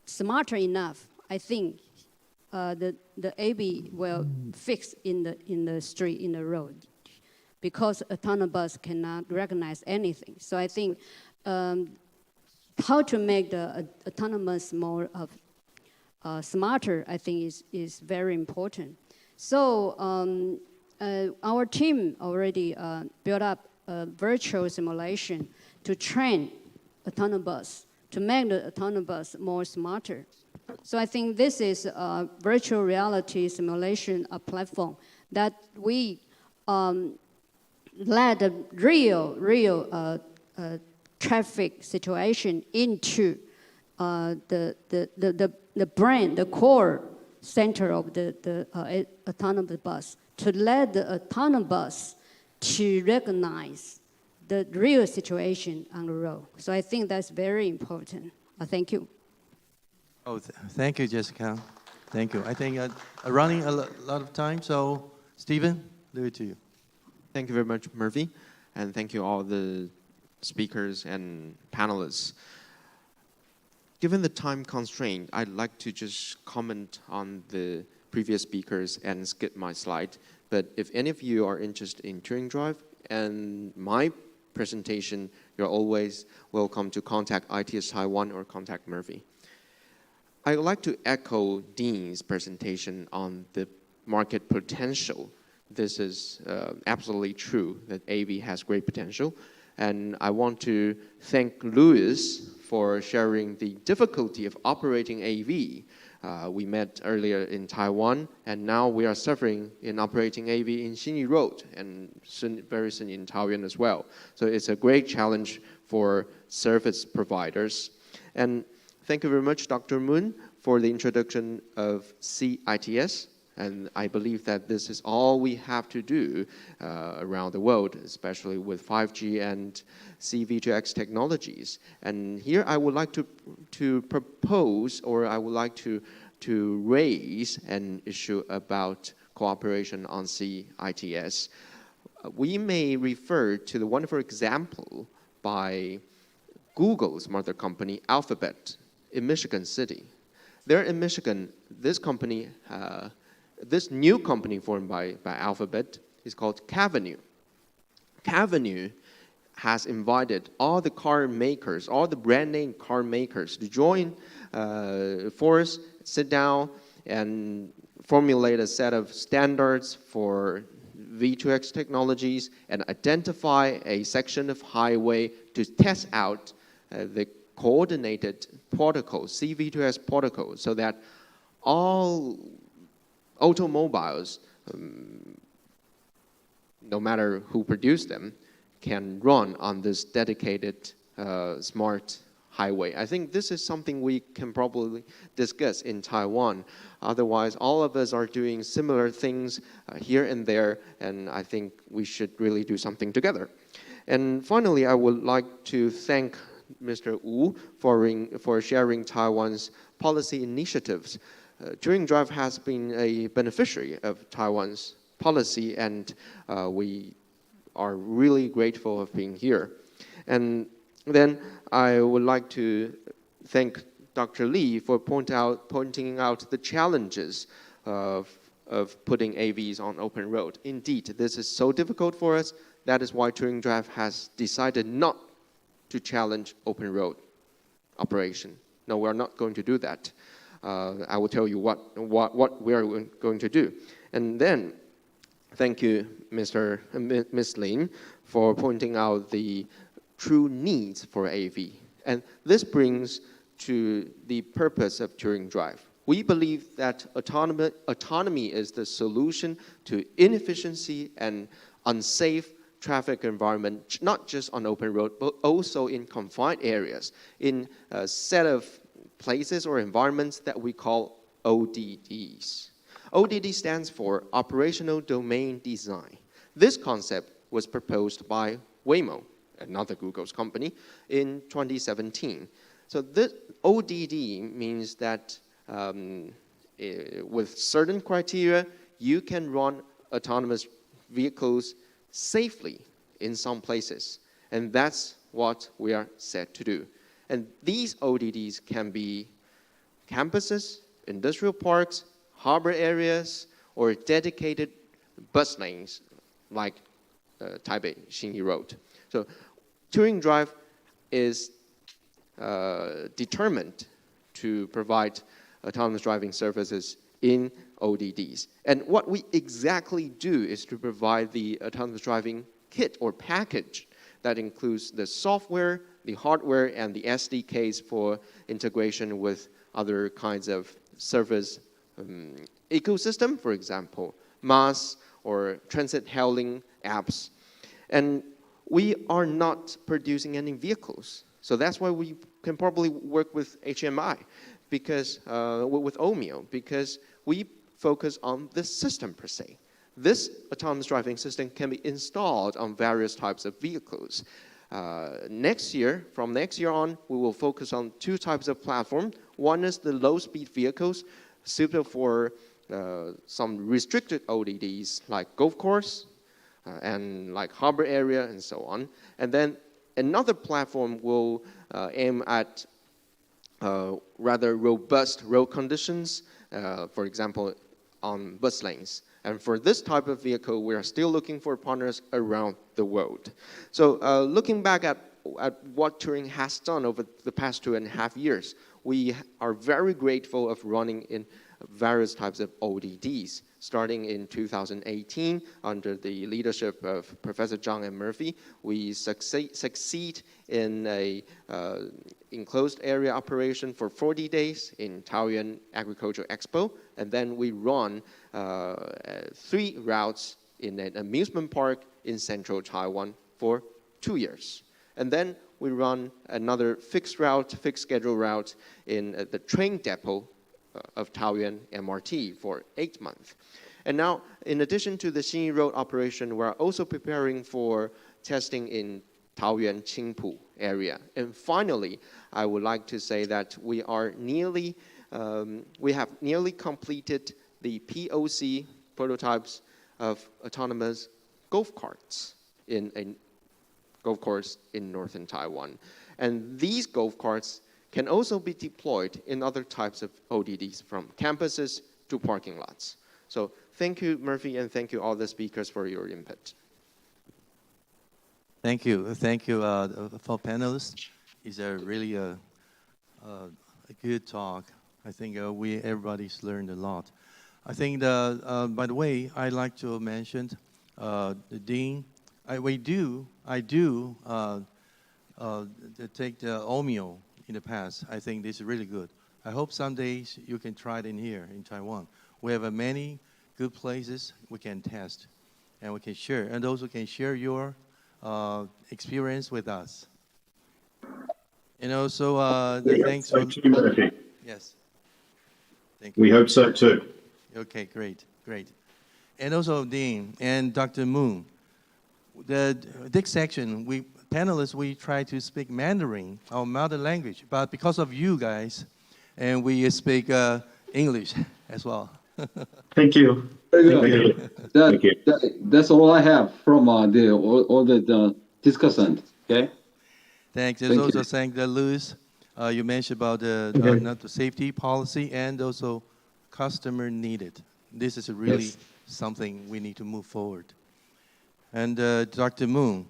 smarter enough, I think the AB will fix in the street, in the road. because autonomous cannot recognize anything. So I think how to make the autonomous more smarter, I think is very important. So our team already built up a virtual simulation to train autonomous, to make the autonomous more smarter. So I think this is a virtual reality simulation platform that we let the real traffic situation into the brain, the core center of the autonomous bus, to let the autonomous to recognize the real situation on the road. So I think that's very important. Thank you. Oh, thank you, Jessica. Thank you. I think running a lot of time, so Stephen, leave it to you. Thank you very much, Murphy, and thank you all the speakers and panelists. Given the time constraint, I'd like to just comment on the previous speakers and skip my slide. But if any of you are interested in Turing Drive and my presentation, you're always welcome to contact ITS Taiwan or contact Murphy. I would like to echo Dean's presentation on the market potential. This is absolutely true that AV has great potential. And I want to thank Louis for sharing the difficulty of operating AV. We met earlier in Taiwan, and now we are suffering in operating AV in Xinyi Road, and very soon in Taoyuan as well. So it's a great challenge for service providers. And thank you very much, Dr. Moon, for the introduction of CITS. And I believe that this is all we have to do around the world, especially with 5G and C-V2X technologies. And here I would like to propose, or I would like to raise an issue about cooperation on CITS. We may refer to the wonderful example by Google's mother company, Alphabet, in Michigan City. There in Michigan, this company, this new company formed by Alphabet is called Cavenue. Cavenue has invited all the car makers, all the brand name car makers to join force, sit down, and formulate a set of standards for V2X technologies and identify a section of highway to test out the coordinated protocol, CV2S protocol, so that all automobiles, no matter who produced them, can run on this dedicated smart highway. I think this is something we can probably discuss in Taiwan. Otherwise, all of us are doing similar things here and there, and I think we should really do something together. And finally, I would like to thank Mr. Wu for sharing Taiwan's policy initiatives. Turing Drive has been a beneficiary of Taiwan's policy, and we are really grateful of being here. And then I would like to thank Dr. Lee for pointing out the challenges of putting AVs on open road. Indeed, this is so difficult for us. That is why Turing Drive has decided not to challenge open road operation. No, we're not going to do that. I will tell you what we are going to do. And then, thank you, Ms. Lin, for pointing out the true needs for AV. And this brings to the purpose of Turing Drive. We believe that autonomy is the solution to inefficiency and unsafe traffic environment, not just on open road, but also in confined areas, in a set of places or environments that we call ODDs. ODD stands for Operational Domain Design. This concept was proposed by Waymo, another Google's company, in 2017. So this ODD means that with certain criteria, you can run autonomous vehicles safely in some places. And that's what we are set to do. And these ODDs can be campuses, industrial parks, harbor areas, or dedicated bus lanes, like Taipei Xinyi Road. So Touring Drive is determined to provide autonomous driving services in ODDs. And what we exactly do is to provide the autonomous driving kit or package that includes the software, the hardware, and the SDKs for integration with other kinds of service ecosystem, for example, MaaS or transit hailing apps. And we are not producing any vehicles. So that's why we can probably work with HMI, because with Omeo, because we focus on the system per se. This autonomous driving system can be installed on various types of vehicles. From next year on, we will focus on two types of platform. One is the low-speed vehicles, suitable for some restricted ODDs like golf course and like harbor area and so on. And then another platform will aim at rather robust road conditions, for example, on bus lanes. And for this type of vehicle, we are still looking for partners around the world. So looking back at what Touring has done over the past 2.5 years, we are very grateful of running in various types of ODDs. Starting in 2018, under the leadership of Professor Zhang and Murphy, we succeed in a enclosed area operation for 40 days in Taoyuan Agricultural Expo, and then we run 3 routes in an amusement park in central Taiwan for 2 years. And then we run another fixed schedule route in the train depot of Taoyuan MRT for 8 months. And now, in addition to the Xinyi Road operation, we're also preparing for testing in Taoyuan Qingpu area. And finally, I would like to say that we have nearly completed the POC prototypes of autonomous golf carts in a golf course in northern Taiwan. And these golf carts can also be deployed in other types of ODDs, from campuses to parking lots. So thank you, Murphy, and thank you all the speakers for your input. Thank you. Thank you for panelists. It's a really a good talk. I think everybody's learned a lot. I think, by the way, I'd like to mention the Dean. I do take the Omeo in the past. I think this is really good. I hope some days you can try it in here in Taiwan. We have many good places we can test and we can share, and also can share your experience with us. And also thanks for Murphy. Yes. Thank you. We hope so too. Okay, great. And also Dean and Dr. Moon. The next section, panelists, we try to speak Mandarin, our mother language, but because of you guys, and we speak English as well. Thank you. Thank you. That's all I have from all the discussant. Okay. Thanks. And also thank Louis. You mentioned about the safety policy and also customer needed. This is really something we need to move forward. And Dr. Moon,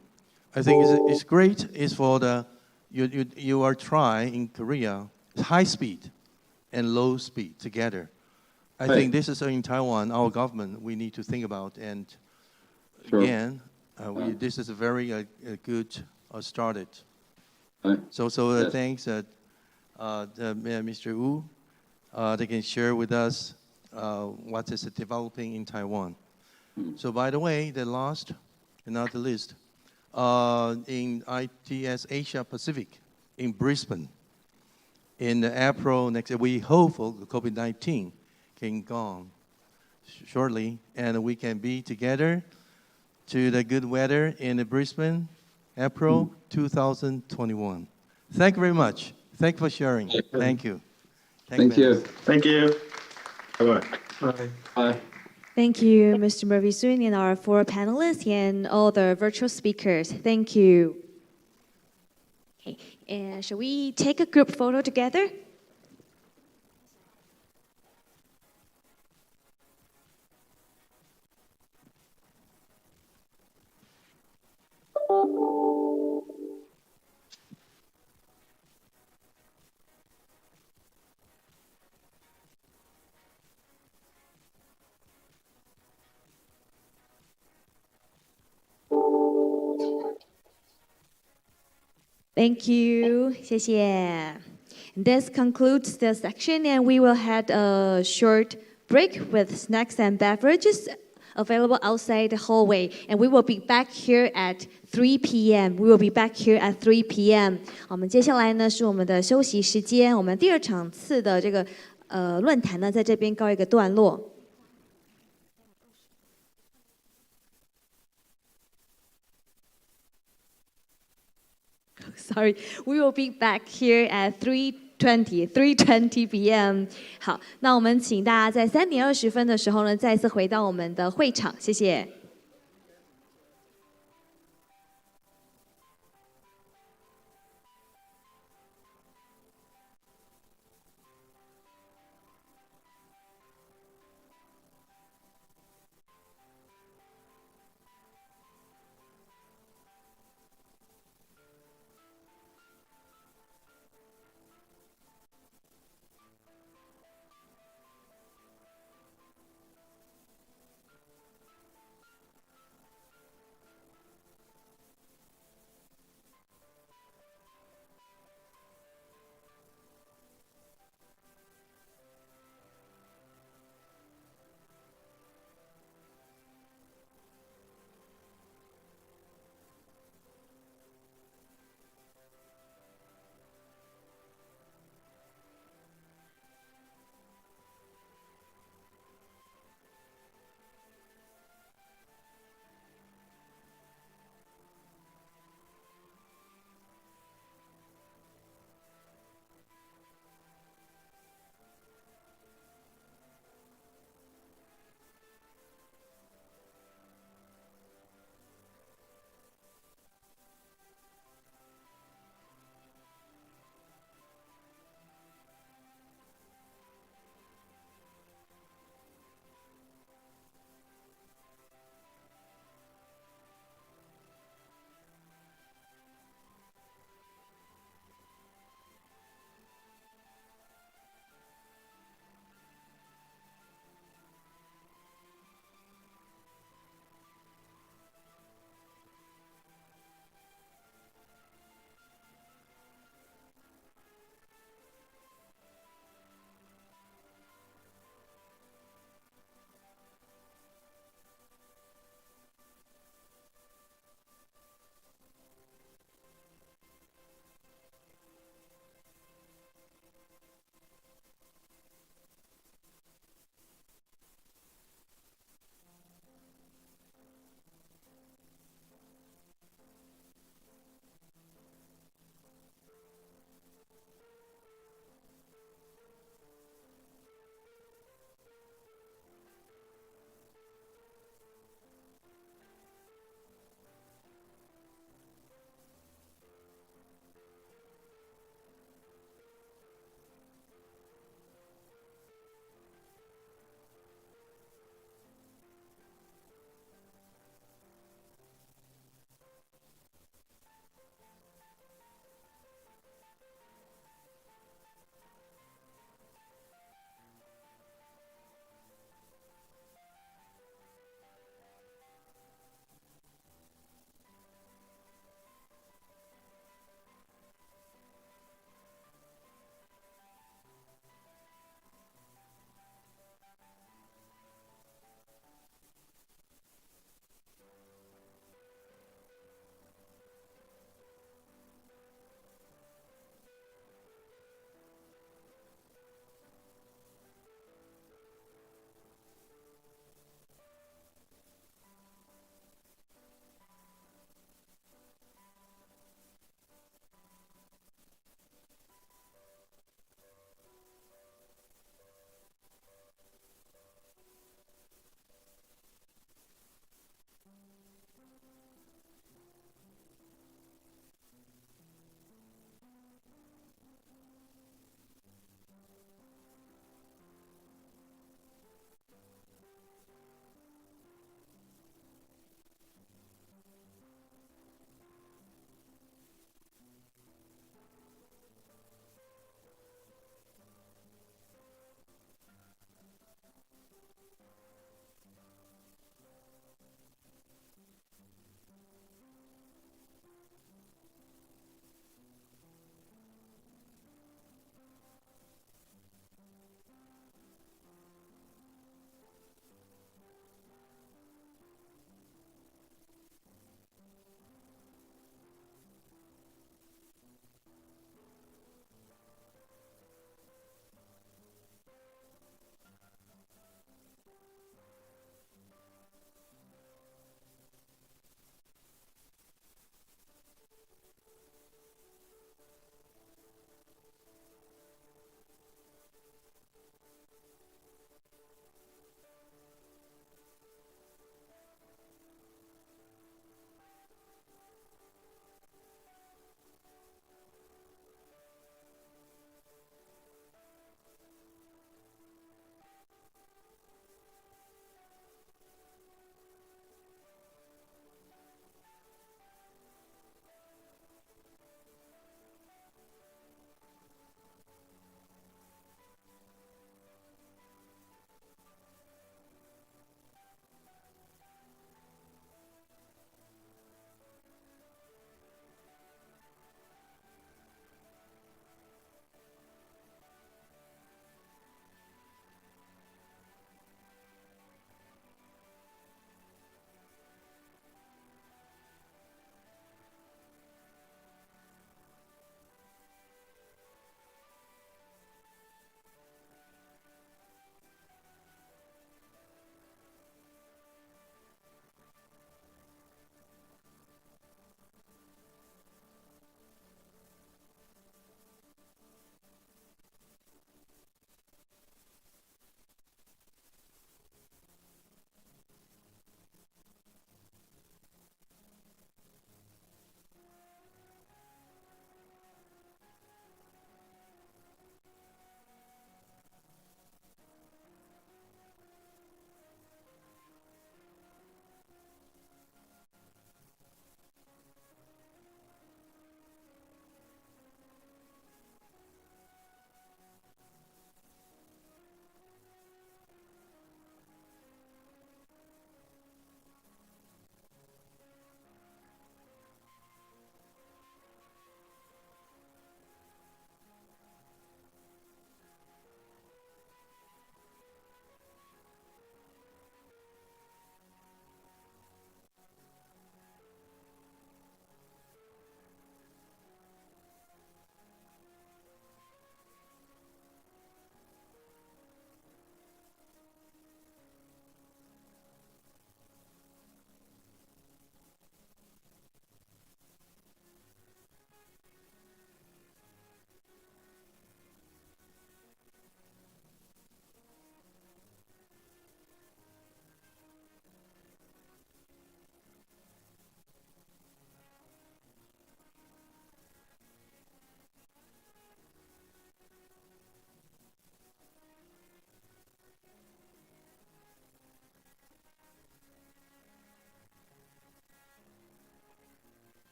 I think it's great. It's for you are trying in Korea high speed and low speed together. I think this is in Taiwan, our government, we need to think about. And again, this is a very good started. So thanks, Mr. Wu. They can share with us what is developing in Taiwan. So by the way, the last and not the least, in ITS Asia Pacific in Brisbane, in April next year, we hope for COVID-19 can gone shortly, and we can be together to the good weather in Brisbane, April 2021. Thank you very much. Thank you for sharing. Thank you. Thank you. Thank you. Bye-bye. Bye. Bye. Thank you, Mr. Murphy Soon, and our 4 panelists and all the virtual speakers. Thank you. Okay, and shall we take a group photo together? Thank you， 谢谢。This concludes the section, and we will have a short break with snacks and beverages available outside the hallway, and we will be back here at 3 p.m. We will be back here at 3 p.m. 我们接下来呢是我们的休息时间，我们第二场次的这个论坛呢在这边告一个段落。Sorry, we will be back here at 3:20 p.m. 好，那我们请大家在3:20的时候呢，再次回到我们的会场，谢谢。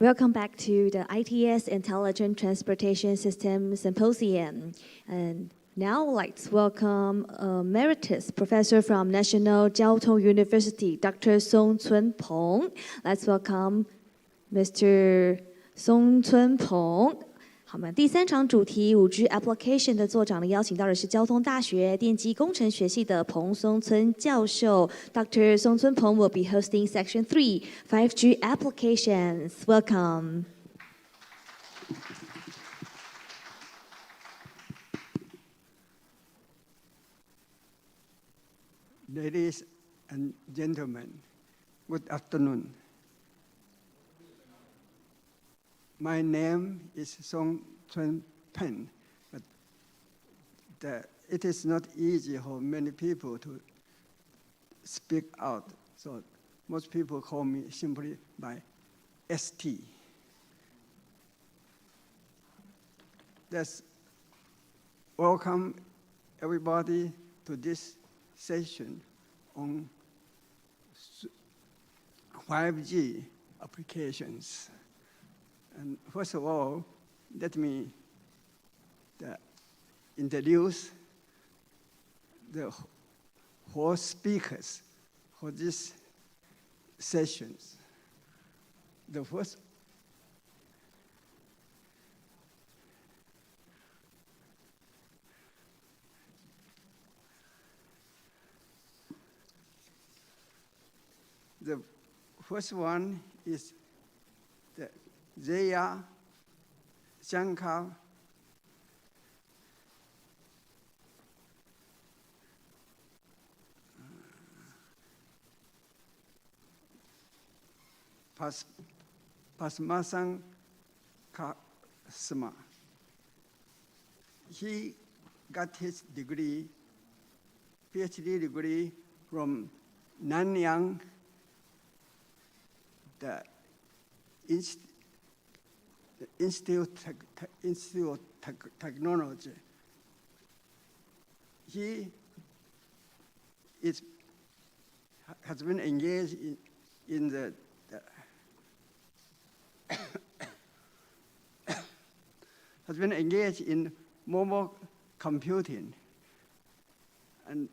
Welcome back to the ITS Intelligent Transportation System Symposium. And now let's welcome Emeritus Professor from National Jiao Tong University, Dr. Song Chun Peng. Let's welcome Mr. Song Chun Peng. 好，我们第3场主题5G Application 的座长呢，邀请到的是交通大学电机工程学系的彭松村教授 ，Dr. Song Chun Peng will be hosting Section 3, 5G Applications. Welcome. Ladies and gentlemen, good afternoon. My name is Song Chun Peng, but it is not easy for many people to speak out, so most people call me simply by ST. Let's welcome everybody to this session on 5G applications. And first of all, let me introduce the four speakers for this sessions. The first one is Jaya Shankar Pasmasan Kasma. He got his degree, PhD degree from Nanyang, the Institute of Technology. He has been engaged in the has been engaged in mobile computing, and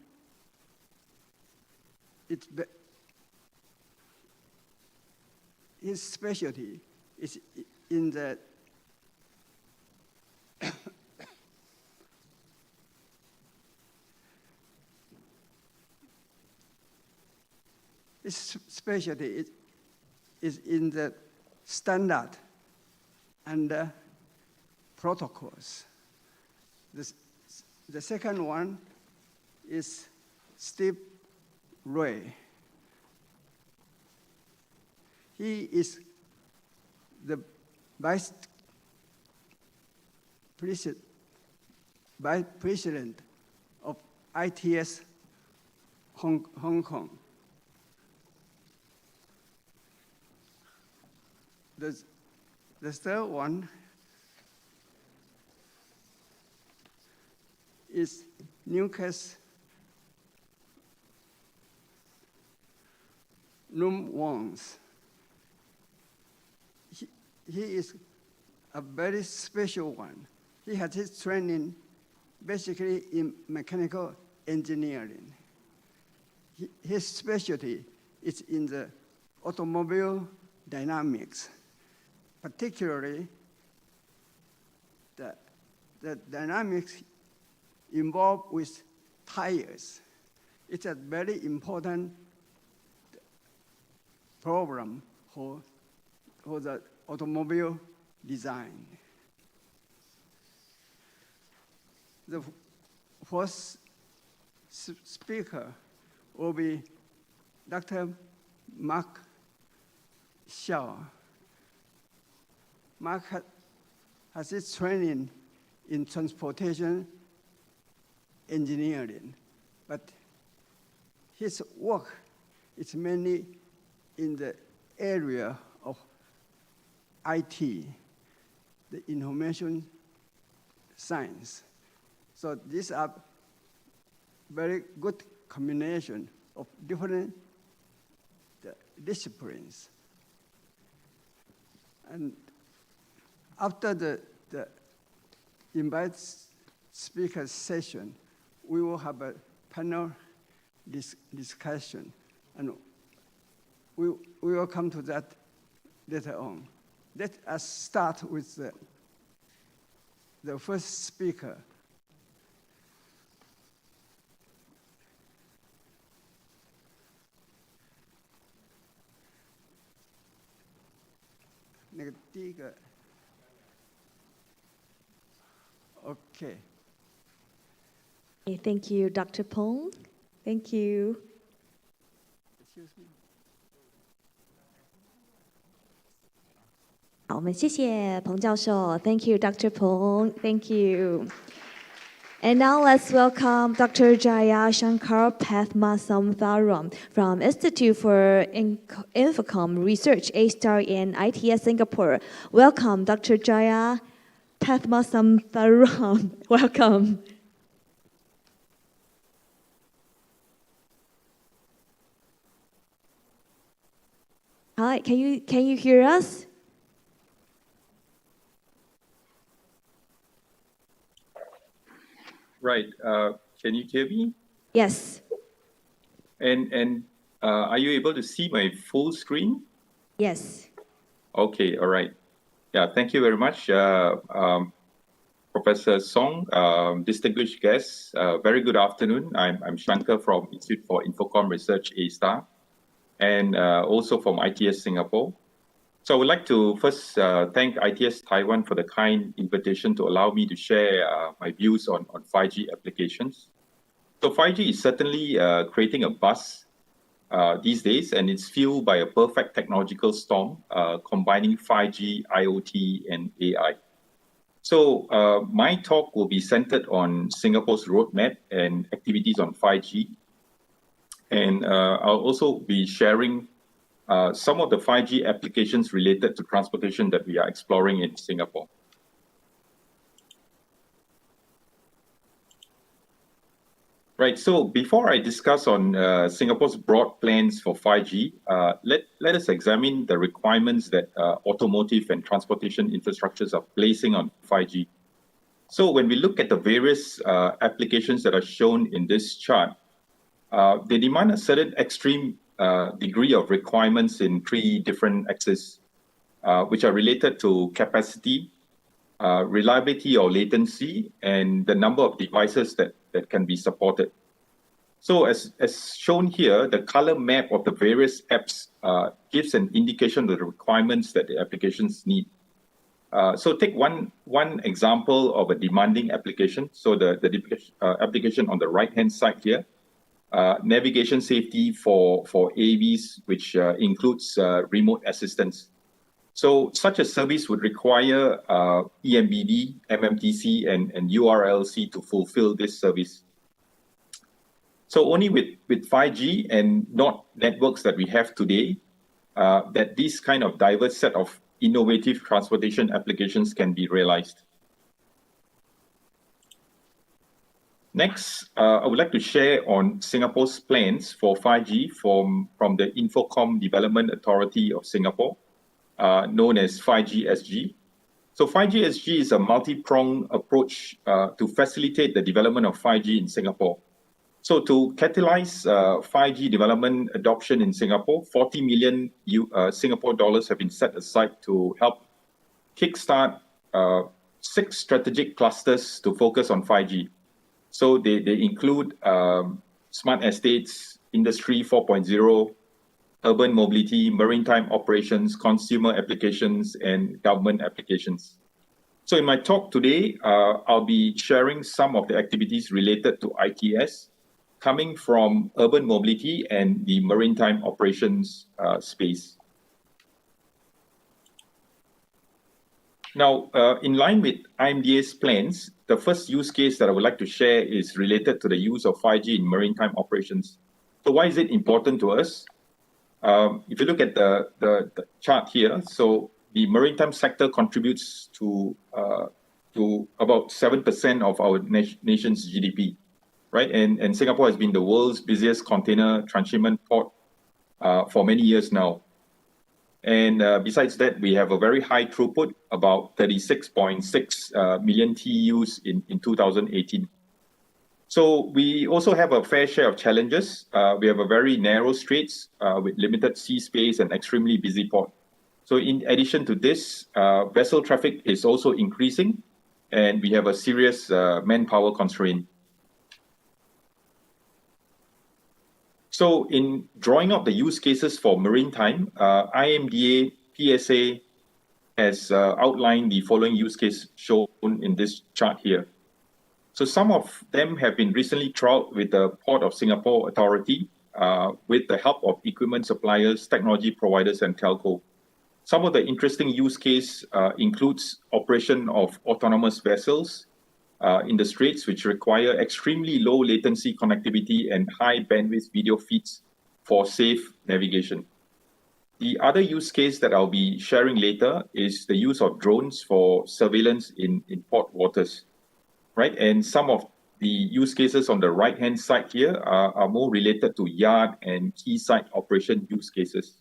his specialty is in the his specialty is in the standard and protocols. The second one is Steve Ray. He is the vice president of ITS Hong Kong. The third one is Newcastle Num Wongs. He is a very special one. He has his training basically in mechanical engineering. His specialty is in the automobile dynamics, particularly the dynamics involved with tires. It's a very important problem for the automobile design. The first speaker will be Dr. Mark Shaw. Mark has his training in transportation engineering, but his work is mainly in the area of IT, the information science. So these are very good combination of different disciplines. And after the invite speaker session, we will have a panel discussion, and we will come to that later on. Let us start with the first speaker. Okay. Thank you, Dr. Peng. Thank you. Excuse me. 好，我们谢谢彭教授。Thank you, Dr. Peng. Thank you. And now let's welcome Dr. Jaya Shankar Pathmasamtharam from Institute for Infocom Research, A-Star in ITS Singapore. Welcome, Dr. Jaya Pathmasamtharam. Welcome. Hi, can you hear us? Right. Can you hear me? Yes. And are you able to see my full screen? Yes. Okay. All right. Yeah. Thank you very much, Professor Song, distinguished guests. Very good afternoon. I'm Shankar from Institute for Infocom Research, A-Star, and also from ITS Singapore. So I would like to first thank ITS Taiwan for the kind invitation to allow me to share my views on 5G applications. So 5G is certainly creating a buzz these days, and it's fueled by a perfect technological storm combining 5G, IoT, and AI. So my talk will be centered on Singapore's roadmap and activities on 5G. And I'll also be sharing some of the 5G applications related to transportation that we are exploring in Singapore. Right, so before I discuss on Singapore's broad plans for 5G, let us examine the requirements that automotive and transportation infrastructures are placing on 5G. So when we look at the various applications that are shown in this chart, they demand a certain extreme degree of requirements in three different axes, which are related to capacity, reliability or latency, and the number of devices that can be supported. So as shown here, the color map of the various apps gives an indication of the requirements that the applications need. So take one example of a demanding application. So the application on the right-hand side here, navigation safety for AVs, which includes remote assistance. So such a service would require EMBD, MMTC, and URLC to fulfill this service. So only with 5G and not networks that we have today, that this kind of diverse set of innovative transportation applications can be realized. Next, I would like to share on Singapore's plans for 5G from the Infocom Development Authority of Singapore, known as 5G SG. So 5G SG is a multi-pronged approach to facilitate the development of 5G in Singapore. So to catalyze 5G development adoption in Singapore, 40 million Singapore dollars have been set aside to help kickstart 6 strategic clusters to focus on 5G. So they include smart estates, industry 4.0, urban mobility, maritime operations, consumer applications, and government applications. So in my talk today, I'll be sharing some of the activities related to ITS coming from urban mobility and the maritime operations space. Now, in line with IMDA's plans, the first use case that I would like to share is related to the use of 5G in maritime operations. So why is it important to us? If you look at the chart here, so the maritime sector contributes to about 7% of our nation's GDP, right? And Singapore has been the world's busiest container transshipment port for many years now. And besides that, we have a very high throughput, about 36.6 million TEUs in 2018. So we also have a fair share of challenges. We have a very narrow straits with limited sea space and extremely busy port. So in addition to this, vessel traffic is also increasing, and we have a serious manpower constraint. So in drawing up the use cases for maritime, IMDA PSA has outlined the following use case shown in this chart here. So some of them have been recently trialed with the Port of Singapore Authority with the help of equipment suppliers, technology providers, and telco. Some of the interesting use case includes operation of autonomous vessels in the Straits, which require extremely low latency connectivity and high bandwidth video feeds for safe navigation. The other use case that I'll be sharing later is the use of drones for surveillance in port waters, right? And some of the use cases on the right-hand side here are more related to yard and quayside operation use cases.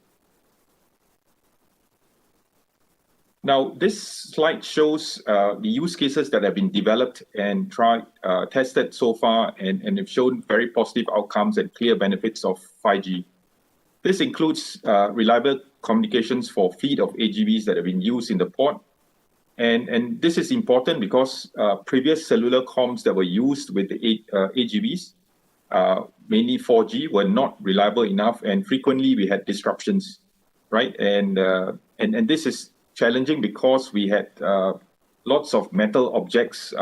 Now, this slide shows the use cases that have been developed and tested so far and have shown very positive outcomes and clear benefits of 5G. This includes reliable communications for fleet of AGVs that have been used in the port. And this is important because previous cellular comms that were used with the AGVs, mainly 4G, were not reliable enough, and frequently we had disruptions, right? And this is challenging because we had lots of metal objects,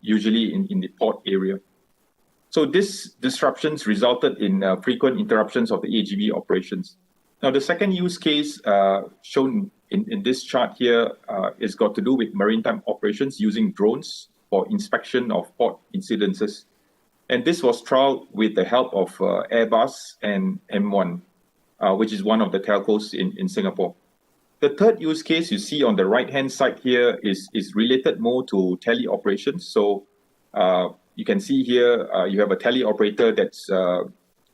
usually in the port area. So these disruptions resulted in frequent interruptions of the AGV operations. Now, the second use case shown in this chart here is got to do with maritime operations using drones for inspection of port incidences. And this was trialed with the help of Airbus and M1, which is one of the telcos in Singapore. The third use case you see on the right-hand side here is related more to tele-operations. So you can see here, you have a tele-operator that's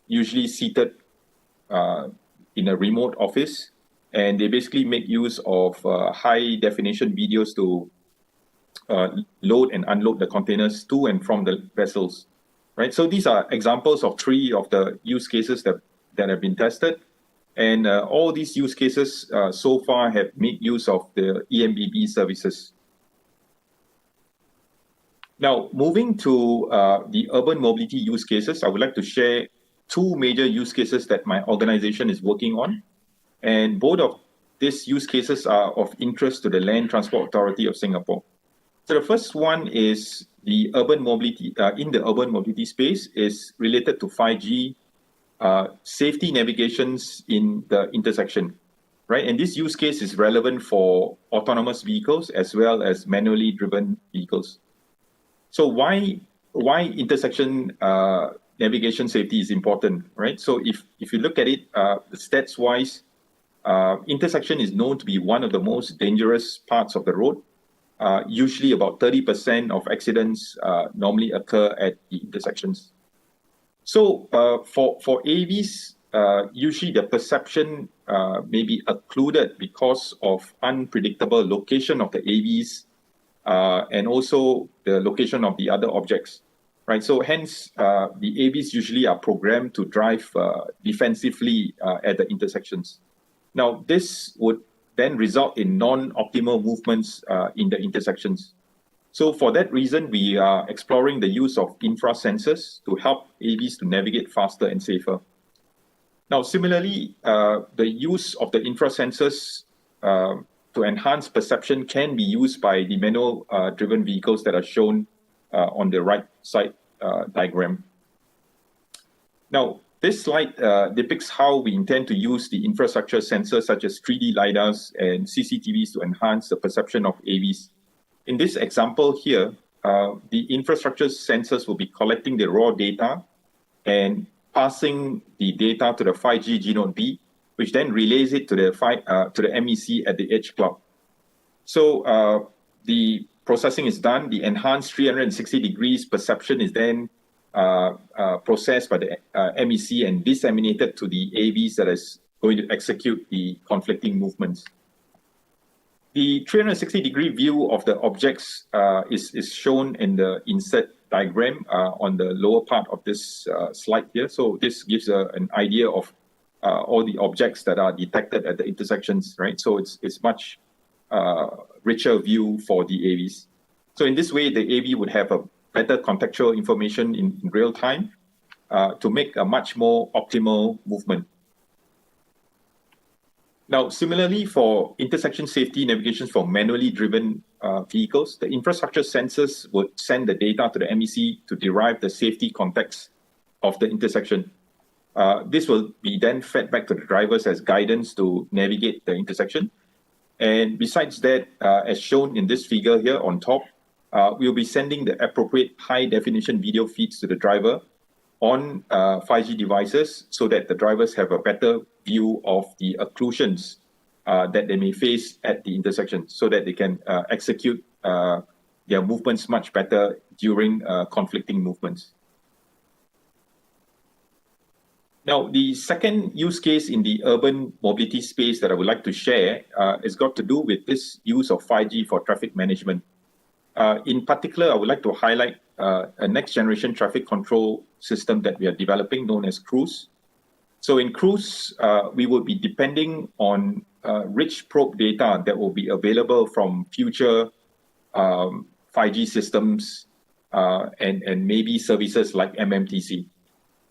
usually seated in a remote office, and they basically make use of high-definition videos to load and unload the containers to and from the vessels, right? So these are examples of 3 of the use cases that have been tested. And all these use cases so far have made use of the EMBB services. Now, moving to the urban mobility use cases, I would like to share 2 major use cases that my organization is working on. And both of these use cases are of interest to the Land Transport Authority of Singapore. So the first one is the urban mobility, in the urban mobility space, is related to 5G safety navigations in the intersection, right? And this use case is relevant for autonomous vehicles as well as manually driven vehicles. So why intersection navigation safety is important, right? So if you look at it, the stats wise, intersection is known to be one of the most dangerous parts of the road. Usually about 30% of accidents normally occur at the intersections. So for AVs, usually the perception may be occluded because of unpredictable location of the AVs and also the location of the other objects, right? So hence, the AVs usually are programmed to drive defensively at the intersections. Now, this would then result in non-optimal movements in the intersections. So for that reason, we are exploring the use of infra sensors to help AVs to navigate faster and safer. Now, similarly, the use of the infra sensors to enhance perception can be used by the manual driven vehicles that are shown on the right side diagram. Now, this slide depicts how we intend to use the infrastructure sensors such as 3D LiDARs and CCTVs to enhance the perception of AVs. In this example here, the infrastructure sensors will be collecting the raw data and passing the data to the 5G G-Node B, which then relays it to the MEC at the edge cloud. So the processing is done, the enhanced 360 degrees perception is then processed by the MEC and disseminated to the AVs that is going to execute the conflicting movements. The 360-degree view of the objects is shown in the insert diagram on the lower part of this slide here. So this gives an idea of all the objects that are detected at the intersections, right? So it's much richer view for the AVs. So in this way, the AV would have a better contextual information in real time to make a much more optimal movement. Now, similarly, for intersection safety navigations for manually driven vehicles, the infrastructure sensors would send the data to the MEC to derive the safety context of the intersection. This will be then fed back to the drivers as guidance to navigate the intersection. And besides that, as shown in this figure here on top, we'll be sending the appropriate high-definition video feeds to the driver on 5G devices so that the drivers have a better view of the occlusions that they may face at the intersection so that they can execute their movements much better during conflicting movements. Now, the second use case in the urban mobility space that I would like to share has got to do with this use of 5G for traffic management. In particular, I would like to highlight a next-generation traffic control system that we are developing known as Cruise. So in Cruise, we will be depending on rich probe data that will be available from future 5G systems and maybe services like MMTC.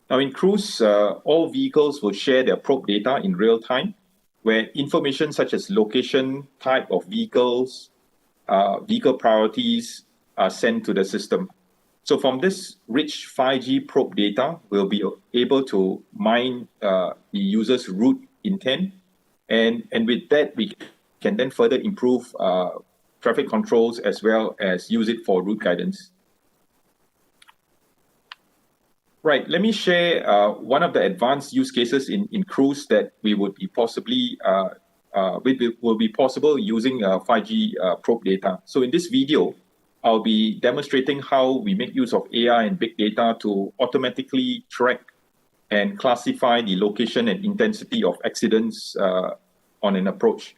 Now in Cruise, all vehicles will share their probe data in real time, where information such as location, type of vehicles, vehicle priorities are sent to the system. So from this rich 5G probe data, we'll be able to mine the user's route intent. And with that, we can then further improve traffic controls as well as use it for route guidance. Right, let me share one of the advanced use cases in Cruise that we would be possibly will be possible using 5G probe data. So in this video, I'll be demonstrating how we make use of AI and big data to automatically track and classify the location and intensity of accidents on an approach.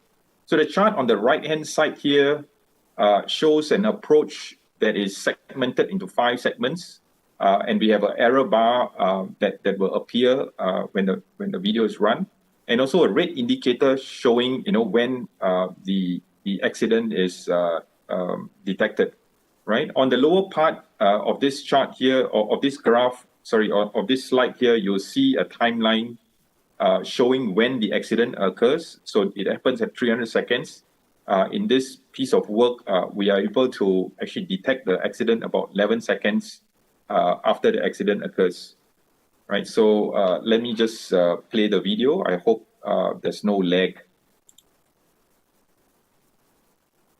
So the chart on the right-hand side here shows an approach that is segmented into 5 segments. And we have an error bar that will appear when the video is run, and also a red indicator showing when the accident is detected. Right on the lower part of this chart here, or of this graph, sorry, of this slide here, you'll see a timeline showing when the accident occurs. So it happens at 300 seconds. In this piece of work, we are able to actually detect the accident about 11 seconds after the accident occurs, right? So let me just play the video. I hope there's no lag.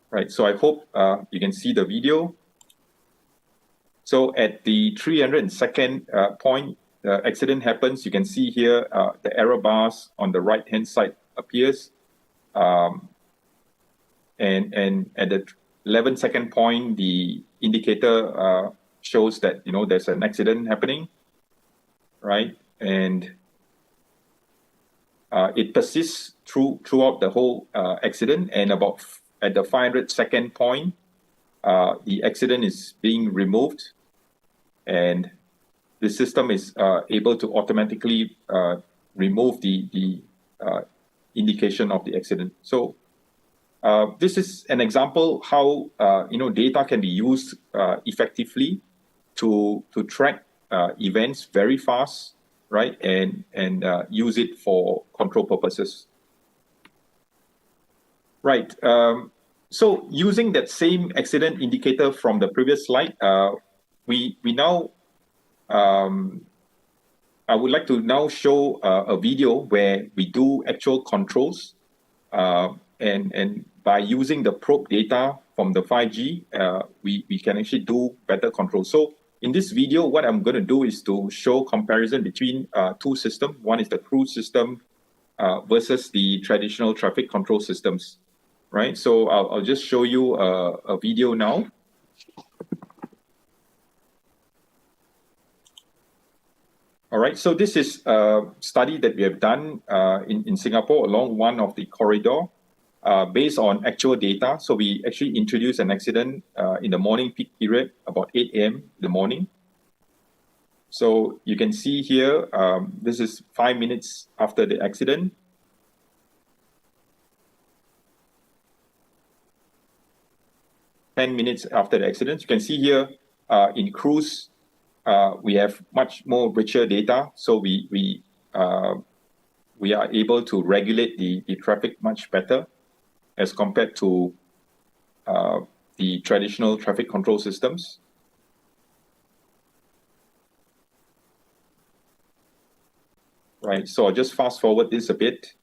Right, so I hope you can see the video. So at the 302nd point, the accident happens. You can see here the error bars on the right-hand side appears. And at the 11-second point, the indicator shows that there's an accident happening, right? And it persists throughout the whole accident, and about at the 502nd point, the accident is being removed, and the system is able to automatically remove the indication of the accident. So this is an example how data can be used effectively to track events very fast, right, and use it for control purposes. Right. So using that same accident indicator from the previous slide, we now I would like to now show a video where we do actual controls, and by using the probe data from the 5G, we can actually do better control. So in this video, what I'm going to do is to show comparison between 2 systems. One is the Cruise system versus the traditional traffic control systems, right? So I'll just show you a video now. All right, so this is a study that we have done in Singapore along one of the corridor based on actual data. So we actually introduced an accident in the morning peak period, about 8 a.m. in the morning. So you can see here, this is 5 minutes after the accident. Minutes after the accident. You can see here in cruise, we have much more richer data. So we are able to regulate the traffic much better as compared to the traditional traffic control systems. Right, so I'll just fast forward this a bit.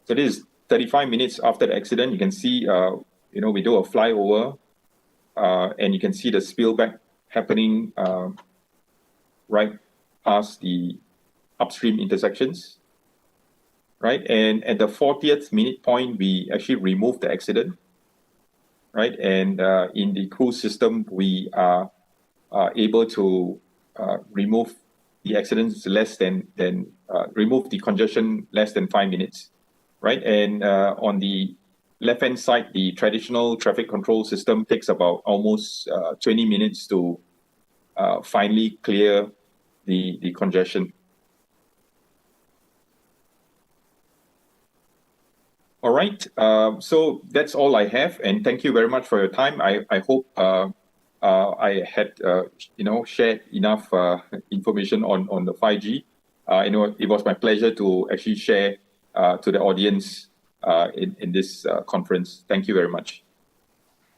So this is 35 minutes after the accident. You can see, we do a flyover, and you can see the spillback happening right past the upstream intersections, right? And at the 40th minute point, we actually removed the accident, right? And in the cruise system, we are able to remove the accidents remove the congestion less than 5 minutes. Right, and on the left-hand side, the traditional traffic control system takes about almost 20 minutes to finally clear the congestion. All right, so that's all I have, and thank you very much for your time. I hope I had shared enough information on the 5G. It was my pleasure to actually share to the audience in this conference. Thank you very much.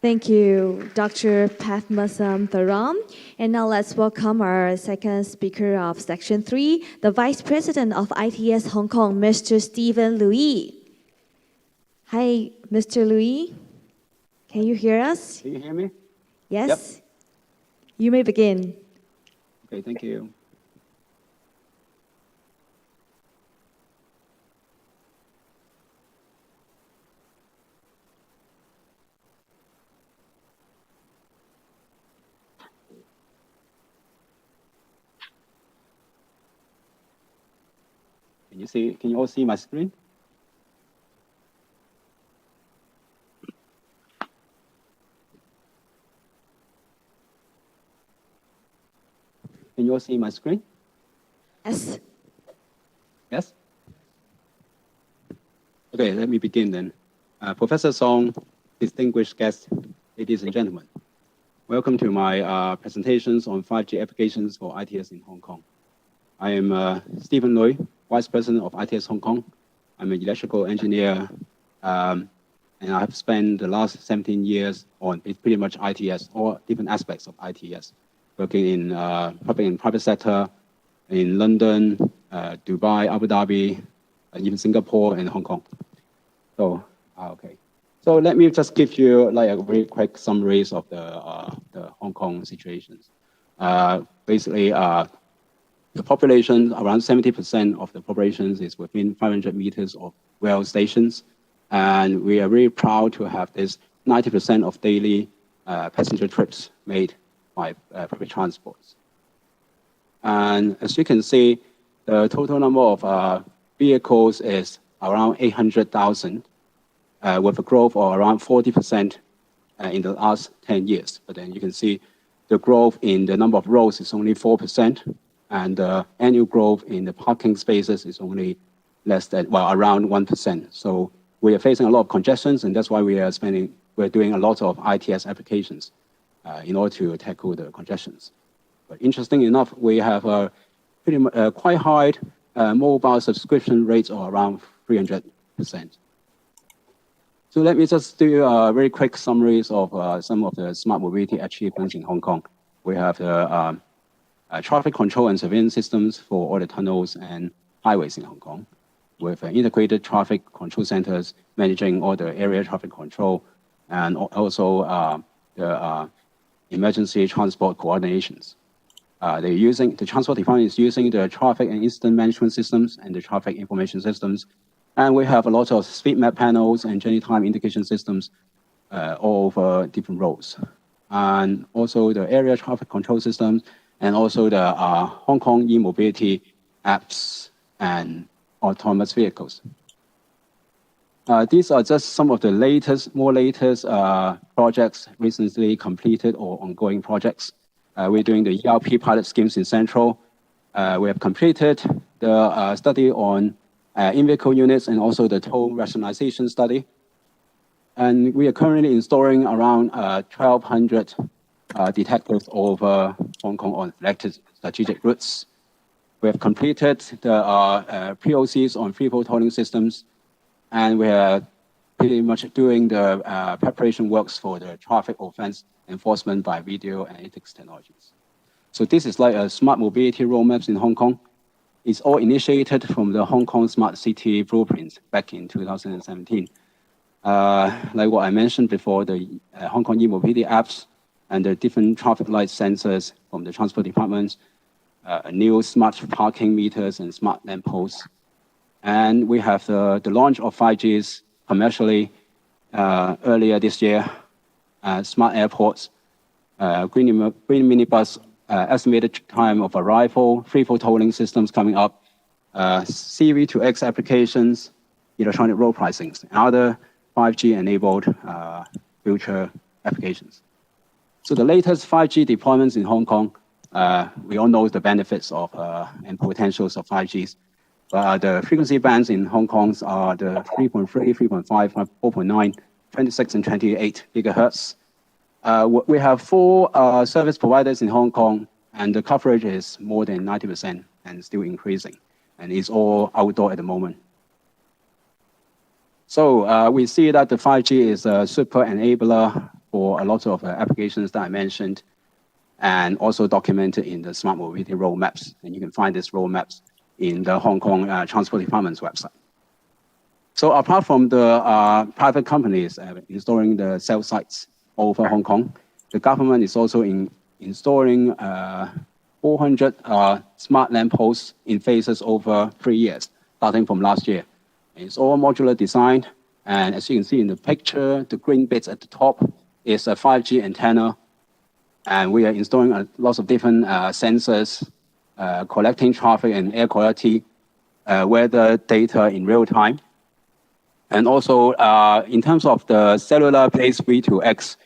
Thank you, Dr. Pathmasam Tharam. And now let's welcome our second speaker of Section 3, the Vice President of ITS Hong Kong, Mr. Stephen Louis. Hi, Mr. Louis. Can you hear us? Can you hear me? Yes. Yep. You may begin. Okay, thank you. Can you all see my screen? Can you all see my screen? Yes. Yes? Okay, let me begin then. Professor Song, distinguished guests, ladies and gentlemen, welcome to my presentations on 5G applications for ITS in Hong Kong. I am Stephen Lui, Vice President of ITS Hong Kong. I'm an electrical engineer, and I have spent the last 17 years on pretty much ITS, or different aspects of ITS, working in public and private sector, in London, Dubai, Abu Dhabi, even Singapore and Hong Kong. So, okay. So let me just give you like a very quick summaries of the Hong Kong situations. Basically, the population, around 70% of the population is within 500 meters of rail stations. And we are really proud to have this 90% of daily passenger trips made by public transports. And as you can see, the total number of vehicles is around 800,000, with a growth of around 40% in the last 10 years. But then you can see the growth in the number of roads is only 4%, and the annual growth in the parking spaces is only less than, well, around 1%. So we are facing a lot of congestions, and that's why we're doing a lot of ITS applications in order to tackle the congestions. But interesting enough, we have quite high mobile subscription rates of around 300%. So let me just do a very quick summaries of some of the smart mobility achievements in Hong Kong. We have the traffic control and surveillance systems for all the tunnels and highways in Hong Kong, with integrated traffic control centers managing all the area traffic control, and also the emergency transport coordinations. The transport department is using the traffic and incident management systems and the traffic information systems. And we have a lot of speed map panels and journey time indication systems all over different roads. and also the area traffic control system, and also the Hong Kong e-mobility apps and autonomous vehicles. These are just some of the more latest projects recently completed or ongoing projects. We're doing the ERP pilot schemes in Central. We have completed the study on in-vehicle units and also the toll rationalization study. And we are currently installing around 1,200 detectors over Hong Kong on selected strategic routes. We have completed the POCs on free-flow tolling systems, and we are pretty much doing the preparation works for the traffic offense enforcement by video analytics technologies. So this is like a smart mobility roadmaps in Hong Kong. It's all initiated from the Hong Kong Smart City Blueprint back in 2017. Like what I mentioned before, the Hong Kong e-mobility apps and the different traffic light sensors from the transport departments, new smart parking meters and smart lampposts. And we have the launch of 5Gs commercially earlier this year, smart airports, green minibus, estimated time of arrival, free-flow tolling systems coming up, CV2X applications, electronic road pricings, and other 5G-enabled future applications. So the latest 5G deployments in Hong Kong, we all know the benefits of and potentials of 5Gs. The frequency bands in Hong Kong are the 3.3, 3.5, 4.9, 26, and 28 gigahertz. We have 4 service providers in Hong Kong, and the coverage is more than 90% and still increasing. And it's all outdoor at the moment. So we see that the 5G is a super enabler for a lot of applications that I mentioned, and also documented in the smart mobility roadmaps. And you can find these roadmaps in the Hong Kong Transport Department's website. So apart from the private companies installing the cell sites over Hong Kong, the government is also installing 400 smart lampposts in phases over 3 years, starting from last year. It's all modular design, and as you can see in the picture, the green bits at the top is a 5G antenna, and we are installing lots of different sensors, collecting traffic and air quality, weather data in real time. And also, in terms of the cellular-based V2X,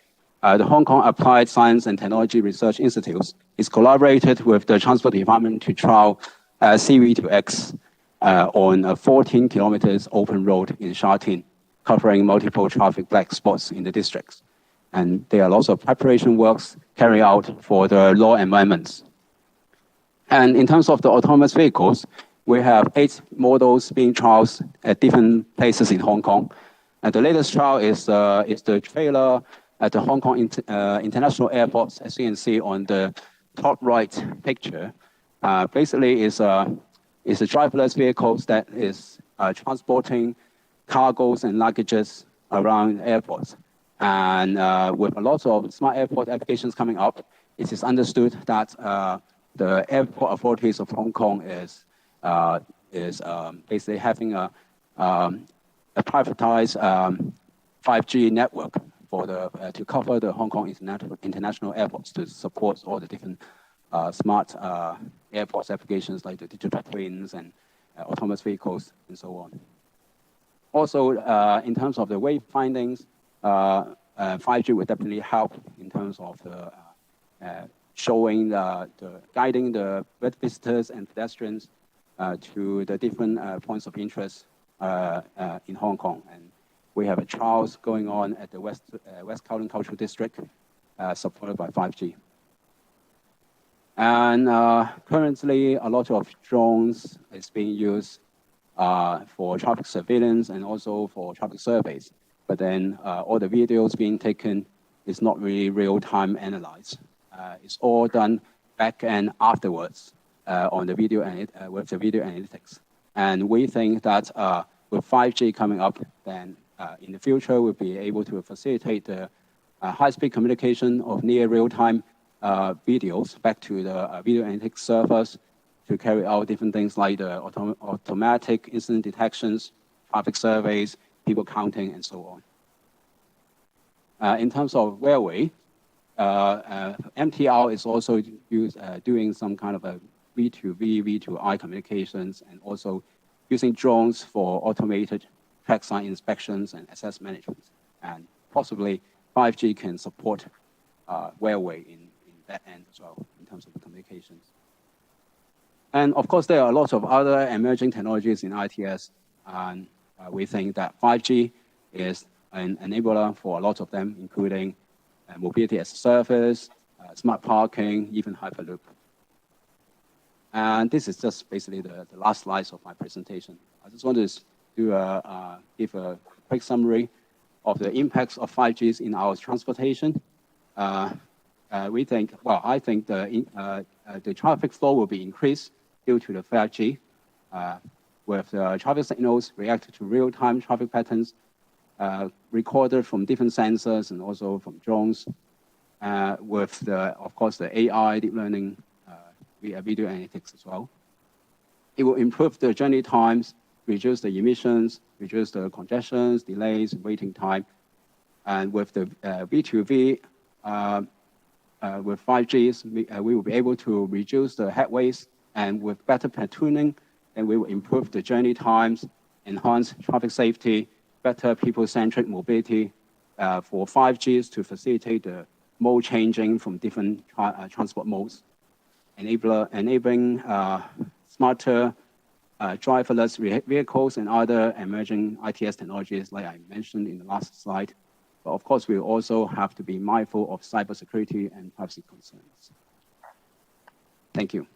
the Hong Kong Applied Science and Technology Research Institute is collaborated with the Transport Department to trial CV2X on a 14 kilometers open road in Sha Tin, covering multiple traffic black spots in the districts. And there are lots of preparation works carried out for the law amendments. And in terms of the autonomous vehicles, we have 8 models being trialed at different places in Hong Kong. And the latest trial is the trailer at the Hong Kong International Airport, as you can see on the top right picture. Basically, it's a driverless vehicle that is transporting cargoes and luggages around airports. And with a lot of smart airport applications coming up, it is understood that the airport authorities of Hong Kong is basically having a privatized 5G network for to cover the Hong Kong international airports to support all the different smart airports applications like the digital twins and autonomous vehicles and so on. Also, in terms of the wayfindings, 5G would definitely help in terms of the showing guiding the visitors and pedestrians to the different points of interest in Hong Kong. And we have trials going on at the West Kowloon Cultural District, supported by 5G. And currently, a lot of drones is being used for traffic surveillance and also for traffic surveys. But then all the videos being taken is not really real-time analyzed. It's all done back and afterwards on the video with the video analytics. And we think that with 5G coming up, then in the future we'll be able to facilitate the high-speed communication of near real-time videos back to the video analytics servers to carry out different things like the automatic incident detections, traffic surveys, people counting, and so on. In terms of railway, MTR is also doing some kind of a V2V, V2I communications, and also using drones for automated trackside inspections and asset management. And possibly 5G can support railway in that end as well, in terms of the communications. And of course, there are lots of other emerging technologies in ITS, and we think that 5G is an enabler for a lot of them, including mobility as a service, smart parking, even Hyperloop. And this is just basically the last slides of my presentation. I just want to give a quick summary of the impacts of 5G in our transportation. I think the traffic flow will be increased due to the 5G, with the traffic signals reacted to real-time traffic patterns, recorded from different sensors and also from drones, with of course the AI, deep learning, video analytics as well. It will improve the journey times, reduce the emissions, reduce the congestions, delays, waiting time, and with the V2V, with 5Gs, we will be able to reduce the headways, and with better platooning, then we will improve the journey times, enhance traffic safety, better people-centric mobility for 5Gs to facilitate the mode changing from different transport modes, enabling smarter driverless vehicles and other emerging ITS technologies like I mentioned in the last slide. But of course, we also have to be mindful of cybersecurity and privacy concerns. Thank you.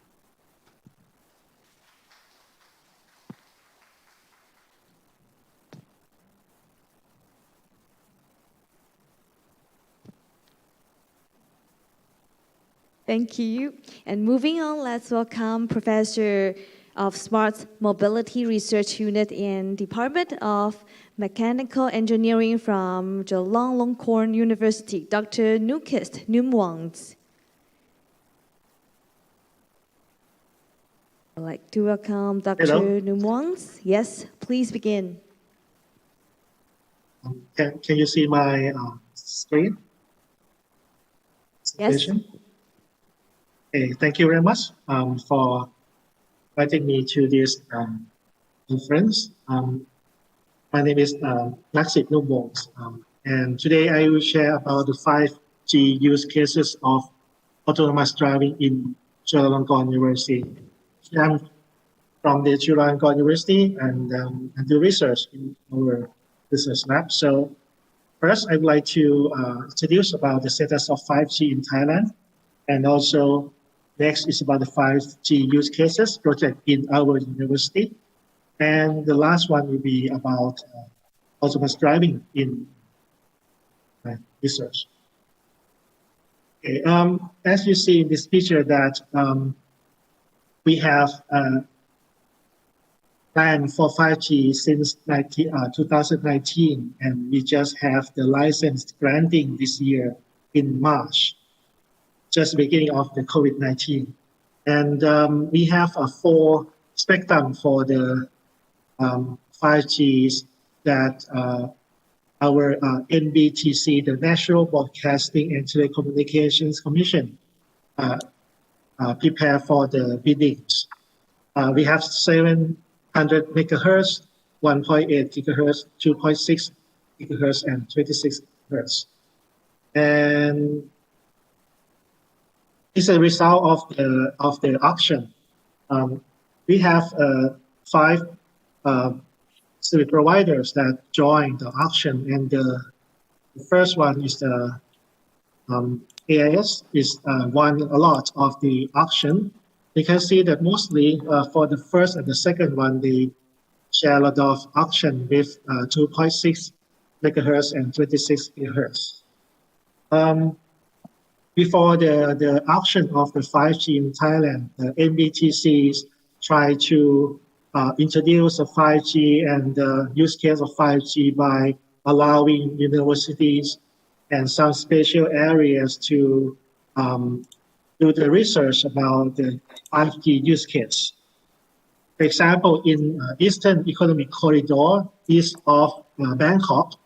Thank you. And moving on, let's welcome Professor of Smart Mobility Research Unit in Department of Mechanical Engineering from Chulalongkorn University, Dr. Nukist Numwangs. I'd like to welcome Dr. Hello. Numwangs. Yes, please begin. Can you see my screen? Yes. Okay, thank you very much for inviting me to this conference. My name is Naksit Numwangs, and today I will share about the 5G use cases of autonomous driving in Chulalongkorn University. I'm from the Chulalongkorn University and do research in our research lab. So first, I would like to introduce about the status of 5G in Thailand, and also next is about the 5G use cases project in our university. And the last one will be about autonomous driving in research. Okay, as you see in this picture that we have planned for 5G since 2019, and we just have the license granting this year in March, just beginning of the COVID-19. And we have a 4 spectrum for the 5Gs that our NBTC, the National Broadcasting and Telecommunications Commission, prepare for the biddings. We have 700 megahertz, 1.8 gigahertz, 2.6 gigahertz, and 26 hertz. And it's a result of the auction. We have 5 service providers that joined the auction, and the first one is the AIS is won a lot of the auction. You can see that mostly for the first and the second one, they share a lot of auction with 2.6 megahertz and 26 gigahertz. Before the auction of the 5G in Thailand, the NBTCs try to introduce a 5G and the use case of 5G by allowing universities and some special areas to do the research about the 5G use case. For example, in Eastern Economic Corridor, east of Bangkok,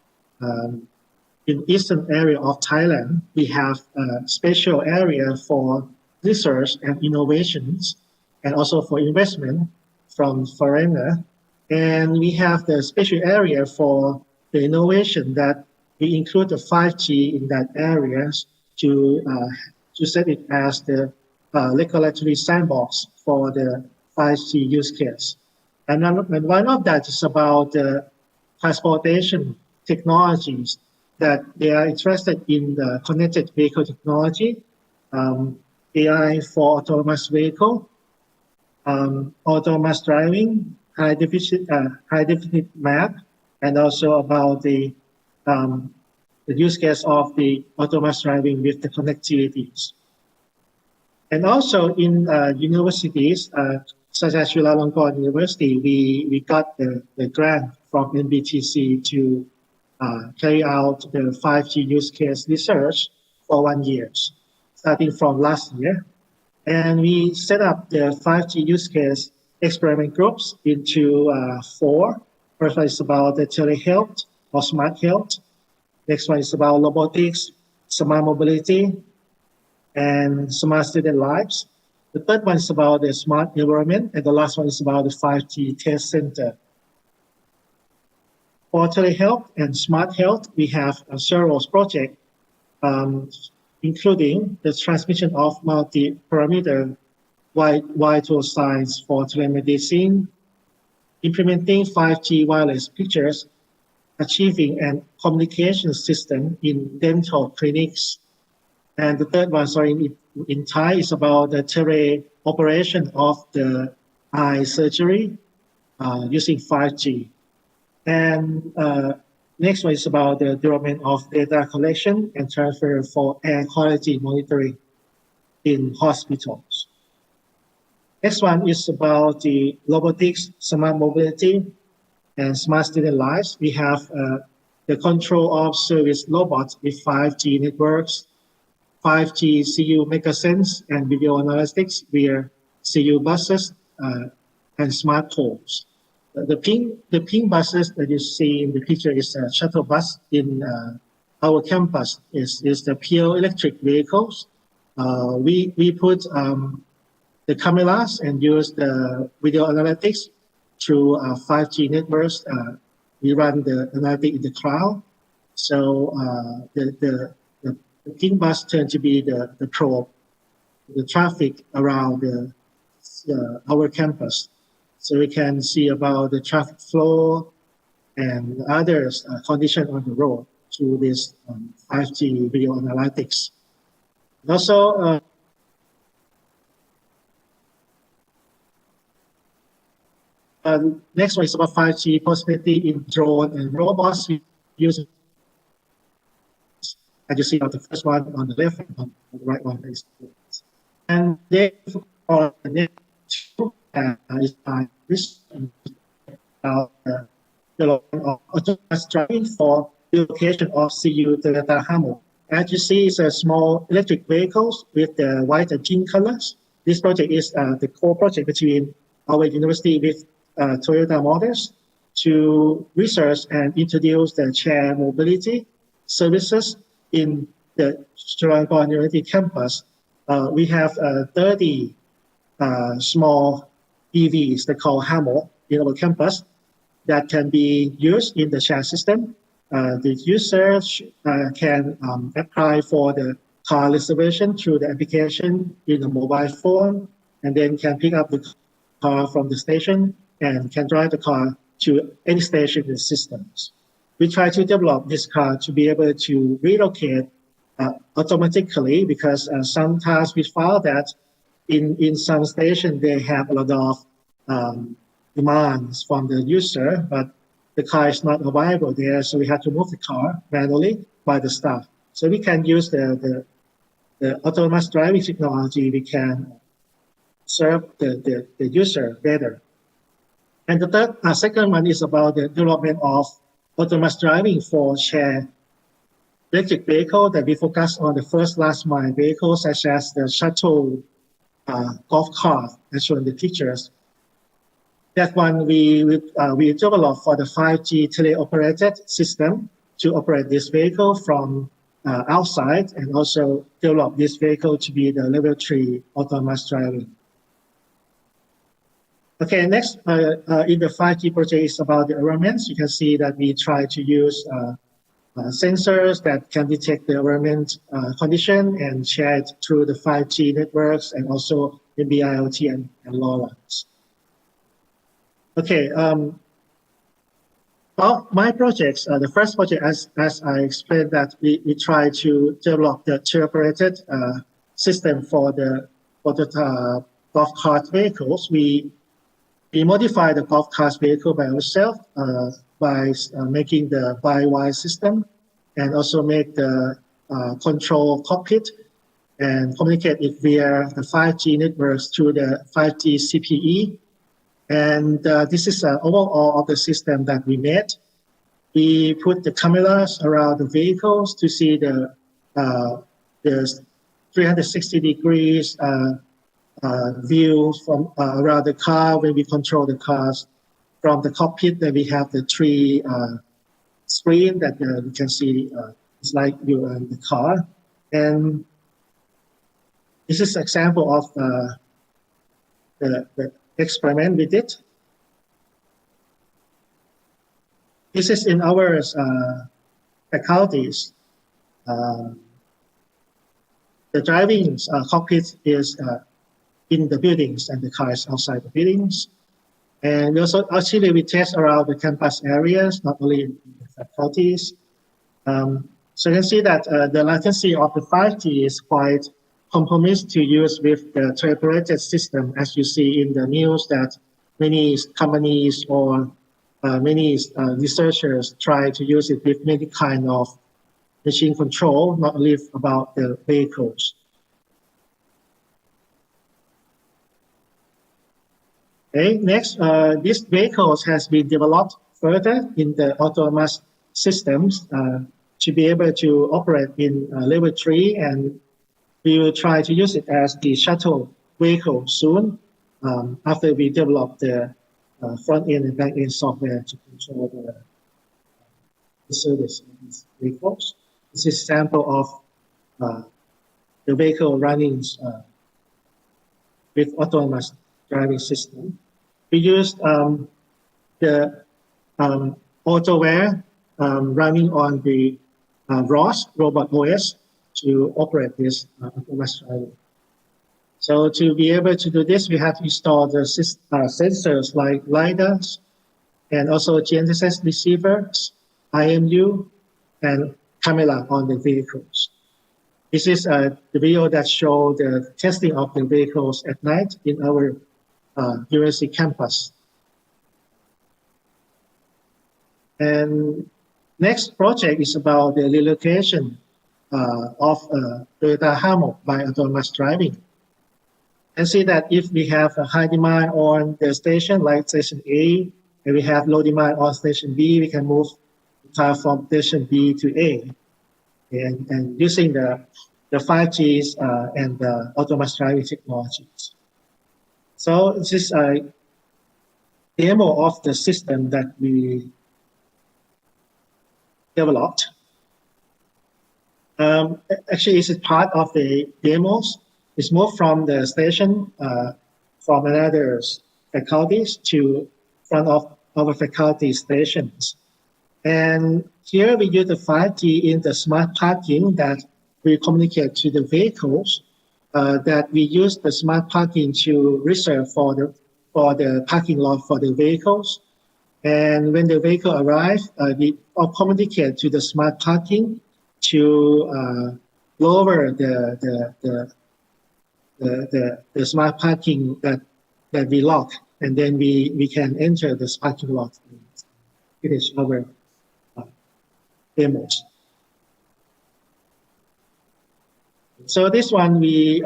in eastern area of Thailand, we have a special area for research and innovations, and also for investment from foreigner. And we have the special area for the innovation that we include the 5G in that area to set it as the regulatory sandbox for the 5G use case. And one of that is about the transportation technologies that they are interested in the connected vehicle technology, AI for autonomous vehicle, autonomous driving, high definition map, and also about the use case of the autonomous driving with the connectivities. And also in universities, such as Chulalongkorn University, we got the grant from NBTC to carry out the 5G use case research for 1 year, starting from last year. And we set up the 5G use case experiment groups into 4. First one is about the telehealth or smart health. Next one is about robotics, smart mobility, and smart student lives. The third one is about the smart environment, and the last one is about the 5G test center. For telehealth and smart health, we have several projects, including the transmission of multi-parameter vital signs for telemedicine, implementing 5G wireless pictures, achieving a communication system in dental clinics. And the third one, in Thai, is about the teleoperation of the eye surgery using 5G. And next one is about the development of data collection and transfer for air quality monitoring in hospitals. Next one is about the robotics, smart mobility, and smart student lives. We have the control of service robots with 5G networks, 5G CU megasense and video analytics via CU buses and smart poles. The pink buses that you see in the picture is a shuttle bus in our campus. Is the pure electric vehicles. We put the cameras and use the video analytics through 5G networks. We run the analytics in the cloud. So the pink bus tend to be the probe, the traffic around our campus. So we can see about the traffic flow and others condition on the road through this 5G video analytics. And also, next one is about 5G possibility in drone and robots using. And you see the first one on the left and on the right one is. And therefore, the next two is the autonomous driving for the location of CU Toyota Hammer. As you see, it's a small electric vehicles with the white and pink colors. This project is the core project between our university with Toyota Motors to research and introduce the shared mobility services in the Chulalongkorn University campus. We have 30 small EVs they call Hammer in our campus that can be used in the shared system. The user can apply for the car reservation through the application in the mobile phone, and then can pick up the car from the station and can drive the car to any station in the systems. We try to develop this car to be able to relocate automatically, because sometimes we found that in some stations they have a lot of demands from the user, but the car is not available there, so we have to move the car manually by the staff. So we can use the autonomous driving technology. We can serve the user better. And the second one is about the development of autonomous driving for shared electric vehicle that we focus on the first last mile vehicles, such as the shuttle golf cart, as shown in the pictures. That one we developed for the 5G teleoperated system to operate this vehicle from outside, and also develop this vehicle to be the level 3 autonomous driving. Okay, next in the 5G project is about the environments. You can see that we try to use sensors that can detect the environment condition and share it through the 5G networks, and also maybe IoT and LoRaWANs. Okay, well, my projects, the first project, as I explained, that we try to develop the teleoperated system for the golf cart vehicles. We modify the golf cart vehicle by ourselves by making the by-wire system, and also make the control cockpit and communicate it via the 5G networks through the 5G CPE. And this is overall of the system that we made. We put the cameras around the vehicles to see the 360 degrees view from around the car when we control the cars. From the cockpit, that we have the 3 screen that you can see. It's like you're in the car. And this is an example of the experiment we did. This is in our faculties. The driving cockpit is in the buildings, and the car is outside the buildings. And also, actually, we test around the campus areas, not only in the faculties. So you can see that the latency of the 5G is quite compromised to use with the teleoperated system, as you see in the news that many companies or many researchers try to use it with many kind of machine control, not only about the vehicles. Okay, next, this vehicles has been developed further in the autonomous systems to be able to operate in level 3, and we will try to use it as the shuttle vehicle soon, after we develop the front end and back end software to control the service of these vehicles. This is a sample of the vehicle running with autonomous driving system. We used the AutoWare running on the ROS, Robot OS, to operate this autonomous driving. So to be able to do this, we have to install the sensors like LiDARs, and also GNSS receivers, IMU, and camera on the vehicles. This is the video that shows the testing of the vehicles at night in our university campus. And next project is about the relocation of Toyota Hammock by autonomous driving. And see that if we have a high demand on the station, like station A, and we have low demand on station B, we can move the car from station B to A. And using the 5Gs and the autonomous driving technologies. So this is a demo of the system that we developed. Actually, it's part of the demos. It's moved from the station from another faculties to front of our faculty stations. And here we use the 5G in the smart parking that we communicate to the vehicles, that we use the smart parking to reserve for the parking lot for the vehicles. And when the vehicle arrives, we communicate to the smart parking to lower the smart parking that we lock, and then we can enter this parking lot and finish our demos. So this one we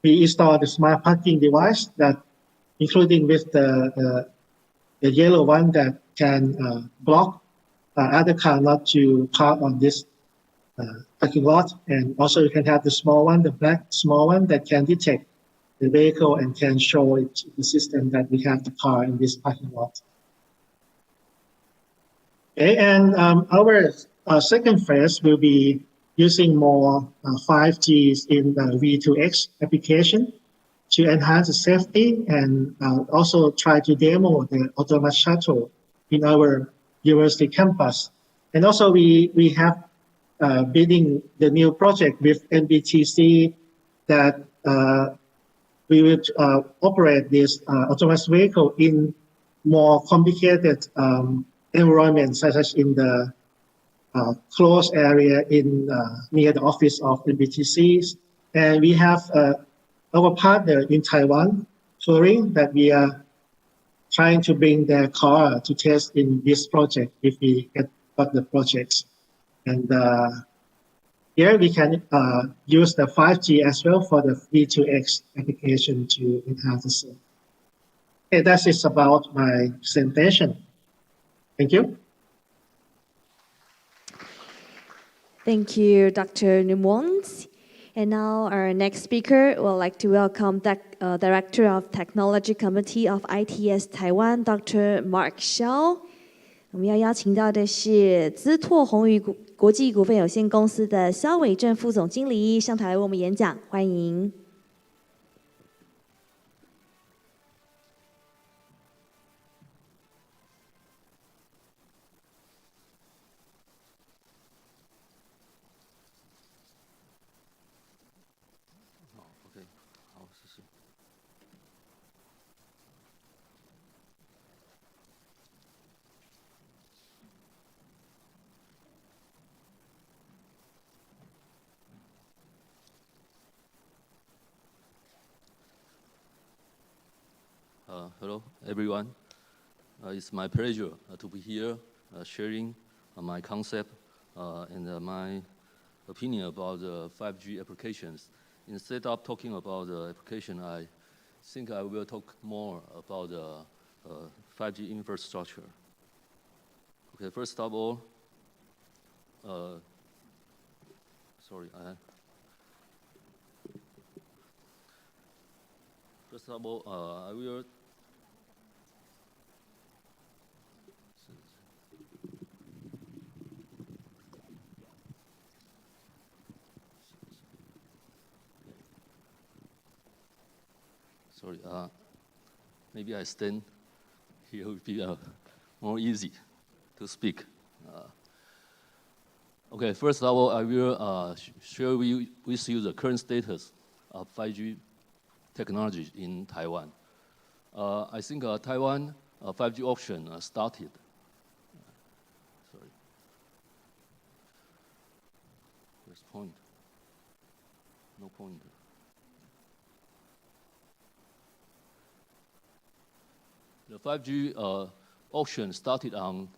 install the smart parking device that, including with the yellow one that can block other car not to park on this parking lot, and also you can have the small one, the black small one that can detect the vehicle and can show it to the system that we have the car in this parking lot. Okay, and our second phase will be using more 5Gs in the V2X application to enhance the safety and also try to demo the autonomous shuttle in our university campus. And also we have building the new project with NBTC that we will operate this autonomous vehicle in more complicated environments, such as in the closed area in near the office of NBTC. And we have our partner in Taiwan, Touring, that we are trying to bring their car to test in this project if we got the projects. And here we can use the 5G as well for the V2X application to enhance the safety. Okay, that is about my presentation. Thank you. Thank you, Dr. Numwons. And now our next speaker would like to welcome the Director of Technology Committee of ITS Taiwan, Dr. Mark Xiao. 我们要邀请到的是资拓宏宇国际股份有限公司的肖伟正副总经理上台为我们演讲，欢迎。Hello, everyone. It's my pleasure to be here sharing my concept and my opinion about the 5G applications. Instead of talking about the application, I think I will talk more about the 5G infrastructure. Okay, first of all, I will maybe I stand here would be more easy to speak. Okay, first of all, I will share with you the current status of 5G technology in Taiwan. I think Taiwan 5G auction started. Where's point? No point. The 5G auction started on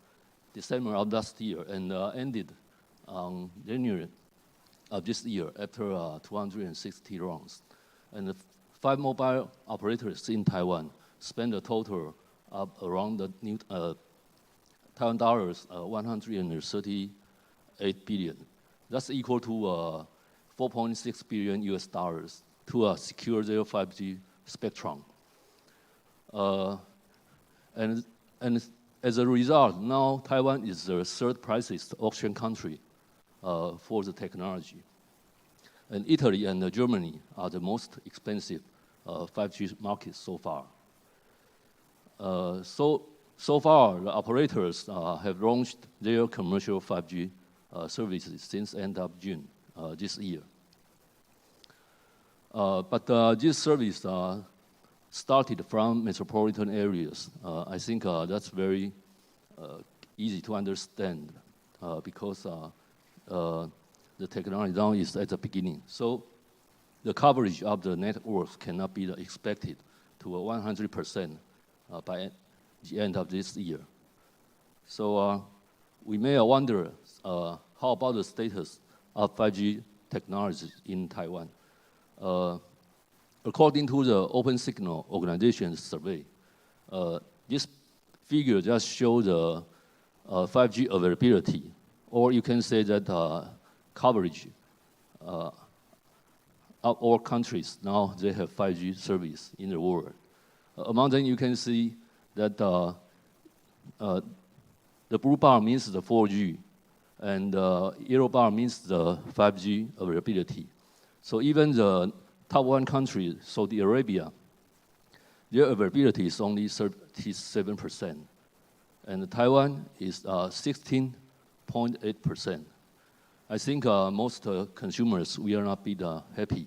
December of last year and ended on January of this year after 260 rounds. And the 5 mobile operators in Taiwan spent a total of around the new Taiwan dollars 138 billion. That's equal to 4.6 billion US dollars to secure their 5G spectrum. And as a result, now Taiwan is the third priciest auction country for the technology. And Italy and Germany are the most expensive 5G markets so far. So far, the operators have launched their commercial 5G services since end of June this year. But this service started from metropolitan areas. I think that's very easy to understand because the technology now is at the beginning. So the coverage of the networks cannot be expected to 100% by the end of this year. So we may wonder how about the status of 5G technology in Taiwan. According to the Open Signal Organization's survey, this figure just shows the 5G availability, or you can say that coverage of all countries now they have 5G service in the world. Among them, you can see that the blue bar means the 4G, and the yellow bar means the 5G availability. So even the top one country, Saudi Arabia, their availability is only 37%. And Taiwan is 16.8%. I think most consumers will not be happy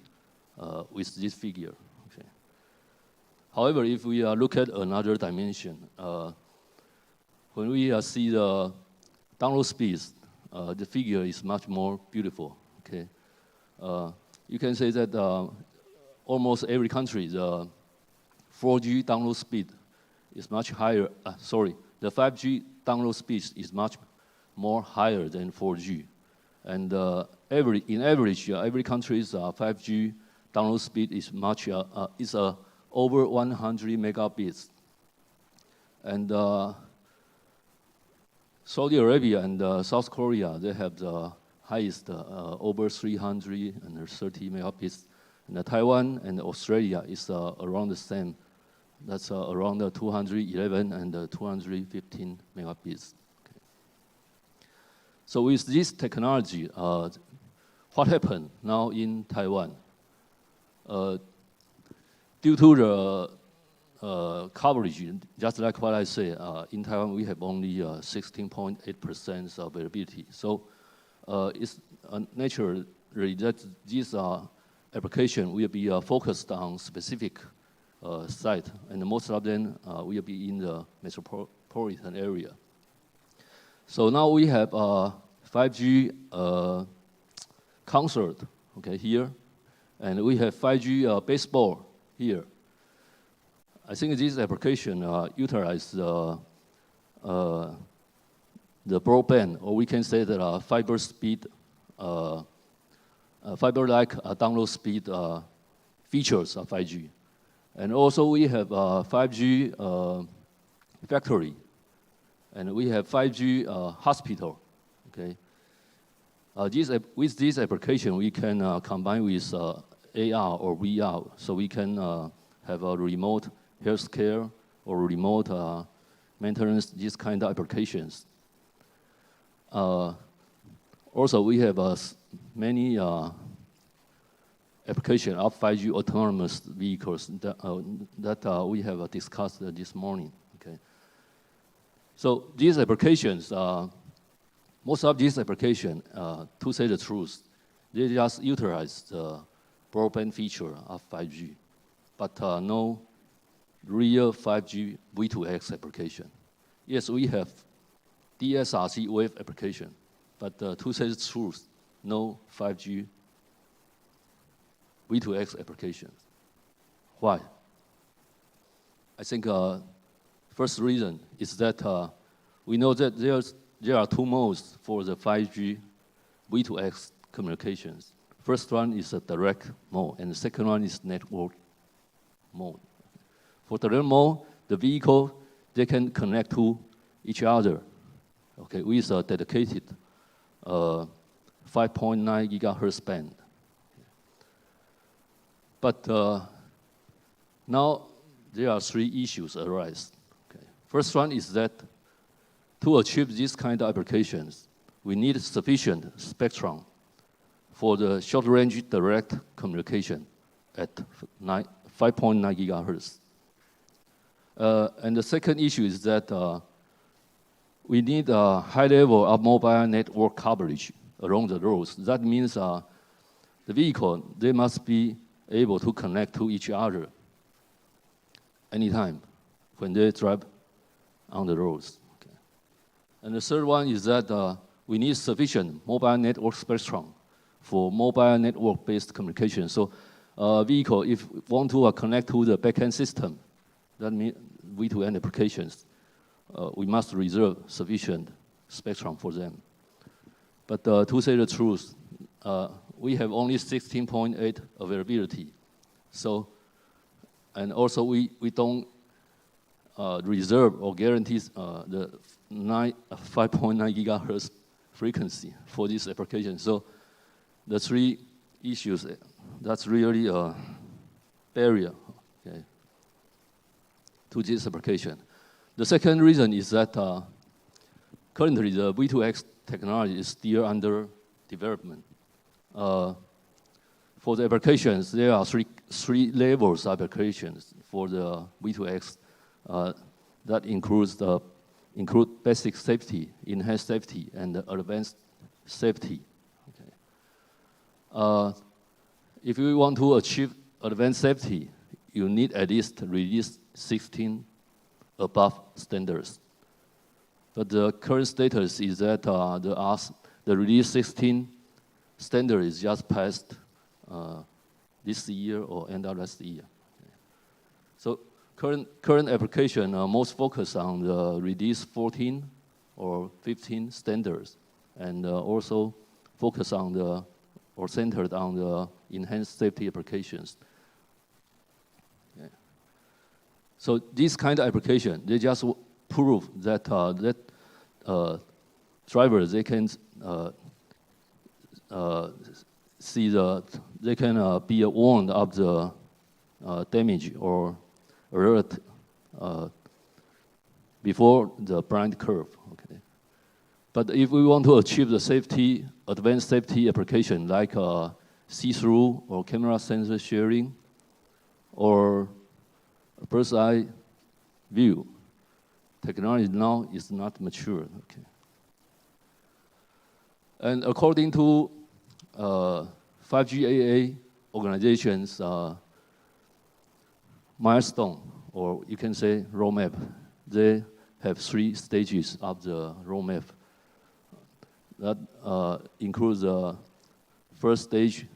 with this figure. Okay. However, if we look at another dimension, when we see the download speeds, the figure is much more beautiful. Okay, you can say that almost every country, the 4G download speed is much higher. The 5G download speed is much more higher than 4G, and in average, every country's 5G download speed is much over 100 megabits, and Saudi Arabia and South Korea, they have the highest, over 330 megabits. And Taiwan and Australia is around the same. That's around 211 and 215 megabits. Okay. So with this technology, what happened now in Taiwan? Due to the coverage, just like what I say, in Taiwan we have only 16.8% availability. So it's naturally that this application will be focused on specific site, and most of them will be in the metropolitan area. So now we have 5G concert, okay, here, and we have 5G baseball here. I think this application utilizes the broadband, or we can say that fiber speed, fiber-like download speed features of 5G. And also we have 5G factory, and we have 5G hospital, okay? With this application, we can combine with AR or VR, so we can have a remote healthcare or remote maintenance, these kind of applications. Also, we have many applications of 5G autonomous vehicles that we have discussed this morning. Okay. So these applications, most of these applications, to say the truth, they just utilize the broadband feature of 5G, but no real 5G V2X application. Yes, we have DSRC wave application, but to say the truth, no 5G V2X application. Why? I think first reason is that we know that there are two modes for the 5G V2X communications. First one is a direct mode, and the second one is network mode. For direct mode, the vehicle, they can connect to each other, okay, with a dedicated 5.9 gigahertz band. But now there are three issues arise. Okay. First one is that to achieve this kind of applications, we need sufficient spectrum for the short-range direct communication at 5.9 gigahertz. And the second issue is that we need a high level of mobile network coverage along the roads. That means the vehicle, they must be able to connect to each other anytime when they drive on the roads. Okay. And the third one is that we need sufficient mobile network spectrum for mobile network-based communication. So vehicle, if want to connect to the backend system, that means V2N applications, we must reserve sufficient spectrum for them. But to say the truth, we have only 16.8 availability. So, and also we don't reserve or guarantee the 5.9 gigahertz frequency for this application. So the three issues, that's really a barrier, okay, to this application. The second reason is that currently the V2X technology is still under development. For the applications, there are three levels of applications for the V2X that include basic safety, enhanced safety, and advanced safety. Okay. If you want to achieve advanced safety, you need at least release 16 above standards. But the current status is that the release 16 standard is just passed this year or end of last year. Okay. So current application most focus on the release 14 or 15 standards, and also focus on or centered on the enhanced safety applications. Okay. So this kind of application, they just prove that drivers, they can see they can be warned of the damage or alert before the blind curve. Okay. But if we want to achieve the safety, advanced safety application like see-through or camera sensor sharing or bird's eye view, technology now is not mature. Okay. And according to 5GAA organization's milestone, or you can say roadmap, they have 3 stages of the roadmap. That includes the first stage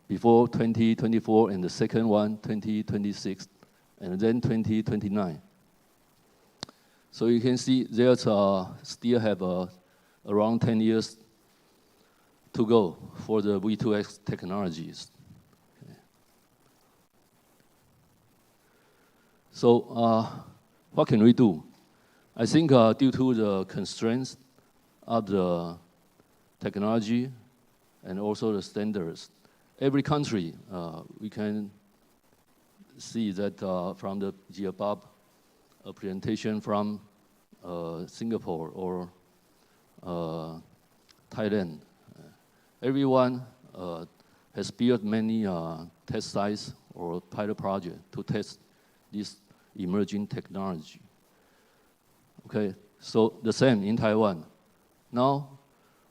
before 2024, and the second one 2026, and then 2029. So you can see there's still have around 10 years to go for the V2X technologies. Okay. So what can we do? I think due to the constraints of the technology and also the standards, every country, we can see that from the above presentation from Singapore or Thailand, everyone has built many test sites or pilot projects to test this emerging technology. Okay, so the same in Taiwan. Now,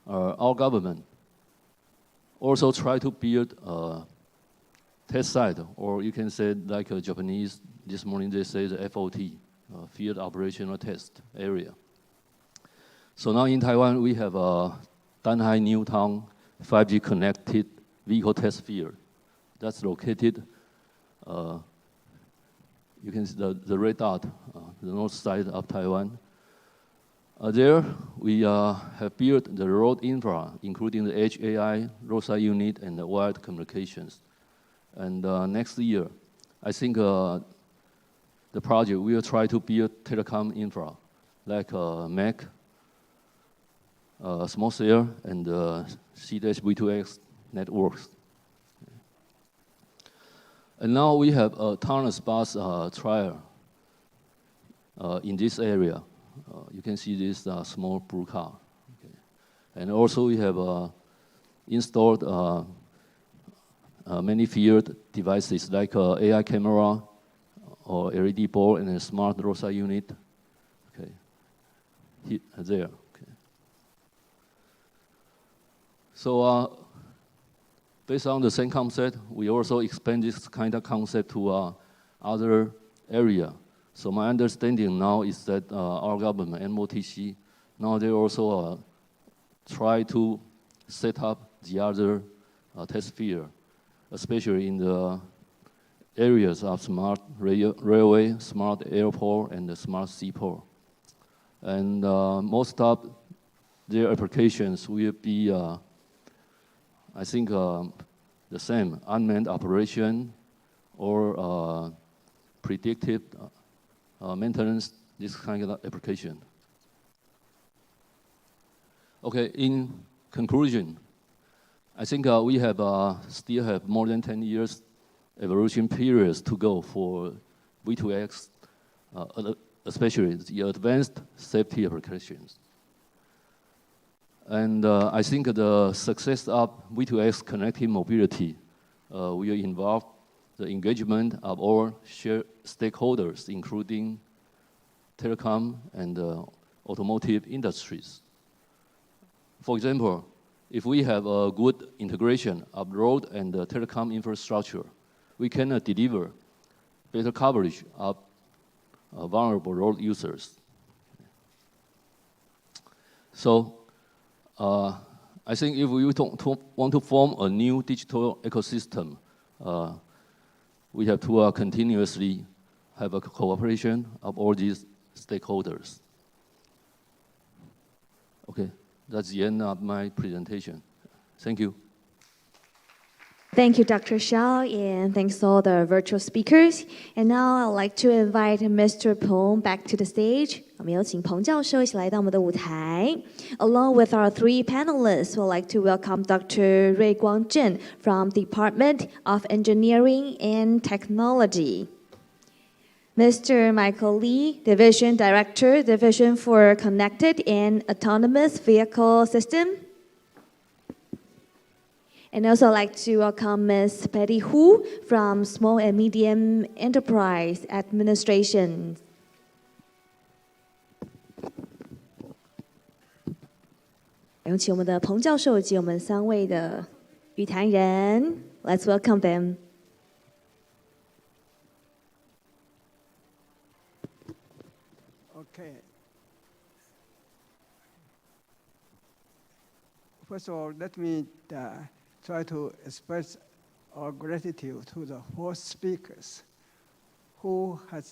our government also try to build a test site, or you can say like a Japanese, this morning they say the FOT, Field Operational Test Area. So now in Taiwan, we have a Danhai Newtown 5G connected vehicle test field. That's located, you can see the red dot, the north side of Taiwan. There, we have built the road infra, including the Edge AI, roadside unit, and the wired communications. And next year, I think the project will try to build telecom infra, like MAC, small cell, and C-V2X networks. And now we have a autonomous bus trial in this area. You can see this small blue car. Okay. And also we have installed many field devices like AI camera or LED board and a smart roadside unit. Okay, there. Okay. So based on the same concept, we also expand this kind of concept to other area. So my understanding now is that our government, MOTC, now they also try to set up the other test field, especially in the areas of smart railway, smart airport, and the smart seaport. And most of their applications will be, I think, the same, unmanned operation or predictive maintenance, this kind of application. Okay, in conclusion, I think we have still have more than 10 years evolution periods to go for V2X, especially the advanced safety applications. And I think the success of V2X connected mobility will involve the engagement of all shared stakeholders, including telecom and automotive industries. For example, if we have a good integration of road and telecom infrastructure, we can deliver better coverage of vulnerable road users. So I think if we want to form a new digital ecosystem, we have to continuously have a cooperation of all these stakeholders. Okay, that's the end of my presentation. Thank you. Thank you, Dr. Xiao, and thanks to all the virtual speakers. And now I'd like to invite Mr. Peng back to the stage. 我们有请彭教授一起来到我们的舞台。Along with our three panelists, we'd like to welcome Dr. Rui Guangzhen from Department of Engineering and Technology. Mr. Michael Lee, Division Director, Division for Connected and Autonomous Vehicle System. And also I'd like to welcome Ms. Betty Hu from Small and Medium Enterprise Administration. 有请我们的彭教授以及我们3位的与谈人 ，Let's welcome them. Okay. First of all, let me try to express our gratitude to the 4 speakers who have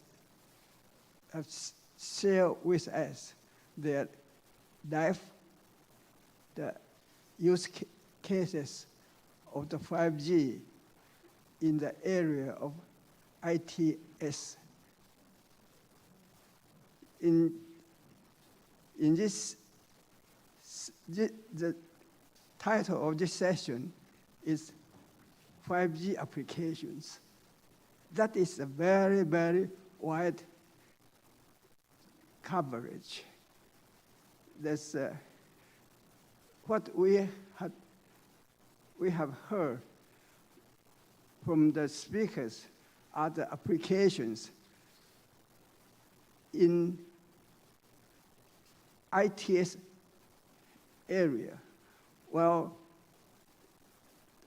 shared with us their life, the use cases of the 5G in the area of ITS. In this, the title of this session is 5G applications. That is a very, very wide coverage. That's what we have heard from the speakers are the applications in ITS area. Well,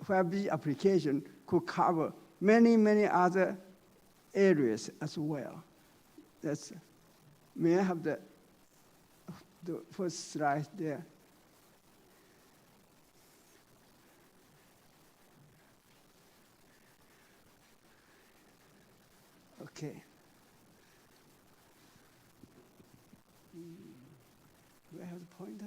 5G application could cover many, many other areas as well. That's, may I have the first slide there? Okay. Do I have the pointer?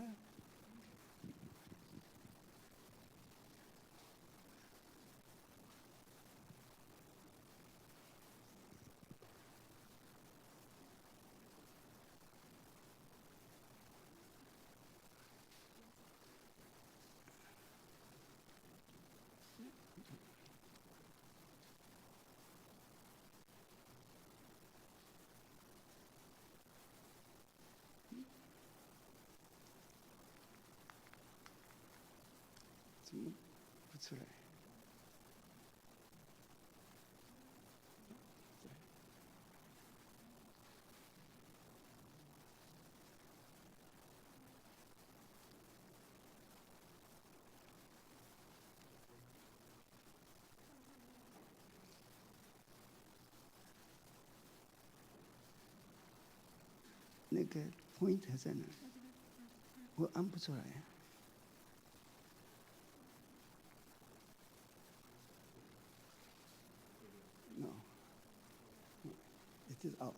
That's right.那个 point 在哪？我按不出来。No, it is out.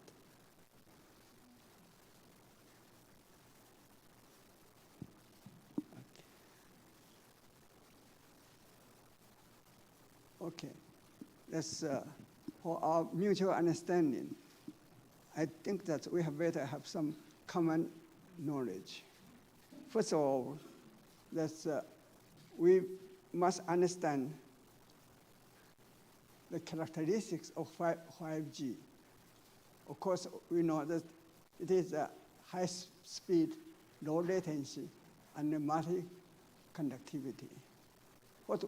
Okay, that's for our mutual understanding. I think that we have better have some common knowledge. First of all, that's, we must understand the characteristics of 5G. Of course, we know that it is a high speed, low latency, and multi-connectivity. What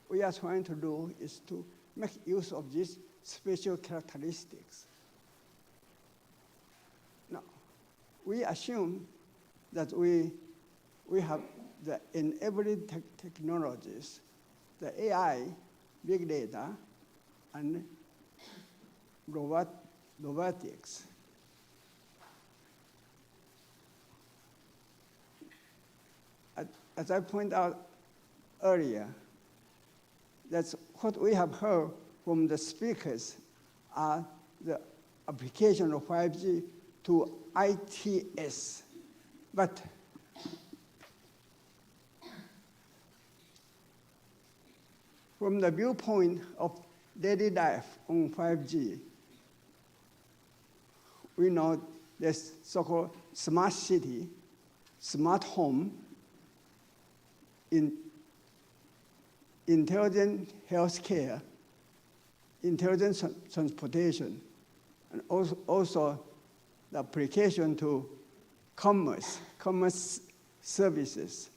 we are trying to do is to make use of these special characteristics. Now, we assume that we have the enabling technologies, the AI, big data, and robotics. As I pointed out earlier, that's what we have heard from the speakers are the application of 5G to ITS. But from the viewpoint of daily life on 5G, we know there's so-called smart city, smart home, intelligent healthcare, intelligent transportation, and also the application to commerce services,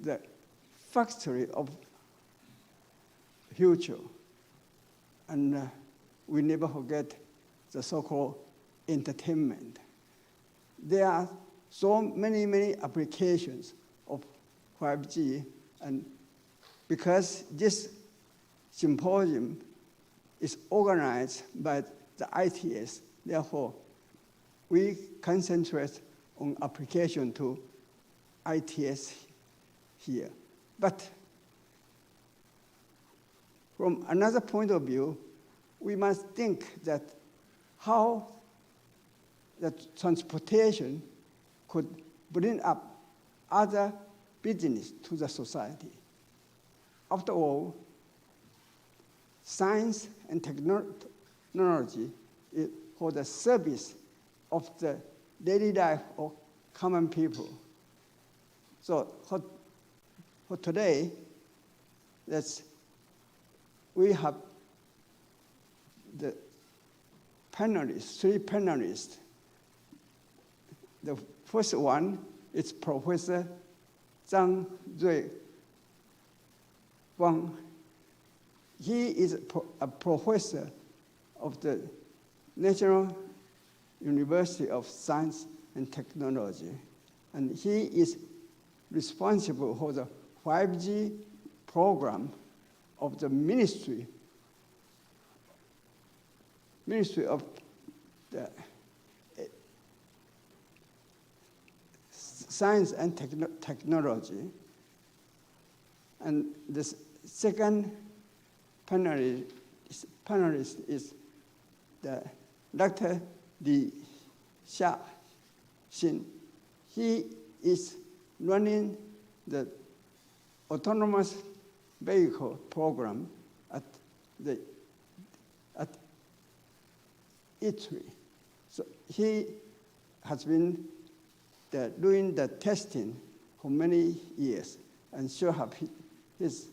the factory of future. And we never forget the so-called entertainment. There are so many applications of 5G, and because this symposium is organized by the ITS, therefore, we concentrate on application to ITS here. But from another point of view, we must think that how the transportation could bring up other business to the society. After all, science and technology is for the service of the daily life of common people. So for today, we have the panelists, 3 panelists. The first one is Professor Zhang Zui Wang. He is a professor of the National University of Science and Technology, and he is responsible for the 5G program of the Ministry of the Science and Technology. And the second panelist is Dr. Li Xiaxin. He is running the autonomous vehicle program at ITRI. So he has been doing the testing for many years and sure have his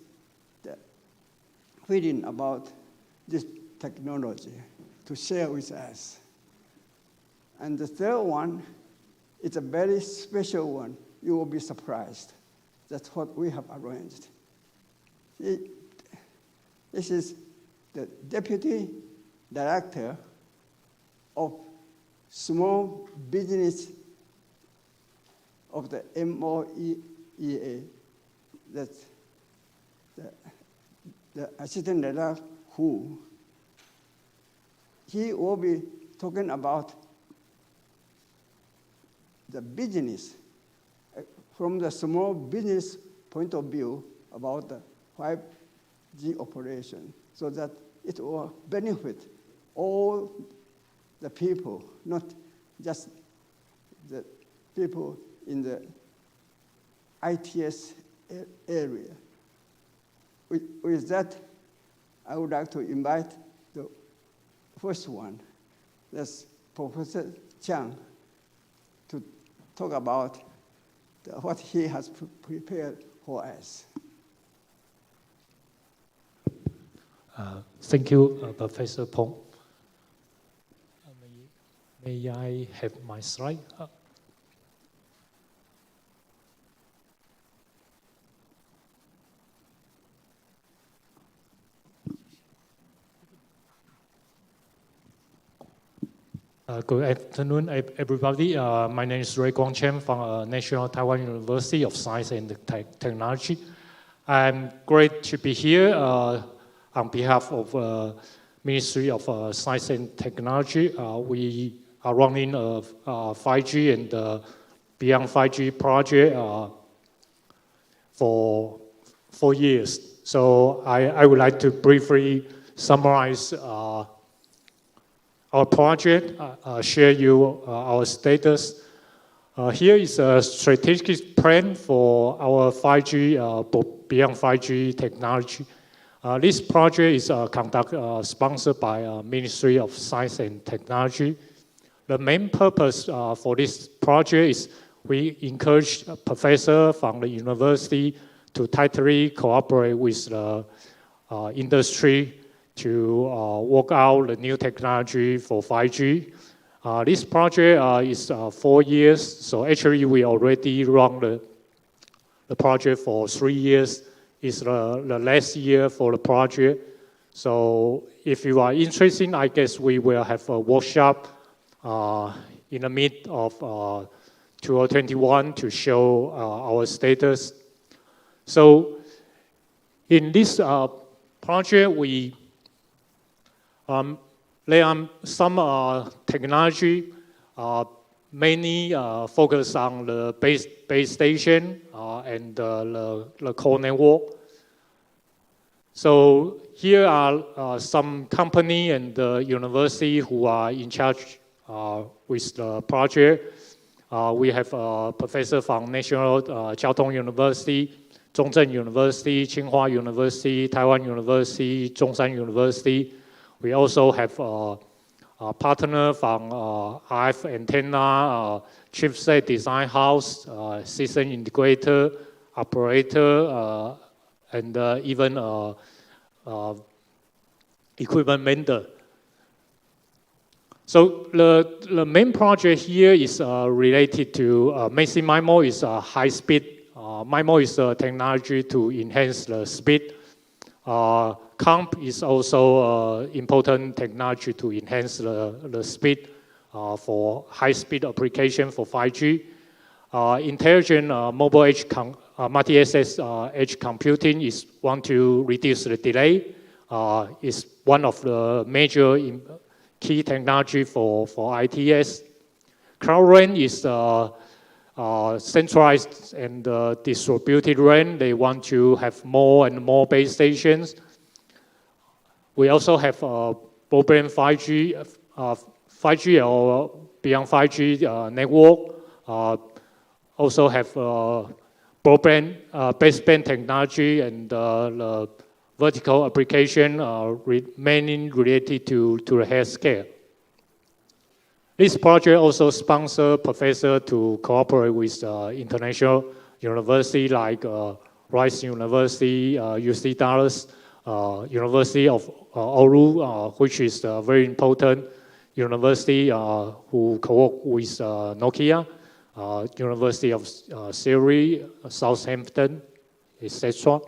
feeling about this technology to share with us. And the third one is a very special one. You will be surprised. That's what we have arranged. This is the Deputy Director of Small Business of the MOEA. That's the Assistant Director Hu. He will be talking about the business from the small business point of view about the 5G operation, so that it will benefit all the people, not just the people in the ITS area. With that, I would like to invite the first one, that's Professor Chiang, to talk about what he has prepared for us. Thank you, Professor Pong. May I have my slide? Good afternoon, everybody. My name is Ray Guang Chen from National Taiwan University of Science and Technology. I'm great to be here on behalf of Ministry of Science and Technology. We are running a 5G and beyond 5G project for 4 years. So I would like to briefly summarize our project, share you our status. Here is a strategic plan for our 5G, beyond 5G technology. This project is sponsored by Ministry of Science and Technology. The main purpose for this project is we encourage professors from the university to tightly cooperate with the industry to work out the new technology for 5G. This project is 4 years, so actually we already run the project for 3 years. It's the last year for the project. So if you are interested, I guess we will have a workshop in the mid of 2021 to show our status. So in this project, we there are some technology mainly focus on the base station and the core network. So here are some company and the university who are in charge with the project. We have a professor from National Jiao Tong University, Zhongzheng University, Tsinghua University, Taiwan University, Zhongshan University. We also have a partner from RF antenna, chipset design house, system integrator, operator, and even equipment vendor. So the main project here is related to massive MIMO is high speed. MIMO is a technology to enhance the speed. COMP is also important technology to enhance the speed for high-speed application for 5G. Intelligent mobile edge multi-access edge computing is want to reduce the delay. Is one of the major key technology for ITS. Cloud RAN is centralized and distributed RAN. They want to have more and more base stations. We also have broadband 5G or beyond 5G network. Also have broadband baseband technology and the vertical application mainly related to the healthcare. This project also sponsors professors to cooperate with international universities like Rice University, UC Dallas, University of Oulu, which is a very important university who co-work with Nokia, University of Surrey, Southampton, etc.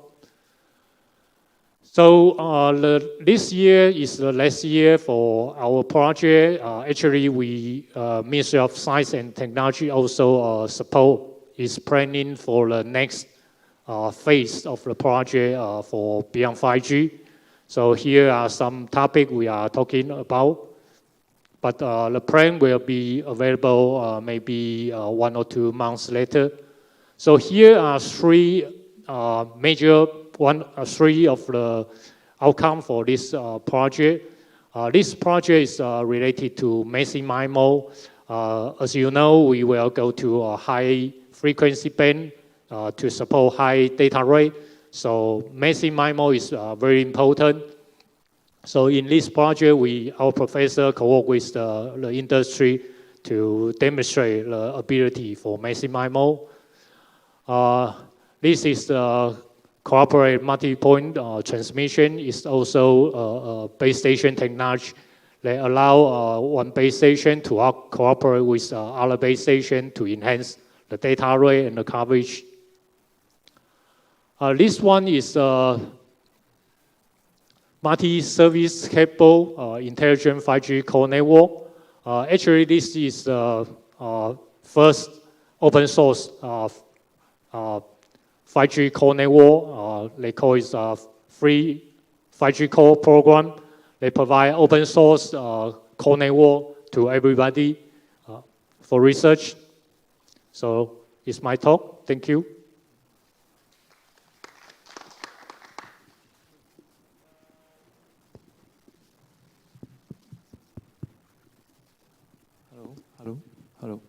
So this year is the last year for our project. Actually, we Ministry of Science and Technology also is planning for the next phase of the project for beyond 5G. So here are some topics we are talking about. But the plan will be available maybe 1 or 2 months later. So here are three of the outcomes for this project. This project is related to massive MIMO. As you know, we will go to a high frequency band to support high data rate. So massive MIMO is very important. So in this project, our professor co-work with the industry to demonstrate the ability for massive MIMO. This is cooperative multi-point transmission. Is also a base station technology. They allow one base station to cooperate with other base station to enhance the data rate and the coverage. This one is multi-service capable intelligent 5G core network. Actually, this is the first open source 5G core network. They call it free 5G core program. They provide open source core network to everybody for research. So it's my talk. Thank you. Hello.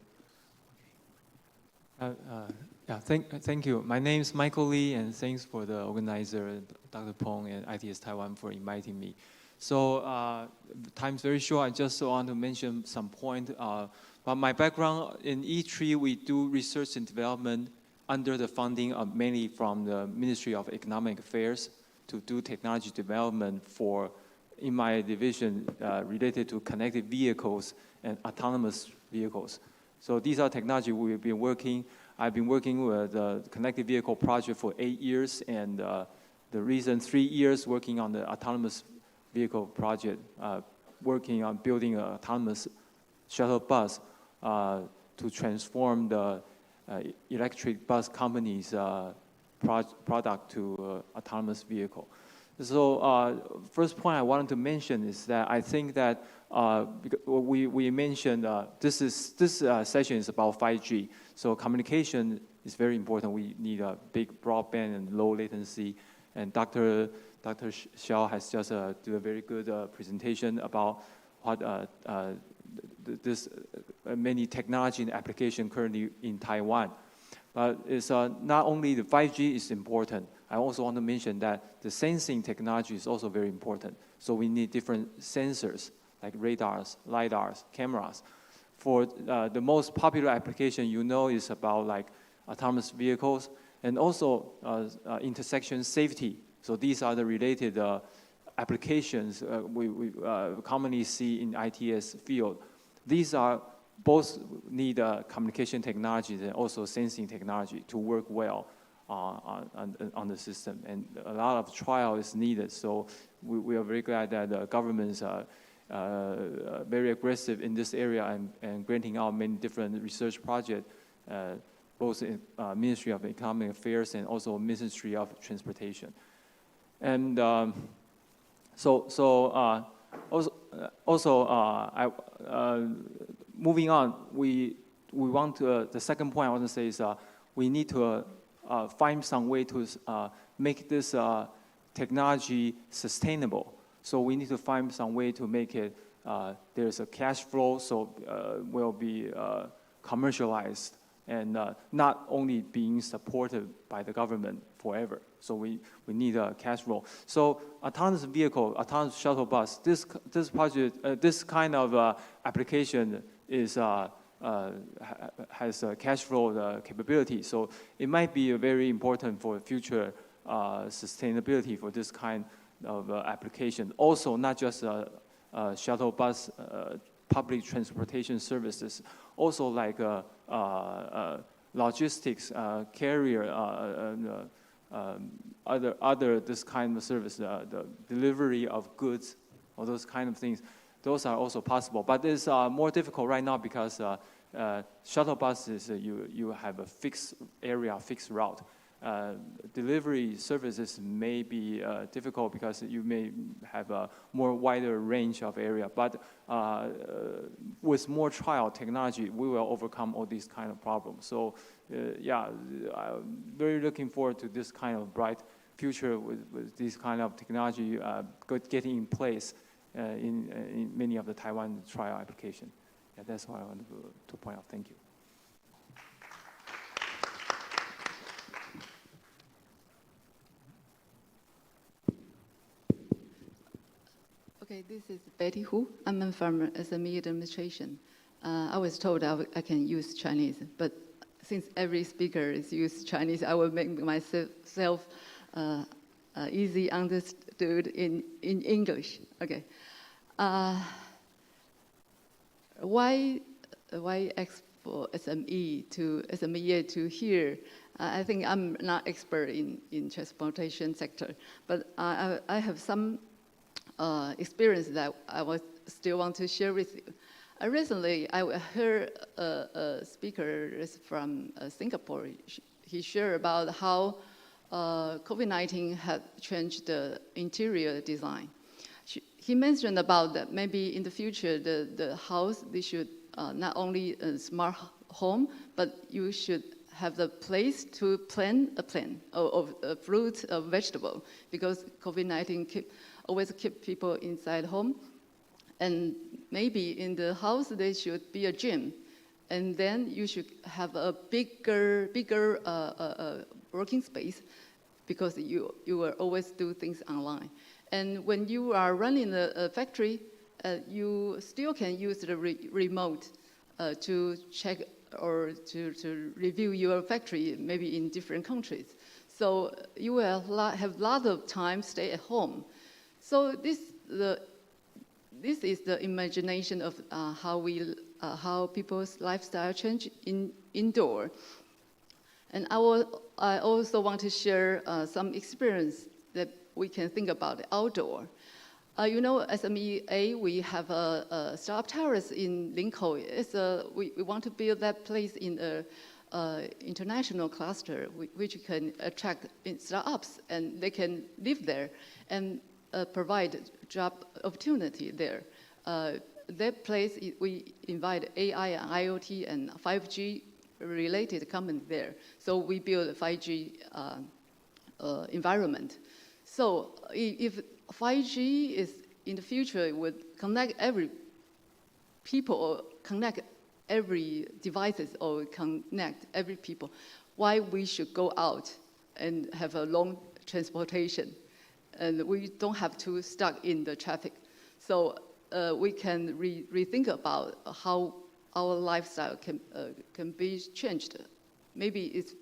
Thank you. My name is Michael Lee, and thanks for the organizer, Dr. Peng and ITS Taiwan, for inviting me. So time's very short. I just want to mention some point. But my background in E3, we do research and development under the funding of mainly from the Ministry of Economic Affairs to do technology development for, in my division, related to connected vehicles and autonomous vehicles. So these are technology we've been working. I've been working with the connected vehicle project for 8 years, and the recent 3 years working on the autonomous vehicle project, working on building an autonomous shuttle bus to transform the electric bus company's product to autonomous vehicle. So first point I wanted to mention is that I think that we mentioned this session is about 5G. So communication is very important. We need a big broadband and low latency. And Dr. Xiao has just do a very good presentation about what many technology and application currently in Taiwan. But it's not only the 5G is important. I also want to mention that the sensing technology is also very important. So we need different sensors like radars, lidars, cameras. For the most popular application, you know, is about like autonomous vehicles and also intersection safety. So these are the related applications we commonly see in ITS field. These are both need communication technologies and also sensing technology to work well on the system. And a lot of trial is needed. So we are very glad that the governments are very aggressive in this area and granting out many different research projects, both in Ministry of Economic Affairs and also Ministry of Transportation. And moving on, we want to, the second point I want to say is we need to find some way to make this technology sustainable. So we need to find some way to make it, there's a cash flow, so will be commercialized and not only being supported by the government forever. So we need a cash flow. So autonomous vehicle, autonomous shuttle bus, this project, this kind of application is has a cash flow capability. So it might be very important for future sustainability for this kind of application. Also, not just shuttle bus, public transportation services, also like logistics, carrier, other this kind of service, the delivery of goods, or those kind of things. Those are also possible, but it's more difficult right now because shuttle buses, you have a fixed area, fixed route. Delivery services may be difficult because you may have a more wider range of area, but with more trial technology, we will overcome all these kind of problems. So yeah, I'm very looking forward to this kind of bright future with this kind of technology getting in place in many of the Taiwan trial applications. Yeah, that's what I wanted to point out. Thank you. Okay, this is Betty Hu. I'm from SME Administration. I was told I can use Chinese, but since every speaker is use Chinese, I will make myself easy understood in English. Okay. Why export SME to here? I think I'm not expert in transportation sector, but I have some experience that I still want to share with you. Recently, I heard a speaker from Singapore. He shared about how COVID-19 had changed the interior design. He mentioned about that maybe in the future, the house, they should not only a smart home, but you should have the place to plant a plant of fruit, or vegetable, because COVID-19 always keep people inside home. And maybe in the house, there should be a gym. And then you should have a bigger working space, because you will always do things online. And when you are running a factory, you still can use the remote to check or to review your factory, maybe in different countries. So you will have a lot of time stay at home. So this is the imagination of how people's lifestyle change indoor. And I also want to share some experience that we can think about outdoor. You know, as MEA, we have a startup terrace in Linkou. We want to build that place in an international cluster, which can attract startups, and they can live there and provide job opportunity there. That place, we invite AI and IoT and 5G related company there. So we build a 5G environment. So if 5G is in the future, it would connect every people, or connect every devices, or connect every people, why we should go out and have a long transportation, and we don't have to stuck in the traffic. So we can rethink about how our lifestyle can be changed. Maybe it's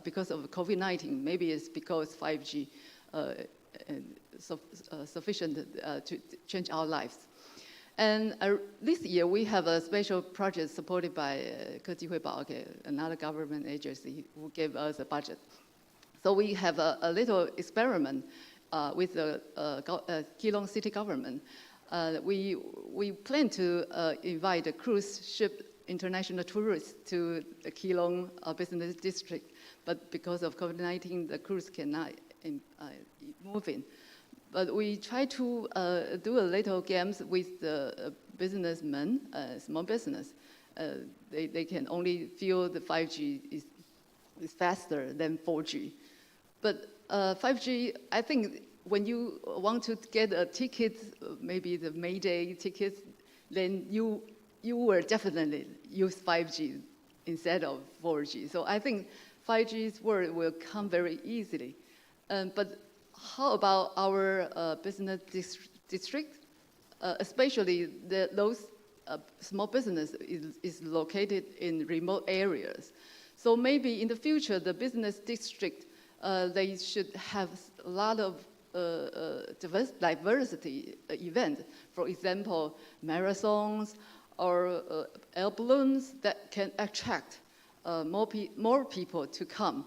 because of COVID-19. Maybe it's because 5G sufficient to change our lives. And this year we have a special project supported by 科技汇报, another government agency who gave us a budget. So we have a little experiment with the Keelung city government. We plan to invite a cruise ship international tourists to the Keelung business district, but because of COVID-19, the cruise cannot move in. But we try to do a little games with the businessmen, small business. They can only feel the 5G is faster than 4G. But 5G, I think when you want to get a ticket, maybe the May Day tickets, then you will definitely use 5G instead of 4G. So I think 5G's word will come very easily. But how about our business district, especially those small business is located in remote areas. So maybe in the future, the business district, they should have a lot of diversity event. For example, marathons or air balloons that can attract more people to come.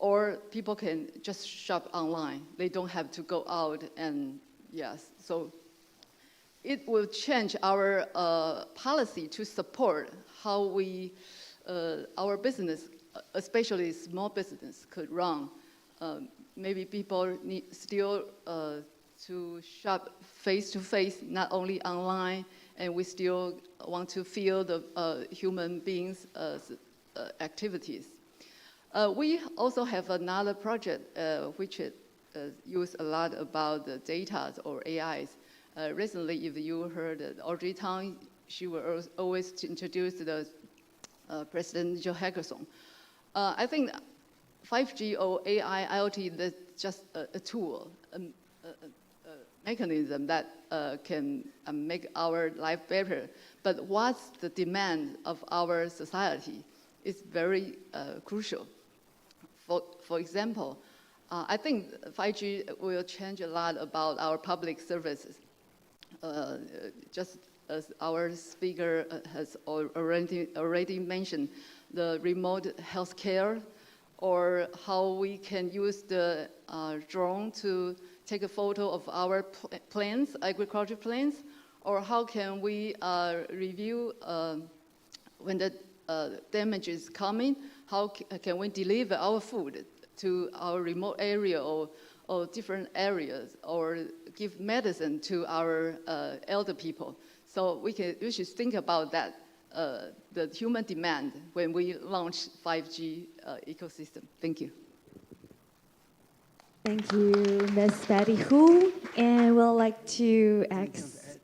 Or people can just shop online. They don't have to go out and, yes. So it will change our policy to support how our business, especially small business, could run. Maybe people need still to shop face-to-face, not only online, and we still want to feel the human beings' activities. We also have another project which use a lot about the data or AIs. Recently, if you heard Audrey Tang, she will always introduce the President Joe Hackathon. I think 5G or AI, IoT, that's just a tool, a mechanism that can make our life better. But what's the demand of our society is very crucial. For example, I think 5G will change a lot about our public services. Just as our speaker has already mentioned, the remote healthcare, or how we can use the drone to take a photo of our plants, agriculture plants, Or how can we review when the damage is coming? How can we deliver our food to our remote area or different areas, or give medicine to our elder people? So we should think about that, the human demand when we launch 5G ecosystem. Thank you. Thank you, Ms. Betty Hu. And we'd like to ask.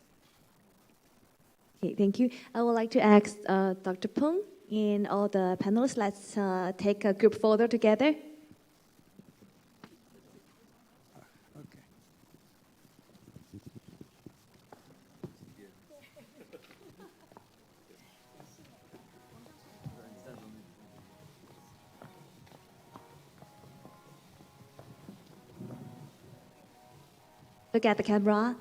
Okay, thank you. I would like to ask Dr. Peng and all the panelists. Let's take a group photo together. Look at the camera.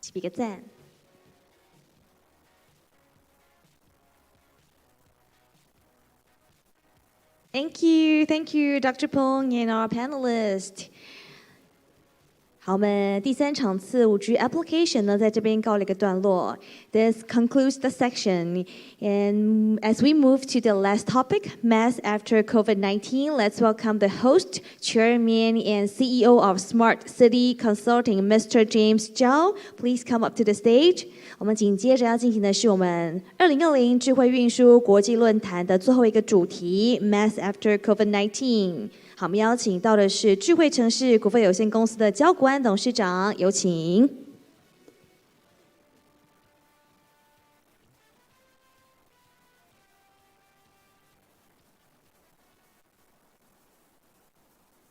Speak a赞. Thank you, Dr. Peng and our panelists. 好，我们第3场次5G application 呢，在这边告了一个段落。This concludes the section. And as we move to the last topic, mass after COVID-19, let's welcome the host, Chairman and CEO of Smart City Consulting, Mr. James Zhao. Please come up to the stage. 我们紧接着要进行的是我们2020智慧运输国际论坛的最后一个主题 ，Mass after COVID-19。好，我们邀请到的是智慧城市股份有限公司的焦国安董事长，有请。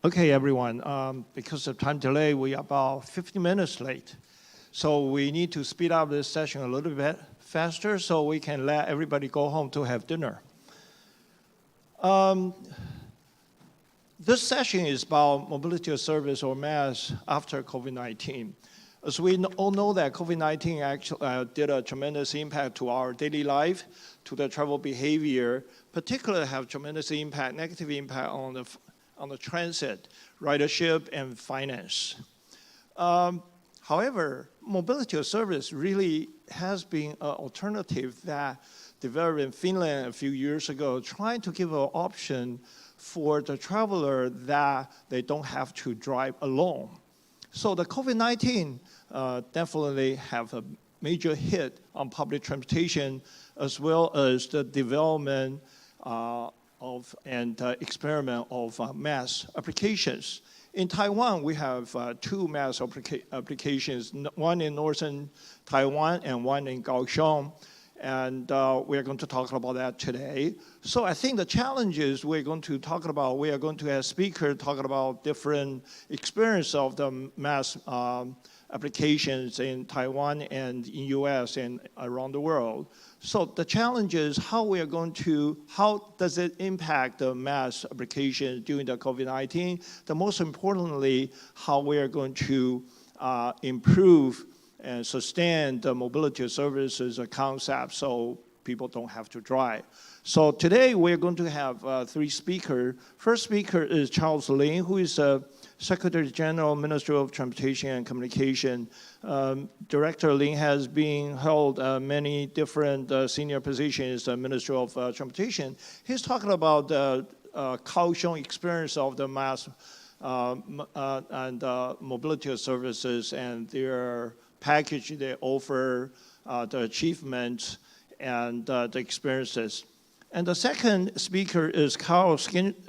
Okay, everyone. Because of time delay, we are about 50 minutes late. So we need to speed up this session a little bit faster so we can let everybody go home to have dinner. This session is about mobility of service or MaaS after COVID-19. As we all know that COVID-19 actually did a tremendous impact to our daily life, to the travel behavior, particularly have tremendous impact, negative impact on the transit, ridership, and finance. However, mobility of service really has been an alternative that developed in Finland a few years ago, trying to give an option for the traveler that they don't have to drive alone. So the COVID-19 definitely have a major hit on public transportation as well as the development and experiment of MaaS applications. In Taiwan, we have 2 MaaS applications, one in northern Taiwan and one in Kaohsiung. And we're going to talk about that today. So I think the challenges we're going to talk about, we are going to have speakers talking about different experience of the MaaS applications in Taiwan and in US and around the world. So the challenge is how does it impact the MaaS application during the COVID-19? The most importantly, how we are going to improve and sustain the mobility of services concept so people don't have to drive. So today we're going to have 3 speakers. First speaker is Charles Lin, who is Secretary General, Ministry of Transportation and Communication. Director Lin has been held many different senior positions in the Ministry of Transportation. He's talking about the Kaohsiung experience of the MaaS and mobility of services and their package they offer, the achievements, and the experiences. And the second speaker is Carl Swinger,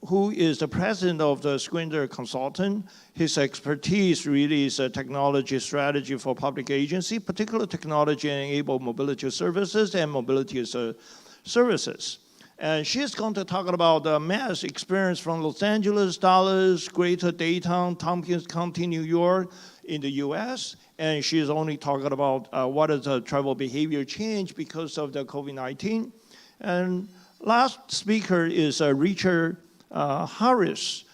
who is the president of the Swinger Consultant. His expertise really is a technology strategy for public agency, particular technology-enabled mobility services and mobility services. And she's going to talk about the MaaS experience from Los Angeles, Dallas, Greater Dayton, Tompkins County, New York, in the US. And she's only talking about what is the travel behavior change because of the COVID-19. And last speaker is Richard Harris.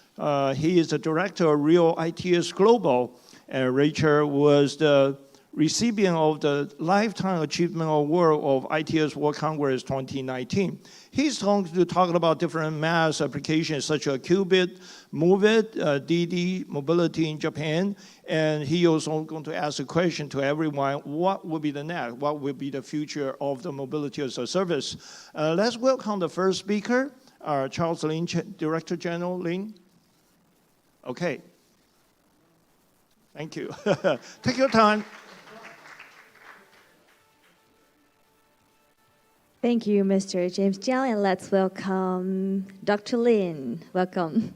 He is the director of Real ITS Global. And Richard was the recipient of the Lifetime Achievement Award of ITS World Congress 2019. He's going to talk about different mass applications such as Qubit, MoveIt, DD, mobility in Japan, and he also going to ask a question to everyone, what will be the next? What will be the future of the mobility as a service? Let's welcome the first speaker, Charles Lin, Director General Lin. Okay. Thank you. Take your time. Thank you, Mr. James Jiang, and let's welcome Dr. Lin. Welcome.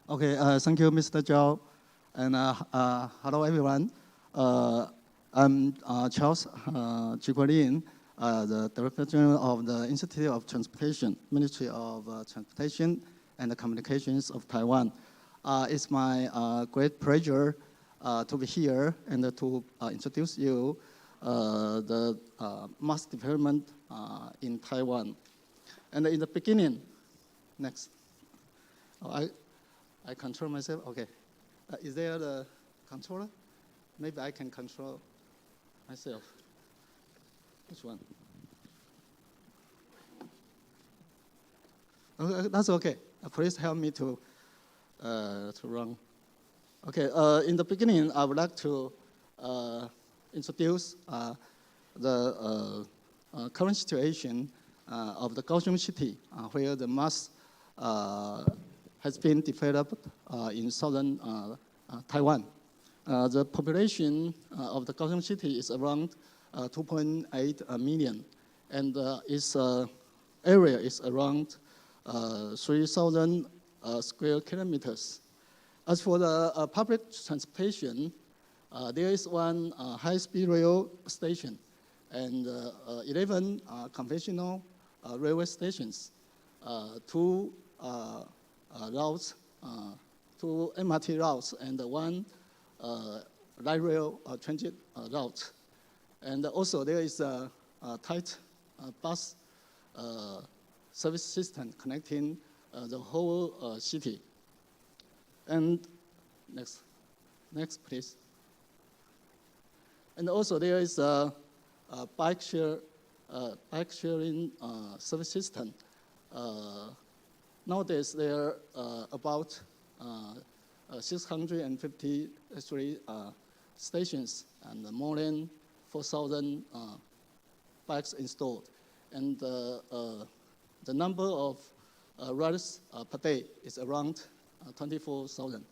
Okay, thank you, Mr. Zhao, and hello, everyone. I'm Charles Lin, the Director General of the Institute of Transportation, Ministry of Transportation and Communications of Taiwan. It's my great pleasure to be here and to introduce you the mass development in Taiwan. And in the beginning, next. I control myself. Okay. Is there the controller? Maybe I can control myself. Which one? Okay, that's okay. Please help me to run. Okay. In the beginning, I would like to introduce the current situation of the Kaohsiung city, where the mass has been developed in southern Taiwan. The population of the Kaohsiung city is around 2.8 million, and its area is around 3,000 square kilometers. As for the public transportation, there is one high-speed rail station and 11 conventional railway stations, 2 routes, 2 MRT routes, and 1 light rail transit route. And also there is a tight bus service system connecting the whole city. And next please. And also there is a bike sharing service system. Nowadays, there are about 653 stations and more than 4,000 bikes installed. And the number of riders per day is around 24,000.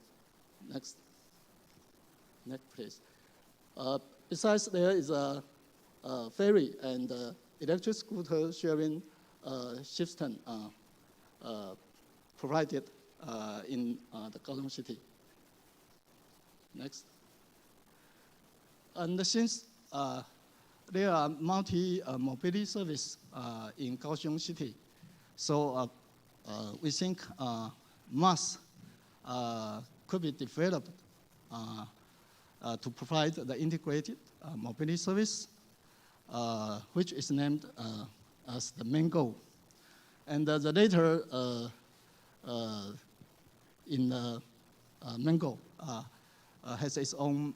Next, please. Besides, there is a ferry and electric scooter sharing system provided in the Kaohsiung city. Next. And since there are multi-mobility service in Kaohsiung city, so we think MAS could be developed to provide the integrated mobility service, which is named as the main goal. And the later in the mango has its own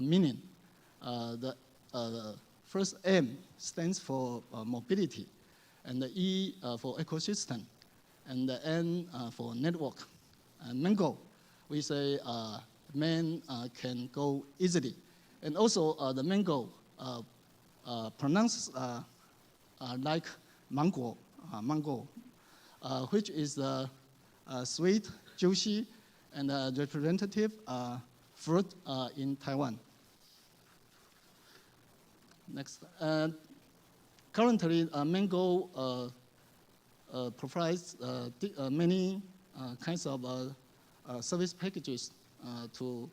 meaning. The first M stands for mobility, and the E for ecosystem, and the N for network. And mango, we say man can go easily. And also the mango pronounced like mango, which is the sweet, juicy, and representative fruit in Taiwan. Next. Currently, mango provides many kinds of service packages to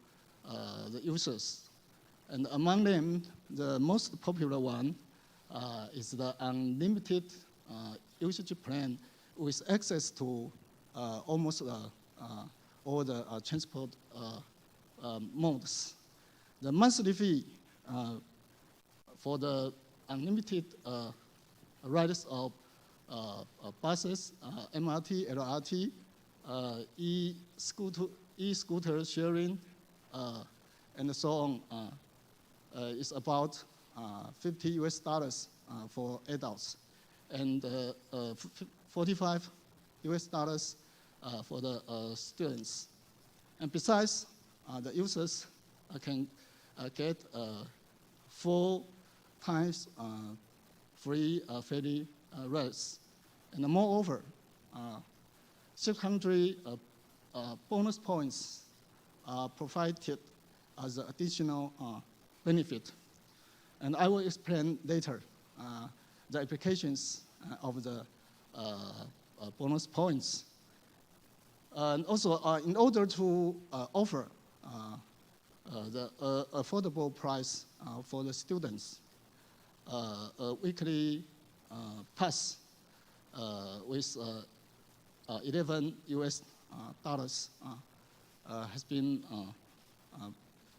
the users. And among them, the most popular one is the unlimited usage plan with access to almost all the transport modes. The monthly fee for the unlimited rides of buses, MRT, LRT, e-scooter sharing, and so on. It's about $50 for adults, and $45 for the students. And besides, the users can get 4 times free ferry rides. And moreover, 600 bonus points are provided as an additional benefit. And I will explain later the applications of the bonus points. And also, in order to offer the affordable price for the students, a weekly pass with $11 has been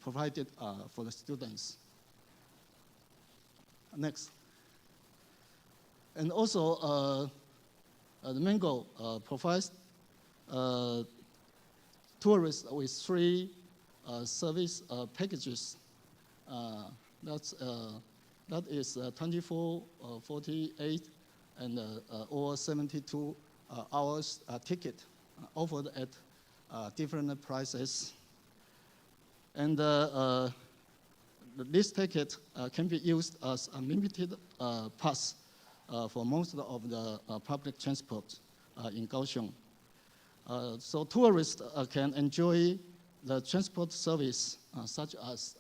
provided for the students. Next. And also, the Mango provides tourists with 3 service packages. That is 24, 48, and or 72 hours ticket offered at different prices. And this ticket can be used as a limited pass for most of the public transport in Kaohsiung. So tourists can enjoy the transport service such as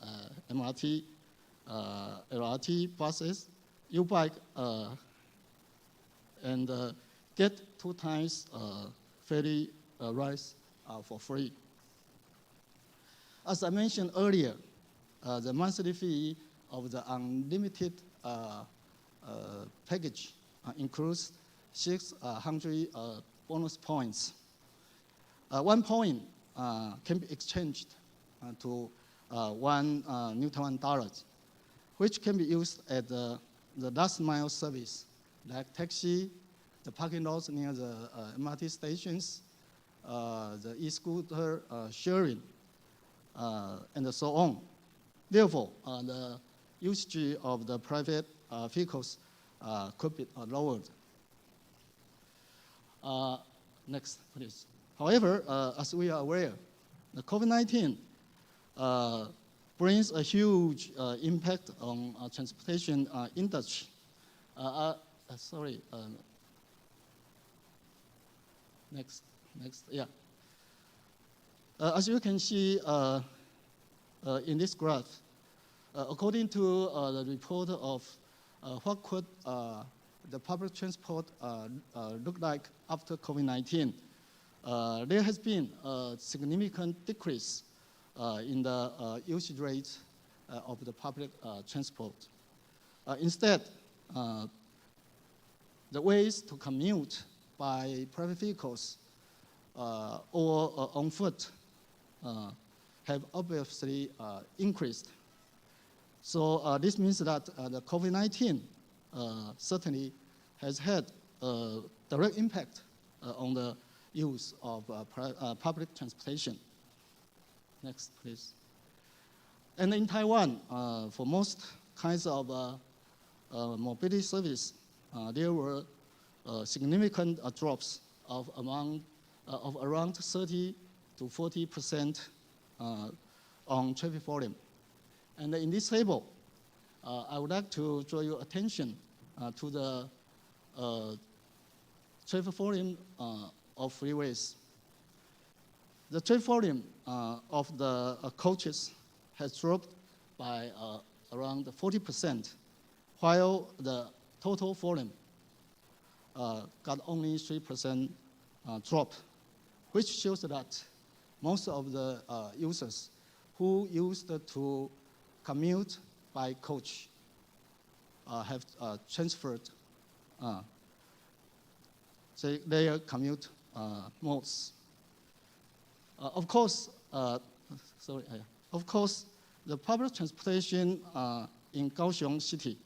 MRT, LRT, buses, U-bike, and get 2 times ferry rides for free. As I mentioned earlier, the monthly fee of the unlimited package includes 600 bonus points. 1 point can be exchanged to 1 New Taiwan dollar, which can be used at the last mile service, like taxi, the parking lots near the MRT stations, the e-scooter sharing, and so on. Therefore, the usage of the private vehicles could be lowered. Next, please. However, as we are aware, the COVID-19 brings a huge impact on transportation industry. Sorry. Next, yeah. As you can see in this graph, according to the report of what could the public transport look like after COVID-19, there has been a significant decrease in the usage rate of the public transport. Instead, the ways to commute by private vehicles or on foot have obviously increased. So this means that the COVID-19 certainly has had a direct impact on the use of public transportation. Next, please. And in Taiwan, for most kinds of mobility service, there were significant drops of around 30 to 40% on traffic volume. And in this table, I would like to draw your attention to the traffic volume of freeways. The traffic volume of the coaches has dropped by around 40%, while the total volume got only 3% drop, which shows that most of the users who used to commute by coach have transferred their commute modes. Of course, the public transportation in Kaohsiung City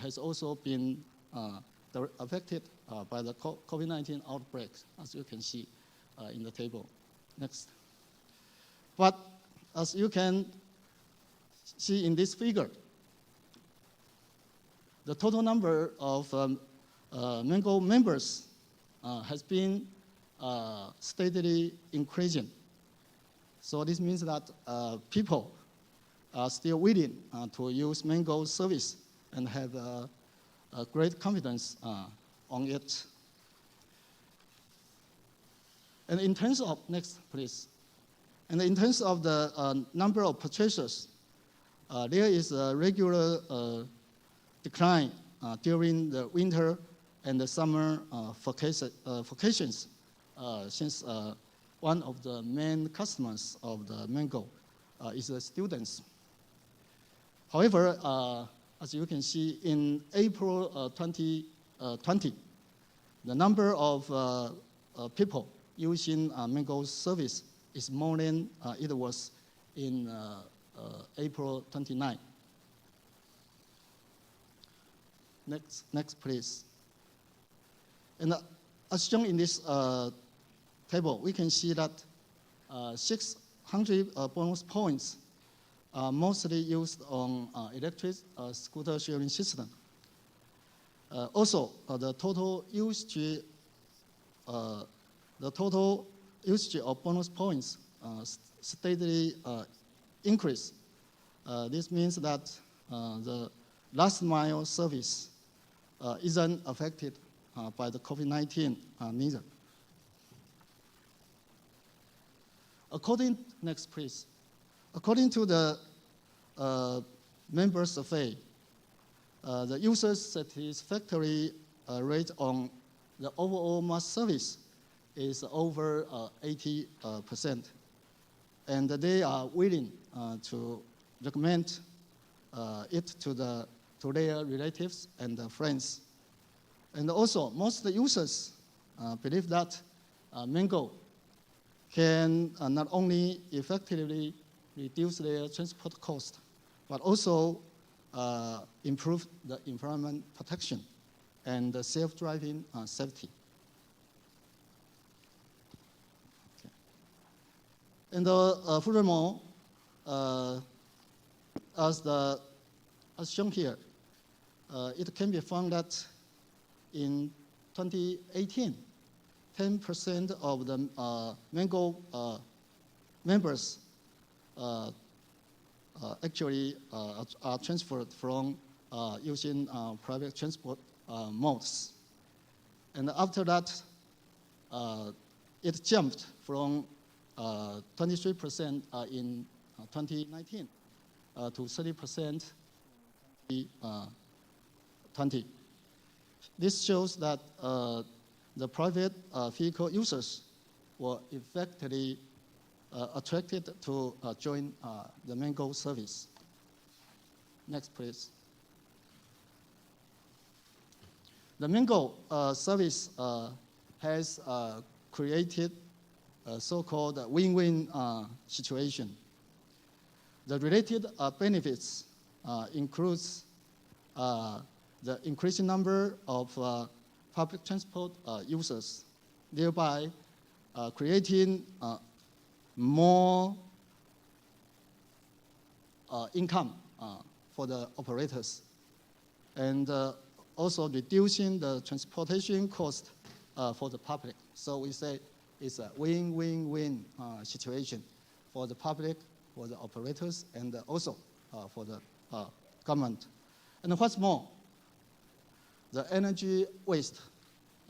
has also been affected by the COVID-19 outbreak, as you can see in the table. Next. But as you can see in this figure, the total number of Mango members has been steadily increasing. So this means that people are still willing to use Mango service and have a great confidence on it. And in terms of, next please. And in terms of the number of purchasers, there is a regular decline during the winter and the summer vacations, since one of the main customers of the Mango is the students. However, as you can see, in April 2020, the number of people using Mango service is more than it was in April 29. Next, please. And as shown in this table, we can see that 600 bonus points are mostly used on electric scooter sharing system. Also, the total usage of bonus points steadily increase. This means that the last mile service isn't affected by the COVID-19 neither. Next please. According to the member survey, the users' satisfactory rate on the overall mass service is over 80%. And they are willing to recommend it to their relatives and friends. And also, most users believe that Mango can not only effectively reduce their transport cost, but also improve the environment protection and the self-driving safety. Okay. And furthermore, as shown here, it can be found that in 2018, 10% of the Mango members actually are transferred from using private transport modes. And after that, it jumped from 23% in 2019 to 30% in 2020. This shows that the private vehicle users were effectively attracted to join the Mango service. Next, please. The Mango service has created a so-called win-win situation. The related benefits includes the increasing number of public transport users, thereby creating more income for the operators, and also reducing the transportation cost for the public. So we say it's a win-win-win situation for the public, for the operators, and also for the government. And what's more, the energy waste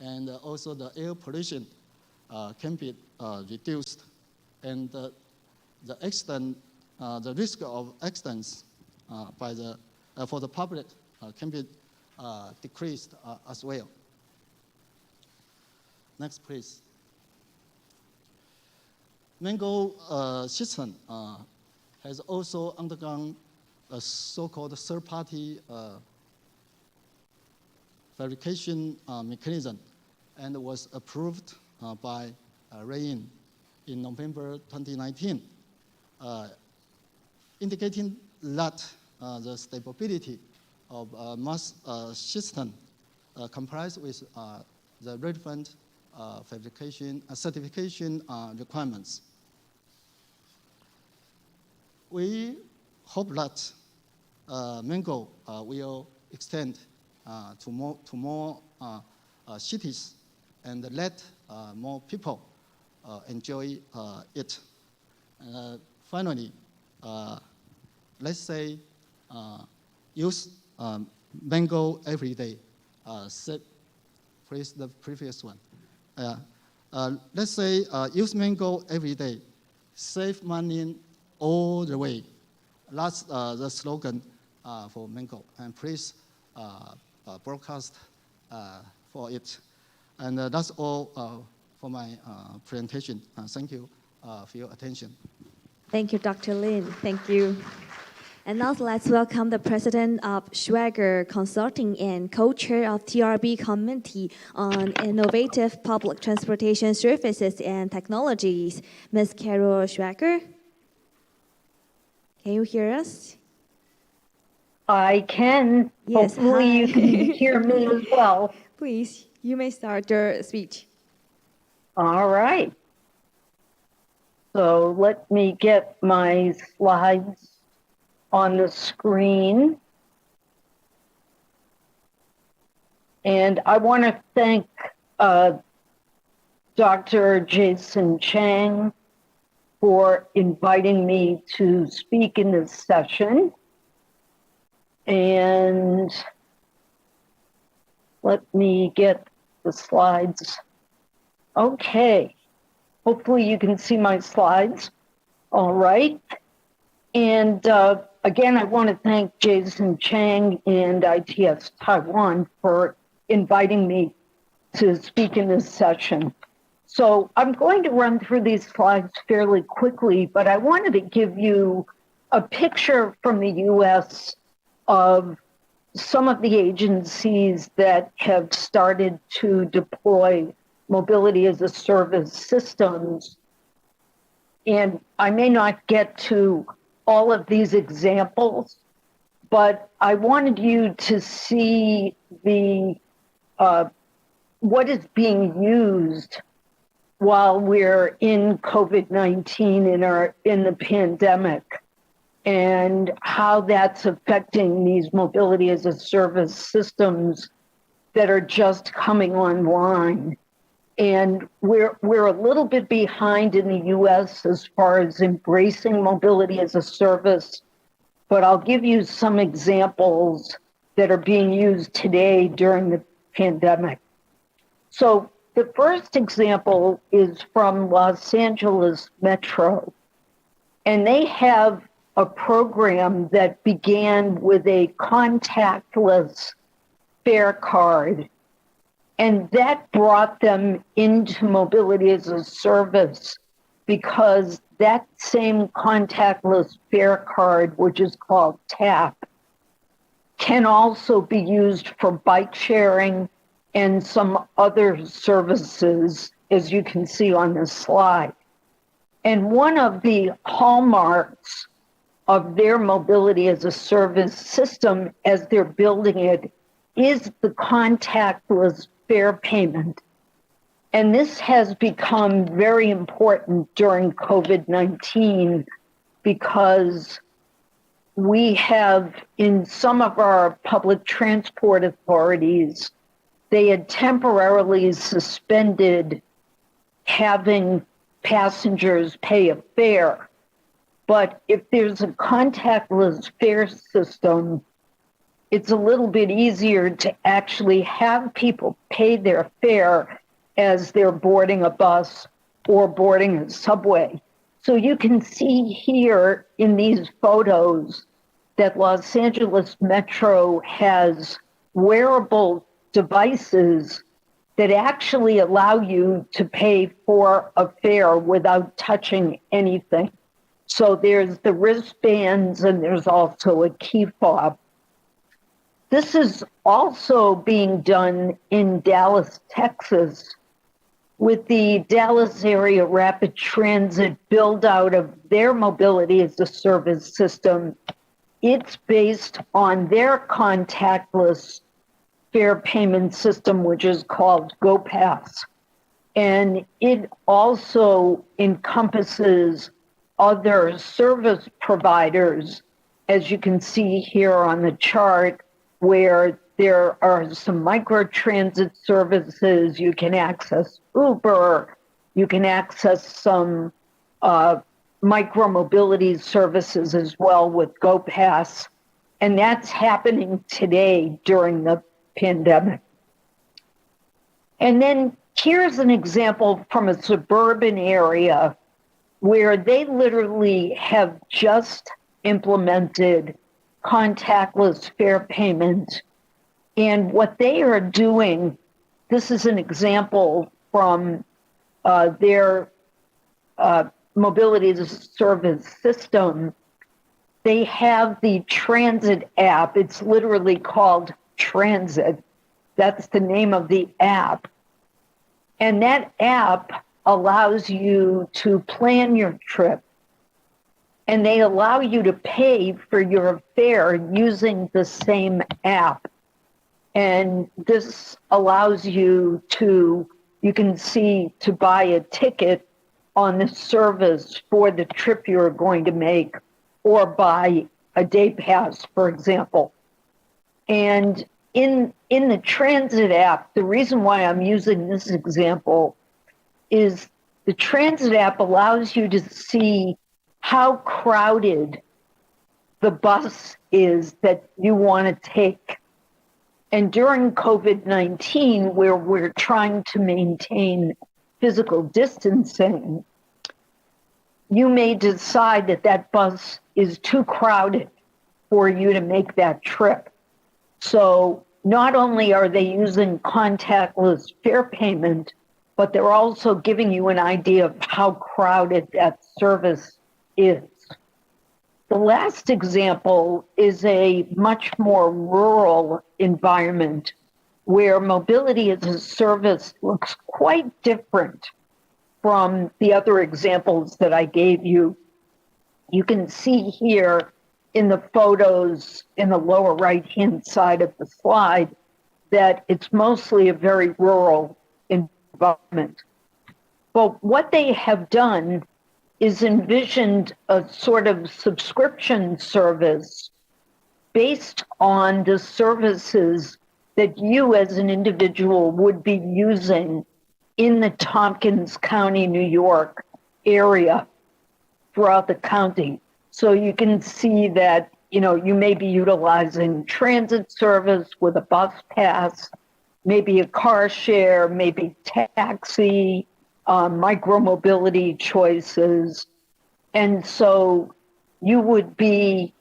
and also the air pollution can be reduced, and the risk of accidents for the public can be decreased as well. Next, please. Mango system has also undergone a so-called third-party verification mechanism and was approved by RAIN in November 2019, indicating that the stability of mass system complies with the relevant certification requirements. We hope that Mango will extend to more cities and let more people enjoy it. Finally, let's say use Mango every day. Please, the previous one. Let's say use Mango every day. Save money all the way. That's the slogan for Mango. And please broadcast for it. And that's all for my presentation. Thank you for your attention. Thank you, Dr. Lin. Thank you. And now let's welcome the president of Schwager Consulting and co-chair of TRB Committee on Innovative Public Transportation Services and Technologies, Ms. Carol Schwager. Can you hear us? I can. Yes, hopefully hi. you can hear me as well. Please, you may start your speech. All right. So let me get my slides on the screen. And I want to thank Dr. Jason Chang for inviting me to speak in this session. And let me get the slides. Okay. Hopefully you can see my slides. All right. And again, I want to thank Jason Chang and ITS Taiwan for inviting me to speak in this session. So I'm going to run through these slides fairly quickly, but I wanted to give you a picture from the US of some of the agencies that have started to deploy mobility as a service systems. And I may not get to all of these examples, but I wanted you to see the what is being used while we're in COVID-19 in the pandemic, and how that's affecting these mobility as a service systems that are just coming online. And we're a little bit behind in the US as far as embracing mobility as a service, but I'll give you some examples that are being used today during the pandemic. So the first example is from Los Angeles Metro, and they have a program that began with a contactless fare card. And that brought them into mobility as a service because that same contactless fare card, which is called TAP, can also be used for bike sharing and some other services, as you can see on this slide. And one of the hallmarks of their mobility as a service system as they're building it is the contactless fare payment. And this has become very important during COVID-19 because we have, in some of our public transport authorities, they had temporarily suspended having passengers pay a fare. But if there's a contactless fare system, it's a little bit easier to actually have people pay their fare as they're boarding a bus or boarding a subway. So you can see here in these photos that Los Angeles Metro has wearable devices that actually allow you to pay for a fare without touching anything. So there's the wristbands and there's also a key fob. This is also being done in Dallas, Texas, with the Dallas Area Rapid Transit build out of their mobility as a service system. it's based on their contactless fare payment system, which is called GoPass. And it also encompasses other service providers, as you can see here on the chart, where there are some microtransit services. You can access Uber, you can access some micromobility services as well with GoPass. And that's happening today during the pandemic. And then here's an example from a suburban area where they literally have just implemented contactless fare payment. And what they are doing, this is an example from their mobility as a service system. They have the transit app. It's literally called Transit. That's the name of the app. And that app allows you to plan your trip. And they allow you to pay for your fare using the same app. And this allows you to, you can see, to buy a ticket on the service for the trip you're going to make, or buy a day pass, for example. And in the transit app, the reason why I'm using this example is the transit app allows you to see how crowded the bus is that you want to take. And during COVID-19, where we're trying to maintain physical distancing, you may decide that that bus is too crowded for you to make that trip. So not only are they using contactless fare payment, but they're also giving you an idea of how crowded that service is. The last example is a much more rural environment where mobility as a service looks quite different from the other examples that I gave you. You can see here in the photos in the lower right-hand side of the slide that it's mostly a very rural environment. But what they have done is envisioned a sort of subscription service based on the services that you as an individual would be using in the Tompkins County, New York area throughout the county. So you can see that, you know, you may be utilizing transit service with a bus pass, maybe a car share, maybe taxi, micromobility choices. And so you would be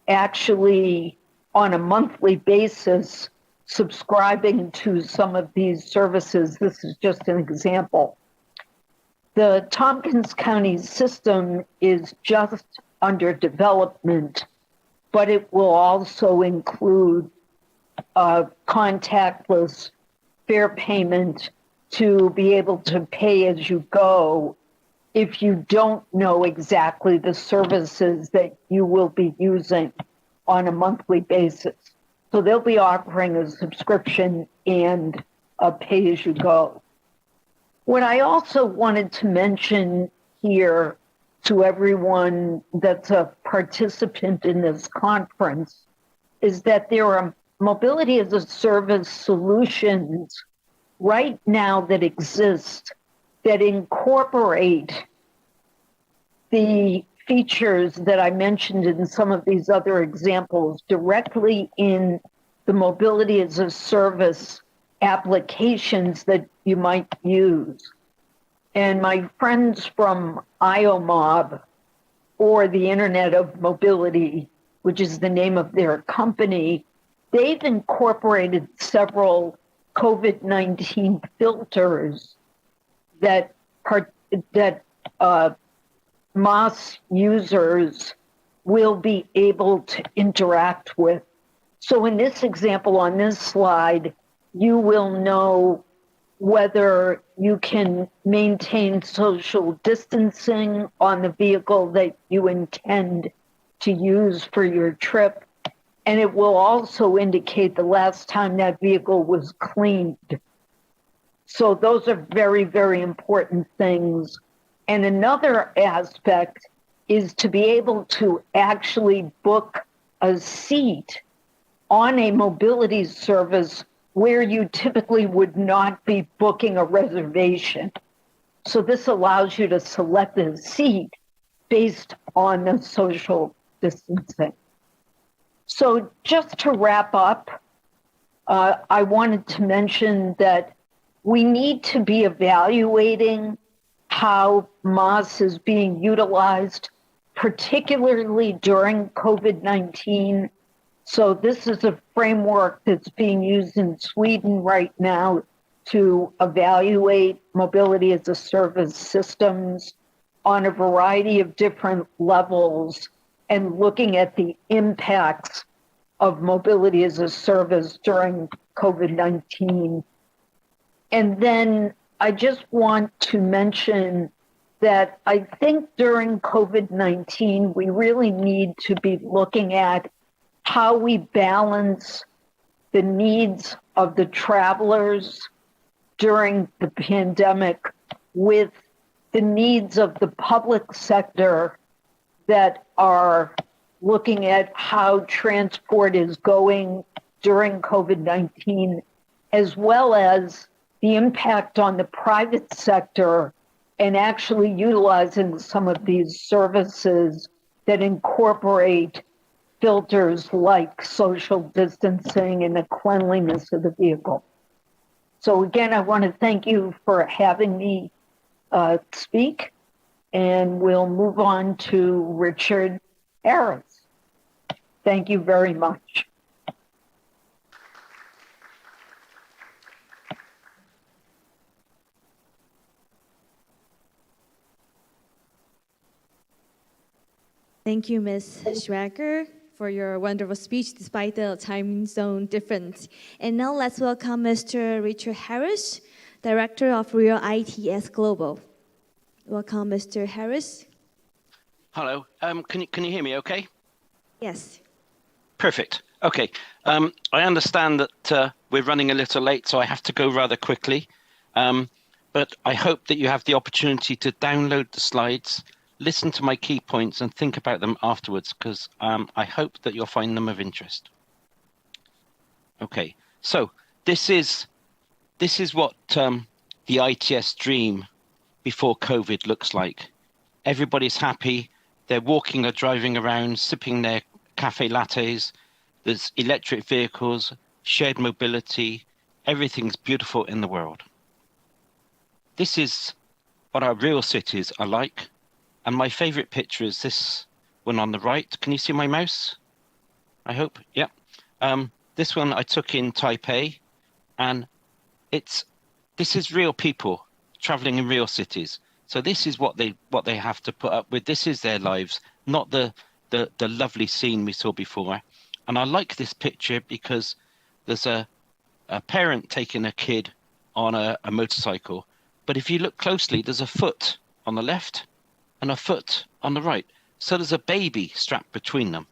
actually on a monthly basis subscribing to some of these services. This is just an example. The Tompkins County system is just under development, but it will also include contactless fare payment to be able to pay as you go if you don't know exactly the services that you will be using on a monthly basis. So they'll be offering a subscription and a pay as you go. What I also wanted to mention here to everyone that's a participant in this conference is that there are mobility as a service solutions right now that exist that incorporate the features that I mentioned in some of these other examples directly in the mobility as a service applications that you might use. And my friends from IOMOB, or the Internet of Mobility, which is the name of their company, they've incorporated several COVID-19 filters that MOS users will be able to interact with. So in this example on this slide, you will know whether you can maintain social distancing on the vehicle that you intend to use for your trip. And it will also indicate the last time that vehicle was cleaned. So those are very, very important things. And another aspect is to be able to actually book a seat on a mobility service where you typically would not be booking a reservation. So this allows you to select a seat based on the social distancing. So just to wrap up, I wanted to mention that we need to be evaluating how MOS is being utilized, particularly during COVID-19. So this is a framework that's being used in Sweden right now to evaluate mobility as a service systems on a variety of different levels and looking at the impacts of mobility as a service during COVID-19. And then I just want to mention that I think during COVID-19, we really need to be looking at how we balance the needs of the travelers during the pandemic with the needs of the public sector that are looking at how transport is going during COVID-19, as well as the impact on the private sector and actually utilizing some of these services that incorporate filters like social distancing and the cleanliness of the vehicle. So again, I want to thank you for having me speak, and we'll move on to Richard Harris. Thank you very much. Thank you, Ms. Schwager, for your wonderful speech despite the time zone difference. And now let's welcome Mr. Richard Harris, Director of Real ITS Global. Welcome, Mr. Harris. Hello. Can you hear me okay? Yes. Perfect. Okay. I understand that we're running a little late, so I have to go rather quickly. But I hope that you have the opportunity to download the slides, listen to my key points, and think about them afterwards, because I hope that you'll find them of interest. Okay. So this is what the ITS dream before COVID looks like. Everybody's happy. They're walking or driving around, sipping their cafe lattes. There's electric vehicles, shared mobility. Everything's beautiful in the world. This is what our real cities are like. And my favorite picture is this one on the right. Can you see my mouse? I hope. Yeah. This one I took in Taipei, and this is real people traveling in real cities. So this is what they have to put up with. This is their lives, not the lovely scene we saw before. And I like this picture because there's a parent taking a kid on a motorcycle. But if you look closely, there's a foot on the left and a foot on the right. So there's a baby strapped between them.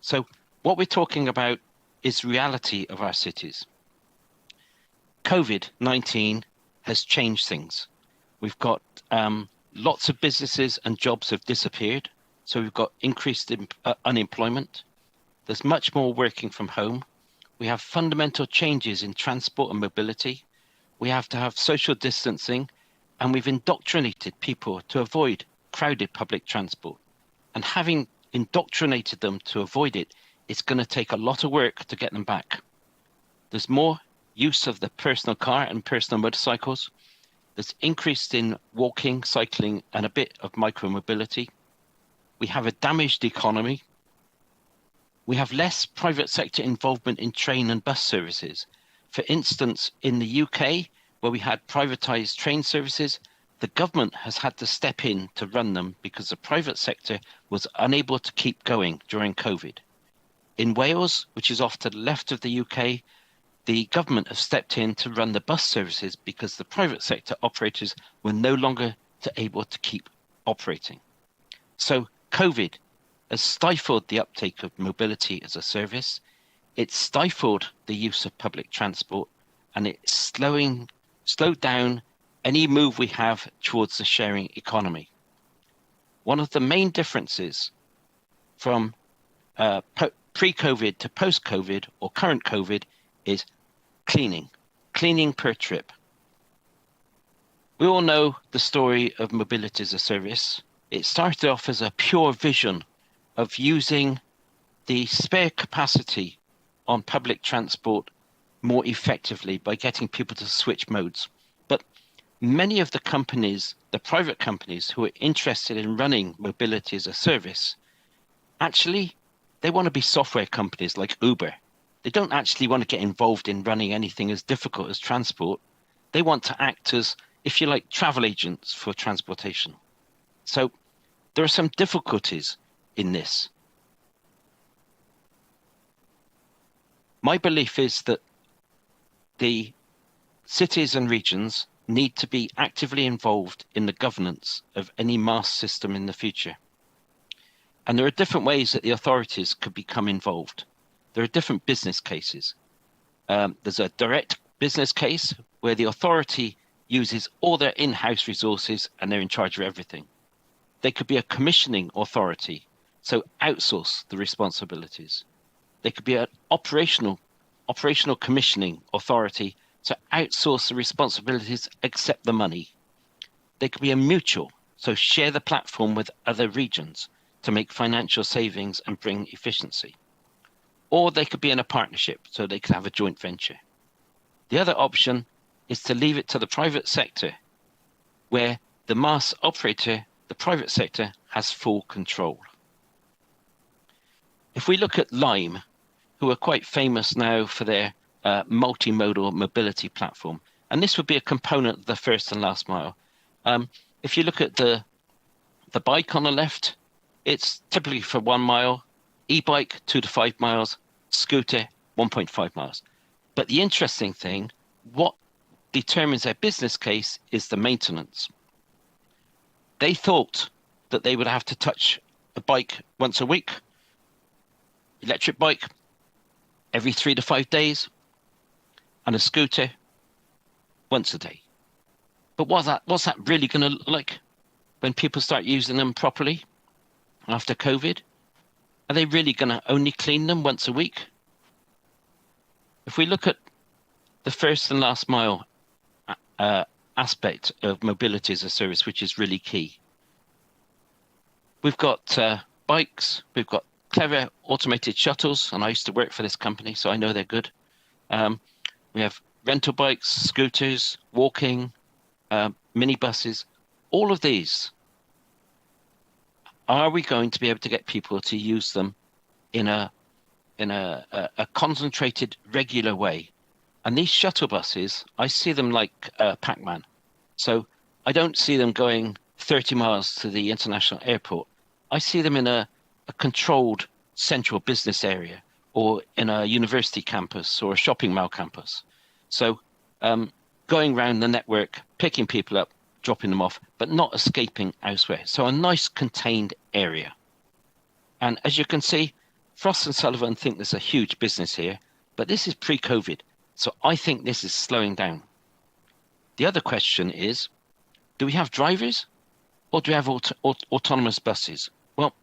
So what we're talking about is reality of our cities. COVID-19 has changed things. We've got lots of businesses and jobs have disappeared. So we've got increased unemployment. There's much more working from home. We have fundamental changes in transport and mobility. We have to have social distancing, and we've indoctrinated people to avoid crowded public transport. And having indoctrinated them to avoid it, it's going to take a lot of work to get them back. There's more use of the personal car and personal motorcycles. There's increased in walking, cycling, and a bit of micromobility. We have a damaged economy. We have less private sector involvement in train and bus services. For instance, in the UK, where we had privatized train services, the government has had to step in to run them because the private sector was unable to keep going during COVID. In Wales, which is off to the left of the UK, the government have stepped in to run the bus services because the private sector operators were no longer able to keep operating. So COVID has stifled the uptake of mobility as a service. It's stifled the use of public transport, and it's slowed down any move we have towards the sharing economy. One of the main differences from pre-COVID to post-COVID or current COVID is cleaning per trip. We all know the story of mobility as a service. It started off as a pure vision of using the spare capacity on public transport more effectively by getting people to switch modes. But many of the companies, the private companies who are interested in running mobility as a service, actually, they want to be software companies like Uber. They don't actually want to get involved in running anything as difficult as transport. They want to act as, if you like, travel agents for transportation. So there are some difficulties in this. My belief is that the cities and regions need to be actively involved in the governance of any mass system in the future. And there are different ways that the authorities could become involved. There are different business cases. There's a direct business case where the authority uses all their in-house resources and they're in charge of everything. They could be a commissioning authority, so outsource the responsibilities. They could be an operational commissioning authority, so outsource the responsibilities, accept the money. They could be a mutual, so share the platform with other regions to make financial savings and bring efficiency. Or they could be in a partnership, so they could have a joint venture. The other option is to leave it to the private sector, where the mass operator, the private sector, has full control. If we look at Lime, who are quite famous now for their multimodal mobility platform, and this would be a component of the first and last mile. If you look at the bike on the left, it's typically for 1 mile, e-bike 2 to 5 miles, scooter 1.5 miles. But the interesting thing, what determines their business case is the maintenance. They thought that they would have to touch a bike once a week, electric bike every 3 to 5 days, and a scooter once a day. But what's that really going to look like when people start using them properly after COVID? Are they really going to only clean them once a week? If we look at the first and last mile aspect of mobility as a service, which is really key, we've got bikes, we've got clever automated shuttles, and I used to work for this company, so I know they're good. We have rental bikes, scooters, walking, minibuses. All of these, are we going to be able to get people to use them in a concentrated, regular way? And these shuttle buses, I see them like Pac-Man. So I don't see them going 30 miles to the international airport. I see them in a controlled central business area, or in a university campus or a shopping mall campus. So going around the network, picking people up, dropping them off, but not escaping elsewhere. So a nice contained area. And as you can see, Frost and Sullivan think there's a huge business here, but this is pre-COVID. So I think this is slowing down. The other question is, do we have drivers or do we have autonomous buses? Well,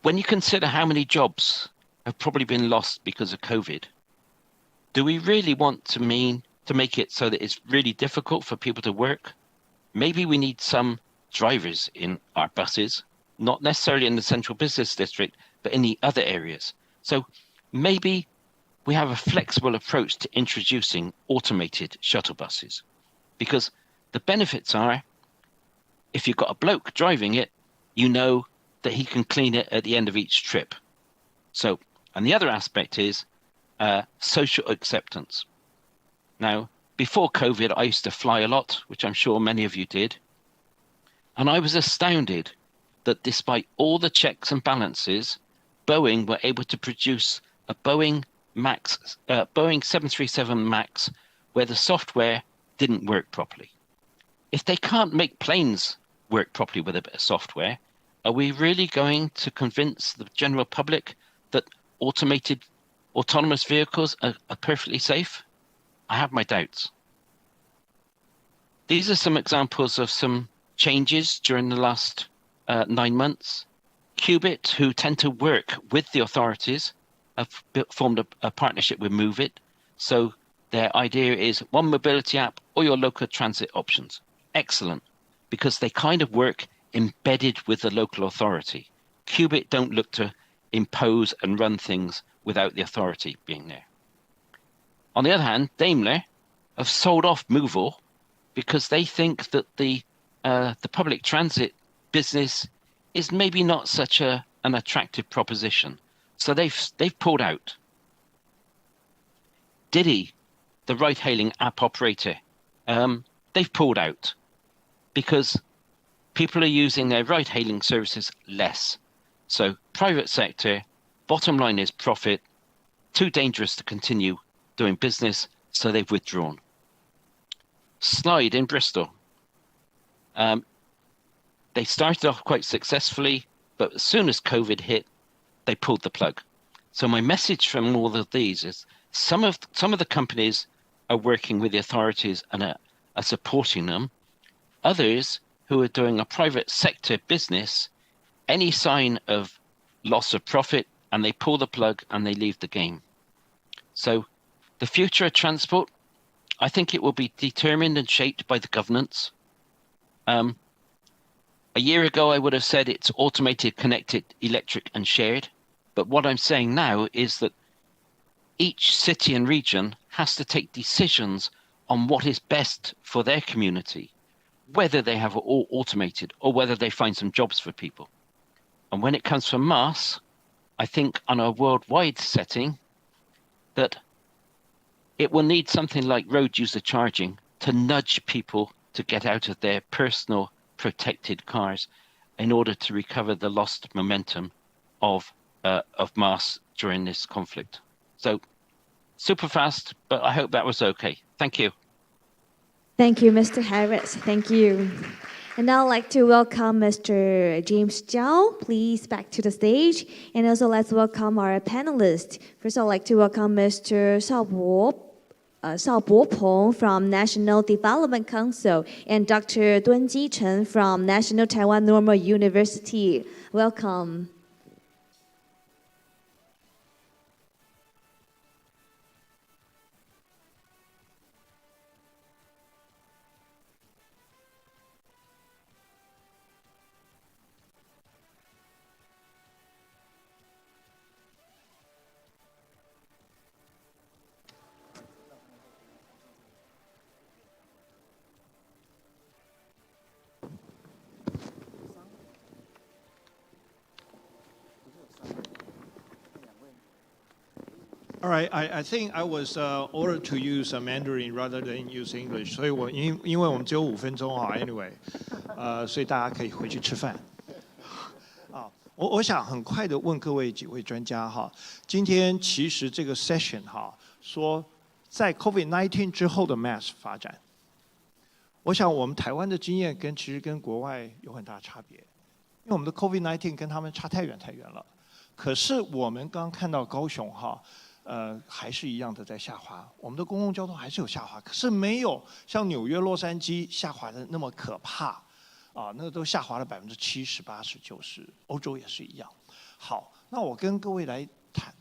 when you consider how many jobs have probably been lost because of COVID, do we really want to make it so that it's really difficult for people to work? Maybe we need some drivers in our buses, not necessarily in the central business district, but in the other areas. So maybe we have a flexible approach to introducing automated shuttle buses, because the benefits are, if you've got a bloke driving it, you know that he can clean it at the end of each trip. So, and the other aspect is social acceptance. Now, before COVID, I used to fly a lot, which I'm sure many of you did. And I was astounded that despite all the checks and balances, Boeing were able to produce a Boeing 737 MAX where the software didn't work properly. If they can't make planes work properly with a bit of software, Are we really going to convince the general public that autonomous vehicles are perfectly safe? I have my doubts. These are some examples of some changes during the last 9 months. Qubit, who tend to work with the authorities, have formed a partnership with Move It. So their idea is one mobility app or your local transit options. Excellent, because they kind of work embedded with the local authority. Qubit don't look to impose and run things without the authority being there. On the other hand, Daimler have sold off Movo because they think that the public transit business is maybe not such an attractive proposition. So they've pulled out. Didi, the ride-hailing app operator, they've pulled out because people are using their ride-hailing services less. So private sector, bottom line is profit, too dangerous to continue doing business, so they've withdrawn. Slide in Bristol. They started off quite successfully, but as soon as COVID hit, they pulled the plug. So my message from all of these is some of the companies are working with the authorities and are supporting them. Others who are doing a private sector business, any sign of loss of profit, and they pull the plug and they leave the game. So the future of transport, I think it will be determined and shaped by the governance. A year ago, I would have said it's automated, connected, electric, and shared. But what I'm saying now is that each city and region has to take decisions on what is best for their community, whether they have it all automated or whether they find some jobs for people. And when it comes from mass, I think on a worldwide setting, that it will need something like road user charging to nudge people to get out of their personal protected cars in order to recover the lost momentum of mass during this conflict. So super fast, but I hope that was okay. Thank you. Thank you, Mr. Harris. Thank you. And now I'd like to welcome Mr. James Zhao, please, back to the stage. And also let's welcome our panelists. First, I'd like to welcome Mr. Xiao Bo-peng from National Development Council and Dr. Dun Ji-chen from National Taiwan Normal University. Welcome. All right, I think I was ordered to use Mandarin rather than use English， 所以因为我们只有5分钟啊 ，anyway， 所以大家可以回去吃饭。啊，我想很快的问各位几位专家哈，今天其实这个 session 哈，说在 COVID-19 之后的 mass 发展，我想我们台湾的经验其实跟国外有很大差别，因为我们的 COVID-19 跟他们差太远了。可是我们刚看到高雄哈。还是一样的在下滑，我们的公共交通还是有下滑，可是没有像纽约、洛杉矶下滑的那么可怕，啊，那都下滑了70%、80%、90%，欧洲也是一样。好，那我跟各位来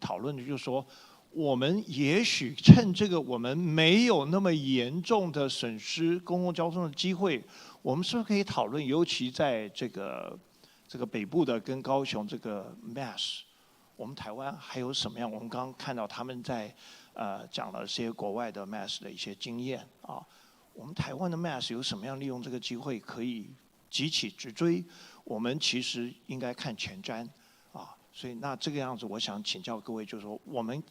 讨论的就是说，我们也许趁这个我们没有那么严重的损失公共交通的机会，我们是不是可以讨论，尤其在这个北部的跟高雄这个 mass。我们台湾还有什么样？我们刚刚看到他们在讲了些国外的 mass 的一些经验啊。我们台湾的 mass 有什么样利用这个机会可以急起直追？我们其实应该看前瞻啊。所以那这个样子，我想请教各位，就是说我们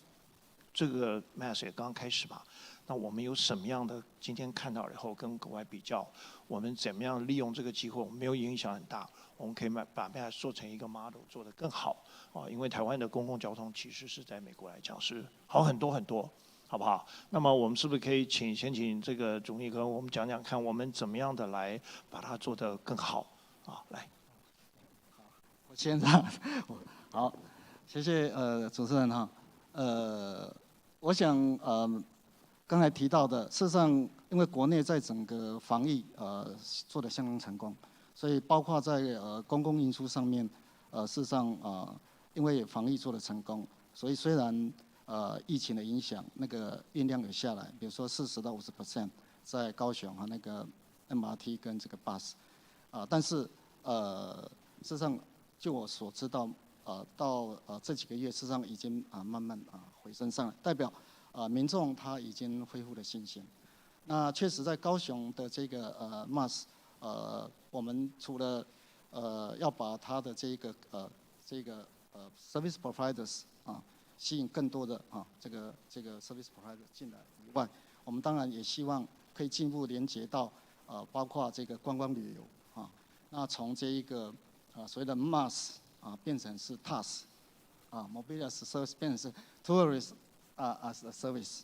这个 mass 也刚开始嘛，那我们有什么样的今天看到以后跟国外比较，我们怎么样利用这个机会？我们没有影响很大。我们可以把 mass 做成一个 model， 做得更好啊！因为台湾的公共交通其实是在美国来讲是好很多很多，好不好？那么我们是不是可以先请这个总理跟我们讲讲看，我们怎么样的来把它做得更好啊？来。先生，好，谢谢主持人哈。我想刚才提到的，事实上因为国内在整个防疫做得相当成功，所以包括在公共运输上面，事实上因为防疫做得成功，所以虽然疫情的影响，那个运量有下来，比如说40%到50%，在高雄那个 MRT 跟这个 bus，但是事实上就我所知道，到这几个月，事实上已经慢慢回升上来，代表民众他已经恢复了信心。那确实在高雄的这个MAS，我们除了要把它的这个service providers 吸引更多的这个 service provider 进来以外，我们当然也希望可以进一步连接到包括这个观光旅游那从这一个所谓的 MAS 变成是 TaaS，mobility as a service 变成是 tourist as a service，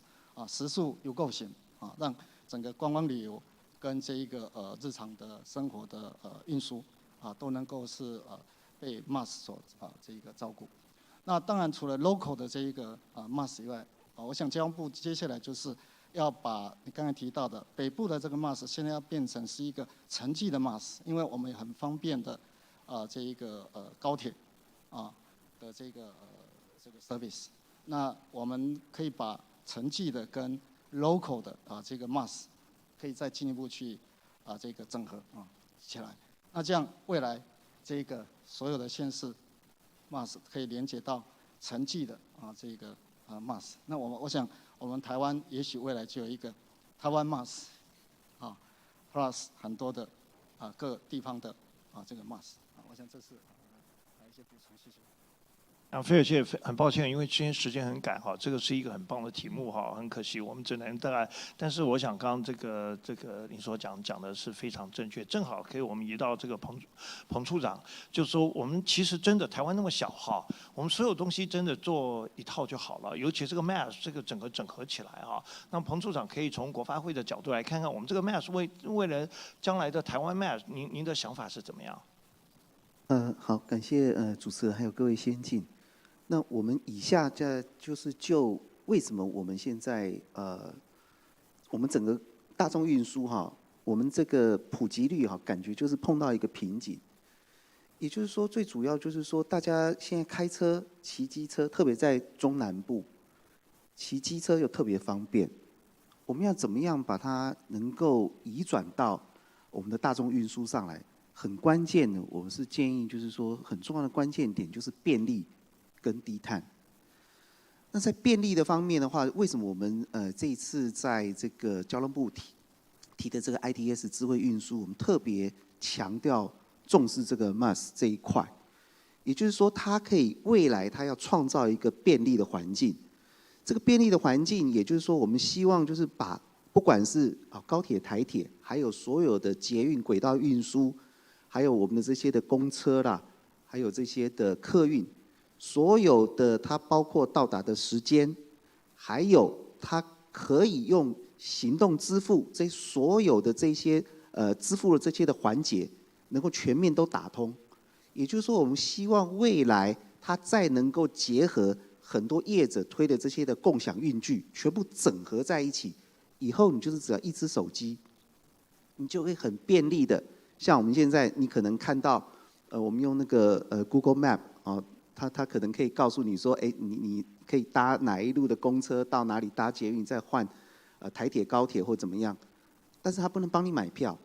食宿游购型让整个观光旅游跟这一个日常的生活的运输都能够是被 MAS 所这一个照顾。那当然除了 local 的这一个MAS 以外，我想交通部接下来就是要把你刚才提到的北部的这个 MAS 现在要变成是一个城际的 MAS， 因为我们也很方便的这一个高铁的这个service， 那我们可以把城际的跟 local 的这个 MAS 可以再进一步去这个整合起来，那这样未来这个所有的县市 MAS 可以连接到城际的这个MAS， 那我想我们台湾也许未来就有一个台湾 MAS plus 很多的各地方的这个 MAS， 我想这是一些补充，谢谢。非常谢谢，很抱歉，因为今天时间很赶这个是一个很棒的题目很可惜我们只能带来。但是我想刚刚这个您所讲的是非常正确，正好可以我们移到这个彭处长，就是说我们其实真的台湾那么小我们所有东西真的做一套就好了，尤其这个 MAS 这个整个整合起来那彭处长可以从国发会的角度来看看我们这个 MAS 为了将来的台湾 MAS， 您的想法是怎么样？好，感谢主持人还有各位先进。那我们以下就是就为什么我们现在我们整个大众运输我们这个普及率感觉就是碰到一个瓶颈。也就是说，最主要就是说，大家现在开车、骑机车，特别在中南部，骑机车又特别方便。我们要怎么样把它能够移转到我们的大众运输上来？很关键的，我们是建议就是说，很重要的关键点就是便利跟低碳。那在便利的方面的话，为什么我们这一次在这个交通部提的这个 ITS 智慧运输，我们特别强调重视这个 MAS 这一块？也就是说，它可以未来它要创造一个便利的环境。这个便利的环境，也就是说，我们希望就是把不管是高铁、台铁，还有所有的捷运、轨道运输，还有我们的这些的公车啦，还有这些的客运，所有的它包括到达的时间，还有它可以用行动支付，这所有的这些支付的这些的环节，能够全面都打通。也就是说，我们希望未来它再能够结合很多业者推的这些的共享运具，全部整合在一起，以后你就是只要一只手机，你就会很便利的。像我们现在，你可能看到，我们用那个Google Map 它可能可以告诉你说，你可以搭哪一路的公车到哪里搭捷运，再换台铁、高铁或怎么样，但是它不能帮你买票。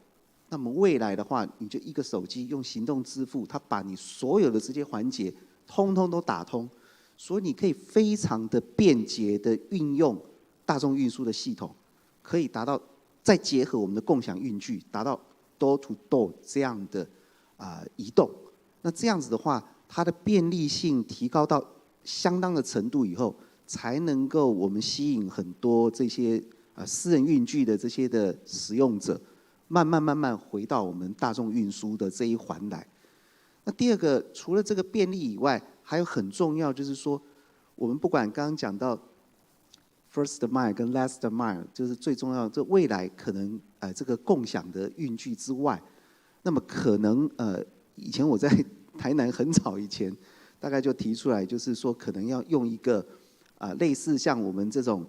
那么未来的话，你就一个手机用行动支付，它把你所有的这些环节通通都打通，所以你可以非常的便捷的运用大众运输的系统，可以达到再结合我们的共享运具，达到 door to door 这样的移动。那这样子的话，它的便利性提高到相当的程度以后，才能够我们吸引很多这些私人运具的这些的使用者，慢慢回到我们大众运输的这一环来。那第二个，除了这个便利以外，还有很重要就是说，我们不管刚刚讲到 first mile 跟 last mile， 就是最重要，这未来可能这个共享的运具之外，那么可能以前我在台南很早以前大概就提出来，就是说可能要用一个类似像我们这种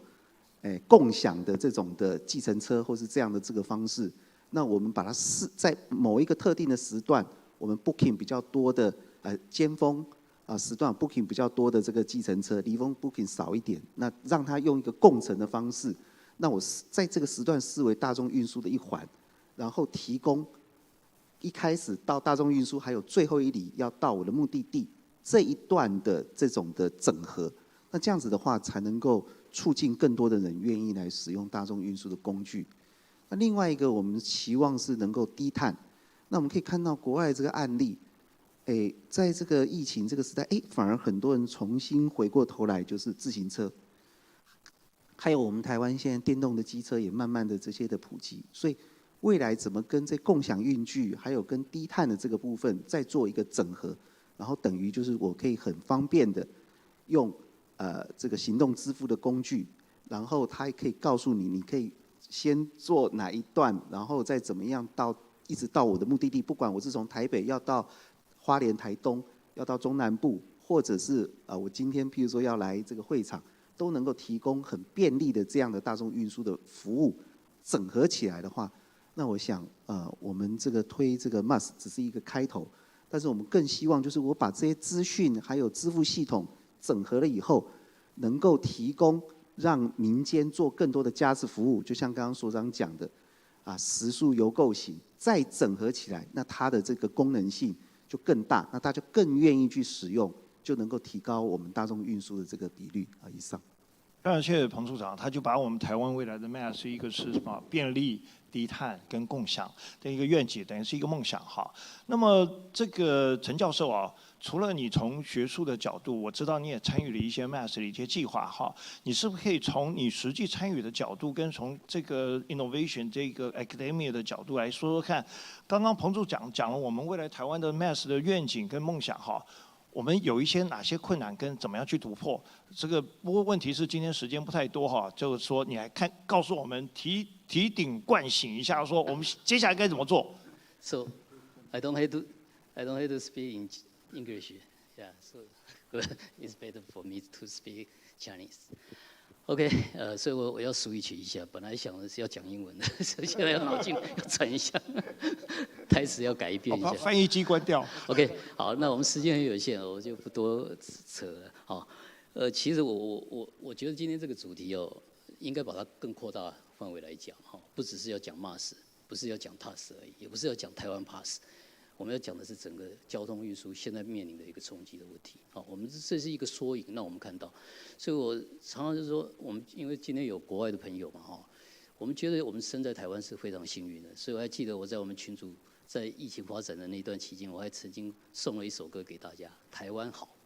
共享的这种的计程车，或是这样的这个方式。那我们把它在某一个特定的时段，我们 booking 比较多的尖峰时段 booking 比较多的这个计程车，离峰 booking 少一点，那让它用一个共乘的方式。那我在这个时段视为大众运输的一环，然后提供一开始到大众运输，还有最后一里要到我的目的地这一段的这种的整合。那这样子的话，才能够促进更多的人愿意来使用大众运输的工具。那另外一个，我们期望是能够低碳。那我们可以看到国外这个案例，在这个疫情这个时代，反而很多人重新回过头来，就是自行车。还有我们台湾现在电动的机车也慢慢的这些的普及，所以未来怎么跟这共享运具，还有跟低碳的这个部分再做一个整合，然后等于就是我可以很方便的用这个行动支付的工具，然后它也可以告诉你，你可以先做哪一段，然后再怎么样一直到我的目的地，不管我是从台北要到花莲、台东，要到中南部，或者是我今天譬如说要来这个会场。都能够提供很便利的这样的大众运输的服务，整合起来的话，那我想我们这个推这个 MaaS 只是一个开头，但是我们更希望就是我把这些资讯还有支付系统整合了以后，能够提供让民间做更多的加值服务，就像刚刚所长讲的，时速邮购型再整合起来，那它的这个功能性就更大，那大家更愿意去使用。就能够提高我们大众运输的这个比率以上。非常谢谢彭处长，他就把我们台湾未来的 MaaS 一个是什么便利、低碳跟共享的一个愿景，等于是一个梦想哈。那么这个陈教授除了你从学术的角度，我知道你也参与了一些 MaaS 的一些计划哈，你是不是可以从你实际参与的角度，跟从这个 innovation 这个 academia 的角度来说说看？刚刚彭处长讲了我们未来台湾的 MaaS 的愿景跟梦想哈。我们有一些哪些困难跟怎么样去突破？这个不过问题是今天时间不太多哈，就是说你来告诉我们提鼎灌醒一下，说我们接下来该怎么做。So I don't have to speak in English. Yeah, so it's better for me to speak Chinese. OK， 所以我要switch一下，本来想的是要讲英文的，所以现在要脑筋要转一下，台词要改变一下。把翻译机关掉。OK， 好，那我们时间很有限，我就不多扯了。好，其实我觉得今天这个主题应该把它更扩大范围来讲不只是要讲 MaaS， 不是要讲 TaaS 而已，也不是要讲台湾 Pass。我们要讲的是整个交通运输现在面临的一个冲击的问题。我们这是一个缩影，让我们看到。所以我常常就是说，我们因为今天有国外的朋友嘛，我们觉得我们生在台湾是非常幸运的。所以我还记得我在我们群组在疫情发展的那段期间，我还曾经送了一首歌给大家：台湾好，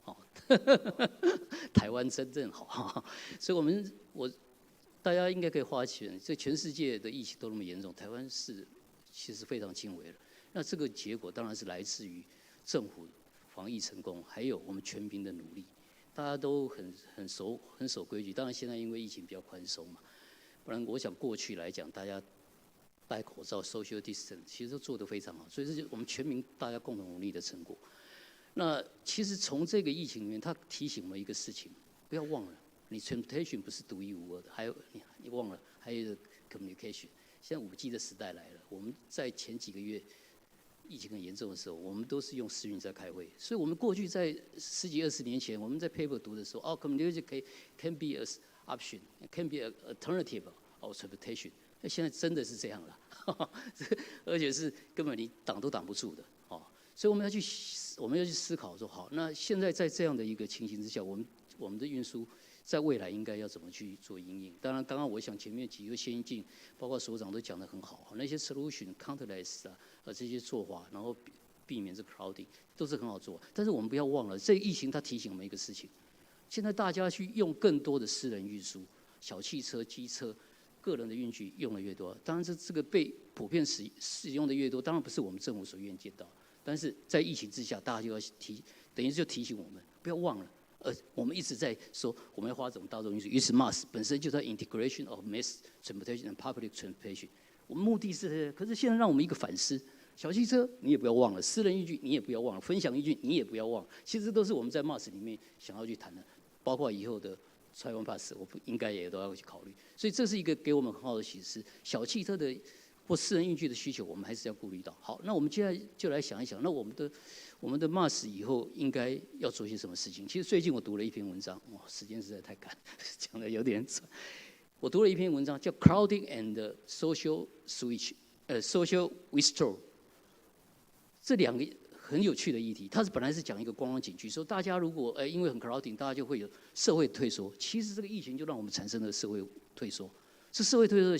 台湾真正好。所以大家应该可以花钱，这全世界的疫情都那么严重，台湾是其实非常轻微了。那这个结果当然是来自于政府防疫成功，还有我们全民的努力，大家都很守规矩。当然现在因为疫情比较宽松嘛，不然我想过去来讲，大家戴口罩 social distance 其实都做得非常好，所以这是我们全民大家共同努力的成果。那其实从这个疫情里面，它提醒我们一个事情，不要忘了，你 transportation 不是独一无二的，还有你忘了还有 communication。现在5G 的时代来了，我们在前几个月疫情很严重的时候，我们都是用视讯在开会，所以我们过去在10几20年前，我们在 paper 读的时候，communication can be an option, can be an alternative of transportation。那现在真的是这样了，而且是根本你挡都挡不住的，所以我们要去思考说，好，那现在在这样的一个情形之下，我们的运输在未来应该要怎么去做因应？当然，刚刚我想前面几个先进，包括所长都讲得很好，那些 solution、counterless 这些做法，然后避免这 crowding 都是很好做。但是我们不要忘了，这个疫情它提醒我们一个事情：现在大家去用更多的私人运输、小汽车、机车、个人的运具用的越多，当然这个被普遍使用的越多，当然不是我们政府所愿见到。但是在疫情之下，大家就要等于就提醒我们，不要忘了。我们一直在说我们要花这种大众运输，于是 MaaS 本身就在 integration of mass transportation and public transportation。我们目的是，可是现在让我们一个反思，小汽车你也不要忘了，私人运具你也不要忘了，分享运具你也不要忘了。其实都是我们在 MaaS 里面想要去谈的，包括以后的 Taiwan Pass， 我应该也都要去考虑。所以这是一个给我们很好的启示。小汽车的或私人运具的需求，我们还是要顾虑到。好，那我们接下来就来想一想，那我们的 MaaS 以后应该要做些什么事情？其实最近我读了一篇文章，哇，时间实在太赶，讲的有点长。我读了一篇文章，叫 Crowding and Social Switch，Social Withdrawal。这两个很有趣的议题，它本来是讲一个观光景区，说大家如果因为很 crowding， 大家就会有社会退缩。其实这个疫情就让我们产生了社会退缩，是社会退缩的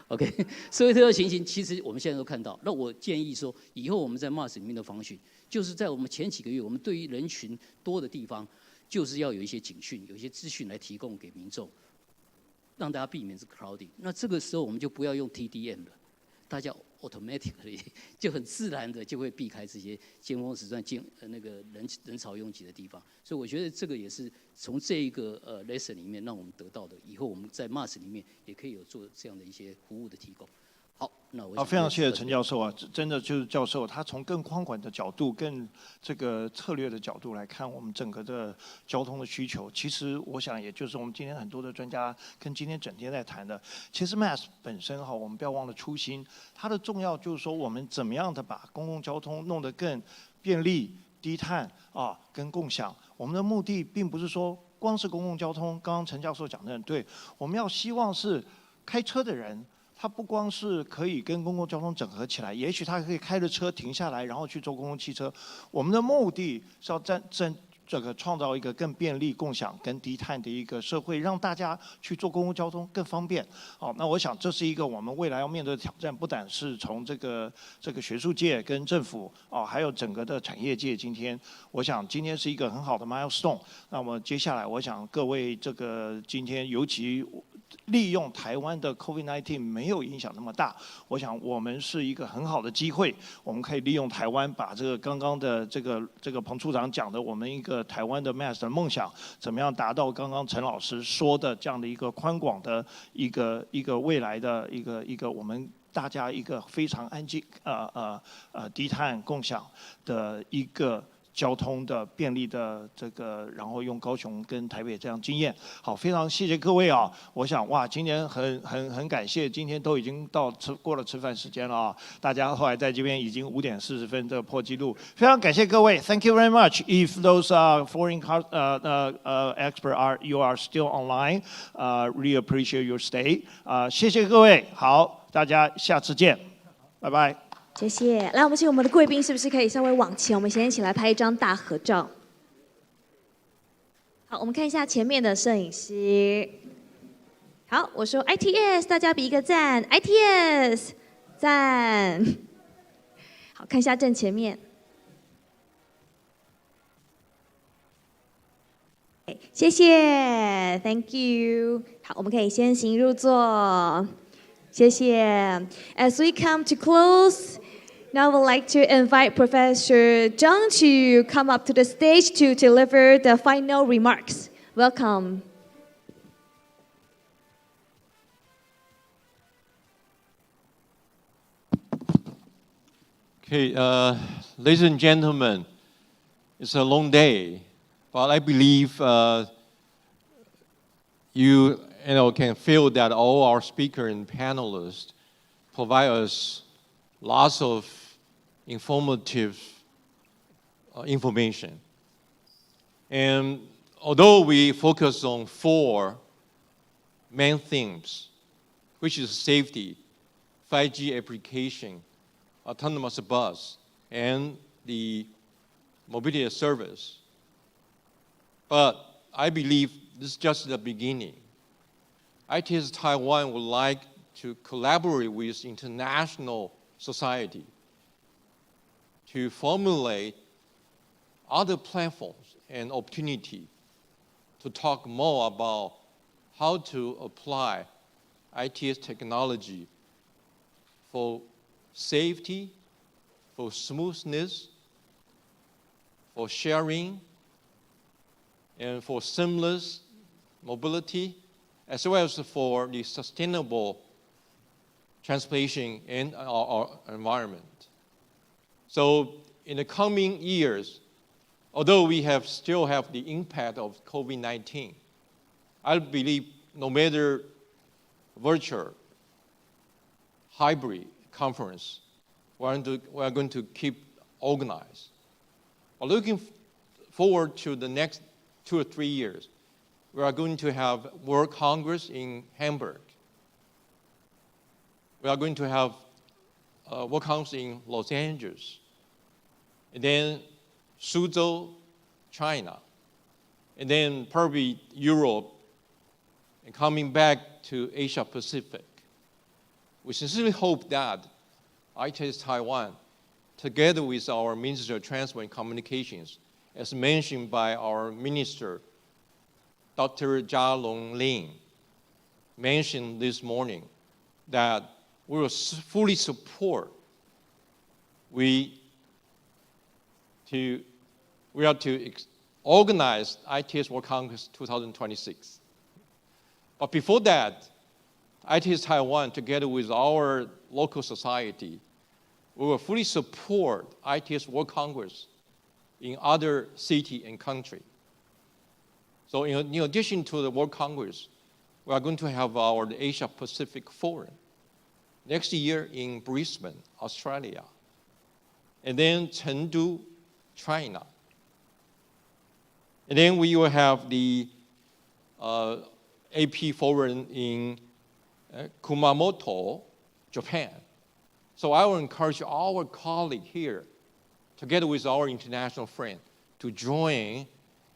OK， 社会退缩情形，其实我们现在都看到。那我建议说，以后我们在 MaaS 里面的防汛，就是在我们前几个月，我们对于人群多的地方，就是要有一些警讯，有一些资讯来提供给民众，让大家避免这个 crowding。那这个时候我们就不要用 TDM 了，大家 automatically 就很自然的就会避开这些尖峰时段那个人潮拥挤的地方。所以我觉得这个也是从这一个lesson 里面让我们得到的，以后我们在 MaaS 里面也可以有做这样的一些服务的提供。好，那我非常谢谢陈教授啊，真的就是教授他从更宽广的角度、更这个策略的角度来看我们整个的交通的需求。其实我想，也就是我们今天很多的专家跟今天整天在谈的，其实 MaaS 本身哈，我们不要忘了初心，它的重要就是说我们怎么样的把公共交通弄得更便利、低碳啊，跟共享。我们的目的并不是说光是公共交通，刚刚陈教授讲的很对，我们要希望是开车的人。它不光是可以跟公共交通整合起来，也许他可以开着车停下来，然后去坐公共汽车。我们的目的是要这个创造一个更便利、共享跟低碳的一个社会，让大家去做公共交通更方便。好，那我想这是一个我们未来要面对的挑战，不但是从这个学术界跟政府还有整个的产业界。我想今天是一个很好的 milestone。那么接下来，我想各位今天尤其利用台湾的 COVID-19 没有影响那么大，我想我们是一个很好的机会，我们可以利用台湾把这个刚刚的这个彭处长讲的我们一个台湾的 MaaS 的梦想，怎么样达到刚刚陈老师说的这样的一个宽广的一个未来的一个我们大家一个非常安静低碳共享的一个交通的便利的然后用高雄跟台北这样经验。好，非常谢谢各位啊！我想哇，今天很感谢，今天都已经过了吃饭时间了啊！大家后来在这边已经5点40分这个破纪录，非常感谢各位 ，Thank you very much. If those foreign experts you are still online, really appreciate your stay. 谢谢各位，好，大家下次见，拜拜。谢谢。来，我们请我们的贵宾是不是可以稍微往前？我们先一起来拍一张大合照。好，我们看一下前面的摄影师。好，我说 ITS， 大家比一个赞 ，ITS， 赞。好，看一下正前面。谢谢 ，Thank you。好，我们可以先行入座。谢谢。As we come to close. Now I would like to invite Professor Zhang to come up to the stage to deliver the final remarks. Welcome. Okay, ladies and gentlemen, it's a long day, but I believe you can feel that all our speakers and panelists provide us lots of informative information. And although we focus on 4 main themes, which is safety, 5G application, autonomous bus, and the mobility service, but I believe this is just the beginning. ITS Taiwan would like to collaborate with international society to formulate other platforms and opportunity to talk more about how to apply ITS technology for safety, for smoothness, for sharing, and for seamless mobility, as well as for the sustainable transportation and our environment. So in the coming years, although we still have the impact of COVID-19, I believe no matter virtual, hybrid conference, we are going to keep organized. We're looking forward to the next 2 or 3 years. We are going to have World Congress in Hamburg. We are going to have World Congress in Los Angeles. And then Suzhou, China. And then probably Europe, and coming back to Asia Pacific. We sincerely hope that ITS Taiwan, together with our Minister of Transport and Communications, as mentioned by our Minister, Dr. Jia Longlin, mentioned this morning, that we will fully support we are to organize ITS World Congress 2026. But before that, ITS Taiwan, together with our local society, we will fully support ITS World Congress in other city and country. So in addition to the World Congress, we are going to have our Asia Pacific Forum next year in Brisbane, Australia, and then Chengdu, China. And then we will have the AP Forum in Kumamoto, Japan. So I will encourage our colleague here, together with our international friend, to join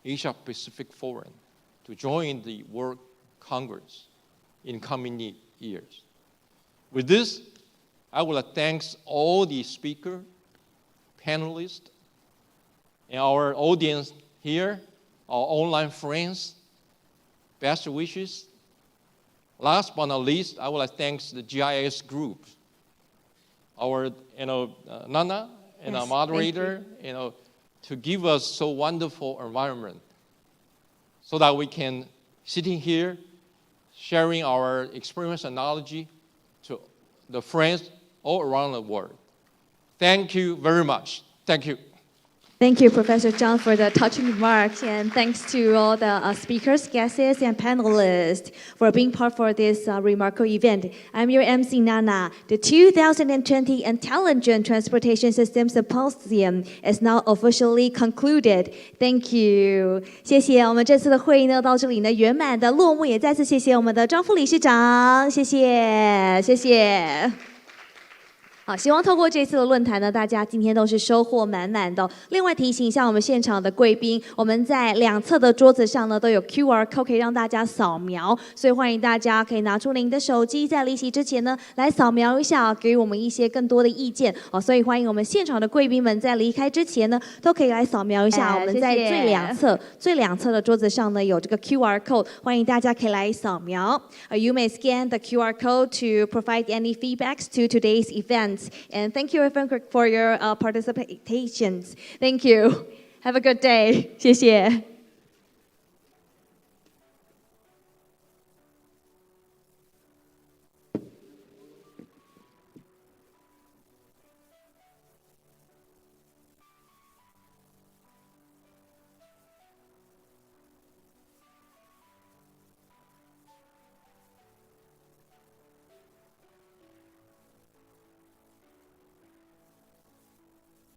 Asia Pacific Forum, to join the World Congress in coming years. With this, I would like to thank all the speakers, panelists, and our audience here, our online friends. Best wishes. Last but not least, I would like to thank the GIS group, our Nana and our moderator, to give us so wonderful environment, so that we can sitting here, sharing our experience and knowledge to the friends all around the world. Thank you very much. Thank you. Thank you, Professor Zhang, for the touching remarks, and thanks to all the speakers, guests, and panelists for being part for this remarkable event. I'm your MC Nana. The 2020 Intelligent Transportation System Symposium is now officially concluded. Thank you. 谢谢，我们这次的会议呢到这里呢圆满的落幕，也再次谢谢我们的张副理事长，谢谢，谢谢。好，希望透过这次的论坛呢，大家今天都是收获满满的。另外提醒一下我们现场的贵宾，我们在两侧的桌子上呢都有 QR code 可以让大家扫描，所以欢迎大家可以拿出您的手机，在离席之前呢来扫描一下，给予我们一些更多的意见。所以欢迎我们现场的贵宾们在离开之前呢，都可以来扫描一下。我们在最两侧的桌子上呢有这个 QR code， 欢迎大家可以来扫描。You may scan the QR code to provide any feedbacks to today's event. And thank you for your participation. Thank you. Have a good day. 谢谢。